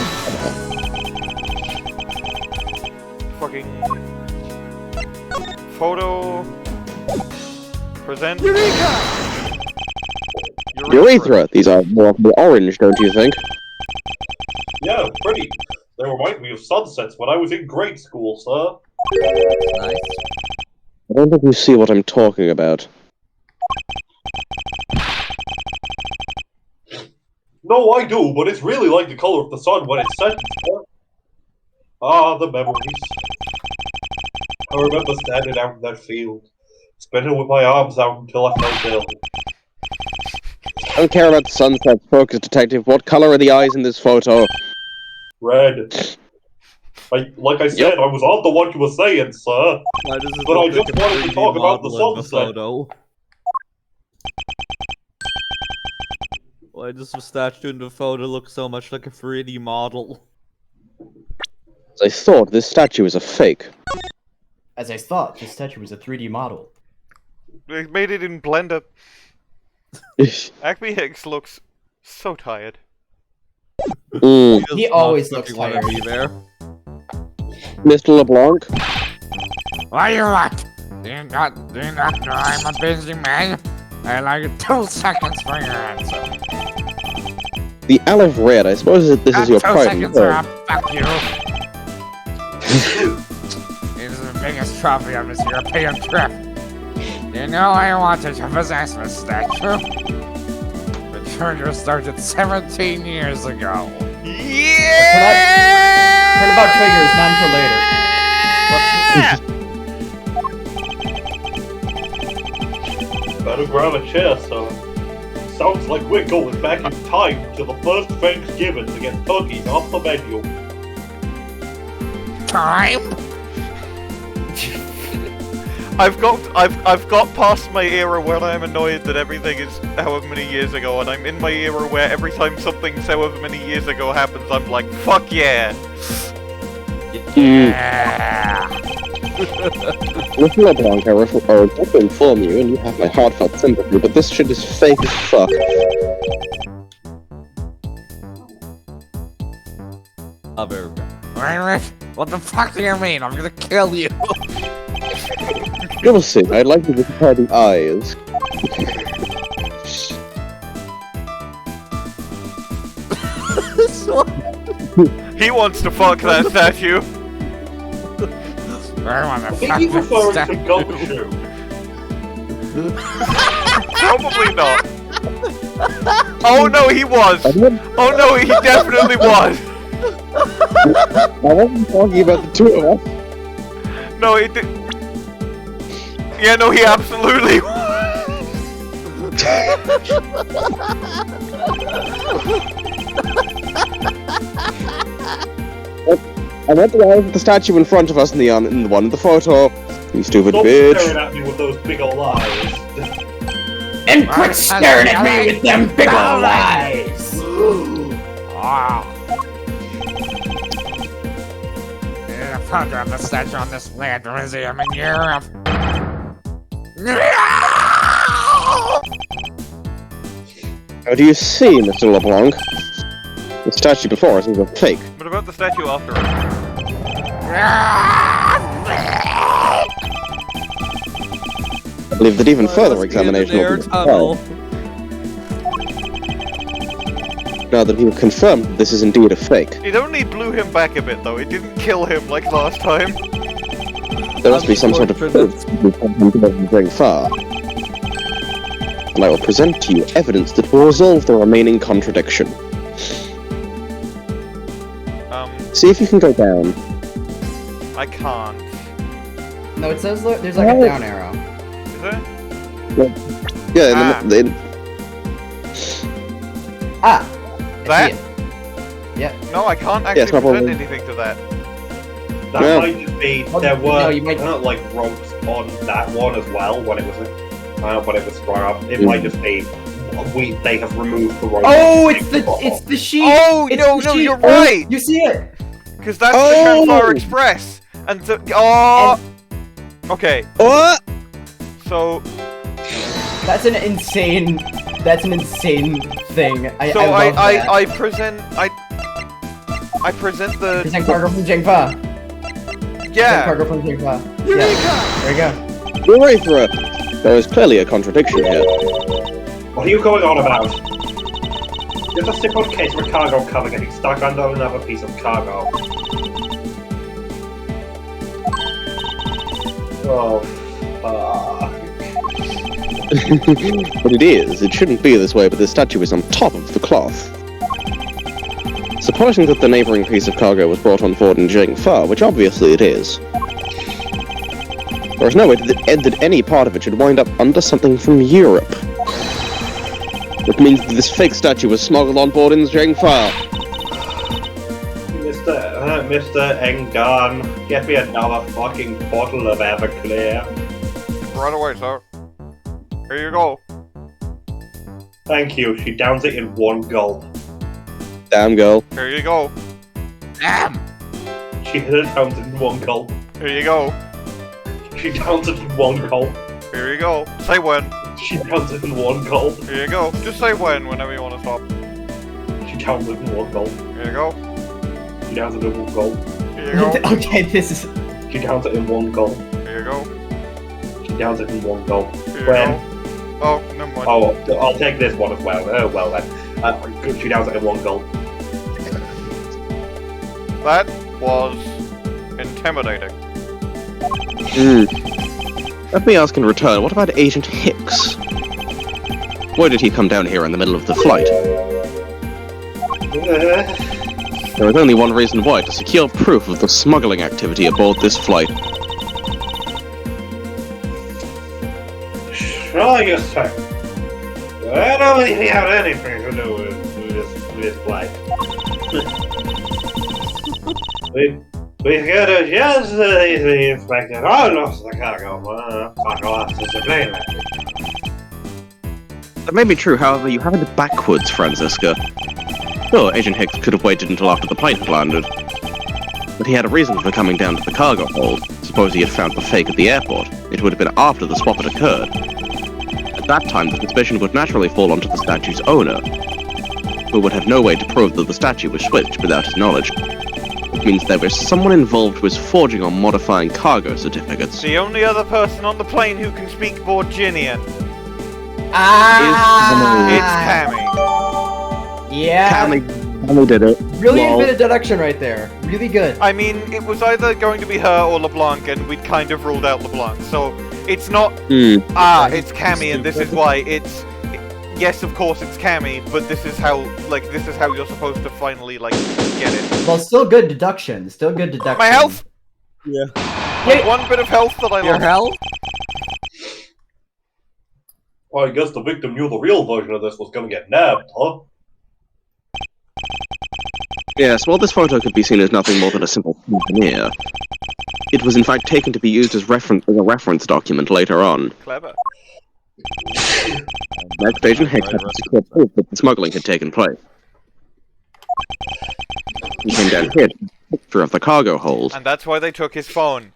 fucking photo present Urethra! These are more of the orange, don't you think? Yeah, pretty. They remind me of sunsets when I was in grade school, sir. Nice. I don't think you see what I'm talking about. No, I do, but it's really like the color of the sun when it's set. Ah, the memories. I remember standing out in that field, spinning with my arms out until I felt ill. I don't care about sunsets, focus detective. What color are the eyes in this photo? Red. Like I said, I was on the one you were saying, sir. Why does it But I look just like a wanted to 3D talk about the model in sunset. photo? Why does the statue in the photo look so much like a 3D model? As I thought, this statue is a fake. As I thought, this statue was a 3D model. They made it in Blender. Acme Hicks looks so tired. Mm. He always looks want to tired. be there. Mr. LeBlanc? What do you want? Do you not know I'm a busy man? And I get 2 seconds for your answer. The Isle of Red, I suppose that this is your 2 pride and seconds are joy. up. Fuck you. This is the biggest trophy on this European trip. You know I wanted to possess this statue. The trigger started 17 years ago. Yeah! Turn about triggers, not until later. Better grab a chair, son. Sounds like we're going back in time to the first Thanksgiving to get turkeys off the menu. Time? I've got past my era where I'm annoyed that everything is however many years ago, and I'm in my era where every time something however many years ago happens, I'm like, fuck yeah! Yeah. Mr. LeBlanc, I want to inform you, and you have my heartfelt sympathy, but this shit is fake as fuck. Wait, what the fuck do you mean? I'm gonna kill you. You'll see, I'd like you to compare the eyes. He wants to fuck that statue! I wanna Are fuck you this referring to statue. Gumshoe? Probably not. Oh no, he was! Oh no, he definitely was! I wasn't talking about the two of us. No, he did. Yeah, no, he absolutely was! I meant the eyes of the statue in front of us in the one in the photo. You stupid Stop bitch. staring at me with those big ol' eyes. And quit staring at me with them big ol' eyes! Wow. Need a photo of the statue on this land museum in Europe. How do you see, Mr. LeBlanc? The statue before us is a fake. What about the statue after him? I believe that even further examination will be required. Now that we've confirmed that this is indeed a fake, It only blew him back a bit though, it didn't kill him like last time. there must be some sort of proof going far. And I will present to you evidence that will resolve the remaining contradiction. See if you can go down. I can't. No, it says there's like a down arrow. Is there? Yeah, Ah! I That? see it. Yeah. No, I can't it's actually not present probably- anything to that. That Yeah. might just be Well, there no, were you might- like ropes on that one as well when it was sprung up. It might just be they have removed the rope. Oh, it's the sheet! Oh, It's no, the no, sheet. you're right! You see it! Because that's Oh! the Campfire Express! And the. Oh! Okay, What? so. That's an insane thing. I So love that. I present. I present the. Present cargo from Jingfa. Present Yeah! cargo from Jingfa. Yeah. There you go. You're right for it. There is clearly a contradiction here. What are you going on about? There's a simple case of a cargo cover getting stuck under another piece of cargo. Oh, fuck. But it is. It shouldn't be this way, but the statue is on top of the cloth. Supposing that the neighboring piece of cargo was brought on board in Jingfa, which obviously it is, there is no way that any part of it should wind up under something from Europe. Which means that this fake statue was smuggled on board in Jingfa. Mr. Engan, get me another fucking bottle of Everclear. Right away, sir. Here you go. Thank you. She downs it in one gulp. Damn girl. Here you go. Damn! She downs it in one gulp. Here you go. She downs it in one gulp. Here you go. Say when. She downs it in one gulp. Here you go. Just say when, whenever you want to stop. She downs it in one gulp. Here you go. She downs it in one gulp. Here you go. Okay, this is. She downs it in one gulp. Here you go. She downs it in one gulp. Here you When? go. Oh, never mind. Oh, I'll take this one as well. Oh, well then. She now has 1 gold. That was intimidating. Let me ask in return, what about Agent Hicks? Why did he come down here in the middle of the flight? There was only one reason why, to secure proof of the smuggling activity aboard this flight. Sure, you sir. I don't think he had anything to do with this flight. we got a chance to the inspector. Oh, lost the cargo. Cargo after the plane. That may be true, however, you have it backwards, Franziska. Sure, Agent Hicks could have waited until after the plane had landed. But he had a reason for coming down to the cargo hold. Suppose he had found the fake at the airport. It would have been after the swap had occurred. At that time, the suspicion would naturally fall onto the statue's owner, who would have no way to prove that the statue was switched without his knowledge. It means there was someone involved who was forging or modifying cargo certificates. The only other person on the plane who can speak Borginian. It's Cammy. Yeah. Cammy did it. Brilliant bit of deduction right there. Really good. I mean, it was either going to be her or LeBlanc, and we'd kind of ruled out LeBlanc. So it's not. It's Cammy, and this is why. It's yes, of course, it's Cammy, but this is how you're supposed to finally get it. Well, still good deduction. Still good deduction. My health. Yeah. Like one bit of health that I Your lost. health? Well, I guess the victim knew the real version of this was gonna get nabbed, huh? Yes, while this photo could be seen as nothing more than a simple souvenir, it was in fact taken to be used as a reference document later on. Clever. Next, Agent Hicks had to secure proof that the smuggling had taken place. He came down here to take a picture of the cargo hold. And that's why they took his phone.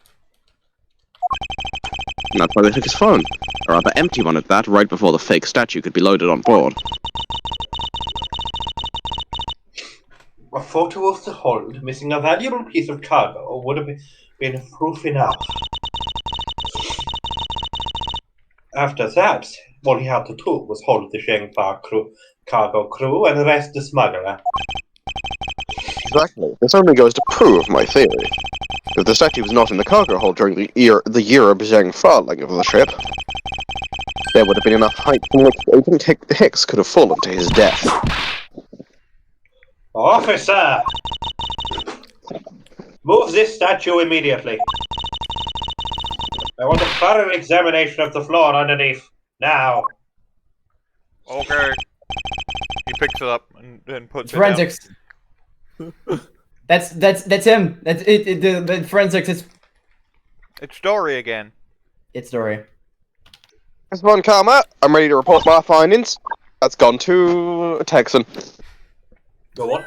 And that's why they took his phone. A rather empty one at that, right before the fake statue could be loaded on board. A photo of the hold missing a valuable piece of cargo would have been proof enough. After that, all he had to do was hold the Shengpa cargo crew and arrest the smuggler. Exactly. This only goes to prove my theory. If the statue was not in the cargo hold during the year of Zheng falling of the ship, there would have been enough height from which Agent Hicks could have fallen to his death. Officer! Move this statue immediately. I want a thorough examination of the floor underneath. Now. Okay. He picks it up and puts it Forensics. That's him. That's it. The forensics is. It's Dory again. It's Dory. As one Karma, I'm ready to report my findings. That's gone to Texan. Go on.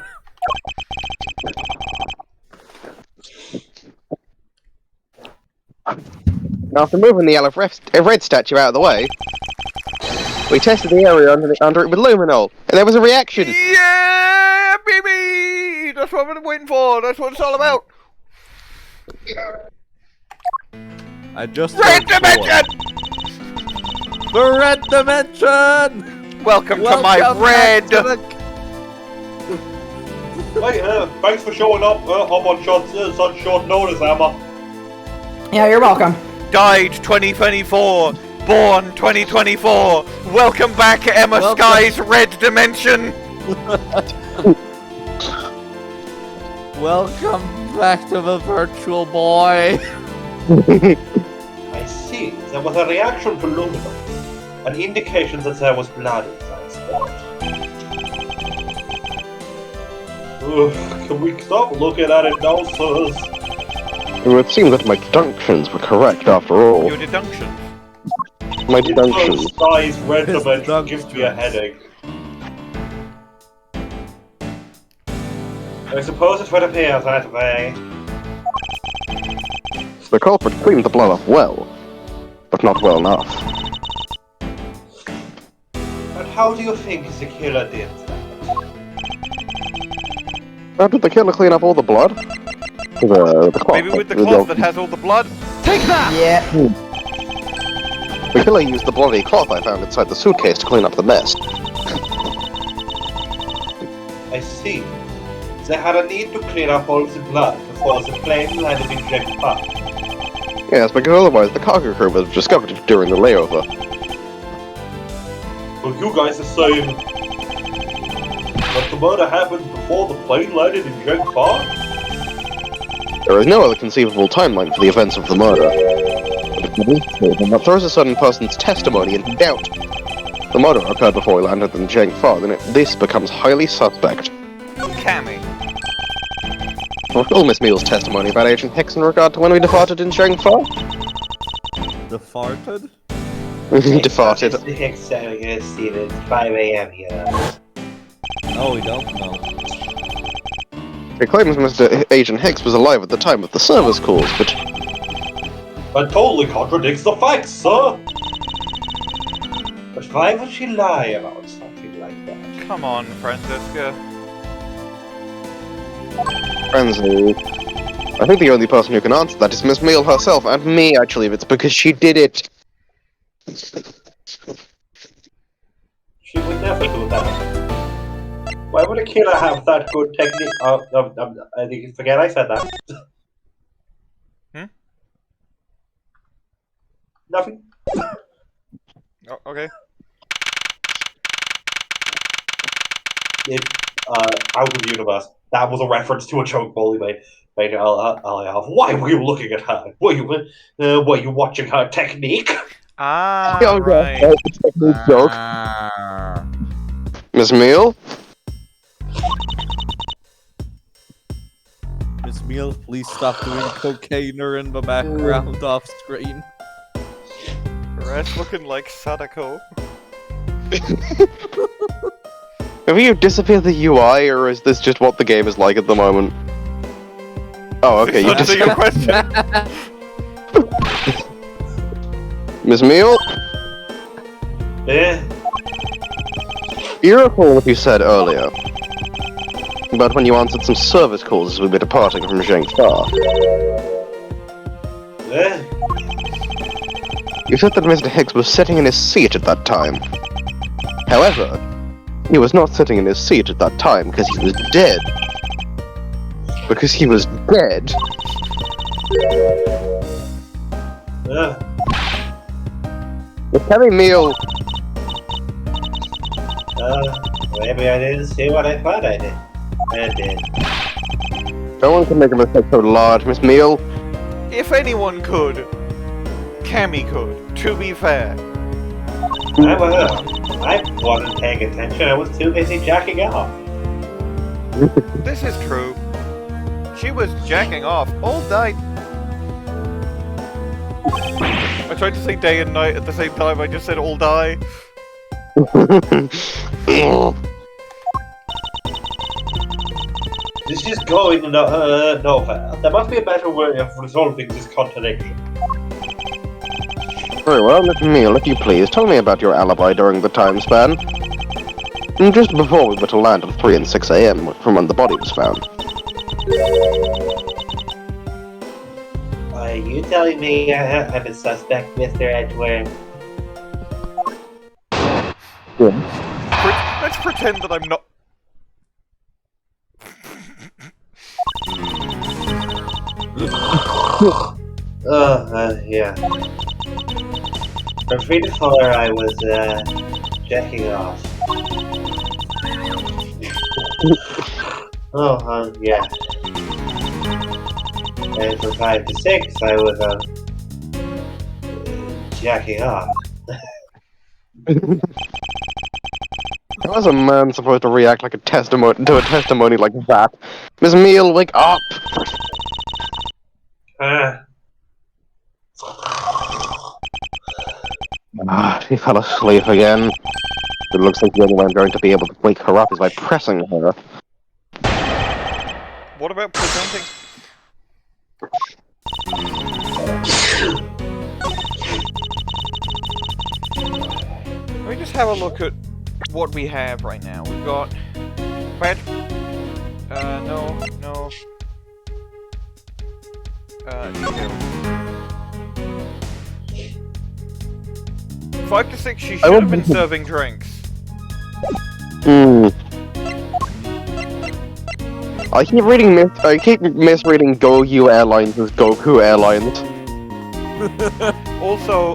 Now, after moving the yellow red statue out of the way, we tested the area under it with luminol, and there was a reaction. Yeah, baby! That's what I've been waiting for. That's what it's all about. I just Red Dimension! The Red Dimension! Welcome to my red. Hey, thanks for showing up on such short notice, Emma. Yeah, you're welcome. Died 2024. Born 2024. Welcome back, Emma Sky's Red Dimension. Welcome back to the virtual boy. I see. There was a reaction to luminol, an indication that there was blood inside the spot. Can we stop looking at it now, sirs? It would seem that my deductions were correct after all. Your deduction. My deductions. Size red His dimension gives me a headache. I suppose it would appear that way. The culprit cleaned the blood off well, but not well enough. And how do you think the killer did that? How did the killer clean up all the blood? The cloth. Maybe with the cloth that has all the blood. Take that! Yeah. The killer used the bloody cloth I found inside the suitcase to clean up the mess. I see. They had a need to clean up all the blood before the plane landed in Jack Park. Yes, because otherwise the cargo crew would have discovered it during the layover. Well, you guys are saying that the murder happened before the plane landed in Jack Park? There is no other conceivable timeline for the events of the murder. But if it is true, then that throws a certain person's testimony into doubt. The murder occurred before we landed in Jack Park, then this becomes highly suspect. Cammy. Recall Miss Meele's testimony about Agent Hicks in regard to when we departed in Jack Park? Defarted? Departed. Mr. Hicks telling us, Steven, it's 5 a.m. here. No, we don't know. He claims Mr. Agent Hicks was alive at the time of the service calls, but... That totally contradicts the facts, sir! But why would she lie about something like that? Come on, Franziska. Frenzy. I think the only person who can answer that is Miss Meele herself, and me, actually, if it's because she did it. She would never do that. Why would a killer have that good technique? I think you forget I said that. Nothing. Oh, okay. Out of universe. That was a reference to a joke Bully made. Why were you looking at her? Were you watching her technique? Ah, right. Joke. Miss Meele? Miss Meele, please stop doing cocaine in the background off screen. Rest looking like Sadako. Have you disappeared the UI, or is this just what the game is like at the moment? Oh, okay, you Answer your question. Miss Meele? Yeah. You recall what you said earlier about when you answered some service calls as we were departing from Zhengfa. Yeah. You said that Mr. Hicks was sitting in his seat at that time. However, he was not sitting in his seat at that time because he was dead. Because he was dead. Yeah. With Cammy Meele... Maybe I didn't see what I thought I did. I did. No one can make a mistake so large, Miss Meele. If anyone could, Cammy could, to be fair. I wasn't paying attention, I was too busy jacking off. This is true. She was jacking off all night. I tried to say day and night at the same time, I just said all die. This is going nowhere. There must be a better way of resolving this contradiction. Very well, Miss Meele, if you please, tell me about your alibi during the time span. Just before we were to land at 3 and 6 a.m. from when the body was found. Are you telling me I'm a suspect, Mr. Edgeworth? Yeah. Let's pretend that I'm not. Yeah. From 3 to 4, I was, jacking off. Yeah. And from 5 to 6, I was, jacking off. How is a man supposed to react like a testimony like that? Miss Meele, wake up! She fell asleep again. It looks like the only way I'm going to be able to wake her up is by pressing her. What about presenting? Let me just have a look at what we have right now. We've got... no. 5 to 6, she should have been serving drinks. I keep misreading Goku Airlines as Goku Airlines. Also,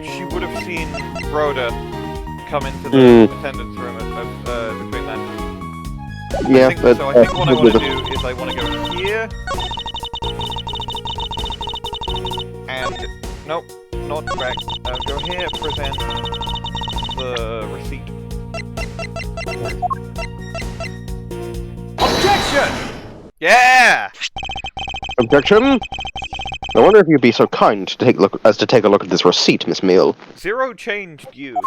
she would have seen Rhoda come into the attendance room between that. Yeah, I think what I want to do is I want to go here. And, nope, not back. Go here, present the receipt. Objection! Yeah! Objection? I wonder if you'd be so kind to take a look at this receipt, Miss Meele. 0 changed you.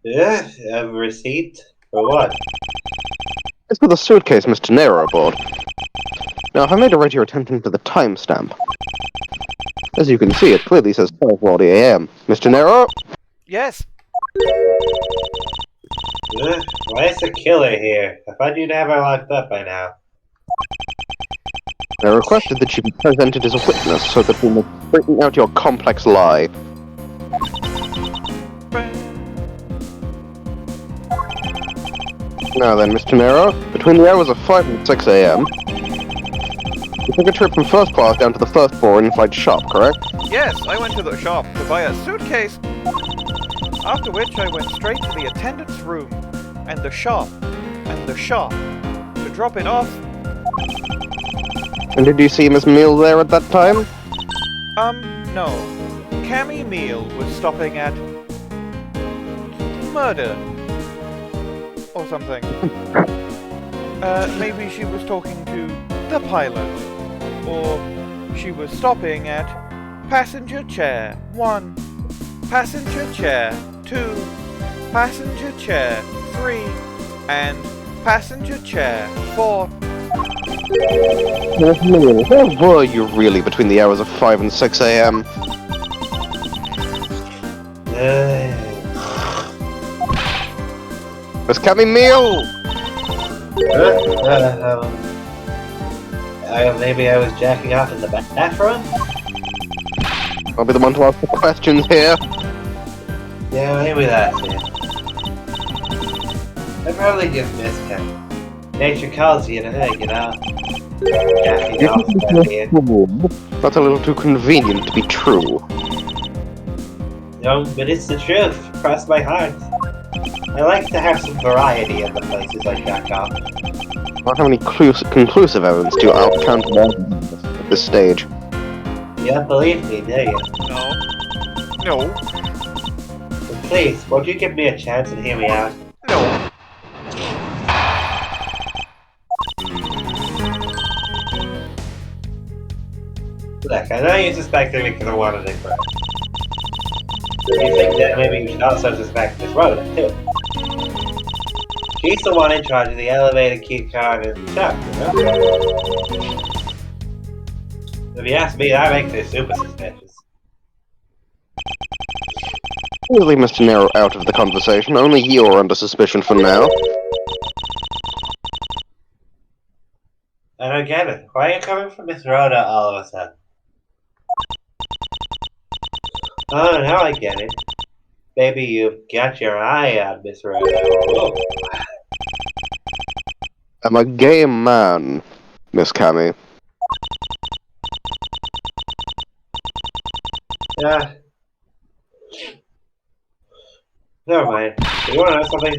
Yeah, a receipt? For what? It's for the suitcase Miss Teneiro bought. Now, if I may direct your attention to the timestamp. As you can see, it clearly says 12:40 AM. Miss Teneiro? Yes. Why is the killer here? I thought you'd have her locked up by now. I requested that she be presented as a witness so that we may straighten out your complex lie. Now then, Miss Teneiro, between the hours of 5 and 6 AM, you took a trip from first class down to the first floor in-flight shop, correct? Yes, I went to the shop to buy a suitcase. After which I went straight to the attendant's room, and the shop, to drop it off. And did you see Miss Meele there at that time? No. Cammy Meele was stopping at... Murder. Or something. Maybe she was talking to the pilot. Or she was stopping at passenger chair 1, passenger chair 2, passenger chair 3, and passenger chair 4. Miss Meele, where were you really between the hours of 5 and 6 AM? Miss Cammy Meele! Maybe I was jacking off in the bathroom? I'll be the one to ask the questions here. Yeah, maybe that's it. I probably just missed him. Nature calls you to her, you know? Jacking off at the end. That's a little too convenient to be true. No, but it's the truth. Cross my heart. I like to have some variety in the places I jack off. Not how many conclusive evidence do you count at this stage? You don't believe me, do you? No. But please, won't you give me a chance and hear me out? No. Look, I know you suspected me because I wanted it, but you think that maybe you should also suspect Miss Rhoda, too. She's the one in charge of the elevator key card and stuff, you know? If you ask me, that makes it super suspicious. We'll leave Mr. Teneiro out of the conversation. Only you are under suspicion for now. I don't get it. Why are you coming for Miss Rhoda all of a sudden? Oh, now I get it. Maybe you've got your eye on Miss Rhoda. Whoa. I'm a gay man, Miss Cammy. Yeah. Never mind. You wanna know something?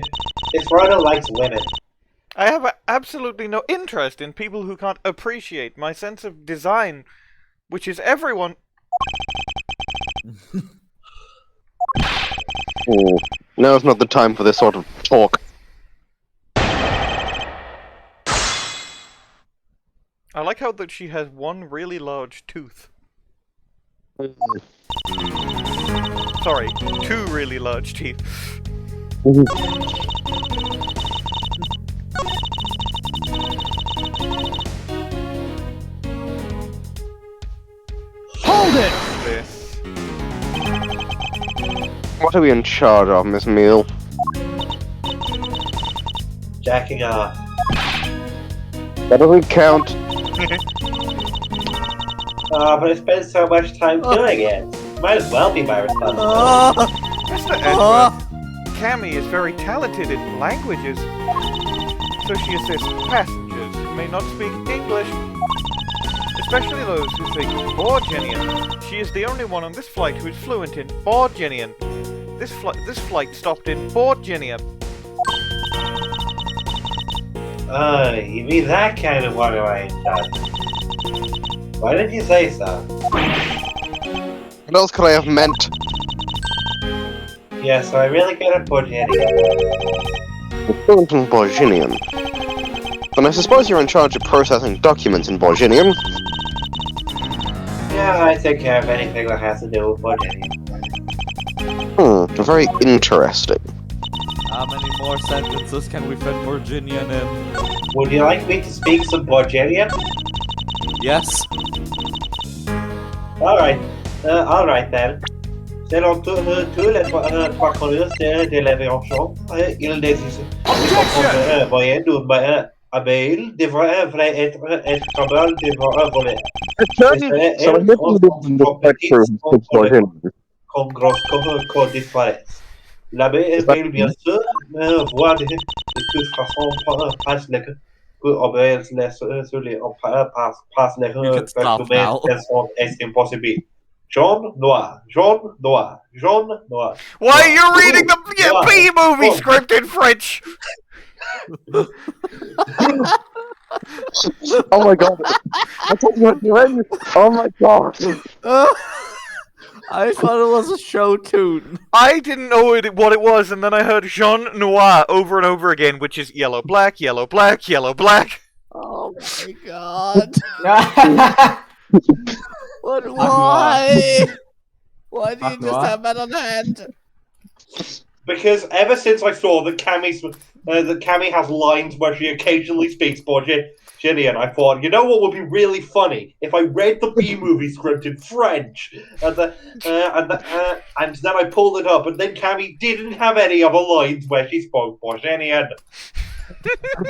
Miss Rhoda likes women. I have absolutely no interest in people who can't appreciate my sense of design, which is everyone... Oh, now's not the time for this sort of talk. I like how that she has one really large tooth. Sorry, 2 really large teeth. Hold it! This. What are we in charge of, Miss Meele? Jacking off. That doesn't count. But I spent so much time doing it. Might as well be my responsibility. Mr. Edgeworth, Cammy is very talented in languages, so she assists passengers who may not speak English, especially those who speak Borginian. She is the only one on this flight who is fluent in Borginian. This flight stopped in Borginia. You mean that kind of one-away stuff? Why didn't you say so? What else could I have meant? Yeah, so I really good at Borginia. Fluent in Borginian. Then I suppose you're in charge of processing documents in Borginian. Yeah, I take care of anything that has to do with Borginia. Very interesting. How many more sentences can we fit Virginian in? Would you like me to speak some Borginian? Yes. Alright then. Selon tous les procureurs de l'aviation, il décide de voyer à Meele devrait être capable de voler. Comme grosse comme disparaît. La Meele, bien sûr, voit de toute façon passe les obéir sur les passe les documents est impossible. Jaune, noir, jaune, noir, jaune, noir. Why are you reading the B-movie script in French? Oh my god. I thought you were doing. Oh my god. I thought it was a show tune. I didn't know what it was, and then I heard Jaune Noir over and over again, which is yellow, black, yellow, black, yellow, black. Oh my god. Why? Why do you just have that on hand? Because ever since I saw that Cammy has lines where she occasionally speaks Borginian, I thought, you know what would be really funny if I read the B-movie script in French, and then I pulled it up, and then Cammy didn't have any other lines where she spoke Borginian.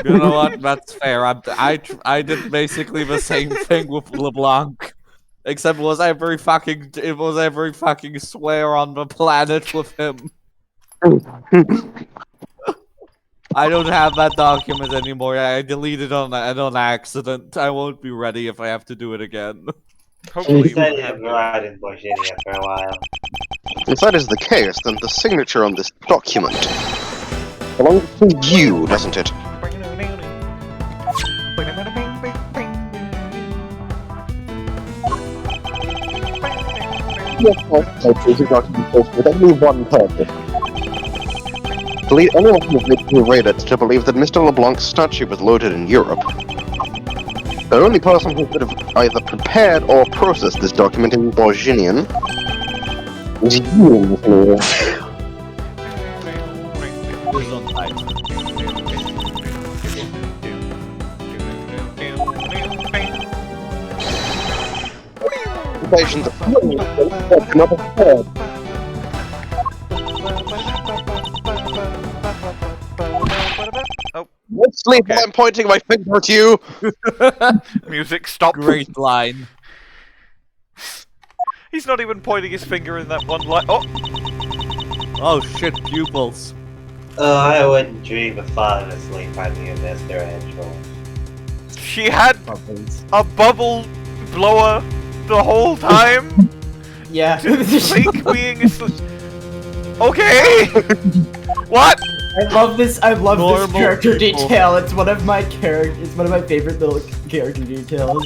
You know what? That's fair. I did basically the same thing with LeBlanc. Except it was every fucking swear on the planet with him. I don't have that document anymore. I deleted it on accident. I won't be ready if I have to do it again. Hopefully you won't have to ride in Borginia for a while. If that is the case, then the signature on this document belongs to you, doesn't it? Yes, with only one purpose. Lead anyone who has read it to believe that Mr. LeBlanc's statue was loaded in Europe. The only person who could have either prepared or processed this document in Borginian is you, Meele. Patience. Another third. Oh. Sleep while I'm pointing my finger at you. Music, stop. Great line. He's not even pointing his finger in that one line. Oh! Oh shit, pupils. Oh, I wouldn't dream of falling asleep on you, Mr. Edgeworth. She had a bubble blower the whole time? Yeah. To think being asleep. Okay! What? I love this Normal character people. detail. It's one of my favorite little character details.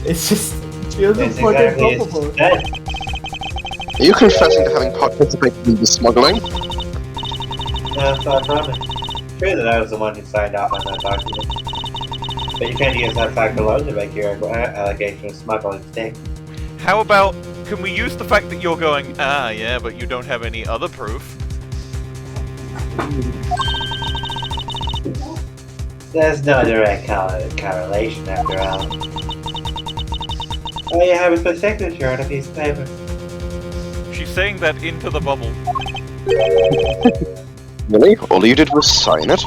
It's just she doesn't It's fucking exactly bubble. as said. Are you confessing to having participated in the smuggling? No, far from it. True that I was the one who signed off on that document. But you can't use that fact alone to make your allegation of smuggling stick. How about, can we use the fact that you're going, ah, yeah, but you don't have any other proof? There's no direct correlation after all. All you have is my signature on a piece of paper. She's saying that into the bubble. Really? All you did was sign it?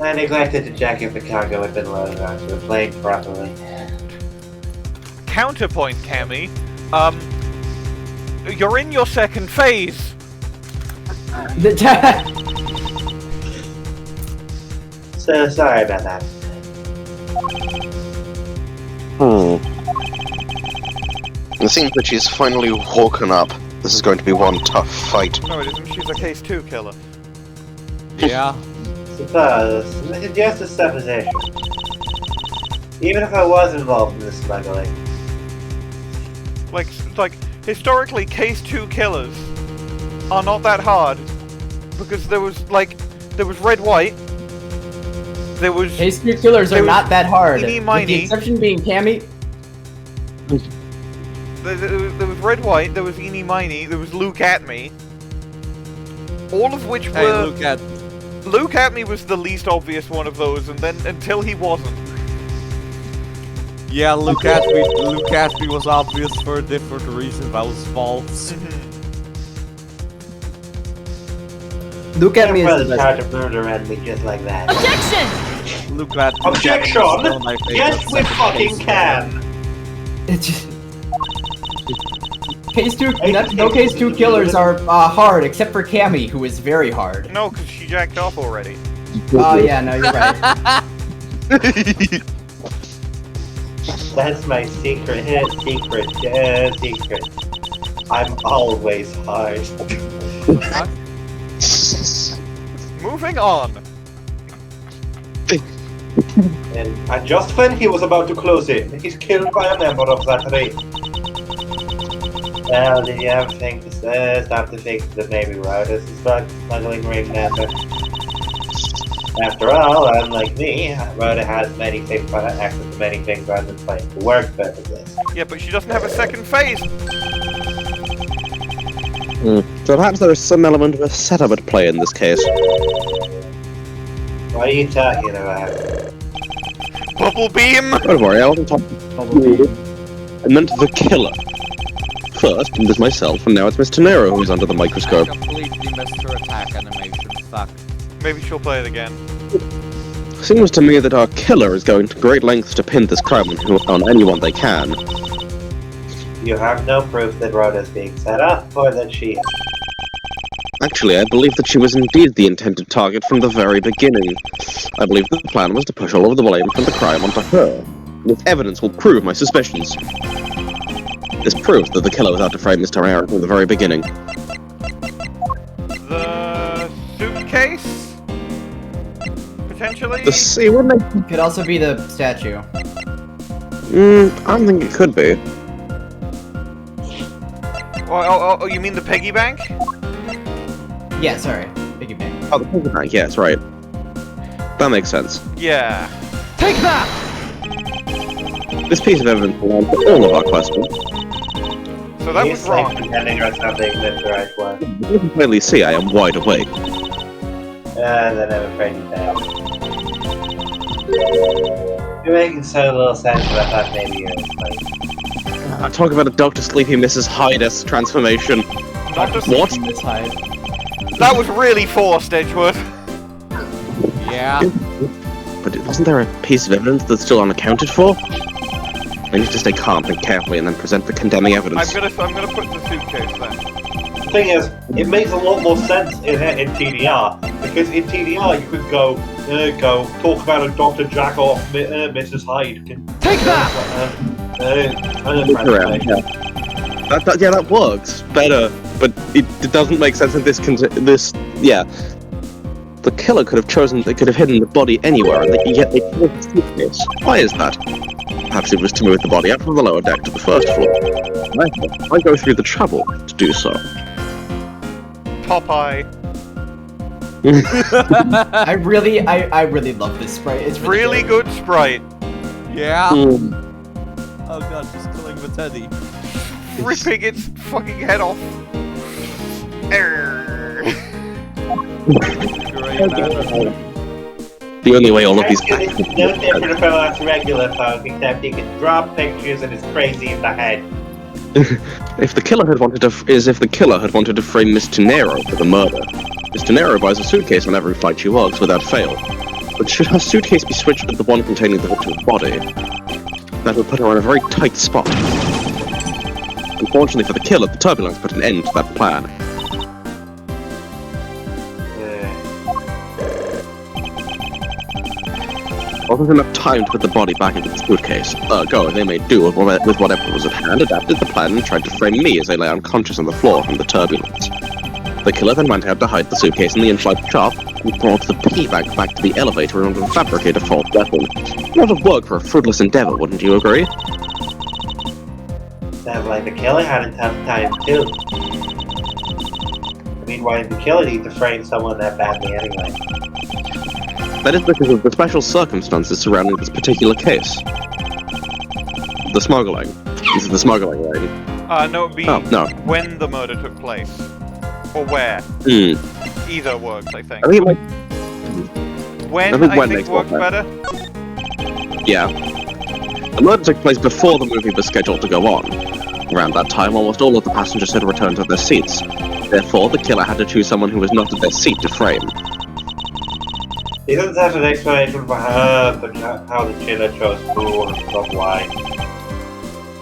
I neglected to check if the cargo had been loaded onto the plane properly. Counterpoint, Cammy. You're in your second phase. So sorry about that. It seems that she's finally woken up. This is going to be one tough fight. No, it isn't. She's a case 2 killer. Yeah. Suppose, this is just a supposition. Even if I was involved in the smuggling. Like, historically, case 2 killers are not that hard. Because there was red white. There was... Case 2 killers are not that hard. Eeny, With miny. the exception being Cammy. There was red white, there was eeny miny, there was Luke at me. All of which were... Luke at me was the least obvious one of those, and then until he wasn't. Yeah, Luke at me was obvious for a different reason. That was false. Luke at me is the It's best. hard to murder enemy just like that. Objection! Luke at me. Objection! is still my favorite Yes, we second fucking case. can! It's just... Case 2, no case 2 killers are hard, except for Cammy, who is very hard. No, because she jacked off already. Oh yeah, no, you're right. That's my secret, secret. I'm always hard. Moving on. And just when he was about to close in, he's killed by a member of that race. Well, did you ever think to stop the fix that maybe Rhoda's a smuggling ring member? After all, unlike me, Rhoda has many things, access to many things rather than playing for work purposes. Yeah, but she doesn't have a second phase. So perhaps there is some element of a setup at play in this case. What are you talking about? Bubble beam. Don't worry, I wasn't talking. I meant the killer. First, it was myself, and now it's Miss Teneiro who's under the microscope. I completely missed her attack animation. Fuck. Maybe she'll play it again. Seems to me that our killer is going to great lengths to pin this crime on anyone they can. You have no proof that Rhoda's being set up, or that she is. Actually, I believe that she was indeed the intended target from the very beginning. I believe the plan was to push all of the blame from the crime onto her. This evidence will prove my suspicions. This proves that the killer was out to frame Miss Teneiro from the very beginning. The suitcase? Potentially? The sea, wouldn't it? Could also be the statue. I don't think it could be. Oh, you mean the piggy bank? Yeah, sorry. Piggy bank. Oh, the piggy bank, yes, right. That makes sense. Yeah. Take that! This piece of evidence will answer all of our questions. So that was wrong. Pretending or something that's the right one. You can clearly see I am wide awake. Then I'm afraid you failed. You're making so little sense that I thought maybe you're asleep. Talk about a Dr. Sleepy Mrs. Hyde-esque transformation. What? Miss Hyde. That was really forced, Edgeworth. Yeah. But wasn't there a piece of evidence that's still unaccounted for? I need to stay calm, think carefully, and then present the condemning evidence. I'm gonna put the suitcase then. The thing is, it makes a lot more sense in TDR, because in TDR you could go talk about a Dr. Jackoff, Mrs. Hyde. Take that! That works better, but it doesn't make sense in this. Yeah, the killer could have hidden the body anywhere, and yet they chose the suitcase. Why is that? Perhaps it was to move the body up from the lower deck to the first floor. Why go through the trouble to do so? Popeye. I really love this sprite. It's Really good sprite. Yeah. Mm. Oh god, she's killing the teddy. Ripping its fucking head off. Err. Great man. The only way all of these It's no different from us regular folk, except you can draw pictures and it's crazy in the head. if the killer had wanted to frame Miss Teneiro for the murder, Miss Teneiro buys a suitcase on every flight she works without fail. But should her suitcase be switched with the one containing the victim's body, that would put her in a very tight spot. Unfortunately for the killer, the turbulence put an end to that plan. There wasn't enough time to put the body back into the suitcase. Ergo, they made do with whatever was at hand, adapted the plan, and tried to frame me as I lay unconscious on the floor from the turbulence. The killer then went out to hide the suitcase in the in-flight shop, and brought the piggy bank back to the elevator in order to fabricate a false weapon. A lot of work for a fruitless endeavor, wouldn't you agree? Sounds like the killer had a tough time too. I mean, why did the killer need to frame someone that badly anyway? That is because of the special circumstances surrounding this particular case. The smuggling. This is the smuggling ring. No, it'd be when the murder took place. Or where. Either works, I think. I think it might... When, I think works better. Yeah. The murder took place before the movie was scheduled to go on. Around that time, almost all of the passengers had returned to their seats. Therefore, the killer had to choose someone who was not at their seat to frame. He doesn't have an explanation for her, but how the killer chose who and why.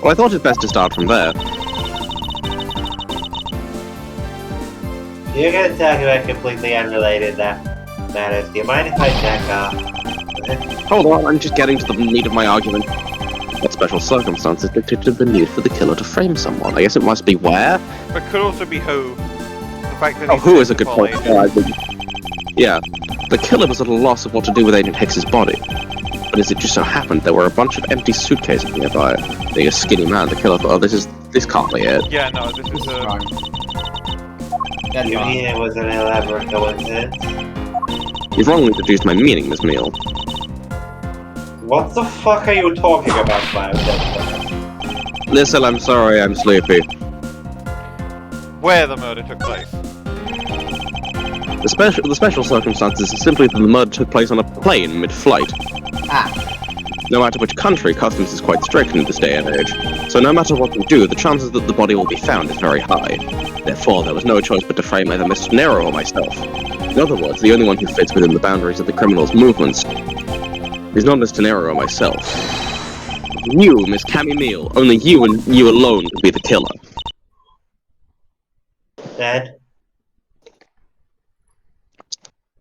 Well, I thought it best to start from there. You're gonna talk about completely unrelated matters. Do you mind if I jack off? Hold on, I'm just getting to the meat of my argument. What special circumstances dictated the need for the killer to frame someone? I guess it must be where? But could also be who. The fact that who is a good point. Yeah, the killer was at a loss of what to do with Agent Hicks's body. But as it just so happened, there were a bunch of empty suitcases nearby. Being a skinny man, the killer thought, this can't be it. Yeah, no, this is You mean it was an elaborate coincidence? You've wrongly deduced my meaning, Miss Meele. What the fuck are you talking about, Bioshock? Listen, I'm sorry, I'm sleepy. Where the murder took place. The special circumstances is simply that the murder took place on a plane mid-flight. No matter which country, customs is quite strict in this day and age. So no matter what we do, the chances that the body will be found is very high. Therefore, there was no choice but to frame either Mr. Teneiro or myself. In other words, the only one who fits within the boundaries of the criminal's movements is not Mr. Teneiro or myself. You, Miss Cammy Meele, only you and you alone could be the killer. Dad?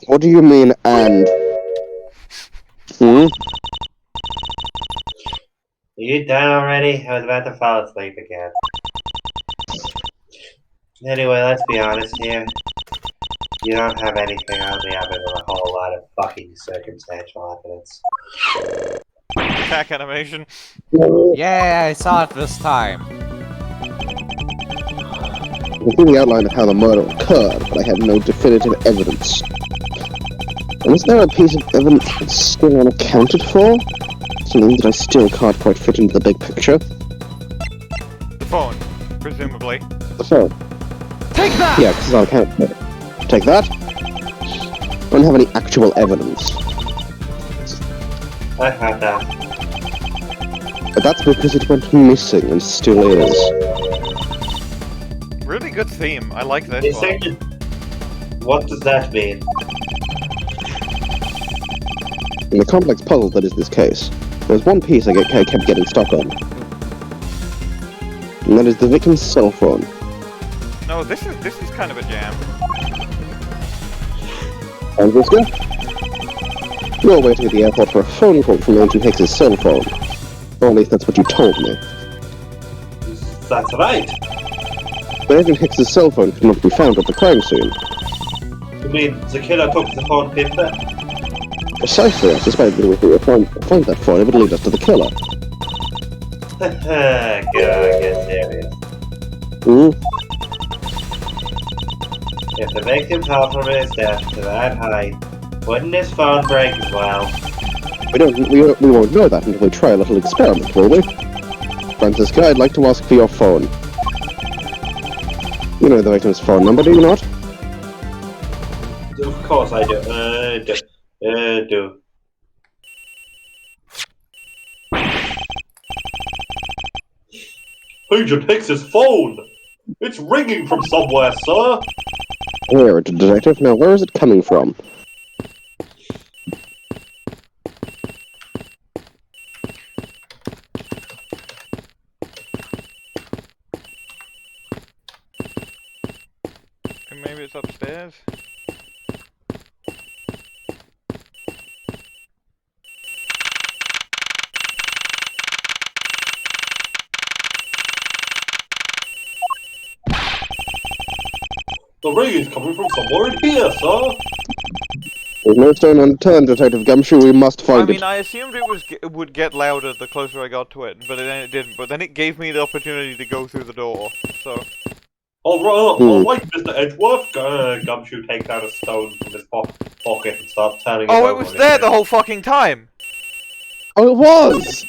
What do you mean, and? Are you done already? I was about to fall asleep again. Anyway, let's be honest here. You don't have anything on me other than a whole lot of fucking circumstantial evidence. Attack animation. Yeah, I saw it this time. I can see the outline of how the murder occurred, but I have no definitive evidence. And is there a piece of evidence that's still unaccounted for? Something that I still can't quite fit into the big picture? The phone, presumably. The phone? Take that! Yeah, because it's unaccounted for. Take that? I don't have any actual evidence. I had that. But that's because it went missing and still is. Really good theme. I like this one. What does that mean? In the complex puzzle that is this case, there's one piece I kept getting stuck on. And that is the victim's cell phone. No, this is kind of a jam. Franziska? You're waiting at the airport for a phone call from Agent Hicks's cell phone. Or at least that's what you told me. That's right. But Agent Hicks's cell phone could not be found at the crime scene. You mean the killer took the phone pin there? Precisely, I suspect that if we find that phone, it would lead us to the killer. Get serious. If the victim fell from his death to that height, wouldn't his phone break as well? We won't know that until we try a little experiment, will we? Franziska, I'd like to ask for your phone. You know the victim's phone number, do you not? Of course I do. Do. Agent Hicks's phone! It's ringing from somewhere, sir! Here, detective. Now, where is it coming from? Maybe it's upstairs. The ring is coming from somewhere in here, sir. There's no stone unturned, Detective Gumshoe. We must I find mean, it. I assumed it would get louder the closer I got to it, but then it didn't. But then it gave me the opportunity to go through the door. So. All right, Mr. Edgeworth. Gumshoe takes out a stone from his pocket and starts turning it Oh, over it was on there his the whole fucking time. Oh, it was!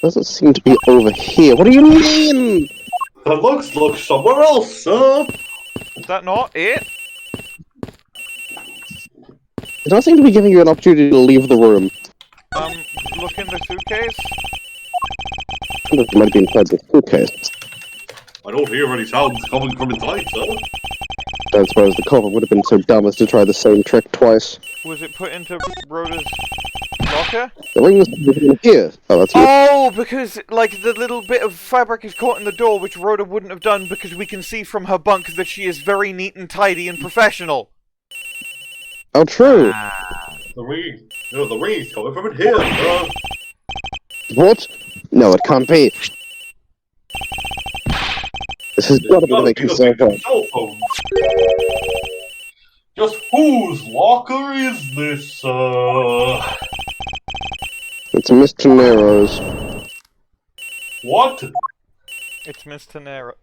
Doesn't seem to be over here. What do you mean? The looks somewhere else, sir. Is that not it? It does seem to be giving you an opportunity to leave the room. Look in the suitcase. I wonder if it might be inside the suitcase. I don't hear any sounds coming from inside, sir. Don't suppose the culprit would have been so dumb as to try the same trick twice. Was it put into Rhoda's locker? The ring was in here. Oh, that's you. Oh, because like the little bit of fabric is caught in the door, which Rhoda wouldn't have done because we can see from her bunk that she is very neat and tidy and professional. Oh, true. The ring is coming from in here, sir. What? No, it can't be. This has got to be the victim's cell phone. Just whose locker is this, sir? It's Miss Teneiro's. What? It's Miss Teneiro.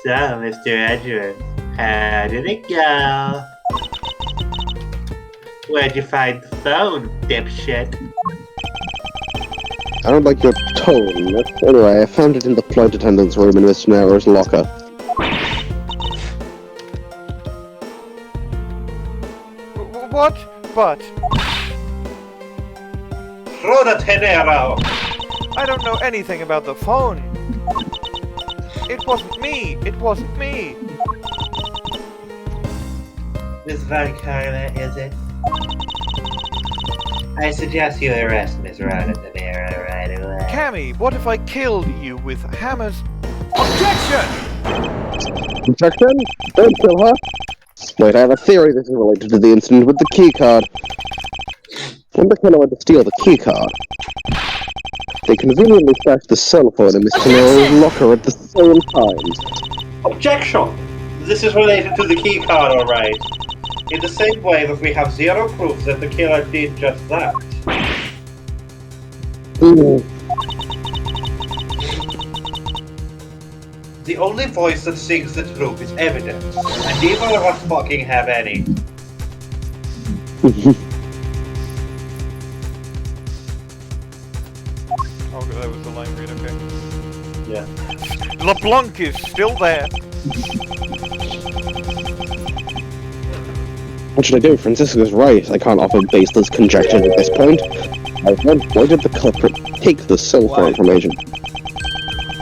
So, Mr. Edgeworth, how did it go? Where'd you find the phone, dipshit? I don't like your tone. Anyway, I found it in the flight attendant's room in Miss Teneiro's locker. What? But Rhoda Teneiro! I don't know anything about the phone. It wasn't me. It wasn't me. Miss Von Carla, is it? I suggest you arrest Miss Rhoda Teneiro right away. Cammy, what if I killed you with hammers? Objection! Objection? Don't kill her. Wait, I have a theory this is related to the incident with the keycard. When the killer went to steal the keycard, they conveniently stashed the cell phone in Miss Teneiro's locker at the same time. Objection! This is related to the keycard, alright. In the same way that we have zero proof that the killer did just that. The only voice that sings the truth is evidence, and neither of us fucking have any. Oh, that was the line read, okay. Yeah. LeBlanc is still there. What should I do? Franziska's right. I can't offer baseless conjecture at this point. Why did the culprit take the cell phone from Agent?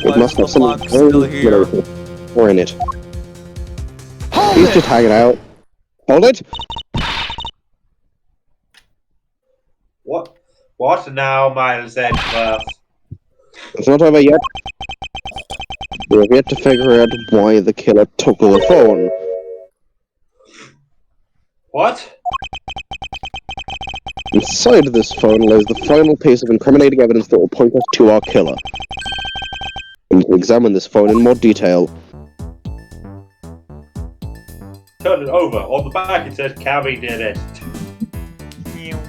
It must have something very related or in it. He's just hanging out. Hold it! What now, Miles Edgeworth? It's not over yet. We have yet to figure out why the killer took the phone. What? Inside this phone lies the final piece of incriminating evidence that will point us to our killer. We need to examine this phone in more detail. Turn it over. On the back it says Cammy did it.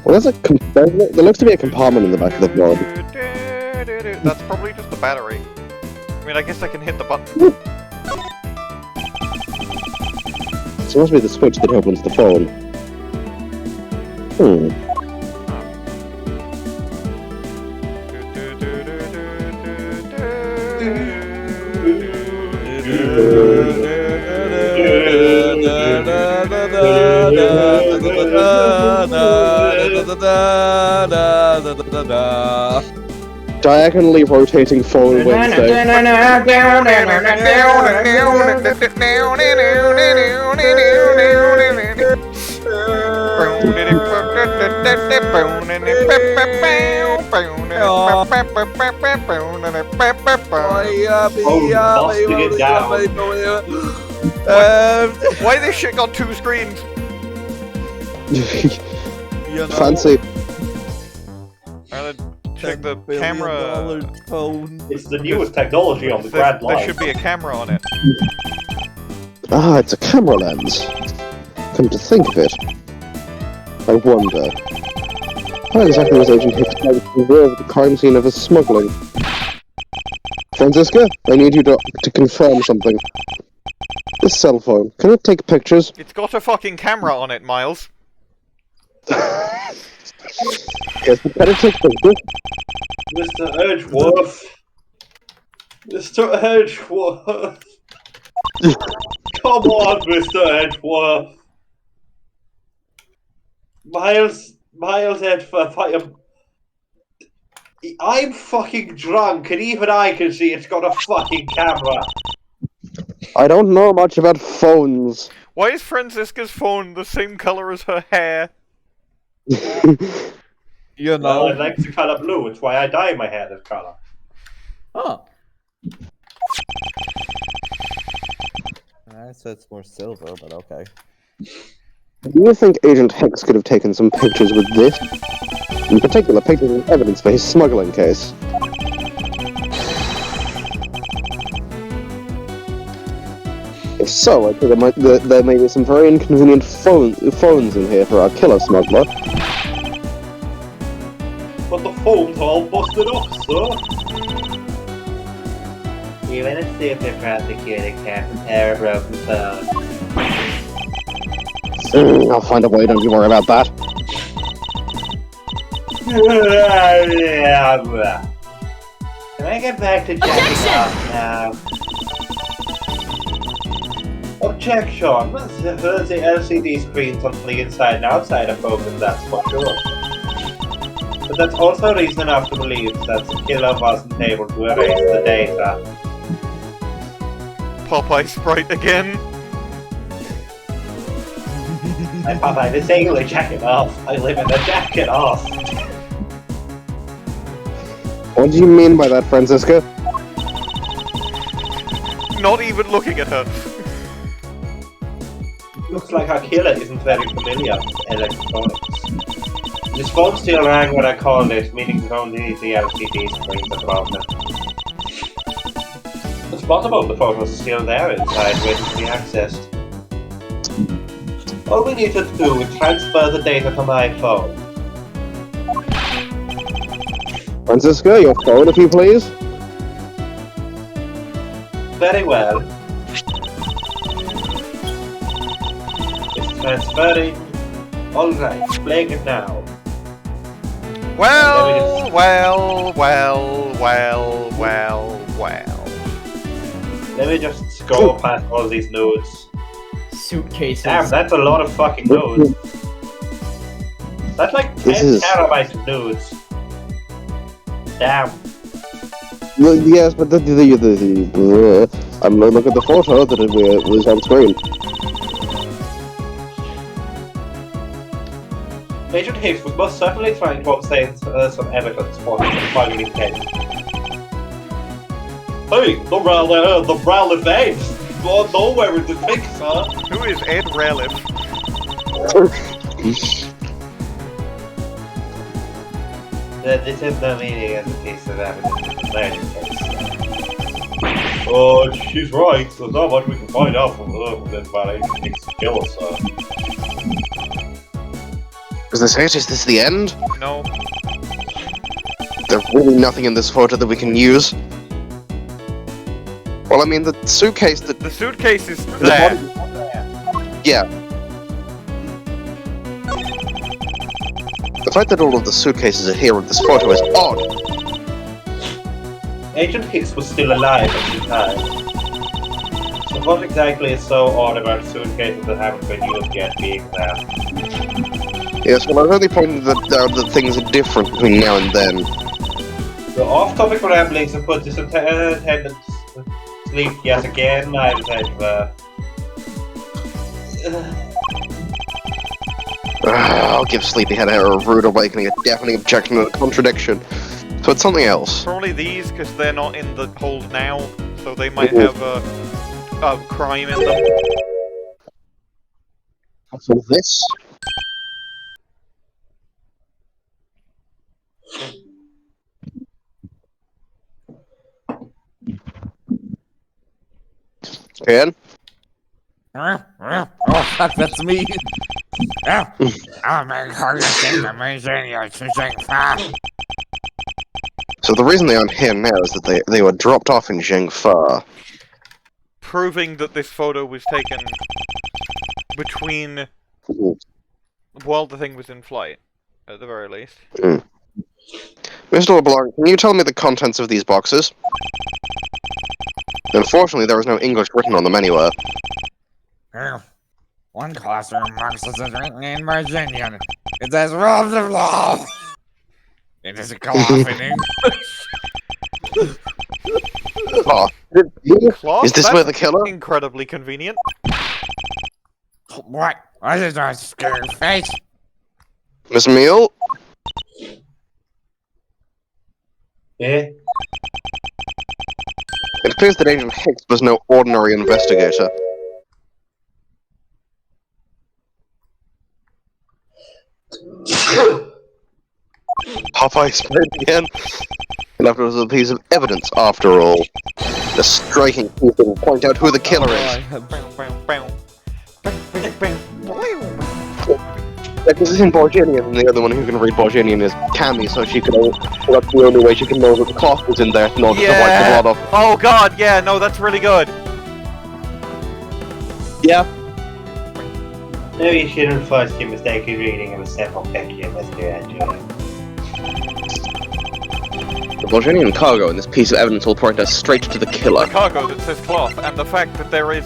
Well, there looks to be a compartment in the back of the phone. That's probably just the battery. I mean, I guess I can hit the button. This must be the switch that opens the phone. Diagonally rotating phone Wednesday. Why this shit got 2 screens? You know, Fancy. Check the camera. Phone. It's the newest technology on the Grand Line. There should be a camera on it. Ah, it's a camera lens. Come to think of it, I wonder, how exactly was Agent Hicks able to preserve the crime scene of his smuggling? Franziska, I need you to confirm something. This cell phone, can it take pictures? It's got a fucking camera on it, Miles. Yes, but can it take pictures? Mr. Edgeworth. Mr. Edgeworth. Come on, Mr. Edgeworth. Miles Edgeworth, I'm fucking drunk, and even I can see it's got a fucking camera. I don't know much about phones. Why is Franziska's phone the same color as her hair? You Well, know. I like the color blue, it's why I dye my hair this color. Huh. I said it's more silver, but okay. Do you think Agent Hicks could have taken some pictures with this? In particular, pictures of evidence for his smuggling case. If so, I think there may be some very inconvenient phones in here for our killer smuggler. But the phone's all busted up, sir. Even a super prosecutor can't repair a broken phone. I'll find a way, don't you worry about that. Can I get back to checking off now? Objection! The LCD screens on the inside and outside are focused, that's for sure. But that's also reason enough to believe that the killer wasn't able to erase the data. Popeye Sprite again. And Popeye, this ain't really jacking off. I live in a jacket off. What do you mean by that, Franziska? Not even looking at her. Looks like our killer isn't very familiar with electronics. This phone still rang when I called it, meaning it's only the LCD screens at the moment. It's possible the photos are still there inside, waiting to be accessed. All we need to do is transfer the data to my phone. Franziska, your phone, if you please. Very well. It's transferring. Alright, playing it now. Well. Let me just scroll past all these nodes. Suitcases. Damn, that's a lot of fucking nodes. That's like 10 terabytes of nodes. Damn. Well, yes, but I'm looking at the photo that was on screen. Agent Hicks was most certainly trying to obtain some evidence for his smuggling case. Hey, the Ralph Edge! Gone nowhere with the fix, huh? Who is Ed Ralph? This has no meaning as a piece of evidence. Oh, she's right. There's not much we can find out from her within about Agent Hicks' kill us, huh? Is this it? Is this the end? No. There's really nothing in this photo that we can use. Well, I mean, the suitcase that... The suitcase is there. Yeah. The fact that all of the suitcases are here in this photo is odd. Agent Hicks was still alive at the time. So what exactly is so odd about suitcases that haven't been used yet being there? Yes, well, I was only pointing out that things are different between now and then. The off-topic ramblings have put this attendant to sleep yet again, I was I'll give Sleepyhead a rude awakening, a deafening objection, and a contradiction. So it's something else. Probably these, because they're not in the hold now, so they might have a crime in them. So this? Payne? Oh, fuck, that's me. So the reason they aren't here now is that they were dropped off in Jingfa. Proving that this photo was taken between... while the thing was in flight, at the very least. Mr. LeBlanc, can you tell me the contents of these boxes? Unfortunately, there was no English written on them anywhere. One classroom box is written in Virginian. It says rules of law. It is a cloth in English. Oh, Cloth? is this That's where the killer? incredibly convenient. What? What is our scared face? Miss Meele? Yeah? It appears that Agent Hicks was no ordinary investigator. Popeye sprayed again. And after it was a piece of evidence, after all. A striking piece that will point out who the killer is. Because this isn't Borginian, and the other one who can read Borginian is Cammy, so she can. That's the only way she can know that the cloth was in there in order to wipe the blood off. Oh god, yeah, no, that's really good. Yeah. Maybe you shouldn't force your mistaken reading of a simple picture, Mr. Edgeworth. The Borginian cargo in this piece of evidence will point us straight to the killer. The cargo that says cloth, and the fact that there is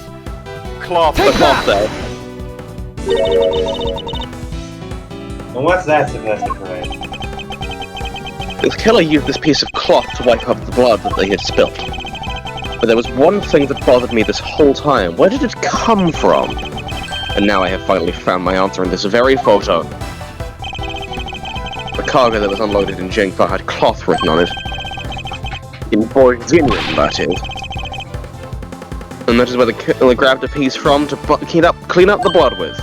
cloth. The cloth there. And what's that supposed to prove? The killer used this piece of cloth to wipe up the blood that they had spilt. But there was one thing that bothered me this whole time. Where did it come from? And now I have finally found my answer in this very photo. The cargo that was unloaded in Jingfa had cloth written on it. In Borginian, that is. And that is where the killer grabbed a piece from to clean up the blood with.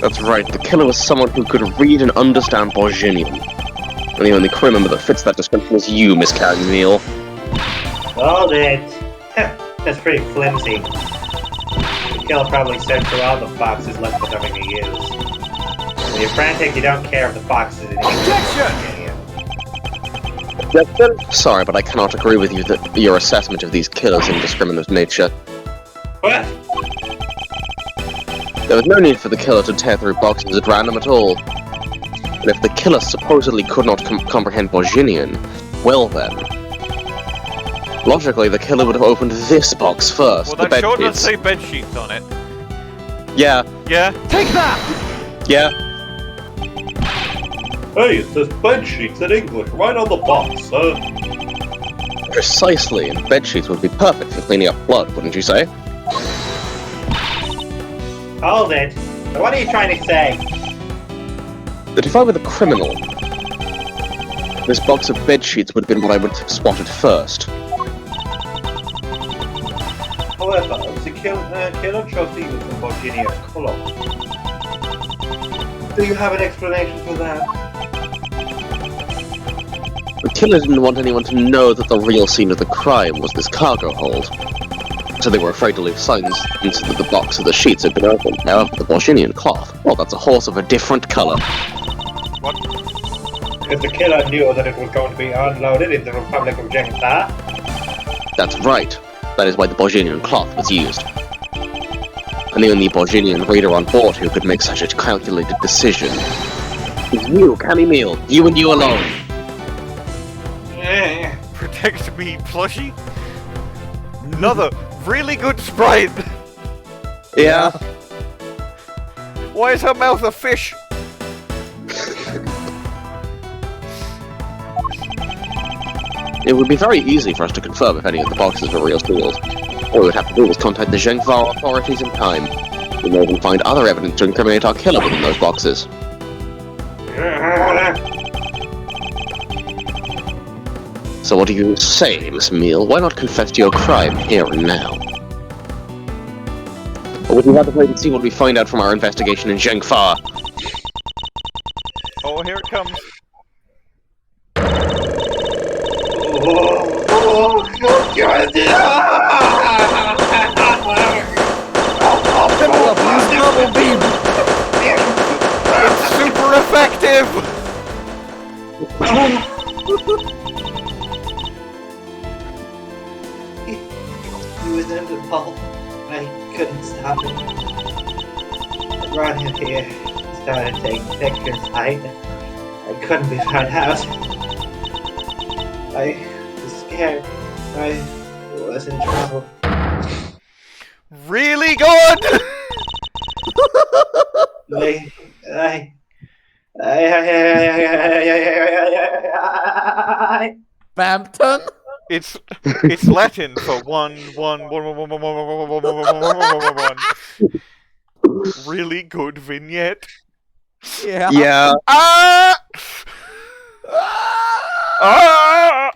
That's right, the killer was someone who could read and understand Borginian. And the only crew member that fits that description is you, Miss Meele. Hold it! That's pretty flimsy. The killer probably searched through all the boxes left with nothing to use. When you're frantic, you don't care if the box is in Objection! Sorry, but I cannot agree with you that your assessment of these killers' indiscriminate nature. What? There was no need for the killer to tear through boxes at random at all. And if the killer supposedly could not comprehend Borginian, well then. Logically, the killer would have opened this box first, Well, the that sure bed does say bed sheets on it. Yeah. Yeah? Take that! Yeah. Hey, it says bed sheets in English right on the box, sir. Precisely, and bedsheets would be perfect for cleaning up blood, wouldn't you say? Hold it. What are you trying to say? That if I were the criminal, this box of bedsheets would have been what I would have spotted first. However, the killer chose to use the Borginian colour. Do you have an explanation for that? The killer didn't want anyone to know that the real scene of the crime was this cargo hold. So they were afraid to leave signs into the box of the sheets had been opened. However, the Borginian cloth, well, that's a horse of a different colour. What? If the killer knew that it was going to be unloaded in the Republic of Jingfa. That's right. That is why the Borginian cloth was used. And the only Borginian reader on board who could make such a calculated decision is you, Cammy Meele. You and you alone. Protect me, plushie. Another really good sprite. Yeah. Why is her mouth a fish? It would be very easy for us to confirm if any of the boxes were real seals. All we would have to do was contact the Jingfa authorities in time. We may even find other evidence to incriminate our killer within those boxes. So what do you say, Miss Meele? Why not confess to your crime here and now? Or would you rather wait and see what we find out from our investigation in Zhengfa? Oh, here it comes. It's super effective! He was in the ball. I couldn't stop him. I brought him here. Started taking pictures. I couldn't be found out. I was scared. I was in trouble. Really good! Bampton? It's Latin for one. Really good vignette. Yeah. Yeah. Ah! Ah!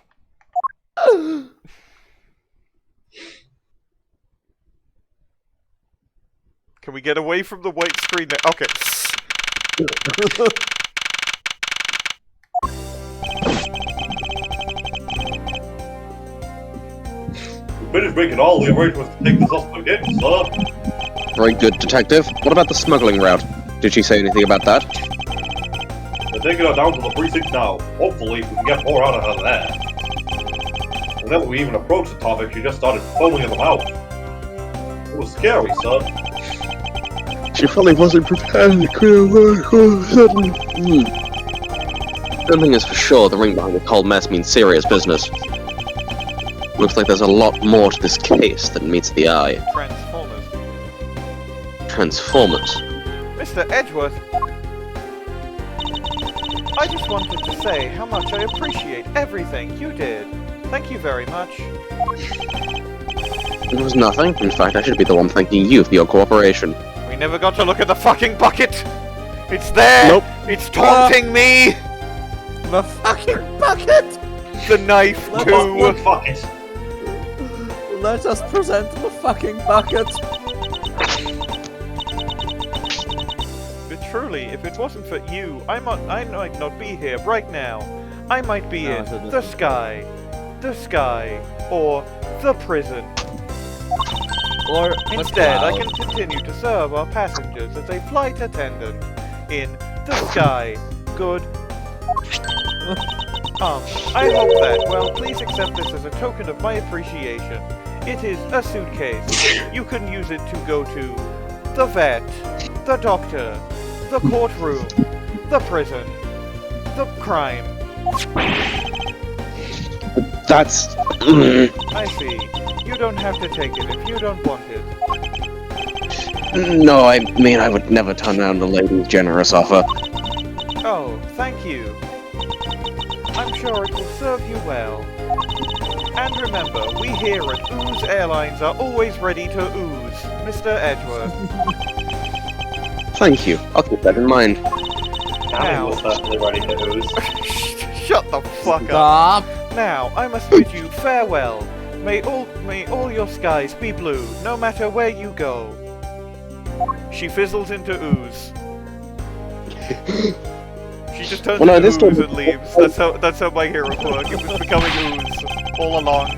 Can we get away from the white screen now? Okay. Finished making all the arrangements to take the suspect in, sir. Very good, Detective. What about the smuggling route? Did she say anything about that? They're taking her down to the precinct now. Hopefully, we can get more out of her there. Whenever we even approached the topic, she just started foaming at the mouth. It was scary, sir. She probably wasn't prepared to clear work all of a sudden. One thing is for sure, the ring behind this whole mess means serious business. Looks like there's a lot more to this case than meets the eye. Transformers. Mr. Edgeworth, I just wanted to say how much I appreciate everything you did. Thank you very much. It was nothing. In fact, I should be the one thanking you for your cooperation. We never got to look at the fucking bucket! It's there! Nope. It's taunting me! The fucking bucket! The knife, too! Fuck it. Let us present the fucking bucket. But truly, if it wasn't for you, I might not be here right now. I might be in the sky, or the prison. Or instead, I can continue to serve our passengers as a flight attendant in the sky. Good. I hope that, well, please accept this as a token of my appreciation. It is a suitcase. You can use it to go to the vet, the doctor, the courtroom, the prison, the crime. That's... I see. You don't have to take it if you don't want it. No, I mean, I would never turn down the lady's generous offer. Oh, thank you. I'm sure it will serve you well. And remember, we here at Ooze Airlines are always ready to ooze, Mr. Edgeworth. Thank you. I'll keep that in mind. Cammy was certainly ready to ooze. Shut the fuck up. Now, I must bid you farewell. May all your skies be blue, no matter where you go. She fizzles into ooze. She just turns into ooze and leaves. That's how my hero works. It was becoming ooze all along.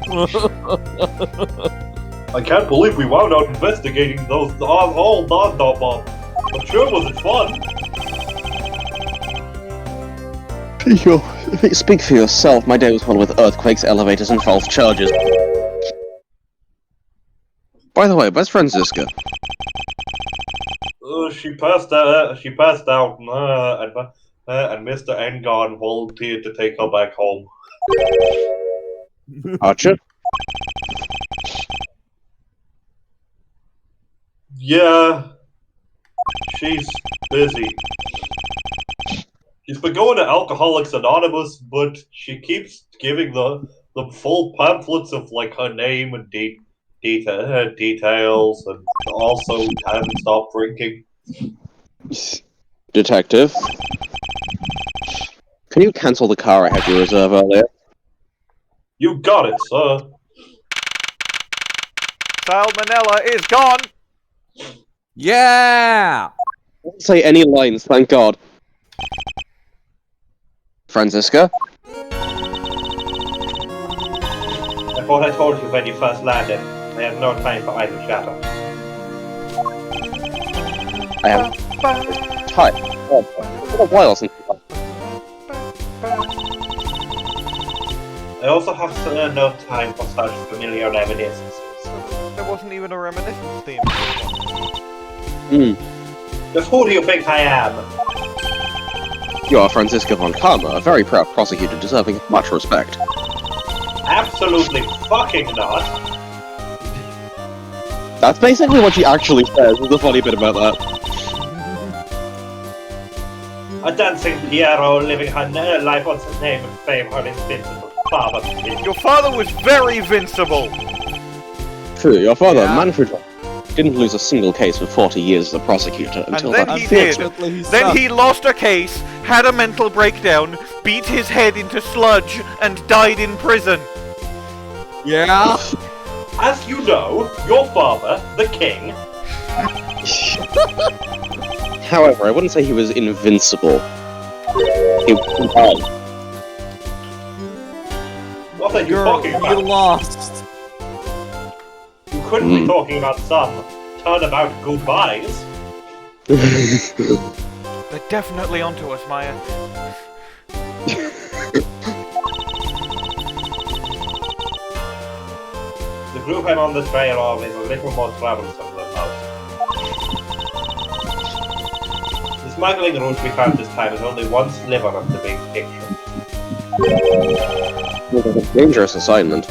I can't believe we wound up investigating those all non-dot. I'm sure it wasn't fun. Speak for yourself. My day was filled with earthquakes, elevators, and false charges. By the way, where's Franziska? She passed out, and Mr. Engon volunteered to take her back home. Archer? Yeah, she's busy. She's been going to Alcoholics Anonymous, but she keeps giving the full pamphlets of like her name and date details and also hasn't stopped drinking. Detective, can you cancel the car I had you reserve earlier? You got it, sir. Sal Manella is gone! Yeah! I didn't say any lines, thank God. Franziska? I thought I told you when you first landed. I have no time for idle chatter. I have time. Oh, it's been a while since I also have no time for such familiar reminiscences. There wasn't even a reminiscence theme. Just who do you think I am? You are Franziska von Karma, a very proud prosecutor deserving of much respect. Absolutely fucking not. That's basically what she actually says, is the funny bit about that. A dancing Piero living her life on the name and fame her invincible father. Your father was very vincible! True, your father, Yeah. Manfred, didn't lose a single case for 40 years as a prosecutor until then that he did. Unfortunately, he Then sucked. he lost a case, had a mental breakdown, beat his head into sludge, and died in prison. Yeah? As you know, your father, the king, However, I wouldn't say he was invincible. He died. what are you Girl, talking you about? lost. You couldn't be talking about some turnabout goodbyes. They're definitely onto us, Maya. The group I'm on the trail of is a little more troublesome than most. The smuggling route we found this time is only one sliver of the big picture. It was a dangerous assignment.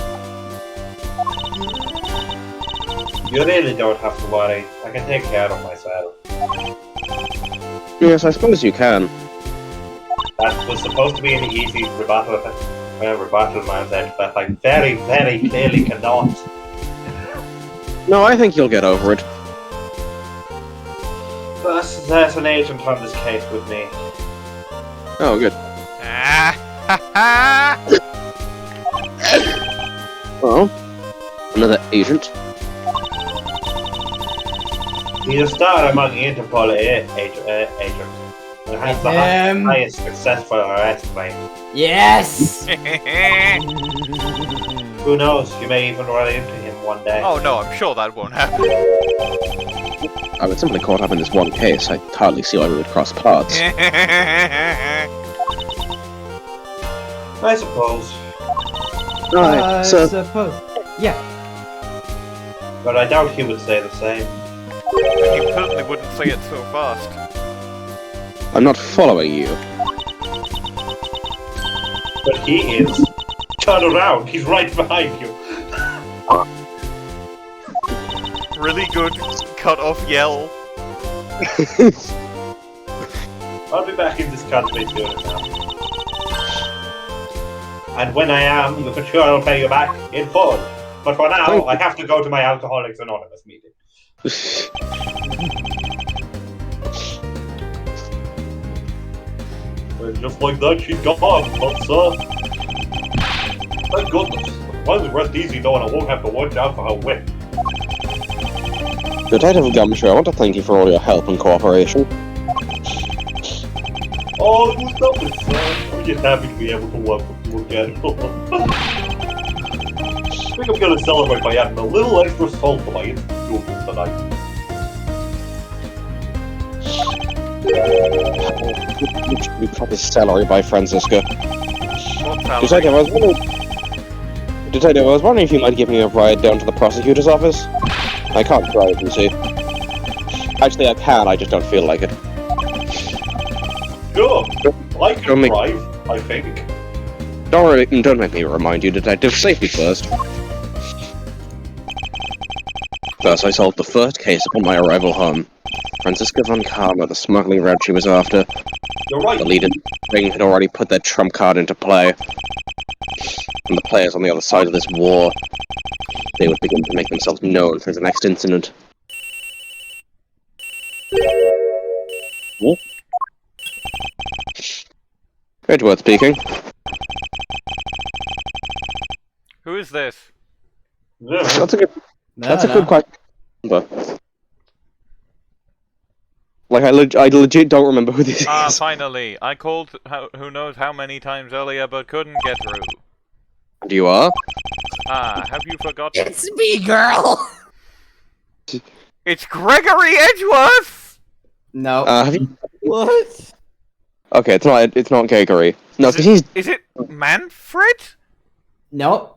You really don't have to worry. I can take care of myself. Yes, I suppose you can. That was supposed to be an easy rebuttal man then, but I very, very clearly cannot. No, I think you'll get over it. There's an agent on this case with me. Oh, good. Oh, another agent. He's a star among Interpol agents. And has the highest successful arrest rate. Yes! Who knows, you may even run into him one day. Oh no, I'm sure that won't happen. I was simply caught up in this one case. I hardly see why we would cross paths. I suppose. Right, so suppose. Yeah. But I doubt he would say the same. He certainly wouldn't say it so fast. I'm not following you. But he is. Turn around, he's right behind you. Really good cut-off yell. I'll be back in this country soon enough. And when I am, you for sure I'll pay you back in full. But for now, I have to go to my Alcoholics Anonymous meeting. And just like that, she's gone, but sir. Thank goodness. Why does rest easy knowing I won't have to watch out for her whip? Detective Gumshoe, I want to thank you for all your help and cooperation. Oh, it was nothing, sir. I'm just happy to be able to work with you again. I think I'm gonna celebrate by adding a little extra salt to my instant tonight. You cut his salary by Franziska. What Detective, I was wondering if you might give me a ride down to the prosecutor's office. I can't drive, you see. Actually, I can, I just don't feel like it. Sure, I can Don't make- drive, I think. Don't make me remind you, Detective. Safety first. Thus, I solved the first case upon my arrival home. Franziska von Karma, the smuggling route she was after. You're right. The leader ring had already put their trump card into play. And the players on the other side of this war. they would begin to make themselves known for the next incident. What? Edgeworth speaking. Who is this? That's a good. That's a good question. Like I legit don't remember who this is. Finally. I called who knows how many times earlier, but couldn't get through. And you are? Have you forgotten? It's me, girl! It's Gregory Edgeworth! No. Have you? What? Okay, it's not Gregory. No, because he's. Is it Manfred? Nope.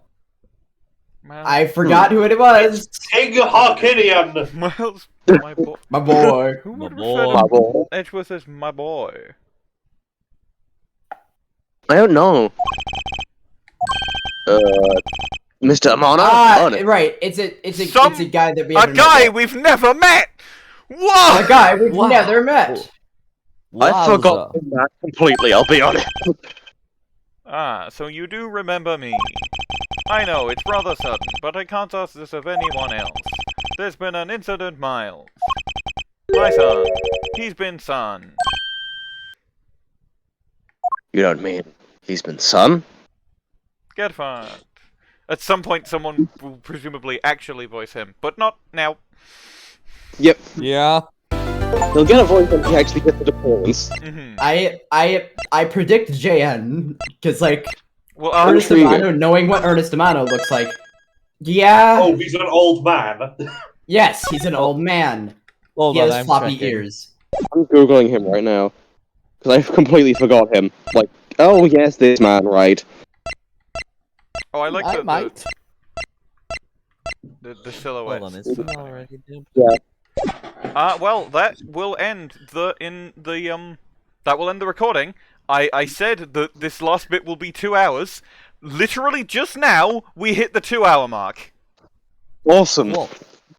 I forgot who it was. King Harkinian! Miles, my boy. My boy. Who would My refer boy. to Edgeworth as my boy? I don't know. Mr. Amana? Right. It's a guy that we haven't A guy met. we've never met! What? A guy we've never met. I forgot that completely, I'll be honest. So you do remember me. I know, it's rather sudden, but I can't ask this of anyone else. There's been an incident, Miles. My son. He's been son. You don't mean he's been son? Get fucked. At some point someone will presumably actually voice him, but not now. Yep. Yeah. He'll get a voice when he actually gets the performance. I predict JN, because like, well, Ernest Amano, knowing what Ernest Amano looks like, yeah. Oh, he's an old man. Yes, he's an old man. Hold He on, has I'm floppy checking. ears. I'm googling him right now. Because I completely forgot him. Like, oh yes, this man, right. Oh, I like I might. the silhouette. Hold on, is it already done? Yeah. Well, that will end that will end the recording. I said that this last bit will be 2 hours. Literally just now, we hit the 2 hour mark. Awesome. Cool.